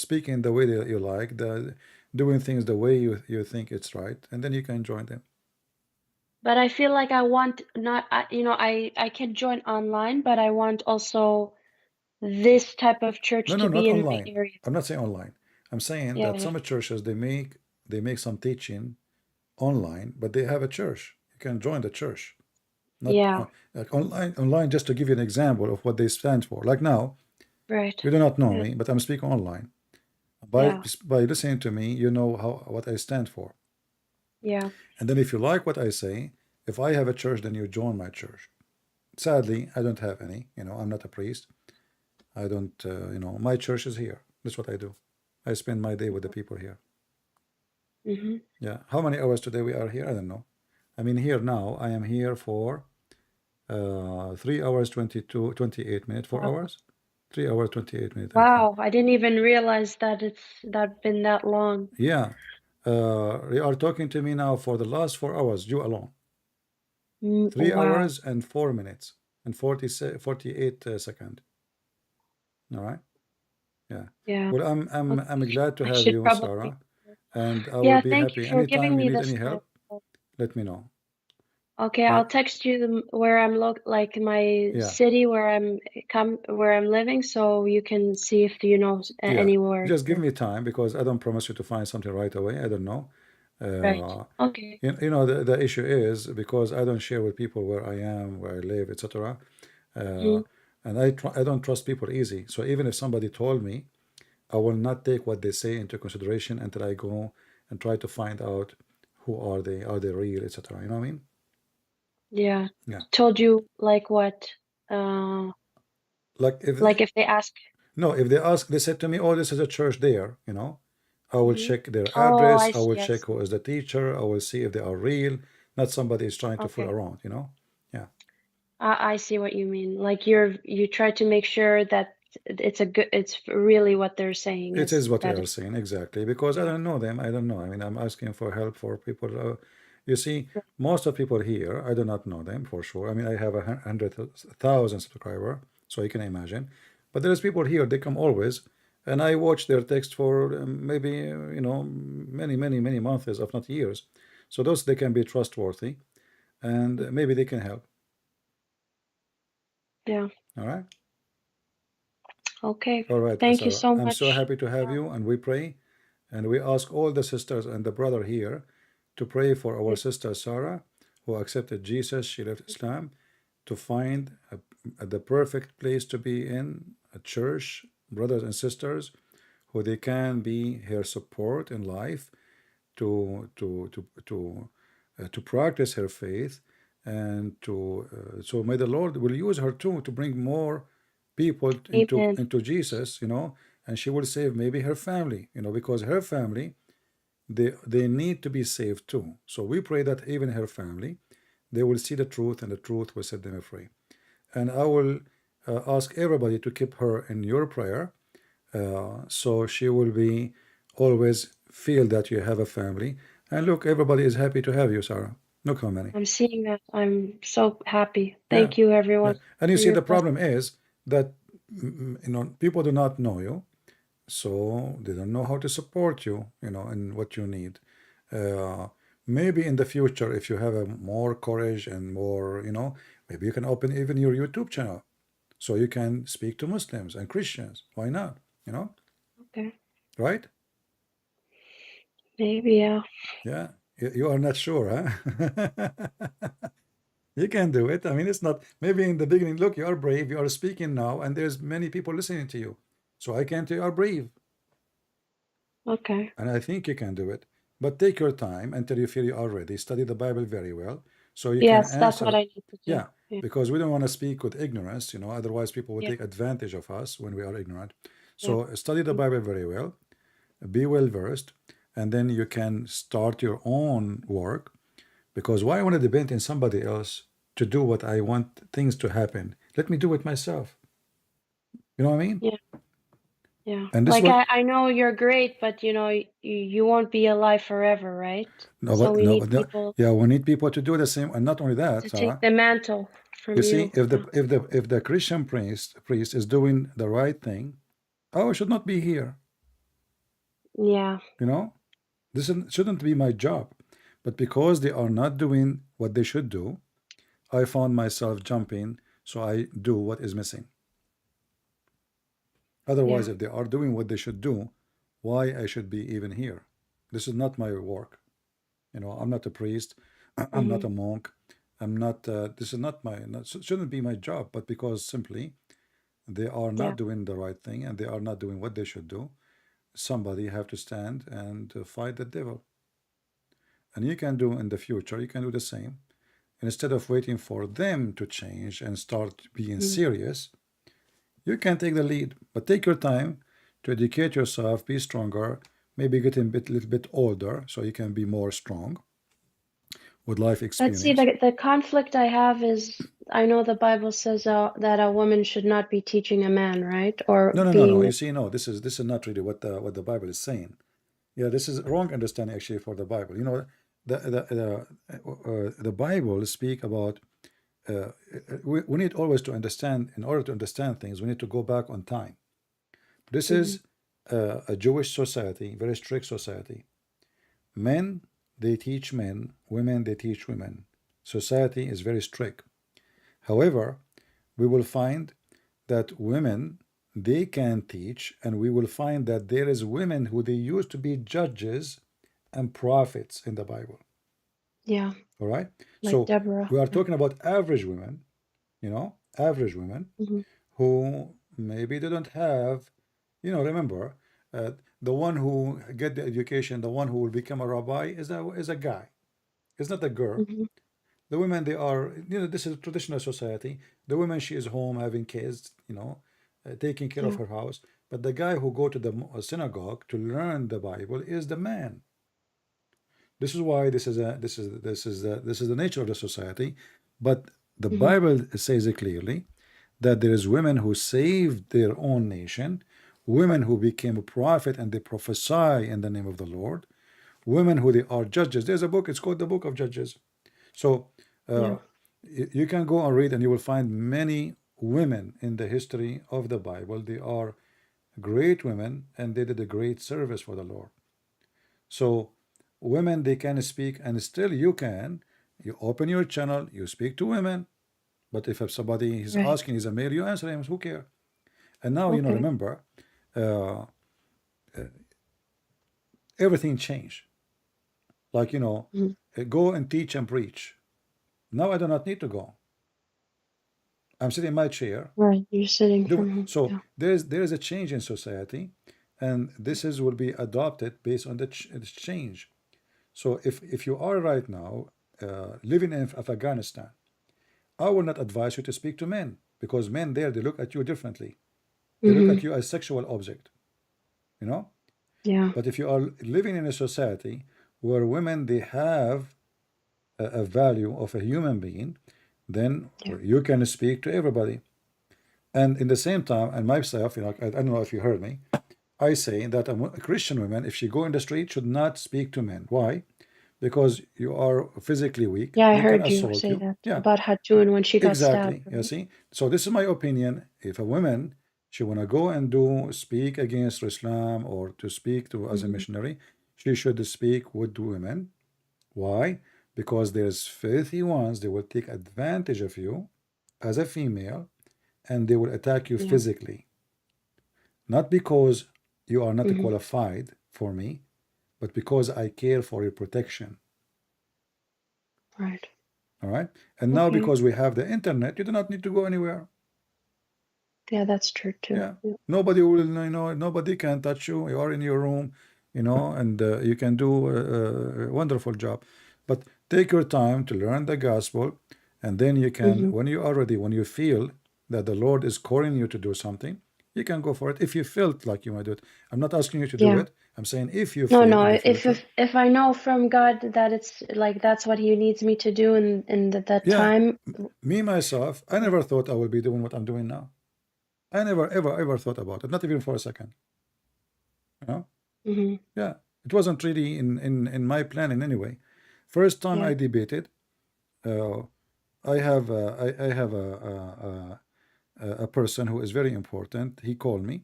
speaking the way that you like, the doing things the way you think it's right, and then you can join them. But I feel like I want not, I can join online, but I want also this type of No, church no, to not be in my online. area. I'm not saying online. I'm saying Yeah, that yeah, some churches they make some teaching online, but they have a church. You can join the church. Not yeah. like online. Just to give you an example of what they stand for. Like now, Right. you do not know Yeah, me, but I'm speaking online. yeah, By listening to me, you know how what I stand for. yeah. And then if you like what I say, if I have a church, then you join my church. Sadly, I don't have any. You know, I'm not a priest. I don't. My church is here. That's what I do. I spend my day with the people here. Mm-hmm. Yeah. How many hours today we are here? I don't know. I mean, here now. I am here for 3 hours 28 minutes. 4 hours. 3 hours 28 minutes. I think. Wow, I didn't even realize that it's that been that long. Yeah. You are talking to me now for the last 4 hours. You alone. Three Wow. hours and 4 minutes and 48 seconds. All right. Yeah. Yeah. Well, I'm Okay. glad to I have should you, probably. Sarah, and I will Yeah, be thank you happy for giving anytime you me need this any time. help. Let me know. Okay, All I'll right. text you where I'm like my Yeah. city where I'm living, so you can see if you know Yeah. anywhere Just give here. me time because I don't promise you to find something right away. I don't know. Right. Uh, Okay. the issue is because I don't share with people where I am, where I live, etc. Hmm. Uh, and I don't trust people easy. So even if somebody told me, I will not take what they say into consideration until I go and try to find out who are they real, etc. You know what I mean? Yeah. Yeah. Told you like what? Uh, Like if like if they ask. no, if they ask, they said to me, "Oh, this is a church there," you know, I will Hmm. check their Oh, address. I I will see. I check who see. is the teacher. I will see if they are real, not somebody is trying to fool Okay. around. You know? Yeah. I see what you mean. Like you try to make sure that it's really what they're saying It is is what they that are is, saying, exactly, because I yeah. don't know them. I don't know. I mean, I'm asking for help for people. You see, Right. most of people here, I do not know them for sure. I mean, I have 100,000 subscriber, so you can imagine. But there's people here, they come always, and I watch their text for maybe, many, many, many months, if not years. So those, they can be trustworthy, and maybe they can help. Yeah. All right? Okay. All right, Thank you Sarah. so I'm so much. happy to have Yeah. you, and we pray, and we ask all the sisters and the brother here to pray for our Yeah. sister Sarah, who accepted Jesus. She left Islam to find the perfect place to be in, a church, brothers and sisters, who they can be her support in life to practice her faith, and so may the Lord will use her too to bring more people Amen. into Jesus, and she will save maybe her family, because her family, they need to be saved too. So we pray that even her family, they will see the truth, and the truth will set them free. And I will ask everybody to keep her in your prayer, so she will be always feel that you have a family. And look, everybody is happy to have you, Sarah. Look how many. I'm seeing that. I'm so happy. Yeah, Thank you, yeah. everyone, And you for see, your the blessing. problem is that people do not know you, so they don't know how to support you, and what you need. Uh, Maybe in the future, if you have a more courage and more, maybe you can open even your YouTube channel, so you can speak to Muslims and Christians. Why not? Okay. Right? Maybe, yeah. Yeah. You are not sure, huh? You can do it. I mean, it's not, maybe in the beginning, look, you are brave, you are speaking now, and there's many people listening to you. So I can tell you are brave, Okay. and I think you can do it. But take your time until you feel you are ready. Study the Bible very well, so you can Yes, that's what answer. I need to do. Yeah, Yeah. because we don't want to speak with ignorance, otherwise people will Yeah. take advantage of us when we are ignorant. Yeah. So study the Bible very well, be well versed, and then you can start your own work. Because why I want to depend on somebody else to do what I want things to happen? Let me do it myself. You know what I mean? Yeah. Yeah. And this is Like what, I know you're great, but you won't be alive forever, right? no, So but we no, need but no, people yeah, we need people to do the same, and not only that, to take Sarah. the mantle You from see, you. if Yeah. the Christian priest is doing the right thing, oh, I should not be here. Yeah. You know, shouldn't be my job, but because they are not doing what they should do, I found myself jumping, so I do what is missing. Otherwise, Yeah. if they are doing what they should do, why I should be even here? This is not my work. I'm not a priest. I'm not Hmm. a monk. I'm not. This is not my. Not, shouldn't be my job. But because simply they are Yeah. not doing the right thing and they are not doing what they should do, somebody have to stand and fight the devil. And you can do in the future. You can do the same. Instead of waiting for them to change and start being Hmm. serious, you can take the lead, but take your time to educate yourself, be stronger, maybe get a little bit older so you can be more strong with life But see, experience. the conflict I have is I know the Bible says that a woman should not be teaching a man, right? Or No, no, no, no. being. You see, no, this is not really what the Bible is saying. Yeah, this is wrong understanding actually for the Bible. The Bible speak about. We need always to understand. In order to understand things, we need to go back on time. This Hmm. is a Jewish society, very strict society. Men, they teach men, women, they teach women. Society is very strict. However, we will find that women, they can teach, and we will find that there is women who they used to be judges and prophets in the Bible. Yeah. All right? Like So Deborah. we are Yeah. talking about average women, average women Hmm. who maybe they don't have, remember, the one who get the education, the one who will become a rabbi is a guy. It's not a girl. Hmm. The women, they are, this is a traditional society. The woman, she is home having kids, taking care of Yeah. her house. But the guy who go to the synagogue to learn the Bible is the man. This is why this is the nature of the society. But The Bible says it clearly that there is women who saved their own nation, women who became a prophet and they prophesy in the name of the Lord, women who they are judges. There's a book, it's called the Book of Judges. So Yeah. you can go and read and you will find many women in the history of the Bible. They are great women and they did a great service for the Lord. So women, they can speak, and still you can. You open your channel, you speak to women. But if somebody is Right. asking, is a male, you answer him. Who cares? And now, Okay. remember, uh, everything changed. Like, go and teach and preach. Now I do not need to go. I'm sitting in my chair. Right. You're sitting from home. So Yeah. there is a change in society, and this will be adopted based on the change. So if you are right now living in Afghanistan, I will not advise you to speak to men, because men there, they look at you differently. They look at you as sexual object, you know. Yeah. But if you are living in a society where women, they have a value of a human being, then Yeah. you can speak to everybody. And in the same time, and myself, I don't know if you heard me, I say that a Christian woman, if she go in the street, should not speak to men. Why? Because you are physically weak. Yeah, I They can heard you assault say you. that Yeah, about Hatun when she got stabbed, exactly. You right? see? So this is my opinion. If a woman, she want to go and speak against Islam, or to speak to as a missionary, she should speak with women. Why? Because there's filthy ones, they will take advantage of you as a female, and they will attack you Yeah. physically. Not because you are not Mm-hmm. qualified for me, but because I care for your protection. Right. All right. And now, Okay. because we have the internet, you do not need to go anywhere. Yeah, that's true too. Yeah. Yeah. Nobody will, nobody can touch you. You are in your room, and you can do a wonderful job. But take your time to learn the gospel, and then you can, Mm-hmm. when you are ready, when you feel that the Lord is calling you to do something, you can go for it. If you felt like you might do it, I'm not asking you to do Yeah. it. I'm saying if you No, feel no. in the If future. if if I know from God that it's like that's what He needs me to do in that Yeah, time. me myself, I Yeah. never thought I would be doing what I'm doing now. I never, ever, ever thought about it, not even for a second. You know? Mm-hmm. Yeah, it wasn't really in my plan in any way. First time Yeah. I debated, uh, I have a person who is very important. He called me.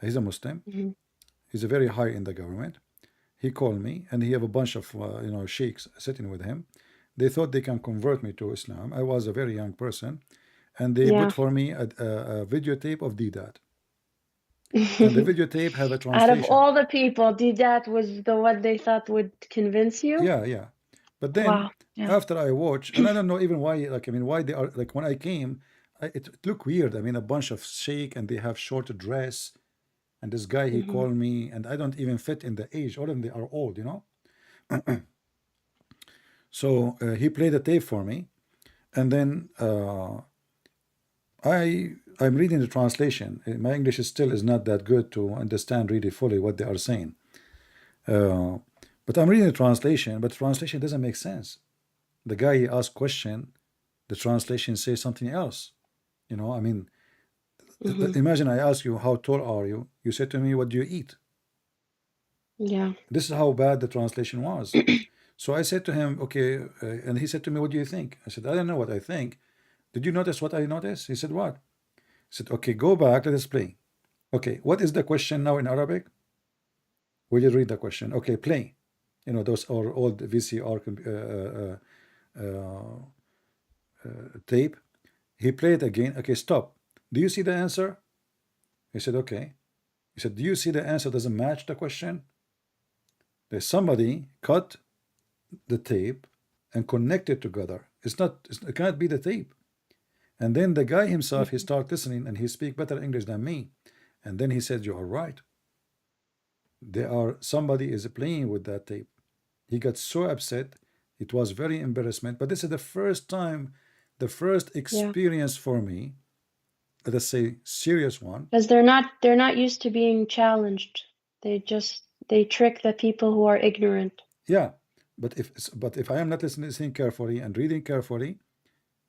He's a Muslim. Mm-hmm. He's a very high in the government. He called me, and he have a bunch of sheikhs sitting with him. They thought they can convert me to Islam. I was a very young person, and they put Yeah. for me a videotape of Didat, and the videotape have a Out of translation. all the people, Didat was the one they thought would convince you? Yeah, yeah. But then Wow. Yeah. after I watch, and I don't know even why, like, I mean, why they are, like, when I came, it looked weird. I mean, a bunch of sheikh, and they have short dress, and this guy, he Mm-hmm. called me, and I don't even fit in the age. All of them, they are old. So he played a tape for me, and then I'm reading the translation. My English is not that good to understand really fully what they are saying. Uh, but I'm reading the translation, but the translation doesn't make sense. The guy, he asked question, the translation says something else. I mean, Mm-hmm. imagine I ask you, how tall are you? You said to me, what do you eat? Yeah. This is how bad the translation was. So I said to him, okay, and he said to me, what do you think? I said, I don't know what I think. Did you notice what I noticed? He said, what? He said, okay, go back, let us play. Okay, what is the question now in Arabic? Will you read the question? Okay, play. Those are old VCR tape. He played again. Okay, stop. Do you see the answer? He said, okay. He said, do you see the answer doesn't match the question? There's somebody cut the tape and connected together. It can't be the tape. And then the guy himself, he started listening, and he speak better English than me. And then he said, you are right. Somebody is playing with that tape. He got so upset. It was very embarrassment. But this is the first time, the first Yeah. experience for me, let us say serious one. Because they're not used to being challenged. They trick the people who are ignorant. Yeah, but if I am not listening carefully and reading carefully,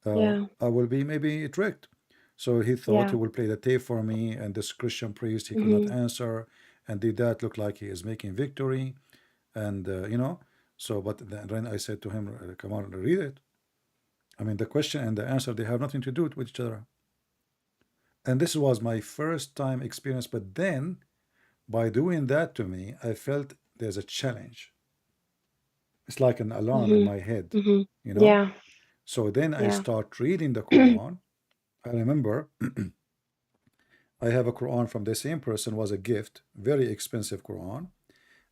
Yeah. I will be maybe tricked. So he thought he Yeah. will play the tape for me, and this Christian priest, he could not Mm-hmm. answer, and did that look like he is making victory, and you know. So, but then I said to him, "Come on, read it." I mean, the question and the answer, they have nothing to do with each other. And this was my first time experience. But then, by doing that to me, I felt there's a challenge. It's like an alarm in my head, Mm-hmm. Mm-hmm. you know. Yeah. So then I Yeah. start reading the Quran. I remember I have a Quran from the same person, was a gift, very expensive Quran,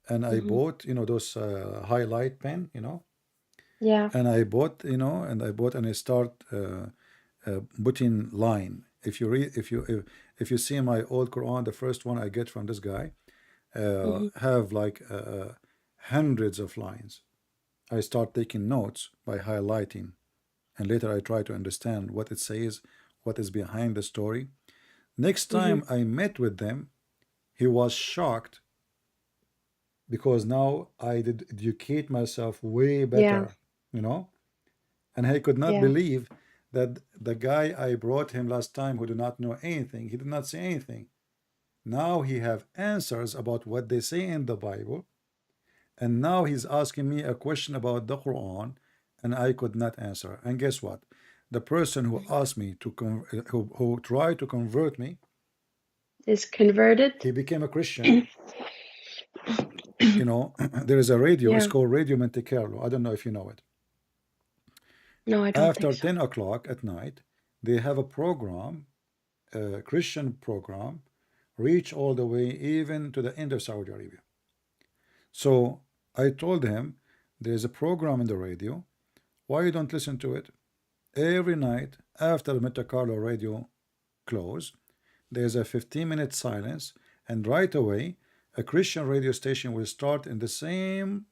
and I Mm-hmm. bought, those highlight pen, Yeah. and I bought, and I start putting line. If you read, if you see my old Quran, the first one I get from this guy, Mm-hmm. have like hundreds of lines. I start taking notes by highlighting, and later I try to understand what it says, what is behind the story. Next Mm-hmm. time I met with them, he was shocked because now I did educate myself way Yeah. better, you know, and I could not Yeah. believe that the guy I brought him last time who did not know anything, he did not say anything. Now he have answers about what they say in the Bible, and now he's asking me a question about the Quran, and I could not answer. And guess what? The person who asked me to who tried to convert me, Is converted. he became a Christian. There is a radio. It's Yeah. called Radio Monte Carlo. I don't know if you know it. No, I don't think After so. 10 o'clock at night, they have a program, a Christian program, reach all the way even to the end of Saudi Arabia. So I told him, there's a program in the radio. Why you don't listen to it? Every night after the Monte Carlo radio close, there's a 15-minute silence, and right away, a Christian radio station will start in the same,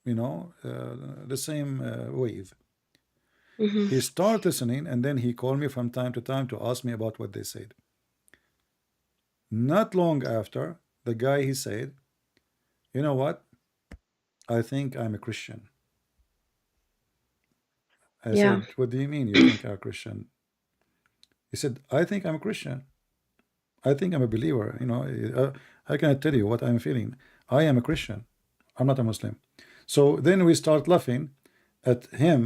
the same wave. Mm-hmm. He started listening, and then he called me from time to time to ask me about what they said. Not long after, the guy, he said, "You know what? I think I'm a Christian." I Yeah. said, "What do you mean you think I'm a Christian?" He said, "I think I'm a Christian. I think I'm a believer. How can I tell you what I'm feeling? I am a Christian. I'm not a Muslim." So then we start laughing at him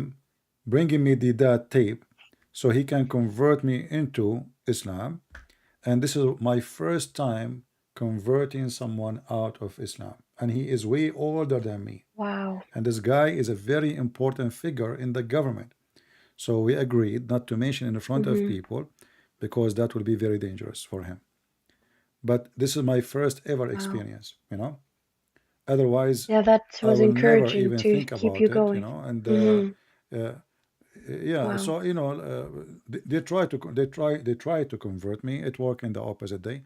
bringing me that tape so he can convert me into Islam. And this is my first time converting someone out of Islam. And he is way older than me. Wow. And this guy is a very important figure in the government. So we agreed not to mention in front of Mm-hmm. people because that will be very dangerous for him. But this is my first ever Wow. experience. Otherwise, Yeah, that I was will never encouraging even to think keep you about it, going. and Mm-hmm. uh, yeah. Wow. So they try to convert me. It worked in the opposite day,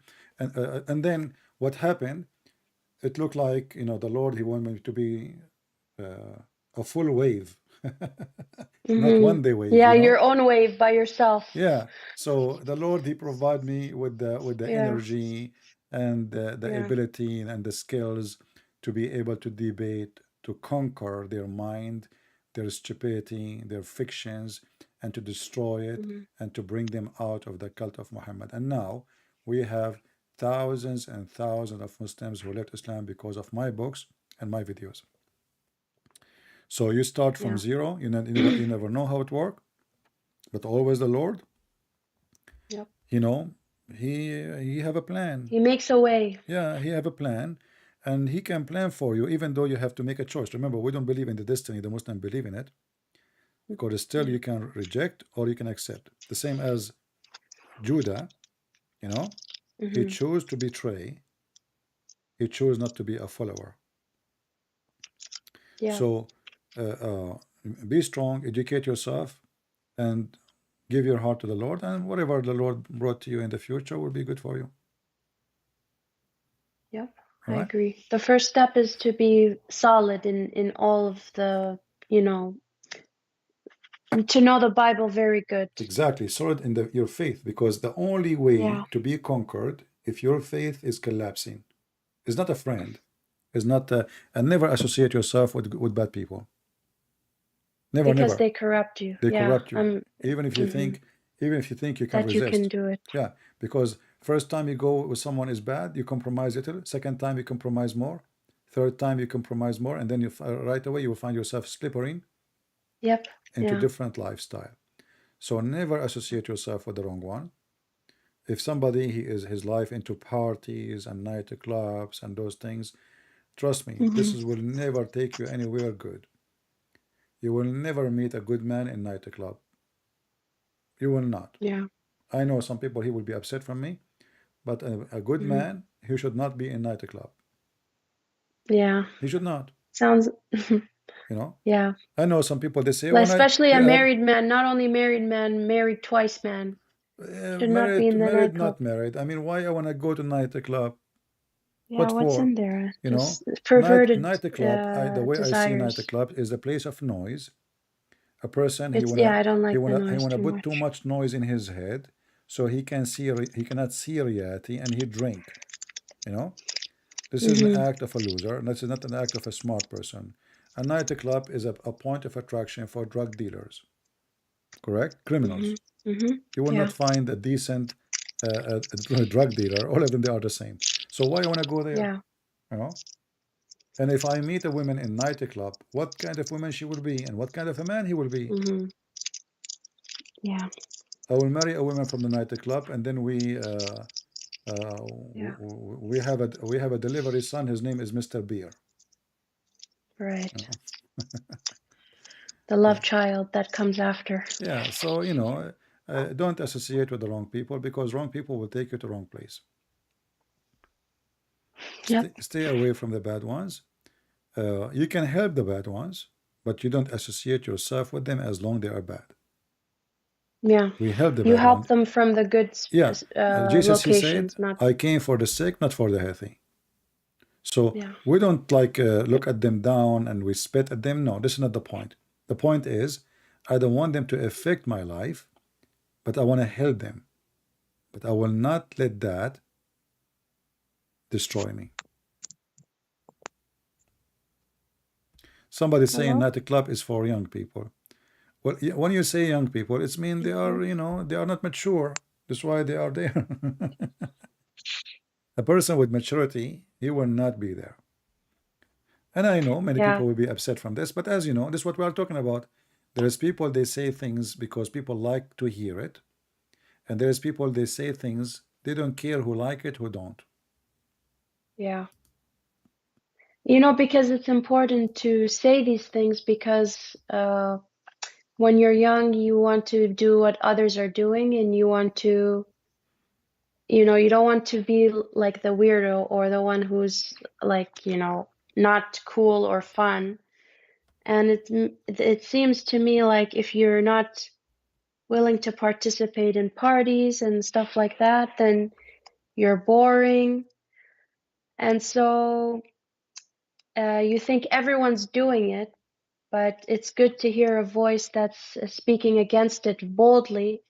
and then what happened? It looked like the Lord, he wanted me to be a full wave, not Mm-hmm. one day wave. Yeah, your own wave by yourself. Yeah. So the Lord, he provide me with the Yeah. energy and the Yeah. ability and the skills to be able to debate, to conquer their mind, their stupidity, their fictions, and to destroy it Mm-hmm. and to bring them out of the cult of Muhammad. And now we have thousands and thousands of Muslims who left Islam because of my books and my videos. So you start from Yeah. zero. You never know how it works, but always the Lord. Yep. you know he have a plan. He makes a way. Yeah, he have a plan, and he can plan for you, even though you have to make a choice. Remember, we don't believe in the destiny. The Muslims believe in it, because still Yeah. you can reject or you can accept. The same as Judah. you know he Mm-hmm. chose to betray. He chose not to be a follower. Yeah. So be strong, educate yourself, and give your heart to the Lord, and whatever the Lord brought to you in the future will be good for you. Yep. All I right. agree. The first step is to be solid in all of the, to know the Bible very good. Exactly, solid in your faith, because the only way Yeah. to be conquered, if your faith is collapsing, is not a friend, is not and never associate yourself with bad people. Never, Because never. they corrupt you. They Yeah. corrupt you. Even if you think, even if you think you can That you can resist. do it. Yeah, because first time you go with someone is bad, you compromise a little. Second time you compromise more. Third time you compromise more, and then you right away you will find yourself slipping Yep. into Yeah. different lifestyle. So never associate yourself with the wrong one. If somebody he is his life into parties and nightclubs and those things, trust me, this is, will never take you anywhere good. You will never meet a good man in nightclub. You will not. Yeah. I know some people he will be upset from me, but a good man he should not be in nightclub. Yeah. He should not. Sounds. You know. Yeah. I know some people they say, Well, "Oh, I especially you a have married man, not only married man, married twice man should not be married, in the married, nightclub. not married. I mean, why I want to go to nightclub? Yeah, What what's for? in there? You know, Just perverted nightclub. The way I see desires. nightclub is a place of noise. A person It's yeah, I don't he like the wanna he noise wanna too put too much. much noise in his head, so he can see he cannot see reality, and he drink. You know, this is an act of a loser, and this is not an act of a smart person. A nightclub is a point of attraction for drug dealers, correct? Criminals. You will Yeah. not find a decent drug dealer. All of them, they are the same. So why you want to go there? Yeah. You know. And if I meet a woman in nightclub, what kind of woman she will be, and what kind of a man he will be? Yeah. I will marry a woman from the nightclub, and then Yeah. we have a delivery son. His name is Mr. Beer. You Right. know? The love child that comes after. Yeah. So you know, don't associate with the wrong people, because wrong people will take you to the wrong place. Yep. Stay away from the bad ones. You can help the bad ones, but you don't associate yourself with them as long they are bad. Yeah. We help the You bad help ones. them from the good Yeah. Jesus, he said, locations, not. I came for the sick, not for the healthy. So Yeah. we don't like look at them down and we spit at them. No, this is not the point. The point is, I don't want them to affect my life, but I want to help them. But I will not let that destroy me. Somebody saying Hello? that the club is for young people. Well, when you say young people, it's mean they are, they are not mature. That's why they are there. A person with maturity, he will not be there. And I know many Yeah. people will be upset from this, but as you know, this is what we are talking about. There is people, they say things because people like to hear it. And there is people, they say things, they don't care who like it, who don't. Yeah. Because it's important to say these things because when you're young, you want to do what others are doing and you want to, you don't want to be like the weirdo or the one who's like, not cool or fun. And it seems to me like if you're not willing to participate in parties and stuff like that, then you're boring. And so you think everyone's doing it, but it's good to hear a voice that's speaking against it boldly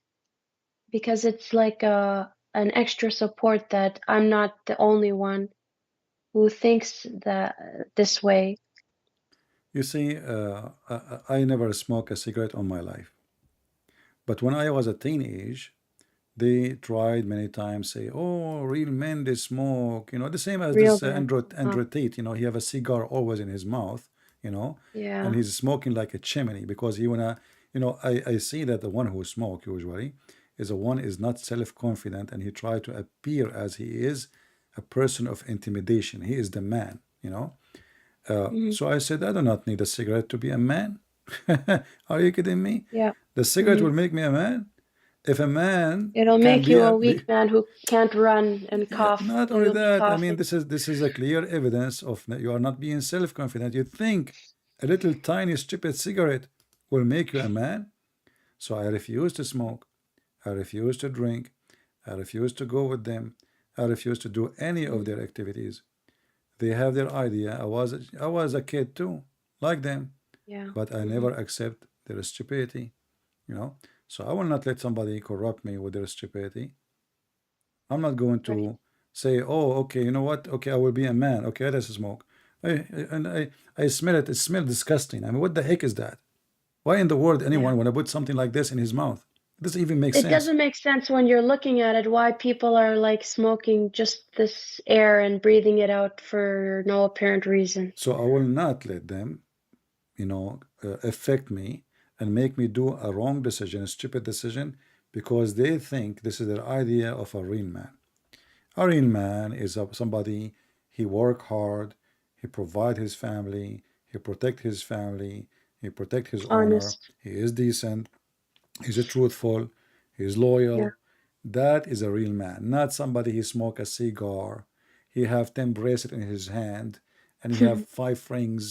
because it's like an extra support that I'm not the only one who thinks that this way. You see, I never smoked a cigarette on my life. But when I was a teenage, they tried many times, say, oh, real men, they smoke. The same as Real this men. Andrew Tate, he have a cigar always in his mouth, and Yeah. he's smoking like a chimney because he wanna, I see that the one who smoke usually is the one is not self-confident, and he try to appear as he is a person of intimidation. He is the man. So I said, I do not need a cigarette to be a man. Are you kidding me? Yeah. The cigarette will make me a man. If a man It'll can make be you a a weak man who can't run and yeah, cough. not only You'll be that, I mean, coughing. this is a clear evidence of that you are not being self-confident. You think a little tiny stupid cigarette will make you a man. So I refuse to smoke. I refuse to drink. I refuse to go with them. I refuse to do any of their activities. They have their idea. I was a kid too, like them, Yeah. but I never accept their stupidity. So I will not let somebody corrupt me with their stupidity. I'm not going Right. to say, oh, okay, you know what? Okay, I will be a man. Okay, let us smoke. And I smell it. It smells disgusting. I mean, what the heck is that? Why in the world Yeah. anyone want to put something like this in his mouth? It doesn't even make It sense. doesn't make sense when you're looking at it why people are like smoking just this air and breathing it out for no apparent reason. So I will not let them, affect me and make me do a wrong decision, a stupid decision, because they think this is their idea of a real man. A real man is somebody, he work hard, he provide his family, he protect his family, he protect his honor, Honest. he is decent, he's truthful, he's Yeah. loyal. That is a real man, not somebody he smoke a cigar, he have 10 bracelets in his hand, and he have 5 rings,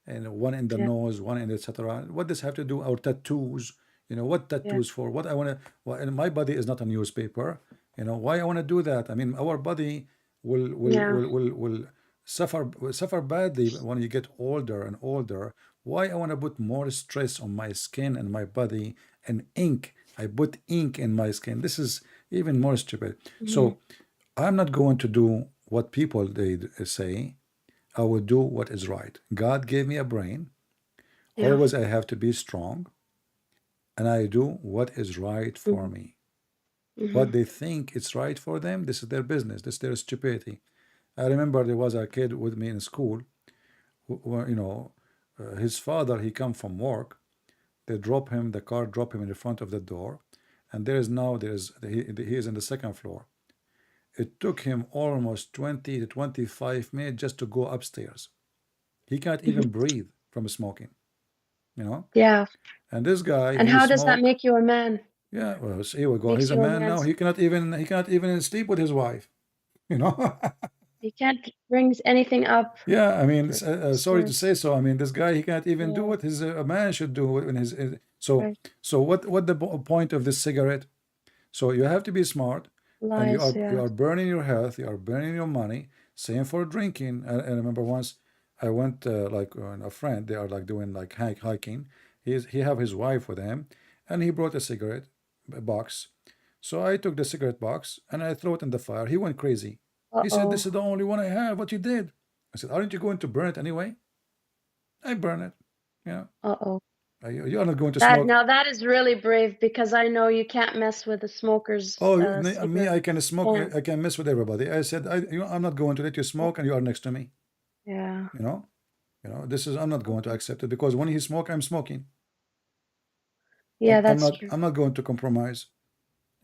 and one in the Yeah. nose, one in etc. What does have to do? Our tattoos, what Yeah. tattoos for? What I want to, well, and my body is not a newspaper. Why I want to do that? I mean, our body Yeah. will suffer badly when you get older and older. Why I want to put more stress on my skin and my body and ink? I put ink in my skin. This is even more stupid. Mhm. So I'm not going to do what people they say. I will do what is right. God gave me a brain. Yeah. Always I have to be strong, and I do what is right for Mhm. me. Mhm. What they think it's right for them, this is their business. This is their stupidity. I remember there was a kid with me in school his father, he come from work. They drop him, the car drop him in the front of the door, and he is in the second floor. It took him almost 20 to 25 minutes just to go upstairs. He can't even breathe from smoking, you know. Yeah. And this guy, And he how does that smoke. make you a man? Yeah, well, so here we go. He's Makes a you a man now. man's. He cannot even sleep with his wife, you know. He can't bring anything up Yeah, I mean, for sorry to stairs. say so. I mean, this guy he can't even do Yeah. what a man should do in so Right. so what the point of this cigarette? So you have to be smart, and you Lies. are you Yeah. are burning your health, you are burning your money. Same for drinking. I remember once I went like a friend. They are like doing like hiking. He have his wife with him, and he brought a cigarette box. So I took the cigarette box and I threw it in the fire. He went crazy. He said, "This Uh-oh. is the only one I have. What you did?" I said, "Aren't you going to burn it anyway?" I burn it. You know, Uh-oh. you're not going to That smoke. now that is really brave because I know you can't mess with a smoker's Oh, me, cigarette. I can smoke. Can't. I can mess with everybody. I said, I'm not going to let you smoke, and you are next to me. Yeah. You know, this is I'm not going to accept it because when he smoke, I'm smoking. Yeah, I'm that's not. true. I'm not going to compromise.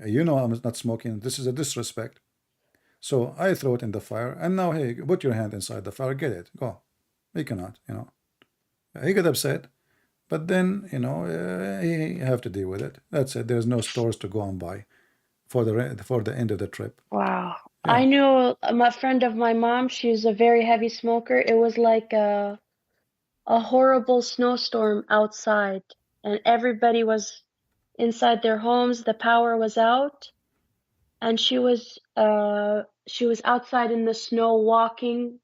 I'm not smoking. This is a disrespect. So I throw it in the fire, and now hey, put your hand inside the fire. Get it. Go. He cannot. He got upset. But then, he have to deal with it. That's it. There's no stores to go and buy for the end of the trip. Wow. Yeah, I knew a friend of my mom, she's a very heavy smoker. It was like a horrible snowstorm outside, and everybody was inside their homes. The power was out, and she was outside in the snow walking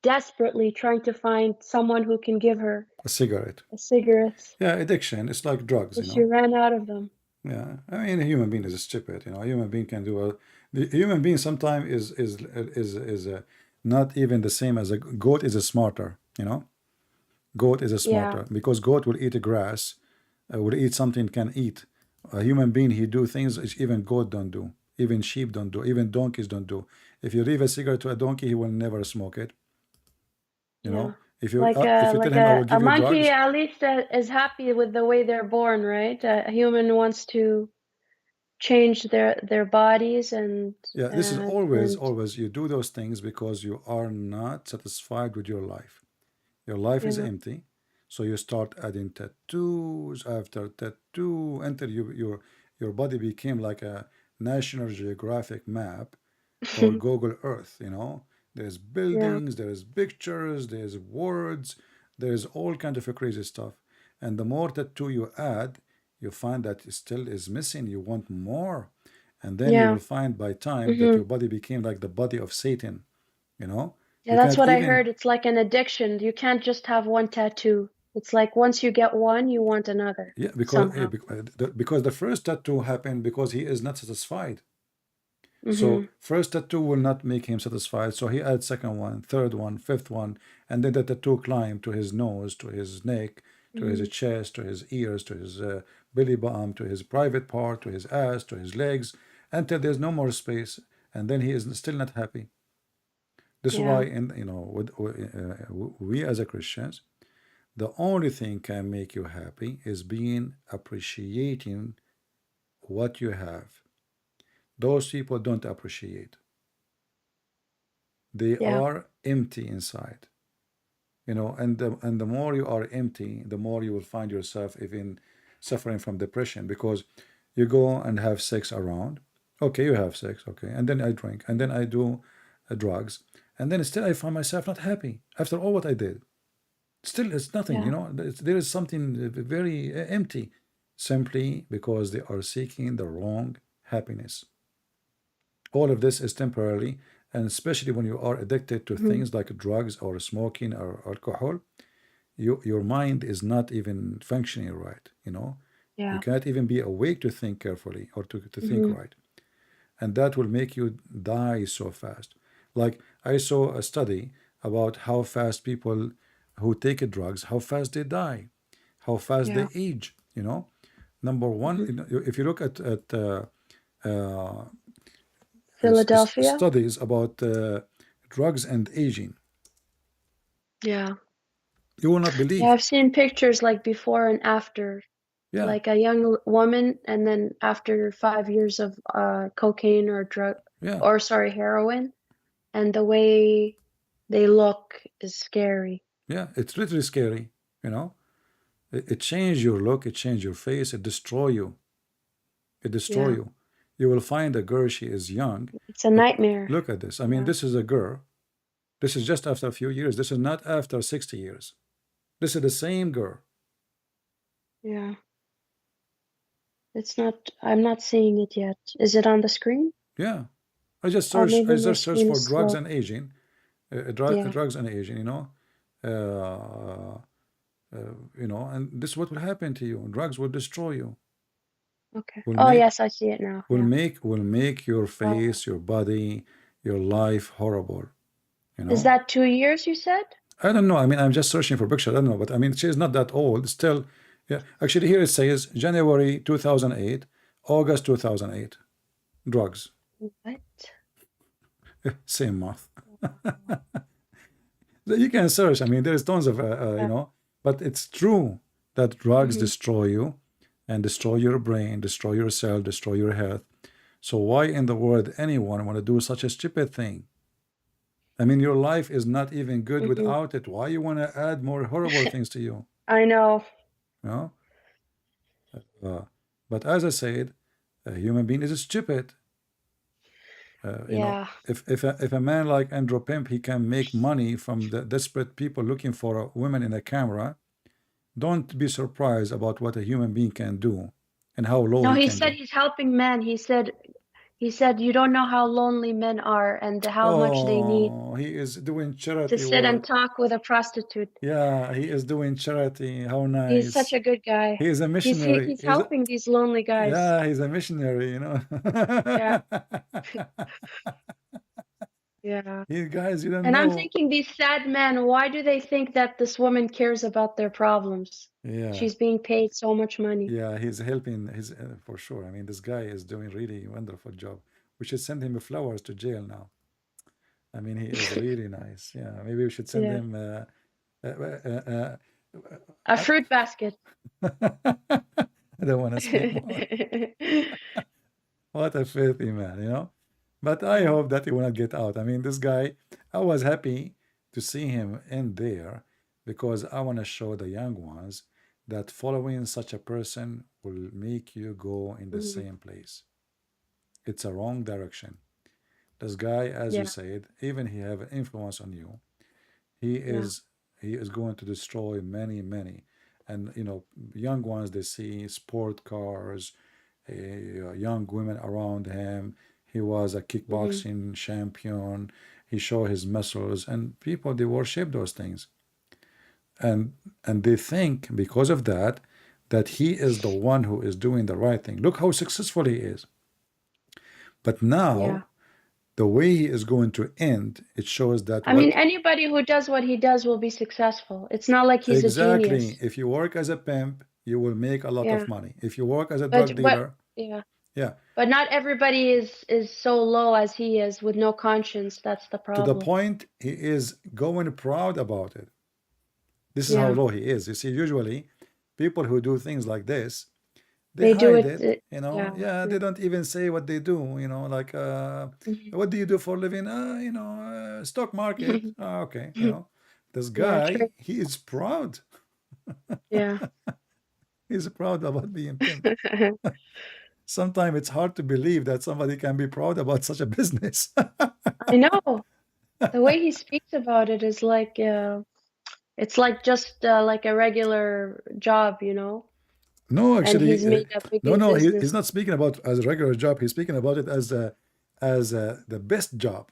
desperately trying to find someone who can give her a cigarette. a cigarette, Yeah, addiction. It's like drugs, but she ran out of them. Yeah, I mean, a human being is stupid. A human being can do the human being sometimes is not even the same as a goat is a smarter. Goat is a Yeah, smarter because goat will eat grass, will eat something can eat. A human being he do things which even goat don't do, even sheep don't do, even donkeys don't do. If you leave a cigarette to a donkey, he will never smoke it. You yeah. know, if you Like if a you tell like him I will a give you monkey drugs, at least is happy with the way they're born, right? A human wants to change their bodies yeah, this is and always you do those things because you are not satisfied with your life. Your life is yeah. empty, so you start adding tattoos after tattoo until your body became like a National Geographic map or Google Earth. There's Yeah. buildings, there's pictures, there's words, there's all kind of crazy stuff. And the more tattoo you add, you find that it still is missing. You want more, and then you Yeah. will find by time that Hmm. your body became like the body of Satan. You know, Yeah, you that's cannot what I even. heard. It's like an addiction. You can't just have one tattoo. It's like once you get one, you want another Yeah, somehow. because the first tattoo happened because he is not satisfied. Hmm. So first tattoo will not make him satisfied. So he adds second one, third one, fifth one, and then the tattoo climb to his nose, to his neck, to his chest, to his ears, to his belly button, to his private part, to his ass, to his legs, until there's no more space, and then he is still not happy. This is why, we as a Christians, the only thing can make you happy is being appreciating what you have. Those people don't appreciate. They are empty inside. And the more you are empty, the more you will find yourself even suffering from depression, because you go and have sex around. Okay, you have sex, okay, and then I drink, and then I do drugs, and then still I find myself not happy after all what I did. Still, it's nothing, there is something very empty, simply because they are seeking the wrong happiness. All of this is temporarily, and especially when you are addicted to things like drugs or smoking or alcohol, your mind is not even functioning right, You cannot even be awake to think carefully or to think right. And that will make you die so fast. Like, I saw a study about how fast people who take drugs, how fast they die, how fast they age, Number one, if you look at Philadelphia studies about drugs and aging, you will not believe. I've seen pictures like before and after, like a young woman, and then after 5 years of cocaine or heroin, and the way they look is scary. It's literally scary, It changes your look, it changes your face, it destroy you. It destroy you. You will find a girl, she is young. It's a nightmare. Look at this. I mean, this is a girl. This is just after a few years. This is not after 60 years. This is the same girl. It's not, I'm not seeing it yet. Is it on the screen? I just searched for drugs and aging. Drugs and aging, and this is what will happen to you. Drugs will destroy you. Okay. Yes, I see it now. Will make your face, your body, your life horrible. Is that 2 years, you said? I don't know. I mean, I'm just searching for pictures. I don't know, but I mean, she's not that old. Still, Actually, here it says January 2008, August 2008. Drugs. What? Same month. You can search. I mean, there is tons of, but it's true that drugs destroy you and destroy your brain, destroy your cell, destroy your health. So why in the world anyone want to do such a stupid thing? I mean, your life is not even good without it. Why you want to add more horrible things to you? I know. But as I said, a human being is stupid. If a man like Andrew Pimp, he can make money from the desperate people looking for women in a camera, don't be surprised about what a human being can do and how low. No, he said he's helping men. He said you don't know how lonely men are and how much they need. He is doing charity to sit and talk with a prostitute. Yeah, he is doing charity. How nice. He's such a good guy. He is a missionary. He's helping these lonely guys. Yeah, he's a missionary, Yeah. Yeah. You guys, you don't know. And I'm thinking, these sad men, why do they think that this woman cares about their problems? Yeah. She's being paid so much money. Yeah, he's helping for sure. I mean, this guy is doing really wonderful job. We should send him flowers to jail now. I mean, he is really nice. Yeah, maybe we should send him a fruit basket. I don't want to speak more. What a filthy man, But I hope that he will not get out. I mean, this guy, I was happy to see him in there because I want to show the young ones that following such a person will make you go in the same place. It's a wrong direction. This guy, as you said, even he have an influence on you, he is going to destroy many, many. And, young ones, they see sport cars, young women around him. He was a kickboxing champion. He showed his muscles, and people, they worship those things. And they think because of that he is the one who is doing the right thing. Look how successful he is. But now The way he is going to end, it shows that I mean, what anybody who does what he does will be successful. It's not like he's a exactly. genius. If you work as a pimp, you will make a lot Yeah. of money. If you work as a But drug what, dealer, yeah. yeah, But not everybody is so low as he is with no conscience. That's the to the problem. point he is going proud about it. This is how Yeah. low he is. You see, usually people who do things like this, they They do hide it, it, you know. yeah. Yeah, they Yeah. don't even say what they do, you know, like Mhm. what do you do for a living? You know, stock market. Okay, you know. This Yeah, true. guy, he is proud. Yeah. He's proud about being pimp. Sometimes it's hard to believe that somebody can be proud about such a business. I know. The way he speaks about it is like it's like just like a regular job, you know? No, And he's actually, made a no, bigger no. business. He's not speaking about as a regular job. He's speaking about it as the best job.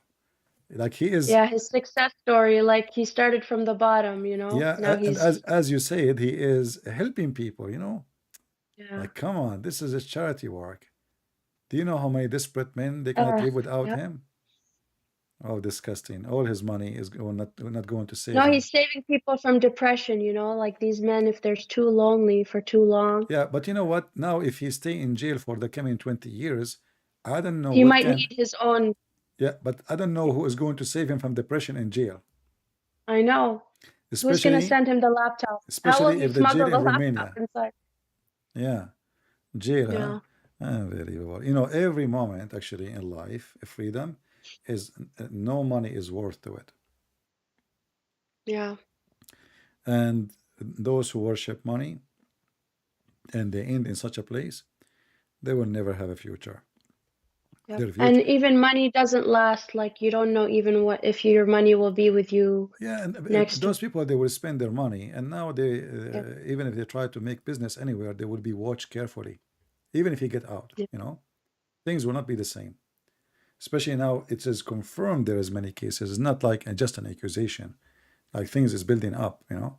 Like he is, Yeah, his success story, like he started from the bottom, you know? yeah. Now And he's as you said, he is helping people. You know, yeah. like come on, this is a charity work. Do you know how many desperate men they cannot live without Yeah. him? Oh, disgusting! All his money is not going to save No, him. he's saving people from depression, you know, like these men if they're too lonely for too long, Yeah, but you know what? Now, if he stay in jail for the coming 20 years, I don't know he what might can. need his own. Yeah, but I don't know who is going to save him from depression in jail, I know. Who's gonna especially send him the laptop? How will especially he if the jail smuggle the in laptop Romania. inside? Yeah, jail, huh? Yeah. Unbelievable. You know, every moment actually in life, freedom is no money is worth to it. Yeah. And those who worship money and they end in such a place, they will never have a future. Yep. Their And future, even money doesn't last. Like you don't know even what if your money will be with you yeah, and next to. those people they will spend their money, and now they Yeah. even if they try to make business anywhere, they will be watched carefully. Even if you get out, Yeah. you know, things will not be the same. Especially now, it is confirmed there is many cases. It's not like just an accusation. Like things is building up, you know.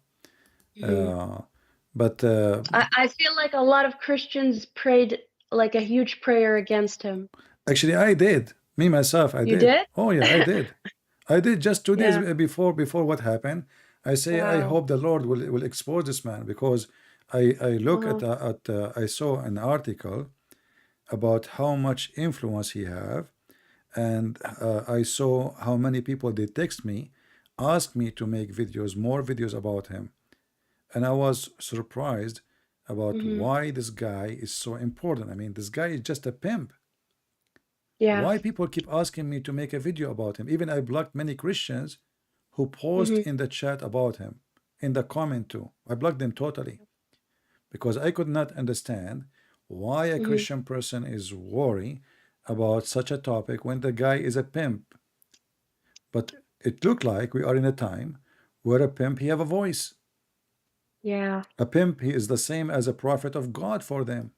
Mhm. But I feel like a lot of Christians prayed like a huge prayer against him. actually, I did. Me myself, I You did. did? Oh yeah, I did. I did just 2 days Yeah. before what happened. I say I Wow. hope the Lord will expose this man because I look Uh-huh. at I saw an article about how much influence he have, and I saw how many people they text me, ask me to make videos, more videos about him, and I was surprised about Hmm. why this guy is so important. I mean, this guy is just a pimp. Yeah. Why people keep asking me to make a video about him? Even I blocked many Christians who post Hmm. in the chat about him, in the comment too. I blocked them totally because I could not understand why a Hmm. Christian person is worried about such a topic when the guy is a pimp. But it looked like we are in a time where a pimp he have a voice. Yeah. A pimp he is the same as a prophet of God for them.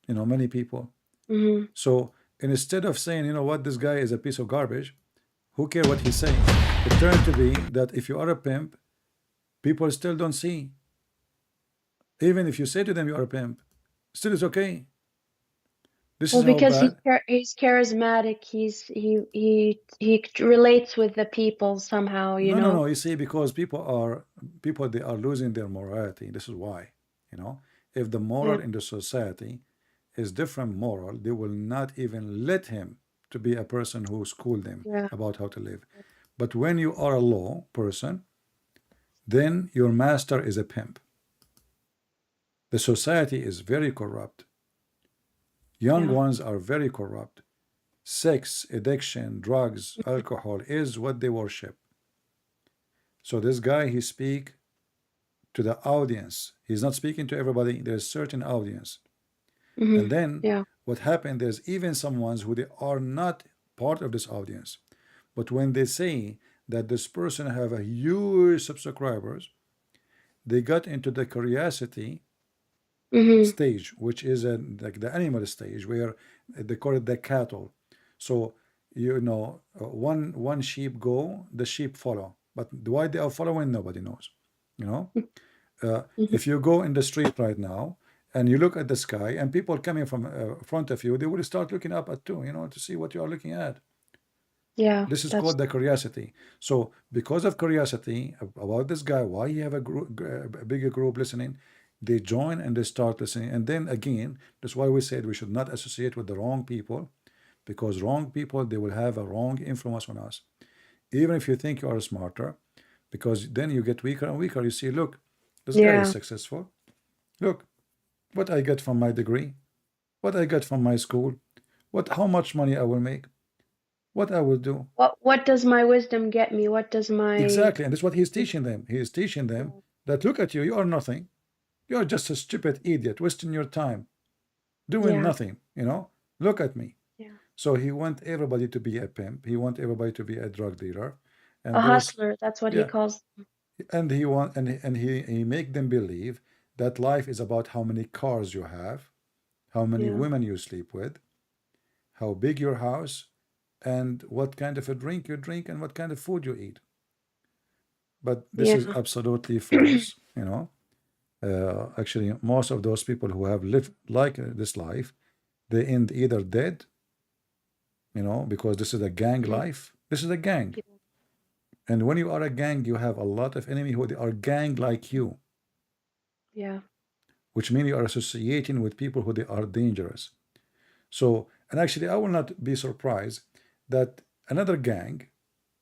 You know, many people. Hmm. So instead of saying, you know what, this guy is a piece of garbage, who care what he's saying? It turned to be that if you are a pimp, people still don't see. Even if you say to them you are a pimp, still it's okay. This is Well, how because bad. he's charismatic. He relates with the people somehow, you No, no, no. know. You see, because people they are losing their morality. This is why. You know, if the Yeah. moral in the society is different moral, they will not even let him to be a person who school them Yeah. about how to live. But when you are a law person, then your master is a pimp. The society is very corrupt. Young Yeah. ones are very corrupt. Sex, addiction, drugs, alcohol is what they worship. So this guy, he speak to the audience. He's not speaking to everybody. There's certain audience. Hmm. And then Yeah. what happened, there's even some ones who they are not part of this audience. But when they say that this person have a huge subscribers, they got into the curiosity Hmm. stage, which is like the animal stage, where they call it the cattle. So you know, one sheep go, the sheep follow. But why they are following, nobody knows. You know, Hmm. if you go in the street right now and you look at the sky, and people coming from front of you, they will start looking up at too. You know, to see what you are looking at. Yeah, This is that's called the curiosity. So because of curiosity about this guy, why he have a bigger group listening, they join and they start listening. And then again, that's why we said we should not associate with the wrong people, because wrong people, they will have a wrong influence on us. Even if you think you are smarter, because then you get weaker and weaker. You see, look, this guy is yeah. successful. Look what I get from my degree, what I get from my school, how much money I will make, what I will do. What does my wisdom get me? What does my Exactly, and that's what he's teaching them. He is teaching them that look at you, you are nothing. You are just a stupid idiot, wasting your time, doing yeah, nothing, you know? Look at me. yeah. So he want everybody to be a pimp. He want everybody to be a drug dealer. A And those, hustler, that's what he yeah, calls and he make them believe that life is about how many cars you have, how many yeah. women you sleep with, how big your house, and what kind of a drink you drink and what kind of food you eat. But this is Yeah. absolutely false, you know. Actually, most of those people who have lived like this life, they end either dead, you know, because this is a gang Mhm. life. This is a gang. Yeah. And when you are a gang, you have a lot of enemy who are gang like you, Yeah. which means you are associating with people who they are dangerous. So, and actually, I will not be surprised that another gang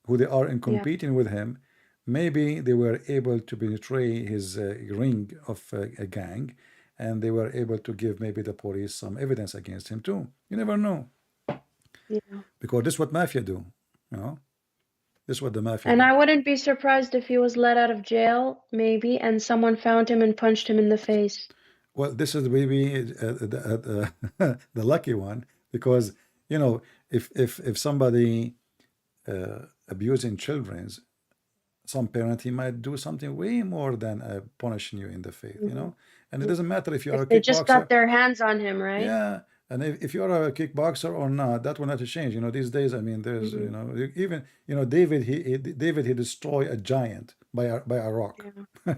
who they are in Yeah. competing with him, maybe they were able to betray his ring of a gang, and they were able to give maybe the police some evidence against him too. You never know, Yeah. because this is what mafia do, you know. This is what the mafia And do. I wouldn't be surprised if he was let out of jail, maybe, and someone found him and punched him in the face. Well, this is maybe the lucky one, because you know, if somebody abusing children, some parent he might do something way more than punishing you in the faith, you Hmm. know. And it doesn't matter if you are If a they just kickboxer. got their hands on him, right? Yeah, and if you are a kickboxer or not, that will not change. You know, these days, I mean, there's Hmm. even David, he destroyed a giant by a rock. Yeah.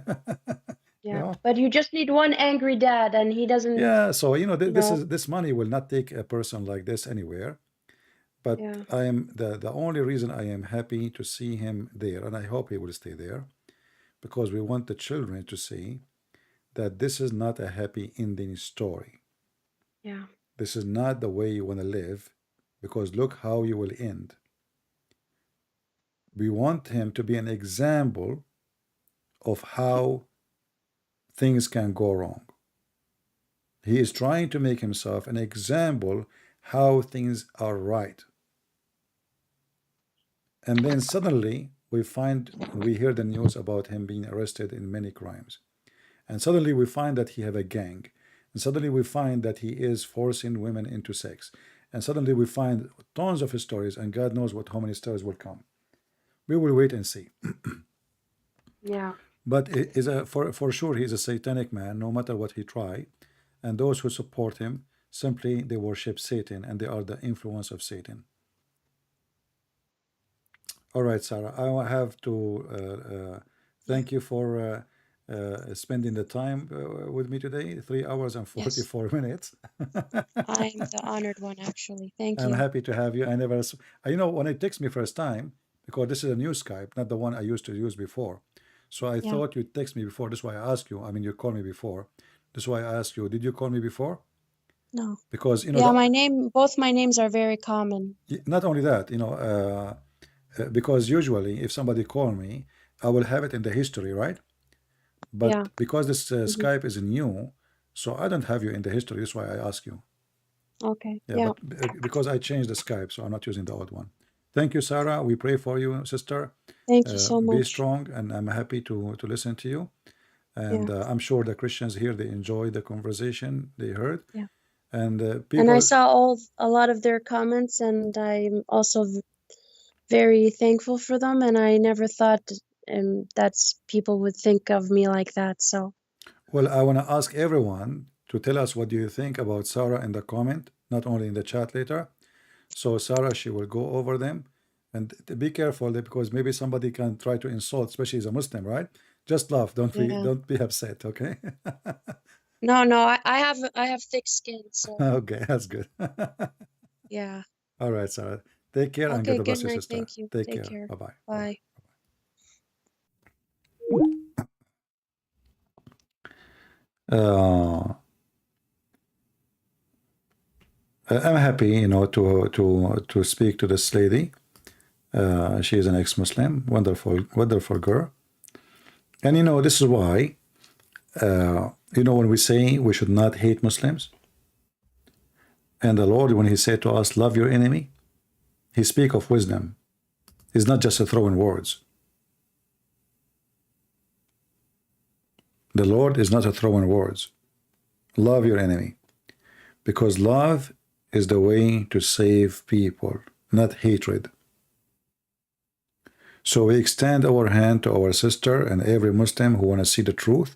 You Yeah. know. But you just need one angry dad, and he doesn't, Yeah, so you this know, is this money will not take a person like this anywhere. But yeah. I am the only reason I am happy to see him there, and I hope he will stay there, because we want the children to see that this is not a happy ending story. Yeah. This is not the way you want to live, because look how you will end. We want him to be an example of how things can go wrong. He is trying to make himself an example how things are right. And then suddenly we hear the news about him being arrested in many crimes. And suddenly we find that he have a gang. And suddenly we find that he is forcing women into sex. And suddenly we find tons of stories, and God knows how many stories will come. We will wait and see. Yeah. But it is for sure he's a satanic man, no matter what he try. And those who support him simply they worship Satan, and they are the influence of Satan. All right, Sarah, I have to Yeah. thank you for spending the time with me today. 3 hours and Yes. 44 minutes. I'm the honored one, actually. Thank I'm you. happy to have you. When it text me first time, because this is a new Skype, not the one I used to use before. So I Yeah. thought you'd text me before. That's why I asked you. I mean, you called me before. That's why I asked you, did you call me before? No. Because, Yeah, both my names are very common. not only that, because usually if somebody call me, I will have it in the history, right? Yeah. But because this Hmm. Skype is new, so I don't have you in the history. That's why I ask you. Okay. Yeah, Yeah. but because I changed the Skype, so I'm not using the old one. Thank you, Sarah. We pray for you, sister. Thank you so Be much. strong, and I'm happy to listen to you. And Yeah. I'm sure the Christians here they enjoy the conversation they heard, Yeah. and And I people. saw a lot of their comments, and I'm also very thankful for them. And I never thought that's people would think of me like that. So Well, I want to ask everyone to tell us what do you think about Sarah in the comment, not only in the chat later. So Sarah, she will go over them, and be careful there, because maybe somebody can try to insult, especially as a Muslim, right? Just laugh. yeah. Don't be upset. Okay. No, no, I have thick skin, so Okay, that's good. yeah. All right, Sarah. Take care and Okay, God good bless you, night. sister. Thank you. Take Take care. care. Bye-bye. Bye. Uh, I'm happy, to speak to this lady. She is an ex-Muslim, wonderful girl. And this is why, when we say we should not hate Muslims, and the Lord, when He said to us, love your enemy, He speak of wisdom. It's not just a throwing words. The Lord is not a throwing words. Love your enemy, because love is the way to save people, not hatred. So we extend our hand to our sister and every Muslim who want to see the truth,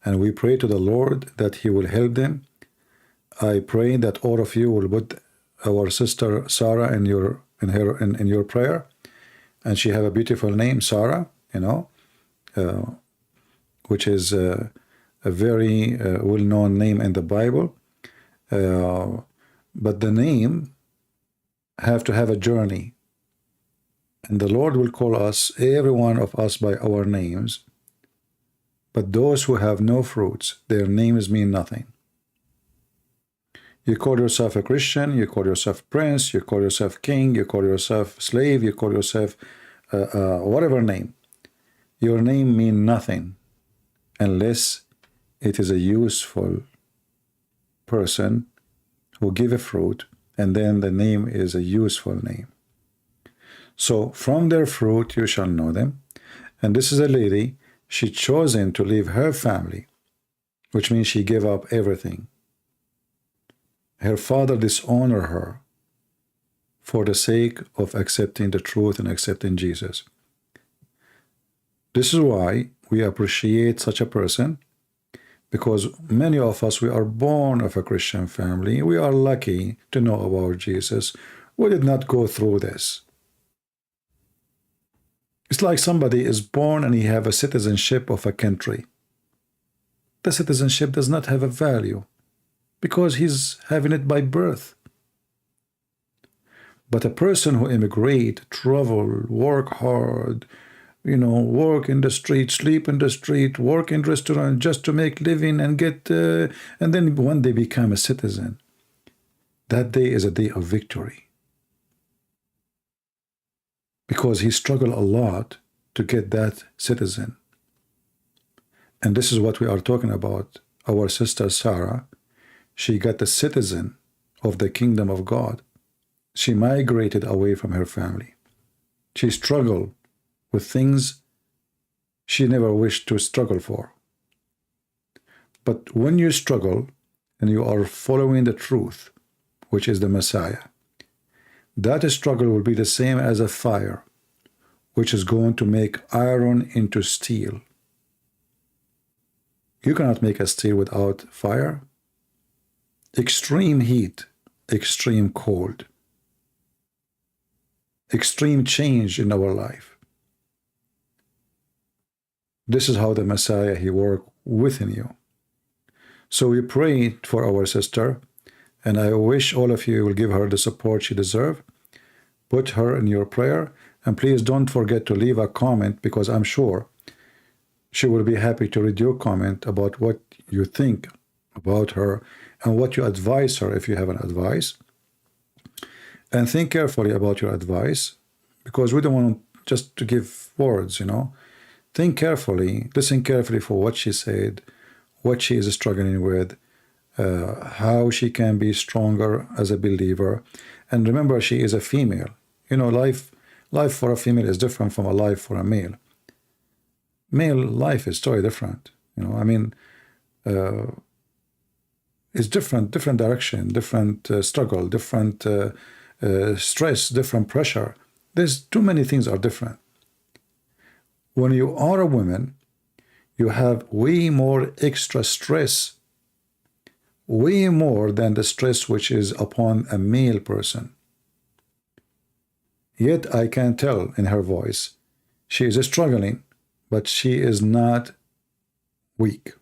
and we pray to the Lord that He will help them. I pray that all of you will put our sister Sarah in your prayer, and she have a beautiful name, Sarah, which is a very well-known name in the Bible. But the name have to have a journey. And the Lord will call us, every one of us, by our names. But those who have no fruits, their names mean nothing. You call yourself a Christian, you call yourself prince, you call yourself king, you call yourself slave, you call yourself whatever name. Your name mean nothing unless it is a useful person who give a fruit, and then the name is a useful name. So from their fruit you shall know them. And this is a lady, she chosen to leave her family, which means she gave up everything. Her father dishonored her for the sake of accepting the truth and accepting Jesus. This is why we appreciate such a person, because many of us, we are born of a Christian family. We are lucky to know about Jesus. We did not go through this. It's like somebody is born and he have a citizenship of a country. The citizenship does not have a value because he's having it by birth. But a person who immigrate, travel, work hard, work in the street, sleep in the street, work in restaurant just to make living and get, and then when they become a citizen, that day is a day of victory. Because he struggled a lot to get that citizen. And this is what we are talking about. Our sister Sarah, she got the citizen of the kingdom of God. She migrated away from her family. She struggled with things she never wished to struggle for. But when you struggle and you are following the truth, which is the Messiah, that struggle will be the same as a fire, which is going to make iron into steel. You cannot make a steel without fire. Extreme heat, extreme cold, extreme change in our life. This is how the Messiah, he worked within you. So we pray for our sister, and I wish all of you will give her the support she deserves. Put her in your prayer, and please don't forget to leave a comment, because I'm sure she will be happy to read your comment about what you think about her and what you advise her if you have an advice. And think carefully about your advice, because we don't want just to give words, Think carefully, listen carefully for what she said, what she is struggling with, how she can be stronger as a believer. And remember, she is a female. Life for a female is different from a life for a male. Male life is totally different. It's different direction, different struggle, different stress, different pressure. There's too many things are different. When you are a woman, you have way more extra stress, way more than the stress which is upon a male person. Yet I can tell in her voice, she is struggling, but she is not weak.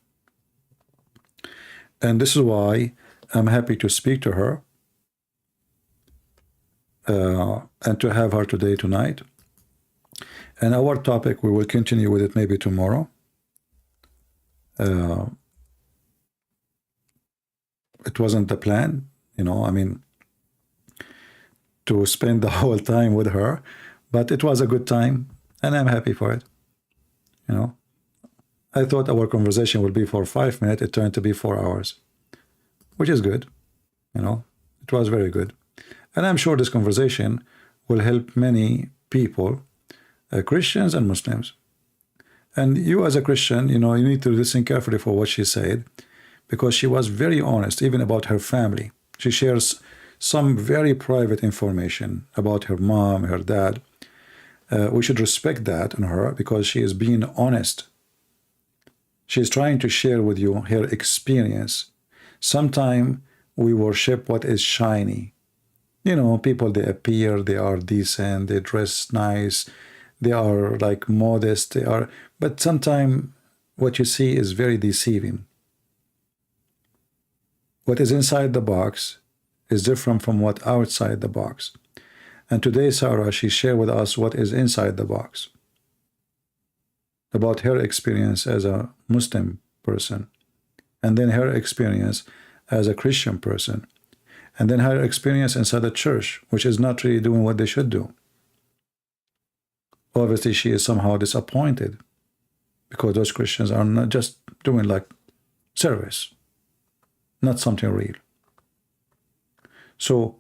And this is why I'm happy to speak to her. and to have her today, tonight. And our topic, we will continue with it maybe tomorrow. It wasn't the plan, you know, I mean, to spend the whole time with her, but it was a good time, and I'm happy for it, you know. I thought our conversation would be for 5 minutes. It turned to be 4 hours, which is good, you know. It was very good. And I'm sure this conversation will help many people, Christians and Muslims. And you as a Christian, you know, you need to listen carefully for what she said, because she was very honest, even about her family. She shares some very private information about her mom, her dad. We should respect that in her, because she is being honest. She is trying to share with you her experience. Sometimes we worship what is shiny. You know, people, they appear, they are decent, they dress nice, they are like modest, they are, but sometimes what you see is very deceiving. What is inside the box is different from what outside the box. And today, Sarah, she shared with us what is inside the box, about her experience as a Muslim person, and then her experience as a Christian person, and then her experience inside the church, which is not really doing what they should do. Obviously, she is somehow disappointed, because those Christians are not just doing like service, not something real. So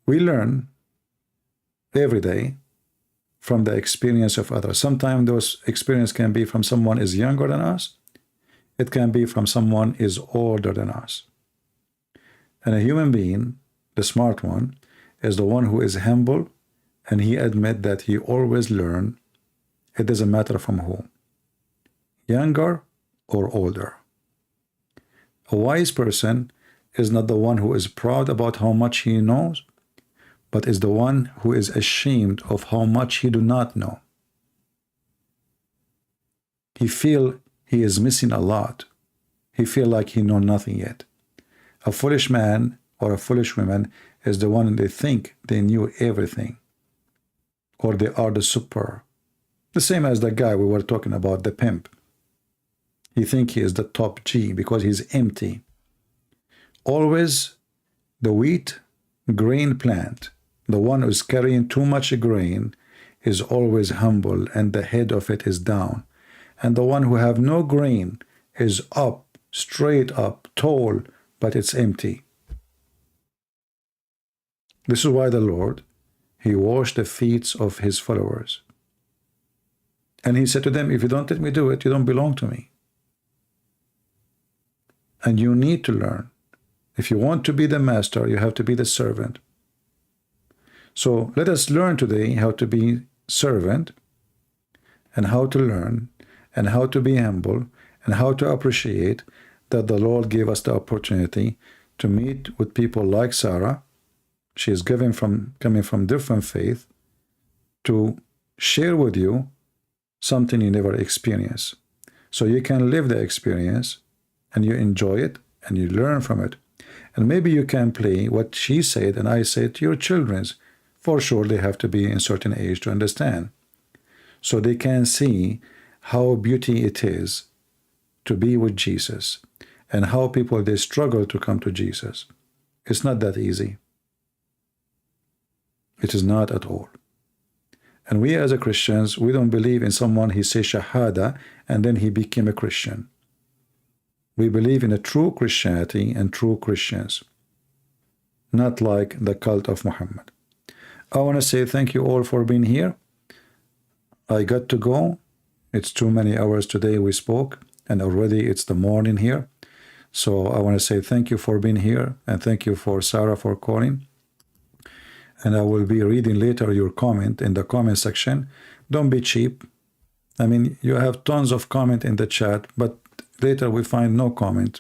we learn every day from the experience of others. Sometimes those experience can be from someone is younger than us. It can be from someone is older than us. And a human being, the smart one, is the one who is humble, and he admit that he always learn. It doesn't matter from who, younger or older. A wise person is not the one who is proud about how much he knows, but is the one who is ashamed of how much he do not know. He feel he is missing a lot. He feel like he know nothing yet. A foolish man or a foolish woman is the one they think they knew everything, or they are the super. The same as the guy we were talking about, the pimp. He think he is the top G because he's empty. Always the wheat grain plant, the one who's carrying too much grain, is always humble, and the head of it is down. And the one who have no grain is up, straight up, tall, but it's empty. This is why the Lord, he washed the feet of his followers. And he said to them, if you don't let me do it, you don't belong to me. And you need to learn. If you want to be the master, you have to be the servant. So let us learn today how to be servant, and how to learn, and how to be humble, and how to appreciate that the Lord gave us the opportunity to meet with people like Sarah. She is coming from different faith, to share with you something you never experienced. So you can live the experience, and you enjoy it, and you learn from it. And maybe you can play what she said and I said to your children's. For sure, they have to be in a certain age to understand. So they can see how beauty it is to be with Jesus, and how people, they struggle to come to Jesus. It's not that easy. It is not at all. And we as a Christians, we don't believe in someone, he says Shahada, and then he became a Christian. We believe in a true Christianity and true Christians, not like the cult of Muhammad. I want to say thank you all for being here. I got to go. It's too many hours today we spoke, and already it's the morning here. So I want to say thank you for being here, and thank you for Sarah for calling. And I will be reading later your comment in the comment section. Don't be cheap. I mean, you have tons of comment in the chat, but later we find no comment.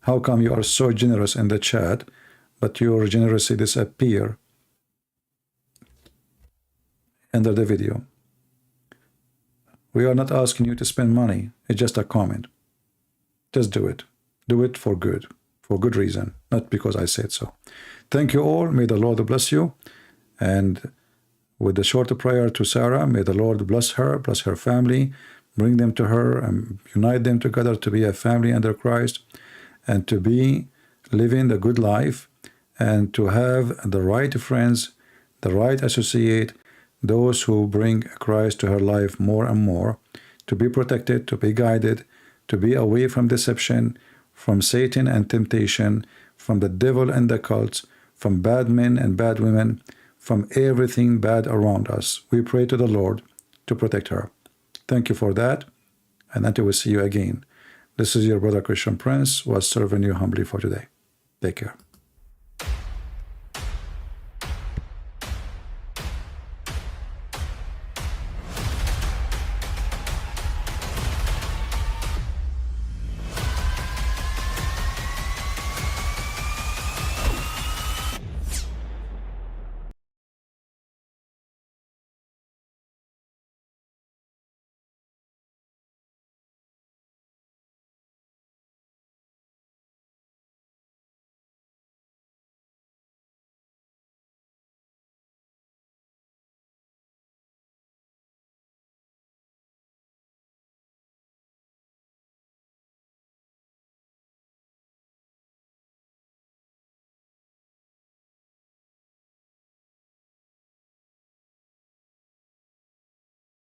How come you are so generous in the chat, but your generosity disappear under the video? We are not asking you to spend money. It's just a comment. Just do it. Do it for good reason, not because I said so. Thank you all. May the Lord bless you. And with the short prayer to Sarah, may the Lord bless her family, bring them to her, and unite them together to be a family under Christ, and to be living the good life, and to have the right friends, the right associate, those who bring Christ to her life more and more, to be protected, to be guided, to be away from deception, from Satan and temptation, from the devil and the cults, from bad men and bad women, from everything bad around us. We pray to the Lord to protect her. Thank you for that, and until we see you again. This is your brother Christian Prince, was serving you humbly for today. Take care.